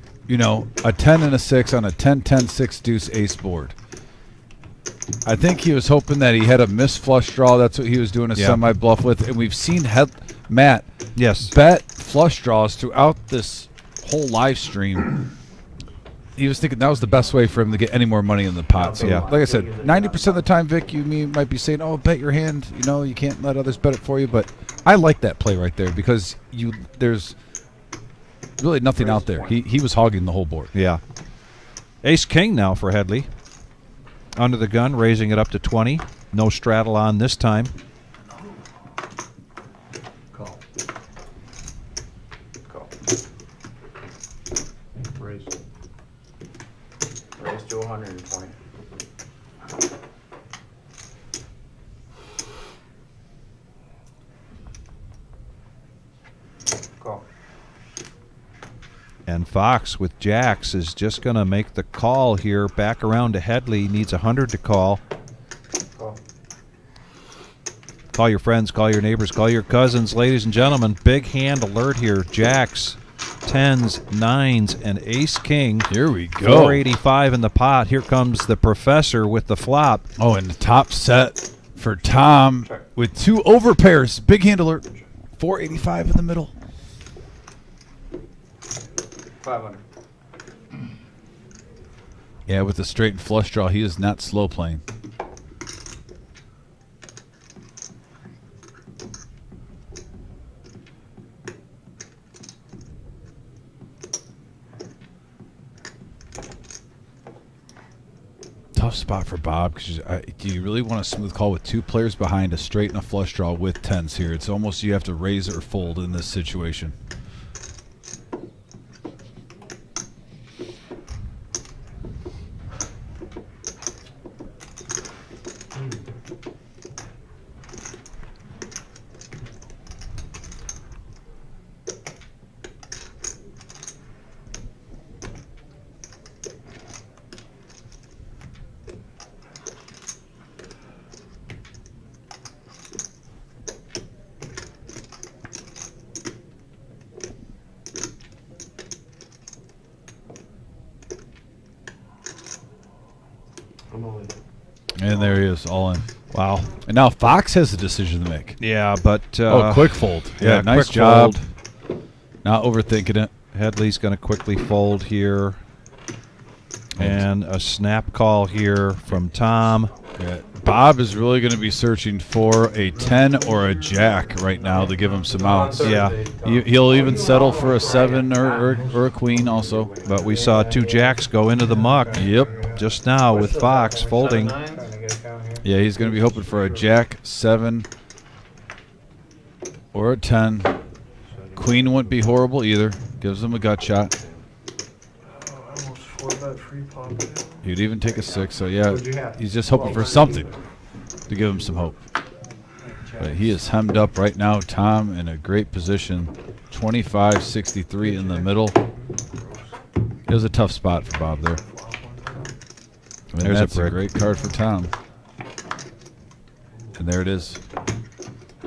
a 10 and a 6 on a 10-10-6 deuce ace board. I think he was hoping that he had a missed flush draw. That's what he was doing a semi bluff with, and we've seen Matt bet flush draws throughout this whole live stream. He was thinking that was the best way for him to get any more money in the pot. So, like I said, 90% of the time, Vic, you might be saying, "Oh, bet your hand." You can't let others bet it for you. But I like that play right there because there's really nothing out there. He was hogging the whole board. Yeah. Ace King now for Headley. Under the gun, raising it up to 20. No straddle on this time. Call. Raise. Raise to 120. Call. And Fox with jacks is just going to make the call here. Back around to Headley. Needs 100 to call. Call. Call your friends, call your neighbors, call your cousins. Ladies and gentlemen, big hand alert here. Jacks, 10s, 9s, and ace king. Here we go. 485 in the pot. Here comes the Professor with the flop. Oh, and the top set for Tom with 2 overpairs. Big hand alert. 485 in the middle. 500. Yeah, with the straight and flush draw, he is not slow playing. Tough spot for Bob because do you really want a smooth call with 2 players behind, a straight and a flush draw with 10s here? It's almost you have to raise or fold in this situation. And there he is, all in. Wow. And now Fox has a decision to make. Yeah, but... quick fold. Yeah, nice quick job. fold. Not overthinking it. Headley's going to quickly fold here. And a snap call here from Tom. Yeah. Bob is really going to be searching for a 10 or a jack right now to give him some outs. Yeah. He'll even settle for a 7 or a queen also. But we saw 2 jacks go into the muck. Yep. Just now with Fox folding. Yeah, he's going to be hoping for a jack, 7, or a 10. Queen wouldn't be horrible either. Gives him a gut shot. Almost 4-bet free pop. He'd even take a 6. So yeah, he's just hoping for something to give him some hope. But he is hemmed up right now. Tom in a great position. 25-63 in the middle. It was a tough spot for Bob there. And There's that's a a great card for Tom. And there it is.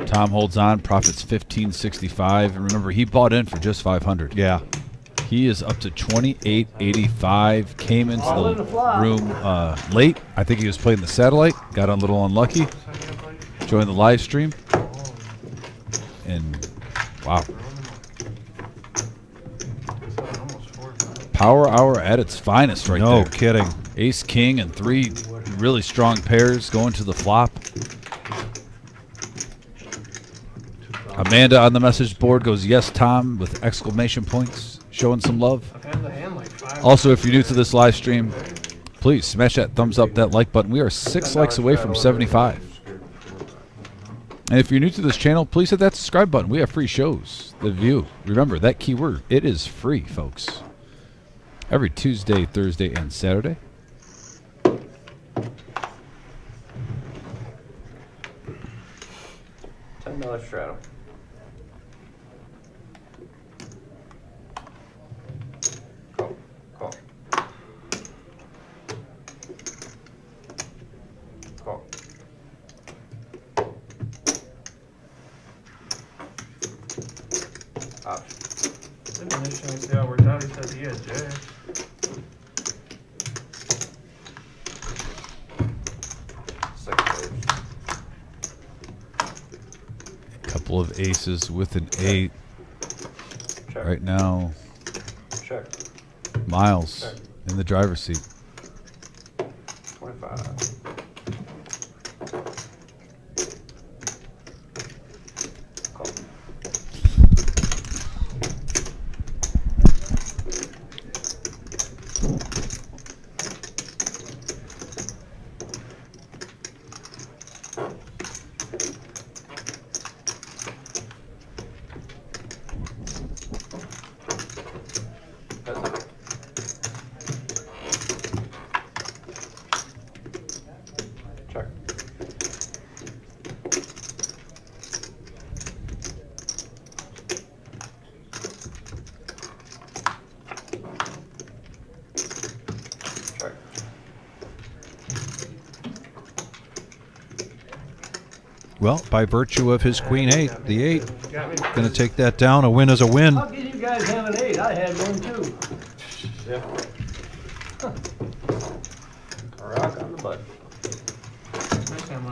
Tom holds on, profits 15.65, and remember he bought in for just 500. Yeah. He is up to 28.85. Came into the room late. I think he was playing the satellite. Got a little unlucky. join the live stream. And wow. Power hour at its finest right there. No kidding. Ace, king, and 3 really strong pairs going to the flop. Amanda on the message board goes, yes, Tom, with exclamation points, showing some love. Also, if you're new to this live stream, please smash that thumbs up, that like button. We are 6 likes away from 75. And if you're new to this channel, please hit that subscribe button. We have free shows that view. Remember, that keyword, it is free, folks. Every Tuesday, Thursday, and Saturday. $10 straddle. Call. Call. Call. Option. Didn't initially see how it worked out. He said he had J. Couple of aces with an 8. Check. Right now. Check. Miles Check. in the driver's seat. 25. Call. Check. Check. Well, by virtue of his queen 8, the 8, going to take that down. A win is a win. How can you guys have an 8? I had one too. Yeah. Rock on the butt.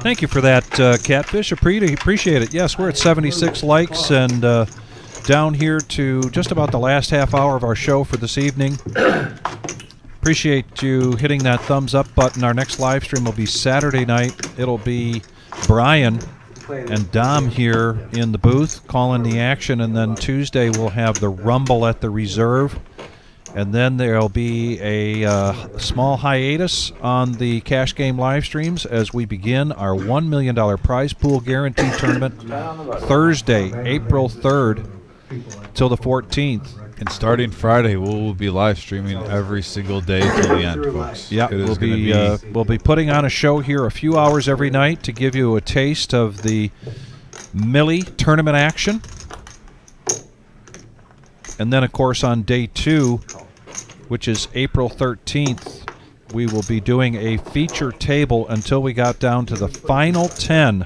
Thank you for that, Catfish. Appreciate it. Yes, we're at 76 likes and down here to just about the last half hour of our show for this evening. Appreciate you hitting that thumbs up button. Our next live stream will be Saturday night. It'll be Brian and Dom here in the booth calling the action, and then Tuesday we'll have the Rumble at the Reserve. And then there'll be a small hiatus on the cash game live streams as we begin our $1 million prize pool guarantee tournament Thursday, April 3rd till the 14th. And starting Friday, we'll be live streaming every single day till the end, folks. Yeah, we'll be putting on a show here a few hours every night to give you a taste of the Millie tournament action. And then, of course, on day 2, which is April 13th, we will be doing a feature table until we got down to the final 10.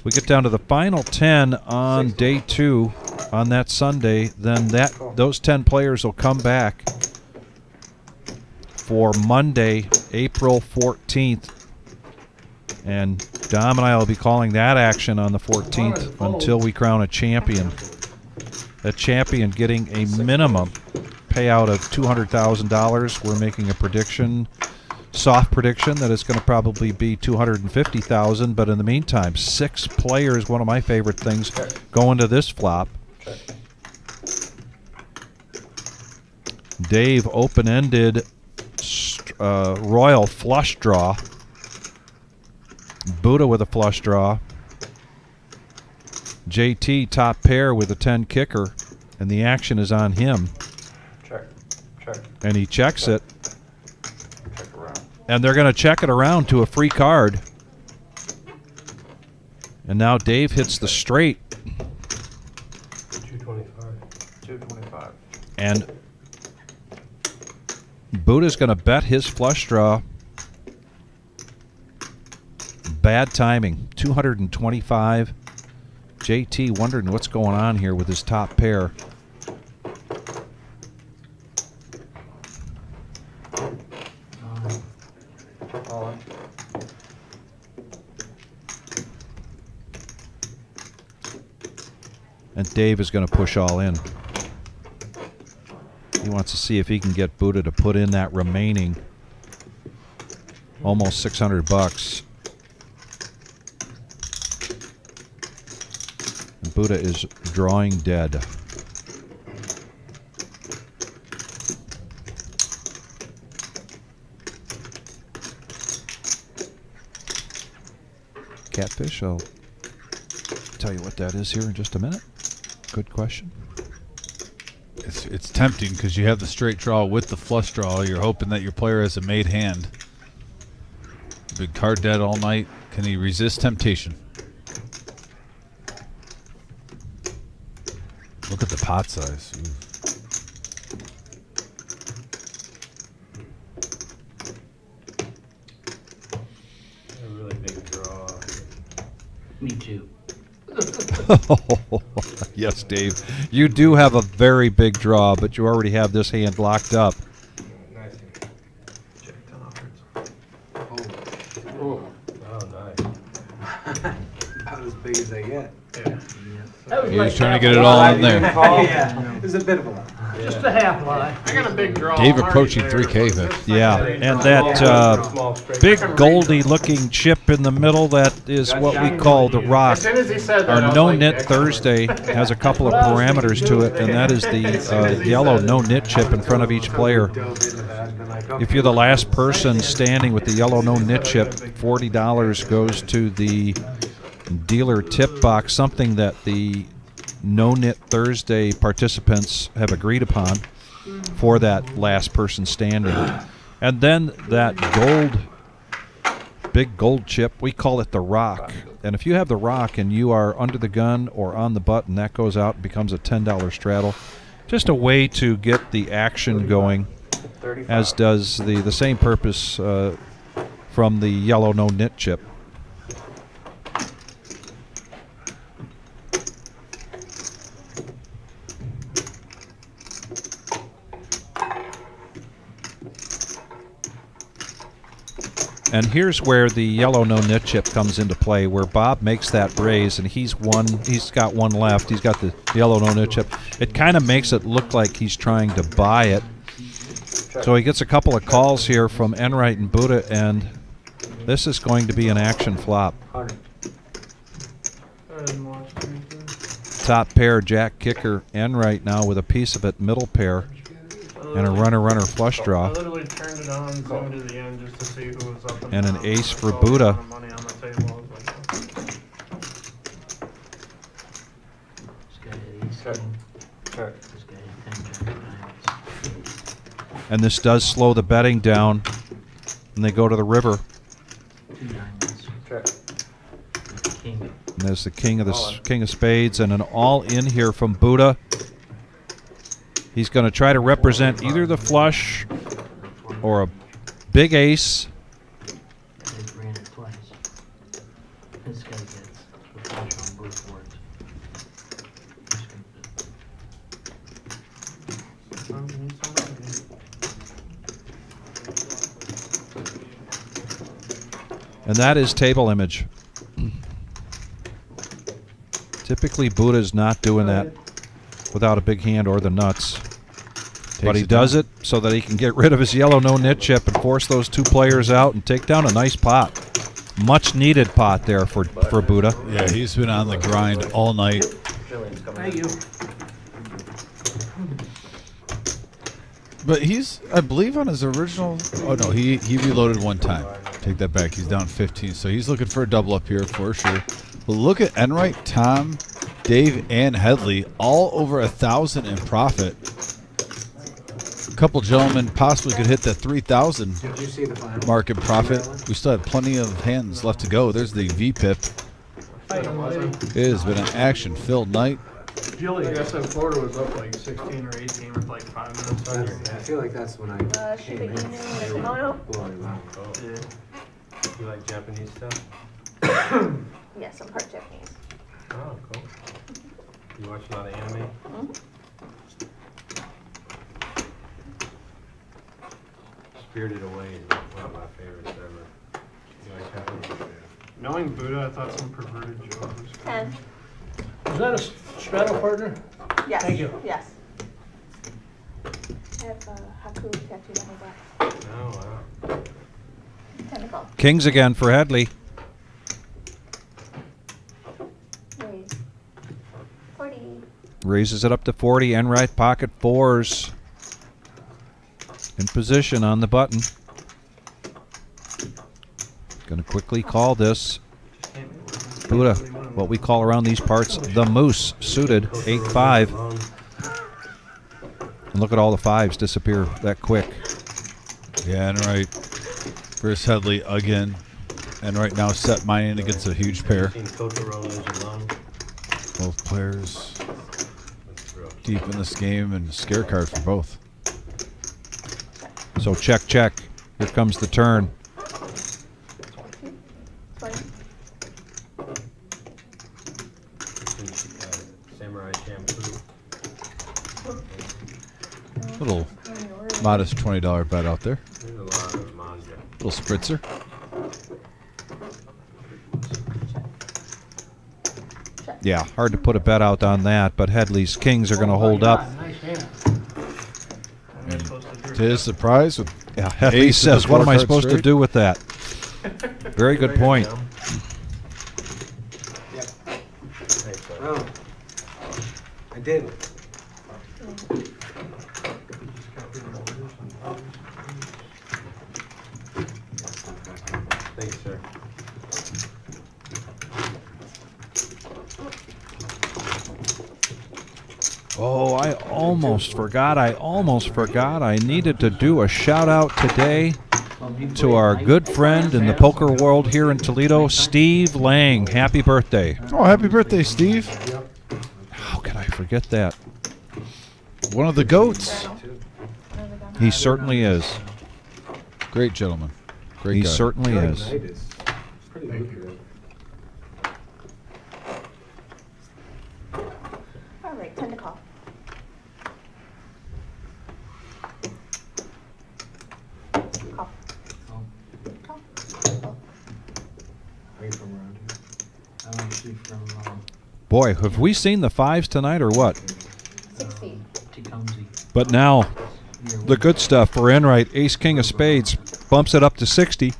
We get down to the final 10 on day 2 on that Sunday, then those 10 players will come back for Monday, April 14th. And Dom and I will be calling that action on the 14th until we crown a champion. A champion getting a minimum payout of $200,000. We're making a prediction, soft prediction, that it's going to probably be $250,000. But in the meantime, 6 players, one of my favorite things, going to this flop. Dave open-ended royal flush draw. Buddha with a flush draw. JT top pair with a 10 kicker, and the action is on him. Check. Check. And he checks check. it. Check around. And they're going to check it around to a free card. And now Dave hits the straight. 225. 225. And Buddha's going to bet his flush draw. Bad timing. 225. JT wondering what's going on here with his top pair. And Dave is going to push all in. He wants to see if he can get Buddha to put in that remaining almost $600. And Buddha is drawing dead. Catfish, I'll tell you what that is here in just a minute. Good question. It's tempting because you have the straight draw with the flush draw. You're hoping that your player has a made hand. Big card dead all night. Can he resist temptation? Look at the pot size. Ooh. A really big draw. Me too. Yes, Dave. You do have a very big draw, but you already have this hand locked up. Nice. Jack 10 offers. Oh, Oh, nice. About as big as they get. Yeah. That was He was like trying to half get it a all lie. in there. Yeah, it was a bit of a lie. Just a half lie. I got a big draw. Dave already approaching there, 3K but there. this Yeah, thing- and that Small straight. big Goldie-looking chip in the middle, that is what we call the rock. As soon as he said that, I Our was No-Nit like, Thursday has a couple of parameters to it, and that is the yellow No-Nit chip in front of each player. If you're the last person standing with the yellow No-Nit chip, $40 goes to the dealer tip box, something that the No-Nit Thursday participants have agreed upon for that last person standing. And then that big gold chip, we call it the rock. And if you have the rock and you are under the gun or on the button, that goes out and becomes a $10 straddle. Just a way to get the action going, as does the same purpose from the yellow No-Nit chip. And here's where the yellow No-Nit chip comes into play, where Bob makes that raise, and he's got one left. He's got the yellow No-Nit chip. It kind of makes it look like he's trying to buy it. So he gets a couple of calls here from Enright and Buddha, and this is going to be an action flop. Top pair, Jack Kicker, Enright now with a piece of it, middle pair, and a runner flush I draw. literally turned it on, zoomed to the end just to see who was up And an down. ace I for saw the Buddha. amount of money on the table. I was like, This guy had ace king. This guy had 10 jack diamonds. And this does slow the betting down, and they go to the river. 2 diamonds. With the king. And there's the king of spades, and an all in here from Buddha. He's going to try to represent either the flush or a big ace. They ran it twice. This guy gets the flush on both boards. And that is table image. Typically, Buddha's not doing that without a big hand or the nuts. But he does it so that he can get rid of his yellow No-Nit chip and force those two players out and take down a nice pot. Much needed pot there for Buddha. Yeah, he's been on the grind all night. Thank you. But he's, I believe, on his original. Oh no, he reloaded one time. Take that back. He's down 15, so he's looking for a double up here for sure. But look at Enright, Tom, Dave, and Headley, all over 1,000 in profit. A couple gentlemen possibly could hit that 3,000 Did you see the final? mark in profit. We still have plenty of hands left to go. There's the VPIP. It has been an action-filled night. Jilly, I guess Florida was up like 16 or 18 with like 5 minutes on your I feel like that's when I Shiba came in. Inu, kimono. Yeah. You like Japanese stuff? Yes, I'm part Japanese. Oh, cool. You watch a lot of anime? Spirited Away is one of my favorites ever. You like Japanese? Knowing Buddha, I thought some perverted joke was 10. Is that a straddle partner? Yes. Thank you. Yes. I have Haku tattooed on my back. Oh, wow. 10 to go. Kings again for Headley. Raise. 40. Raises it up to 40. Enright pocket fours. In position on the button. Going to quickly call this. Buddha, what we call around these parts the moose, suited 8-5. And look at all the fives disappear that quick. Yeah, and right. Versus Headley again. And right now set mining against a huge pair. Both players deep in this game and scare card for both. So check, check. Here comes the turn. 20. Samurai shampoo. Little modest $20 bet out there. There's a lot of manja. Little spritzer. Yeah, hard to put a bet out on that, but Headley's kings are going to hold up. Nice hand. And to his surprise, with Yeah, Headley ace of says, the what am I 4-card supposed to straight?" do with that? Very good point. Oh, I did. Thanks, sir. Oh, I almost forgot. I needed to do a shout out today to our good friend in the poker world here in Toledo, Steve Lang. Happy birthday. Oh, happy birthday, Steve. How could I forget that? One of the goats. He certainly is. Great gentleman. Great He guy. certainly is. Night is pretty lucrative. All right, 10 to call. Call. Call. Are you from around here? I'm actually from Boy, have we seen the fives tonight or what? 60. Tecumseh. But now, the good stuff for Enright, ace king of spades, bumps it up to 60.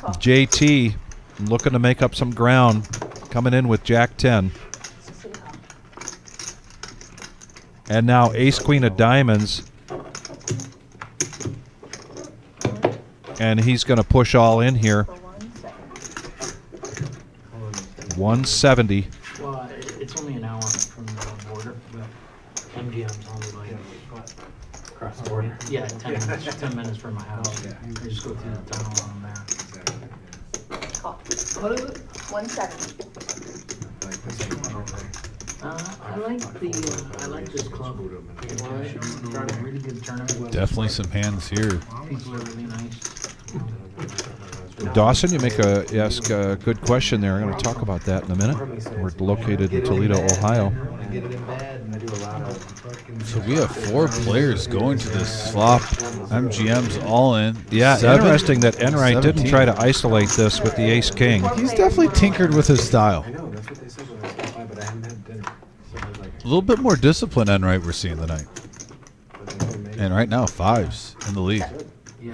JT looking to make up some ground, coming in with jack 10. And now ace queen of diamonds. And he's going to push all in here. 170. Well, it's only an hour from the border, but MGM's only like Across the border. yeah, 10 minutes from my house. I just go through the tunnel on the map. Call. What is it? 170. I like this club. Really good tournament. Definitely some hands here. People are really nice. Dawson, you ask a good question there. I'm going to talk about that in a minute. We're located in Toledo, Ohio. So we have 4 players going to this flop. MGM's all in. Yeah, 7, interesting that Enright didn't 17. try to isolate this with the ace king. He's definitely tinkered with his style. I know, that's what they said when I stopped by, but I hadn't had dinner. So I was like, A little bit more discipline Enright we're seeing tonight. And right now, 5s in the lead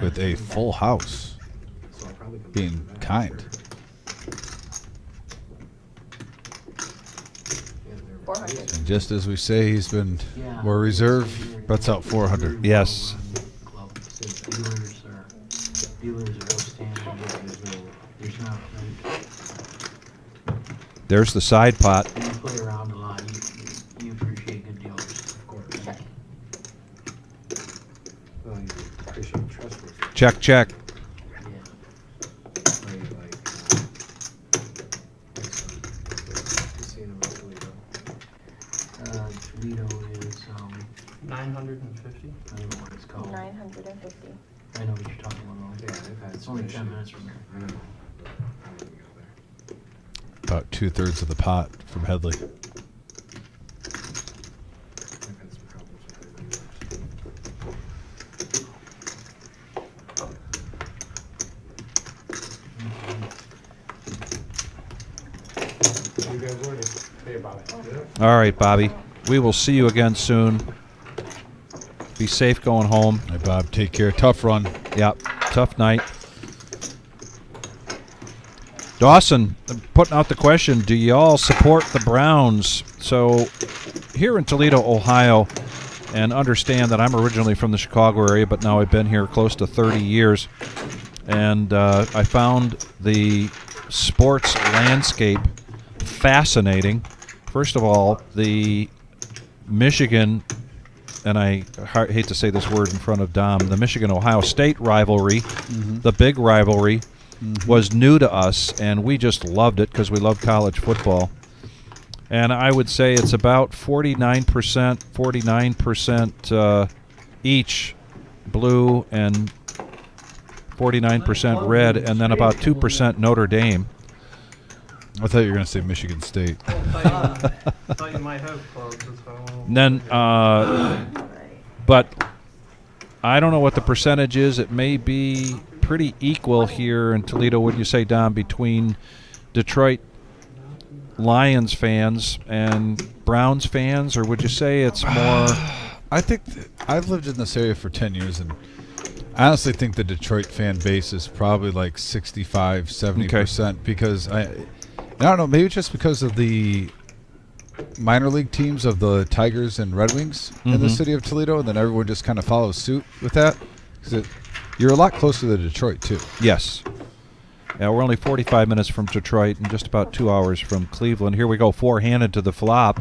with a full house. Being kind. 400. And just as we say, he's been more reserved. Bets out 400. Yes. Club. Dealers are outstanding. There's not. There's the side pot. When you play around a lot, you appreciate good dealers. of course. Well, you appreciate trustworthy. Check, check. Are you like, casino in Toledo? Toledo is 950. I don't know what it's called. 950. I know what you're talking about. Yeah, they've had It's some only issues. 10 minutes from here. I know, but I wouldn't go there. About 2/3 of the pot from Headley. I've had some problems with the dealers. guys later. See you about it. All right, Bobby. We will see you again soon. Be safe going home. Hey, Bob, take care. Tough run. Yep, tough night. Dawson, putting out the question, do y'all support the Browns? So here in Toledo, Ohio, and understand that I'm originally from the Chicago area, but now I've been here close to 30 years, and I found the sports landscape fascinating. First of all, the Michigan, and I hate to say this word in front of Dom, the Michigan-Ohio State rivalry, the big rivalry, was new to us, and we just loved it because we love college football. And I would say it's about 49% each blue and 49% red, and then about 2% Notre Dame. I thought you were going to say Michigan State. I thought you might have clubs. And then, but I don't know what the percentage is. It may be pretty equal here in Toledo, would you say, Don, between Detroit Lions fans and Browns fans, or would you say it's more? I think I've lived in this area for 10 years, and I honestly think the Detroit fan base is probably like 65, 70%, because I don't know, maybe just because of the minor league teams of the Tigers and Red Wings in the city of Toledo, and then everyone just kind of follows suit with that. Because you're a lot closer to Detroit, too. Yes. Yeah, we're only 45 minutes from Detroit and just about 2 hours from Cleveland. Here we go, four-handed to the flop.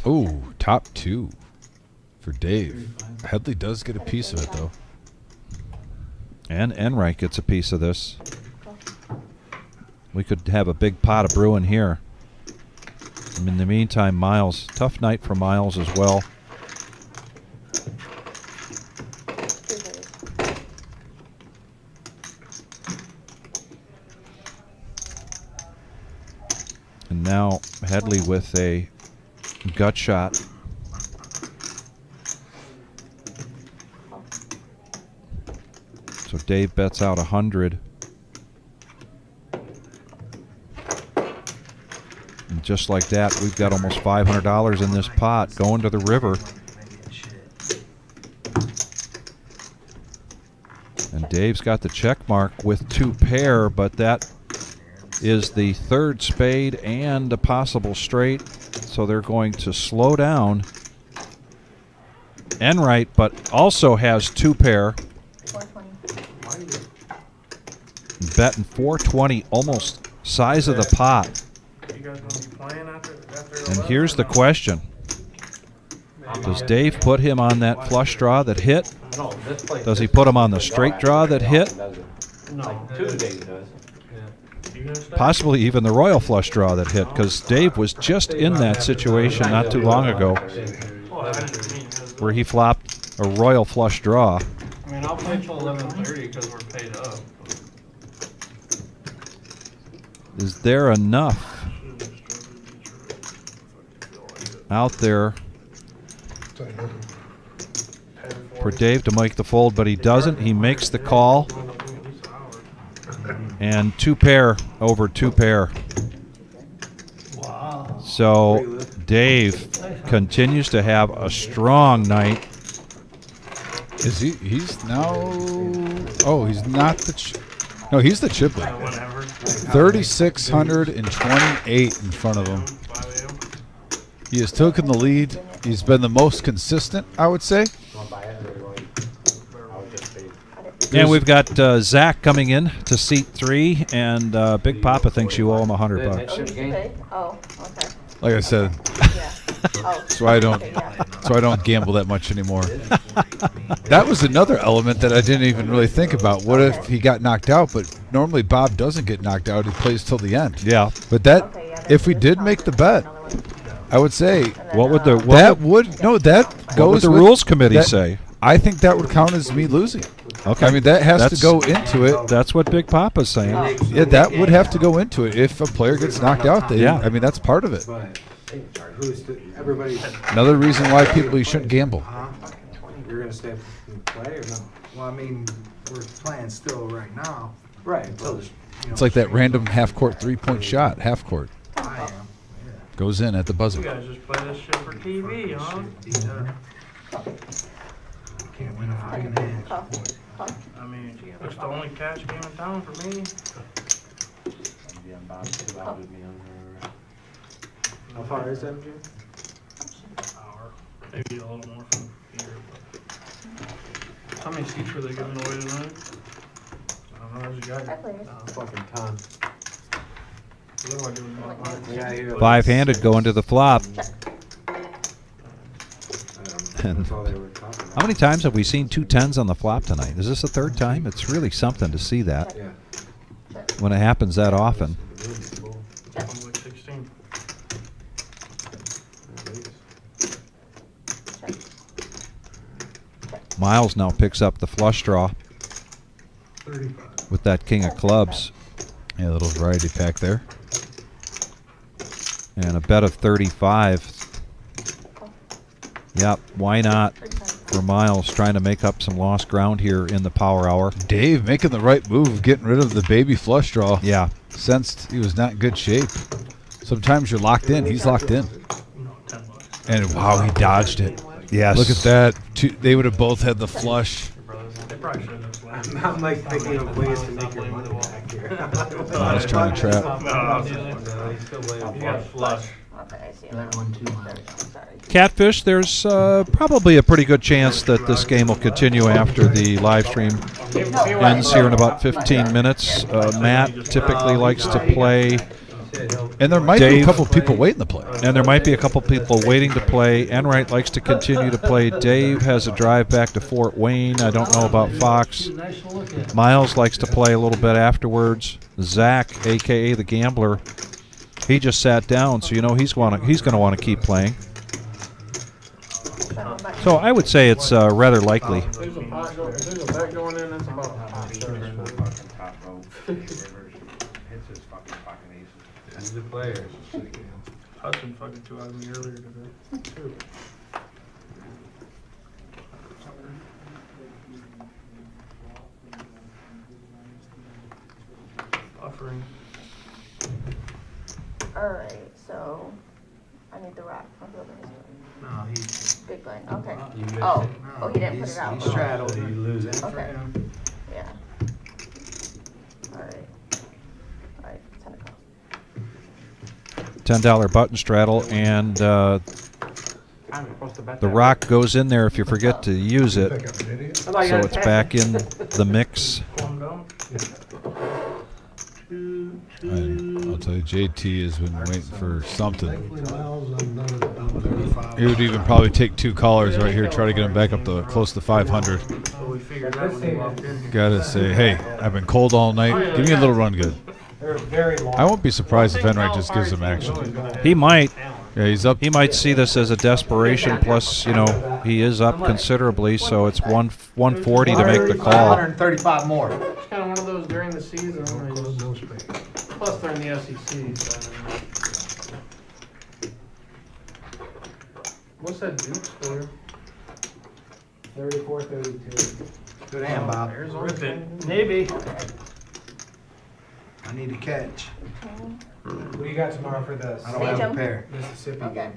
Ooh, top two for Dave. Headley does get a piece of it, though. And Enright gets a piece of this. We could have a big pot of brewing here. In the meantime, Miles, tough night for Miles as well. And now Headley with a gut shot. So Dave bets out 100. And just like that, we've got almost $500 in this pot going to the river. And Dave's got the check mark with two pair, but that is the third spade and a possible straight. So they're going to slow down. Enright, but also has two pair. 420. Betting 420, almost size of the pot. You guys want to be playing after And here's the question. Does Dave put him on that flush draw that hit? Does he put him on the straight draw that hit? No, Tuesday does. Possibly even the royal flush draw that hit, because Dave was just in that situation not too long ago where he flopped a royal flush draw. I mean, I'll play till 11:30 because we're paid up. Is there enough out there for Dave to make the fold? But he doesn't. He makes the call. And two pair over two pair. Wow. So Dave continues to have a strong night. Is he? He's now. Oh, he's not the. No, he's the chip leader. 3,628 in front of him. He has taken the lead. He's been the most consistent, I would say. And we've got Zach coming in to seat 3, and Big Papa thinks you owe him $100. Oh, okay. Like I said, Yeah. Oh. so I don't gamble that much anymore. That was another element that I didn't even really think about. What if he got knocked out? But normally Bob doesn't get knocked out; he plays till the end. Yeah. But that, if we did make the bet, I would say what would the that would no that what goes would the with rules committee that, say? I think that would count as me losing. Okay. I mean that has to go into it. That's what Big Papa's saying. Yeah, that would have to go into it. If a player gets knocked out, they, Yeah. I mean that's part of it. Everybody. Another reason why you shouldn't gamble. You're gonna stay and play or no? Well, I mean, we're playing still right now. Right. So It's like that random half-court three-point shot, half-court. I am. Goes in at the You buzzer. guys just play this shit for TV, huh? Can't win a fucking hand. I mean, it's the only cash game in town for me. How far is that, Jim? Hour, maybe a little more from here. But how many seats were they giving away tonight? I don't know. There's a guy. Fucking ton. It looked like it was about Yeah, here. 5-handed going to the flop. And That's all they were talking about. how many times have we seen 2 10s on the flop tonight? Is this the 3rd time? It's really something to see that Yeah. when it happens that often. The room's full. Sounds like 16. Miles now picks up the flush draw 35. with that king of clubs. Yeah, a little variety pack there. And a bet of 35. Yep, why not for Miles trying to make up some lost ground here in the power hour. Dave making the right move, getting rid of the baby flush draw. Yeah. Sensed he was not in good shape. Sometimes you're locked in. He's locked in. And wow, he dodged it. Yes. Look at that. They would have both had the flush. They probably should have slammed. I'm like thinking of ways to make your money back here. Miles trying to trap. No, he's still laying. He got flush. Okay, I see that one too, sorry. Catfish, there's probably a pretty good chance that this game will continue after the live stream ends here in about 15 minutes. Matt typically likes to play. And there might be a Dave- couple people waiting to play. And there might be a couple people waiting to play. Enright likes to continue to play. Dave has a drive back to Fort Wayne. I don't know about Fox. Nice to look at. Miles likes to play a little bit afterwards. Zach, a.k.a. the Gambler, he just sat down, so you know he's going to want to keep playing. So I would say it's rather likely. There's a bet going in, that's about a Top row. Hits his fucking fucking aces. He's the player. Hudson fucking 2 out of me earlier today. 2. Buffering. Alright, so I need the rack from the other history. No, he's. Big blind, okay. You missed Oh, it. oh, he didn't put it out. He's straddled. So you lose it. Okay. Yeah. Alright. Alright, 10 o'clock. $10 button straddle, and I'm supposed to bet the that. rock goes in there if you forget to use it. Pick up an idiot. So it's back in the mix. Calm down. And I'll tell you, JT has been waiting for something. Miles on none of the numbers. He would even probably take 2 callers right here, try to get him back up to close to 500. So we figured that when we walked in here. Gotta say, hey, I've been cold all night. Give me a little run good. They're very long. I won't be surprised if Enright just gives him action. He might. Yeah, he's up. He might see this as a desperation. Plus, you know, he is up considerably, so it's 140 to make the call. 135 more. It's kind of one of those during the season. Where you just, No space. plus they're in the SEC. So. What's that Duke score? 34-32. Good hand, Bob. Rip it. Maybe. I need a catch. What do you got tomorrow for this? I don't have a pair. Mississippi Okay. game.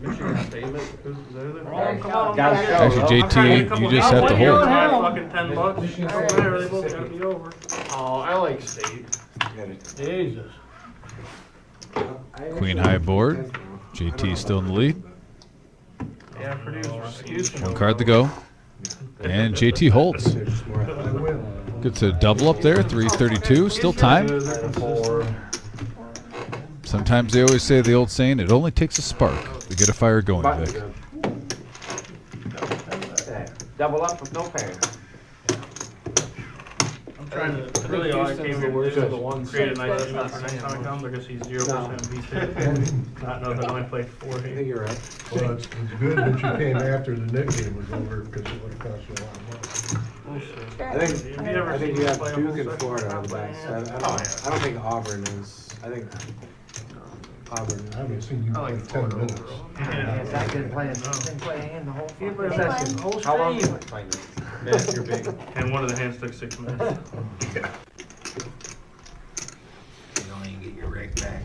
Michigan State. Who's there? Oh, come on. Gotta show. Actually, JT, you just have to hold. Fucking $10. Michigan Over State, there, they both Mississippi. got me over. Oh, I like State. Jesus. Queen high board. JT still in the lead. Yeah, Purdue's excuse. 1 card to go. And JT holds. I will. Gets a double up there, 332. Still time. Sometimes they always say the old saying, it only takes a spark to get a fire going, Vic. Double up with no pair. I'm trying to, really all I came here to do is create a nice shot for next time I come because he's 0% beat. Not knowing that I only played 4 I think you're right. Well, it's good that you came after the Nick game was over because it would have cost you a lot of money. I think you have Duke and Florida on the back side. I don't think Auburn is. I think Auburn. I haven't seen you play 10 minutes. Yeah, Zach didn't play in the whole fucking session. How long you been playing this? Yeah, you're big. And one of the hands took 6 minutes. You don't even get your rake back.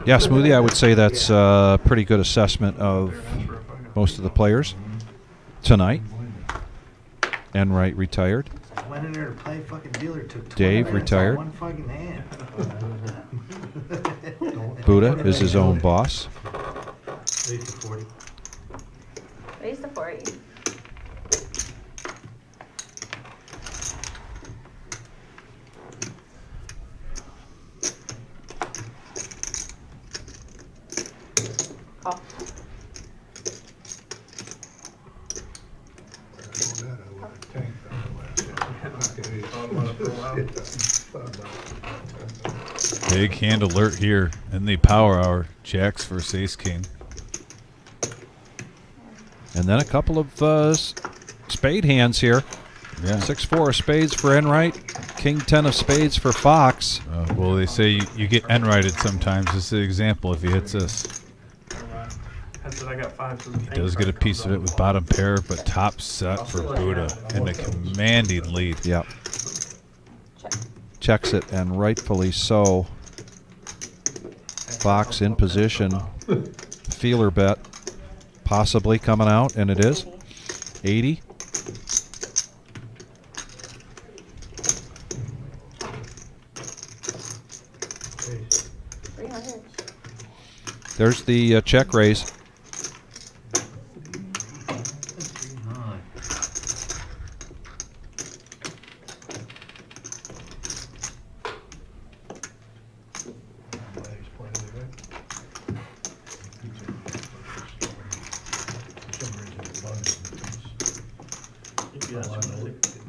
Yeah, Smoothie, I would say that's a pretty good assessment of most of the players tonight. Enright retired. Went in there to play fucking dealer, took 20 Dave minutes on retired. one fucking hand. Buddha is his own boss. Raise to 40. Raise to 40. Oh. Big hand alert here in the power hour. Jacks versus Ace King. And then a couple of spade hands here. Yeah. 6-4 of spades for Enright. King 10 of spades for Fox. Well, they say you get Enrighted sometimes. This is an example if he hits this. That's what I got 5. So He does get a piece of it with bottom pair, but top set for Buddha in a commanding lead. Yep. Checks it, and rightfully so. Fox in position. Feeler bet possibly coming out, and it is. 80. There's the check raise.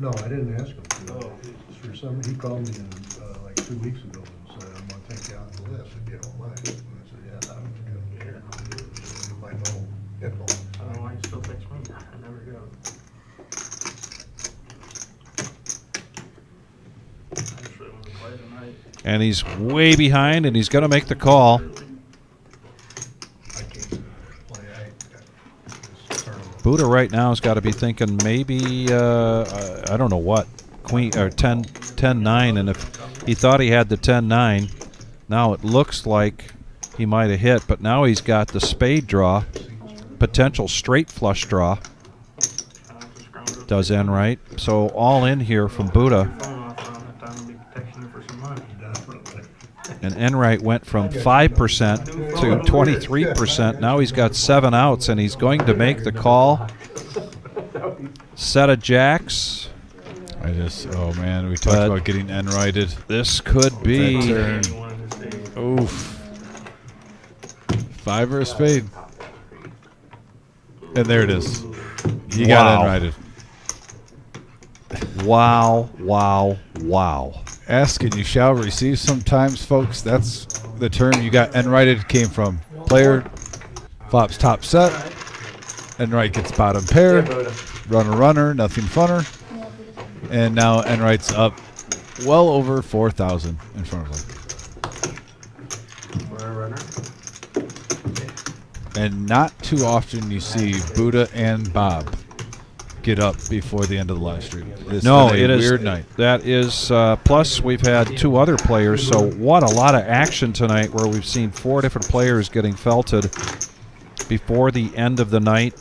No, I didn't ask him to. For some, he called me like 2 weeks ago and said, I'm gonna take you out the list if you don't mind. And I said, yeah, I'm good here. If I know, it won't. I don't know why he still texts me. I never go. Actually, when we play tonight. And he's way behind, and he's going to make the call. Buddha right now has got to be thinking maybe, I don't know what, queen or 10-9, and if he thought he had the 10-9, now it looks like he might have hit, but now he's got the spade draw, potential straight flush draw. Does Enright. So all in here from Buddha. And Enright went from 5% to 23%. Now he's got 7 outs, and he's going to make the call. Set of jacks. Oh man, we talked about getting Enrighted. This could be. Oof. 5 or a spade. And there it is. He got Enrighted. Wow, wow, wow. Ask and you shall receive sometimes, folks. That's the term you got Enrighted came from. Player flops top set. Enright gets bottom pair. Runner, nothing funner. And now Enright's up well over 4,000 in front of him. And not too often you see Buddha and Bob get up before the end of the live stream. No, it is weird night. That is plus we've had 2 other players, so what a lot of action tonight where we've seen 4 different players getting felted before the end of the night.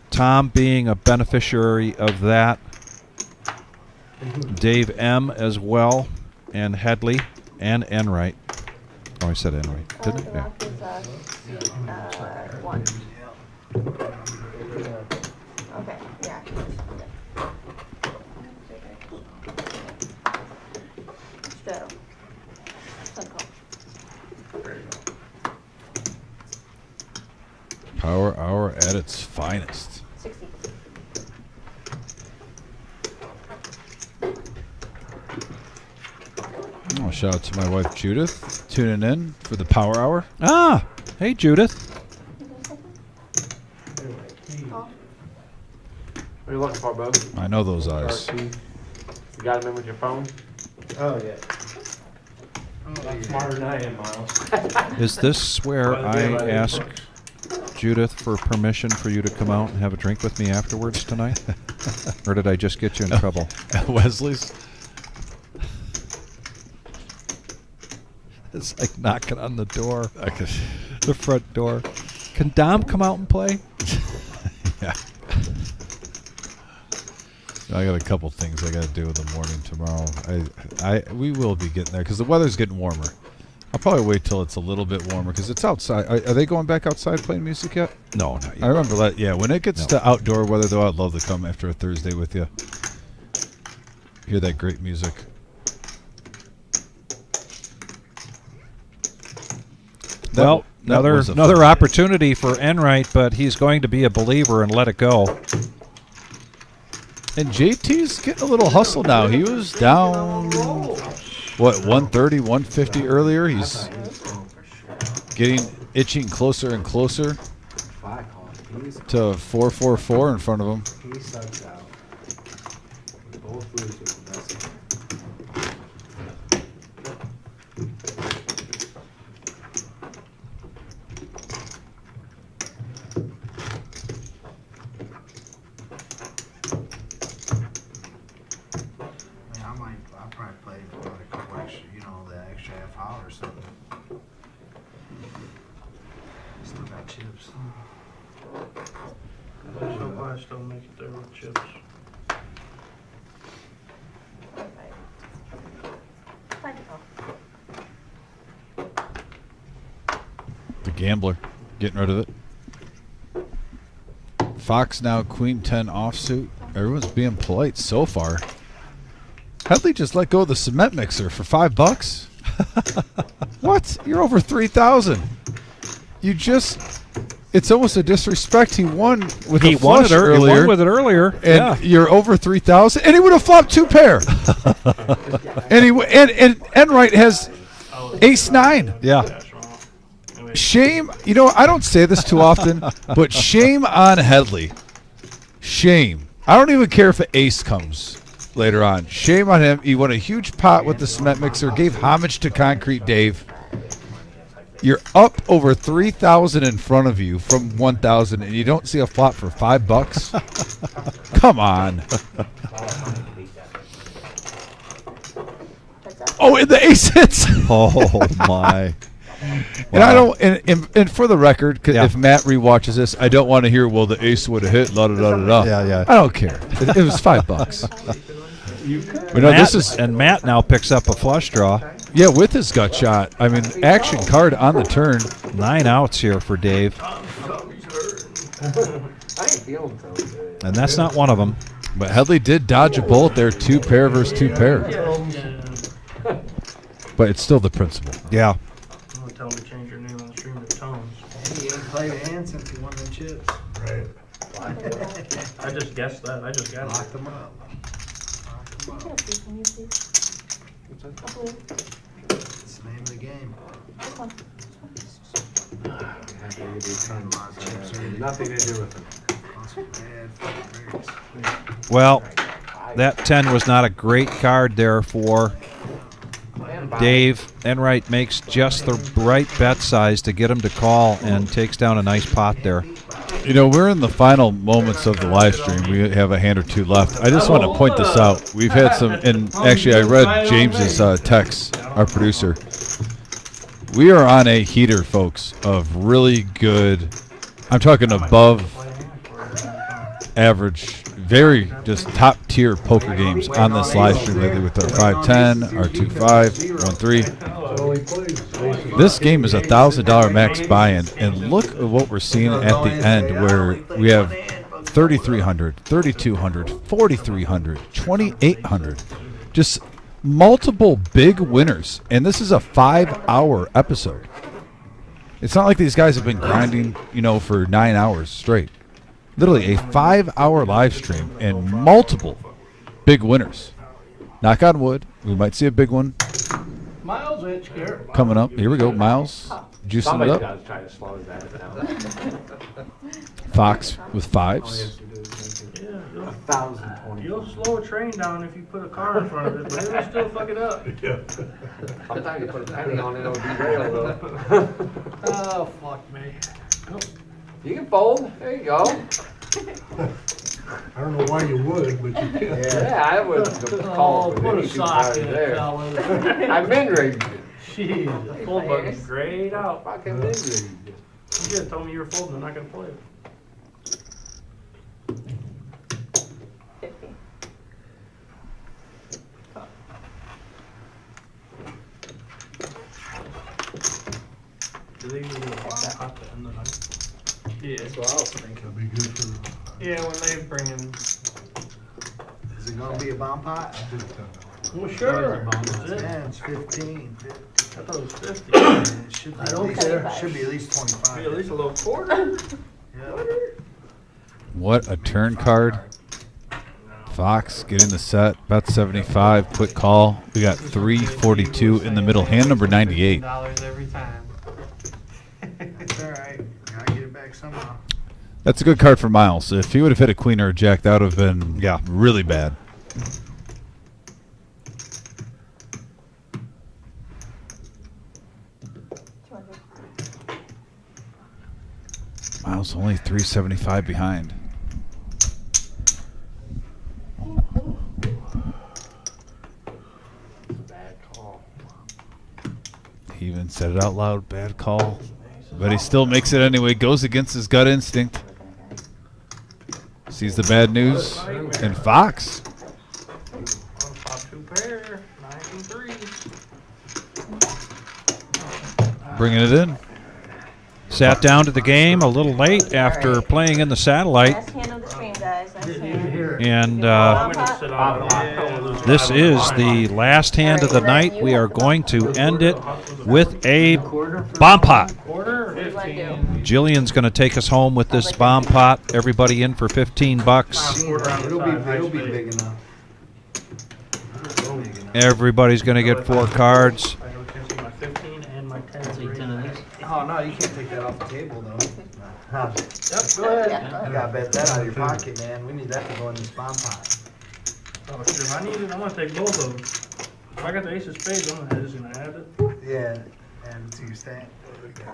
Tom being a beneficiary of that. Dave M as well, and Headley and Enright. Oh, I said Enright, didn't I? Yeah. 1. Okay, yeah. Straddle. Power hour at its finest. 60. Oh, shout out to my wife Judith tuning in for the power hour. Ah, hey Judith. What are you looking for, Bo? I know those eyes. You got them in with your phone? Oh, yeah. Smarter than I am, Miles. Is this where I ask Judith, for permission for you to come out and have a drink with me afterwards tonight? Or did I just get you in trouble? Wesley's? It's like knocking on the door. The front door. Can Dom come out and play? Yeah. I got a couple things I got to do in the morning tomorrow. We will be getting there because the weather's getting warmer. I'll probably wait till it's a little bit warmer because it's outside. Are they going back outside playing music yet? No, not yet. I remember that. Yeah, when it gets to outdoor weather, though, I'd love to come after a Thursday with you. Hear that great music. Well, that was another opportunity for Enright, but he's going to be a believer and let it go. And JT's getting a little hustle now. He was down, what, 130, 150 earlier. He's itching closer and closer to 444 in front of him. He sucks out. We both lose with the best. I'll probably play for like a couple extra, the extra half hour or something. Still got chips. So glad I still make it there with chips. The gambler, getting rid of it. Fox now queen 10 offsuit. Everyone's being polite so far. Headley just let go of the cement mixer for $5. What? You're over 3,000. You just. It's almost a disrespect. He won with a flush earlier. He won with it earlier. And you're over 3,000. And he would have flopped 2 pair. And Enright has ace 9. Yeah. Shame. I don't say this too often, but shame on Headley. Shame. I don't even care if an ace comes later on. Shame on him. He won a huge pot with the cement mixer, gave homage to Concrete Dave. You're up over 3,000 in front of you from 1,000, and you don't see a flop for $5? Come on. Oh, and the ace hits. Oh, my. And I don't. And for the record, if Matt rewatches this, I don't want to hear. Well, the ace would have hit. La da da da da. Yeah. I don't care. It was $5. And Matt now picks up a flush draw. Yeah, with his gut shot. I mean, action card on the turn. 9 outs here for Dave. I ain't feeling so good. And that's not one of them. But Headley did dodge a bullet there. 2 pair versus 2 pair. But it's still the principle. Yeah. I'm gonna tell him to change your name on the stream to Tones. He ain't played a hand since he won them chips. Right. I just guessed that. I just got it. Locked them up. It's the name of the game. Nothing to do with it. Well, that 10 was not a great card there for Dave. Enright makes just the right bet size to get him to call and takes down a nice pot there. We're in the final moments of the live stream. We have a hand or two left. I just want to point this out. We've had some, and actually I read James's text, our producer. We are on a heater, folks, of really good, I'm talking above average, very just top tier poker games on this live stream lately with our 5-10, our 2-5, 1-3. This game is $1,000 max buy-in, and look at what we're seeing at the end, where we have 3,300, 3,200, 4,300, 2,800, just multiple big winners, and this is a 5-hour episode. It's not like these guys have been grinding, for 9 hours straight. Literally a 5-hour live stream and multiple big winners. Knock on wood. We might see a big one Miles itch, Garrett. coming up. Here we go. Miles juicing Somebody's it got up. to try to slow that down. Fox with 5s. Yeah, 1,020. you'll slow a train down if you put a car in front of it, but it'll still fuck it up. Sometimes you put a penny on it, it'll derail though. Oh, fuck me. You can fold. There you go. I don't know why you would, but you can. Yeah, I wouldn't call with Put any a two sock cards in it, there. fellas. I'm in-rigged. Jeez, the fold button's grayed out. Fucking in-rigged. You just told me you were folding, I'm not gonna play it. 50. Do they usually do a bomb pot to end the night? Yeah. That's what I was thinking. That'd be good for, Yeah, when they bring in. Is it gonna be a bomb pot? I did $10. Well, sure. That's it. Yeah, it's 15. I thought it was 50. It should be I at don't least, care. should be at least Be 25. at least a little quarter. Yeah. What a turn card. Fox getting the set. Bet 75. Quick call. We got 342 in the middle. Hand number 98. $15 every time. That's all right. Gotta get it back somehow. That's a good card for Miles. If he would have hit a queen or a jack, that would have been really bad. Miles only 375 behind. Bad call. He even said it out loud. Bad call. But he still makes it anyway. Goes against his gut instinct. Sees the bad news. And Fox. Pop two pair, 9 and 3. Bringing it in. Sat down to the game a little late after playing in the satellite. Last hand of the stream, guys. Last Didn't even hand. hear it. And I'm gonna sit on it. this is the last hand of the night. We are going to end it with a bomb pot. Quarter or 15? Jillian's going to take us home with this bomb pot. Everybody in for $15. It'll be big enough. Everybody's going to get 4 cards. I know you can see my 15 and my 10. Take 10 of these. Oh, no, you can't take that off the table, though. Huh. Yep, go ahead. You gotta bet that out of your pocket, man. We need that to go in this bomb pot. Oh, shit, if I need it, I'm gonna take both of them. If I got the ace of spades, I'm just gonna add it. Yeah, and to your stand. Yeah,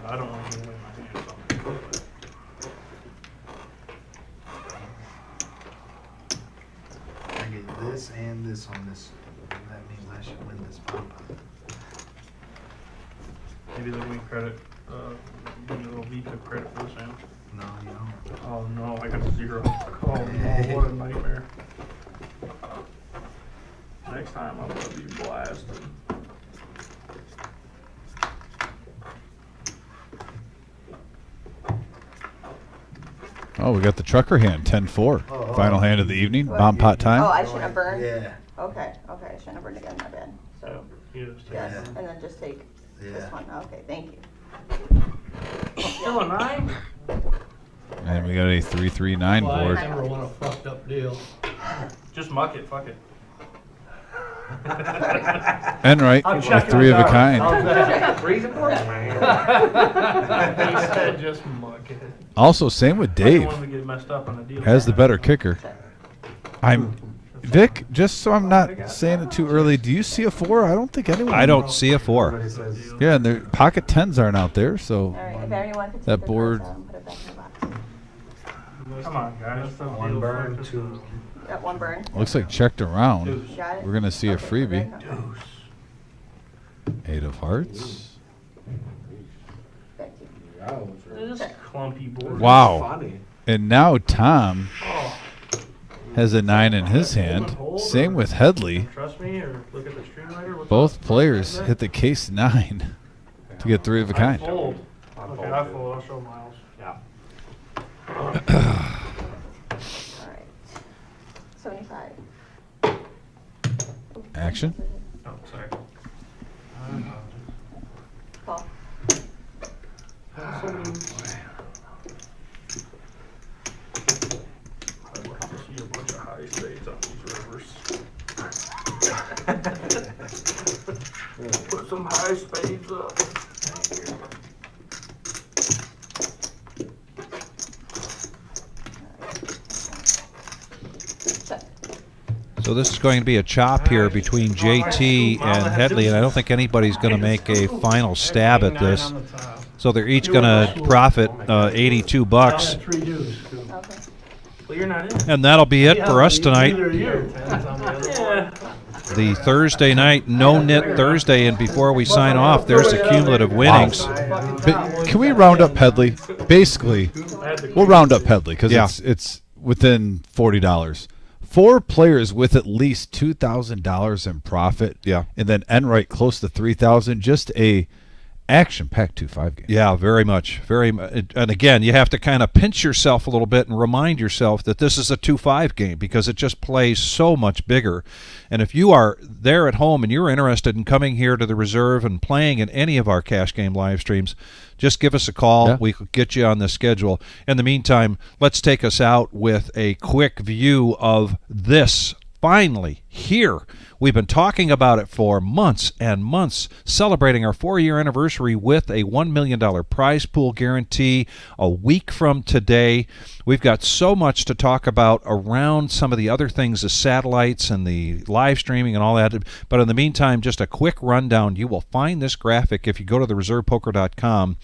I don't want to lay my hands on it. I get this and this on this. That means I should win this bomb pot. Maybe they'll give me credit, give me a little Visa credit for this hand. No, you don't. Oh no, I got 0. Oh no, what a nightmare. Next time I'm gonna be blasted. Oh, we got the trucker hand. 10-4. Final hand of the evening. Bomb pot time. Oh, I shouldn't have burned? Yeah. Okay, I shouldn't have burned again, my bad. So, Yes. yes, and then just take this Yeah. one. Okay, thank you. Still a 9? And we got a 339 Well, board. I never want a fucked up deal. Just muck it, fuck it. And right, I'm a checking 3 of a it out. kind. Three's important, man. He said just muck it. Also, same with I didn't Dave. want him to get messed up on the deal. Has the better kicker. Vic, just so I'm not saying it too early, do you see a 4? I don't think anyone. I don't see a 4. Everybody says, Yeah, and their pocket 10s aren't out there, so All right, if anyone could take that the board. cards out and put it back in the box. Come on, guys. One burn, 2. Got one burn. looks like checked around. Got it? We're gonna see a Okay, freebie. then, 8 of hearts. back to you. This clumpy board. Wow. funny. And now Tom Oh, has a 9 in his hand. Same with Headley. trust me or look at the stream later? What's Both up? players hit the case 9 to get 3 of a I kind. fold. I Okay, fold I too. fold. I'll show Miles. Yeah. All right. 75. Action. Oh, sorry. Call. I'd like to see a bunch of high spades on these rivers. Put some high spades up. Check. So this is going to be a chop here between JT and Headley, and I don't think anybody's going to make a final stab at this. So they're each going to profit $82. Down at 3 dues. Okay. Well, you're not in. And that'll be it for us tonight. Neither are you. Tens on the other one. The Thursday night No-Nit Thursday, and before we sign off, there's the cumulative winnings. But can we round up Headley? Basically, we'll round up Headley because it's within $40. 4 players with at least $2,000 in profit. Yeah, and then Enright close to $3,000. Just a action-packed 2-5 game. Yeah, very much. And again, you have to kind of pinch yourself a little bit and remind yourself that this is a 2-5 game because it just plays so much bigger. And if you are there at home and you're interested in coming here to the Reserve and playing in any of our cash game live streams, just give us a call. Yeah. We could get you on the schedule. In the meantime, let's take us out with a quick view of this. Finally, here. We've been talking about it for months and months, celebrating our 4-year anniversary with a $1 million prize pool guarantee a week from today. We've got so much to talk about around some of the other things, the satellites and the live streaming and all that. But in the meantime, just a quick rundown. You will find this graphic if you go to thereservepoker.com.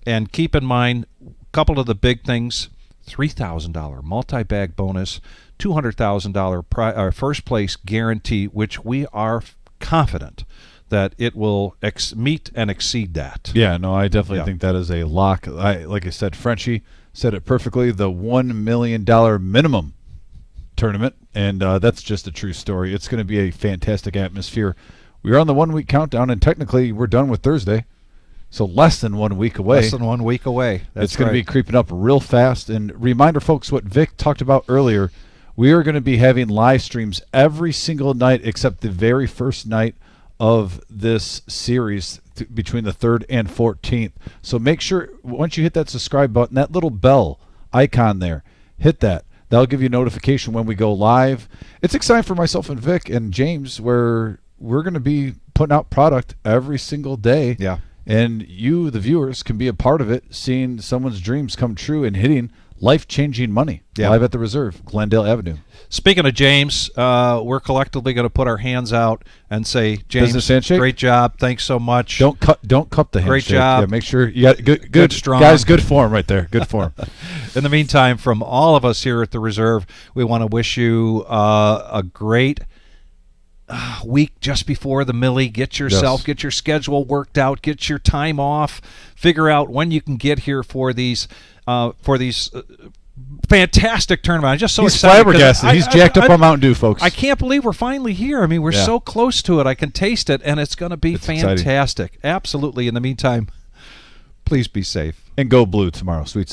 And keep in mind, a couple of the big things, $3,000 multi-bag bonus, $200,000 first place guarantee, which we are confident that it will meet and exceed that. Yeah, no, I definitely think that is a lock. Like I said, Frenchie said it perfectly, the $1 million minimum tournament, and that's just a true story. It's going to be a fantastic atmosphere. We're on the 1-week countdown, and technically we're done with Thursday. So less than 1 week away. Less than 1 week away. It's going to be creeping up real fast. And reminder, folks, what Vic talked about earlier, we are going to be having live streams every single night except the very first night of this series between the 3rd and 14th. So make sure, once you hit that subscribe button, that little bell icon there, hit that. That'll give you a notification when we go live. It's exciting for myself and Vic and James, where we're going to be putting out product every single day. Yeah. And you, the viewers, can be a part of it, seeing someone's dreams come true and hitting life-changing money live at the Reserve, Glendale Avenue. Speaking of James, we're collectively going to put our hands out and say, James, Business handshake? Great job. Thanks so much. Don't cup the handshake. Great job. Yeah, make sure you got good strong. Guys, good form right there. Good form. In the meantime, from all of us here at the Reserve, we want to wish you a great week just before the Millie. Get your schedule worked out, get your time off, figure out when you can get here for these fantastic tournaments. I'm just so excited. He's flabbergasted. He's jacked up on Mountain Dew, folks. I can't believe we're finally here. I mean, we're so close to it. I can taste it, and it's going to be fantastic. Exciting. Absolutely. In the meantime, please be safe. And go blue tomorrow. Sweet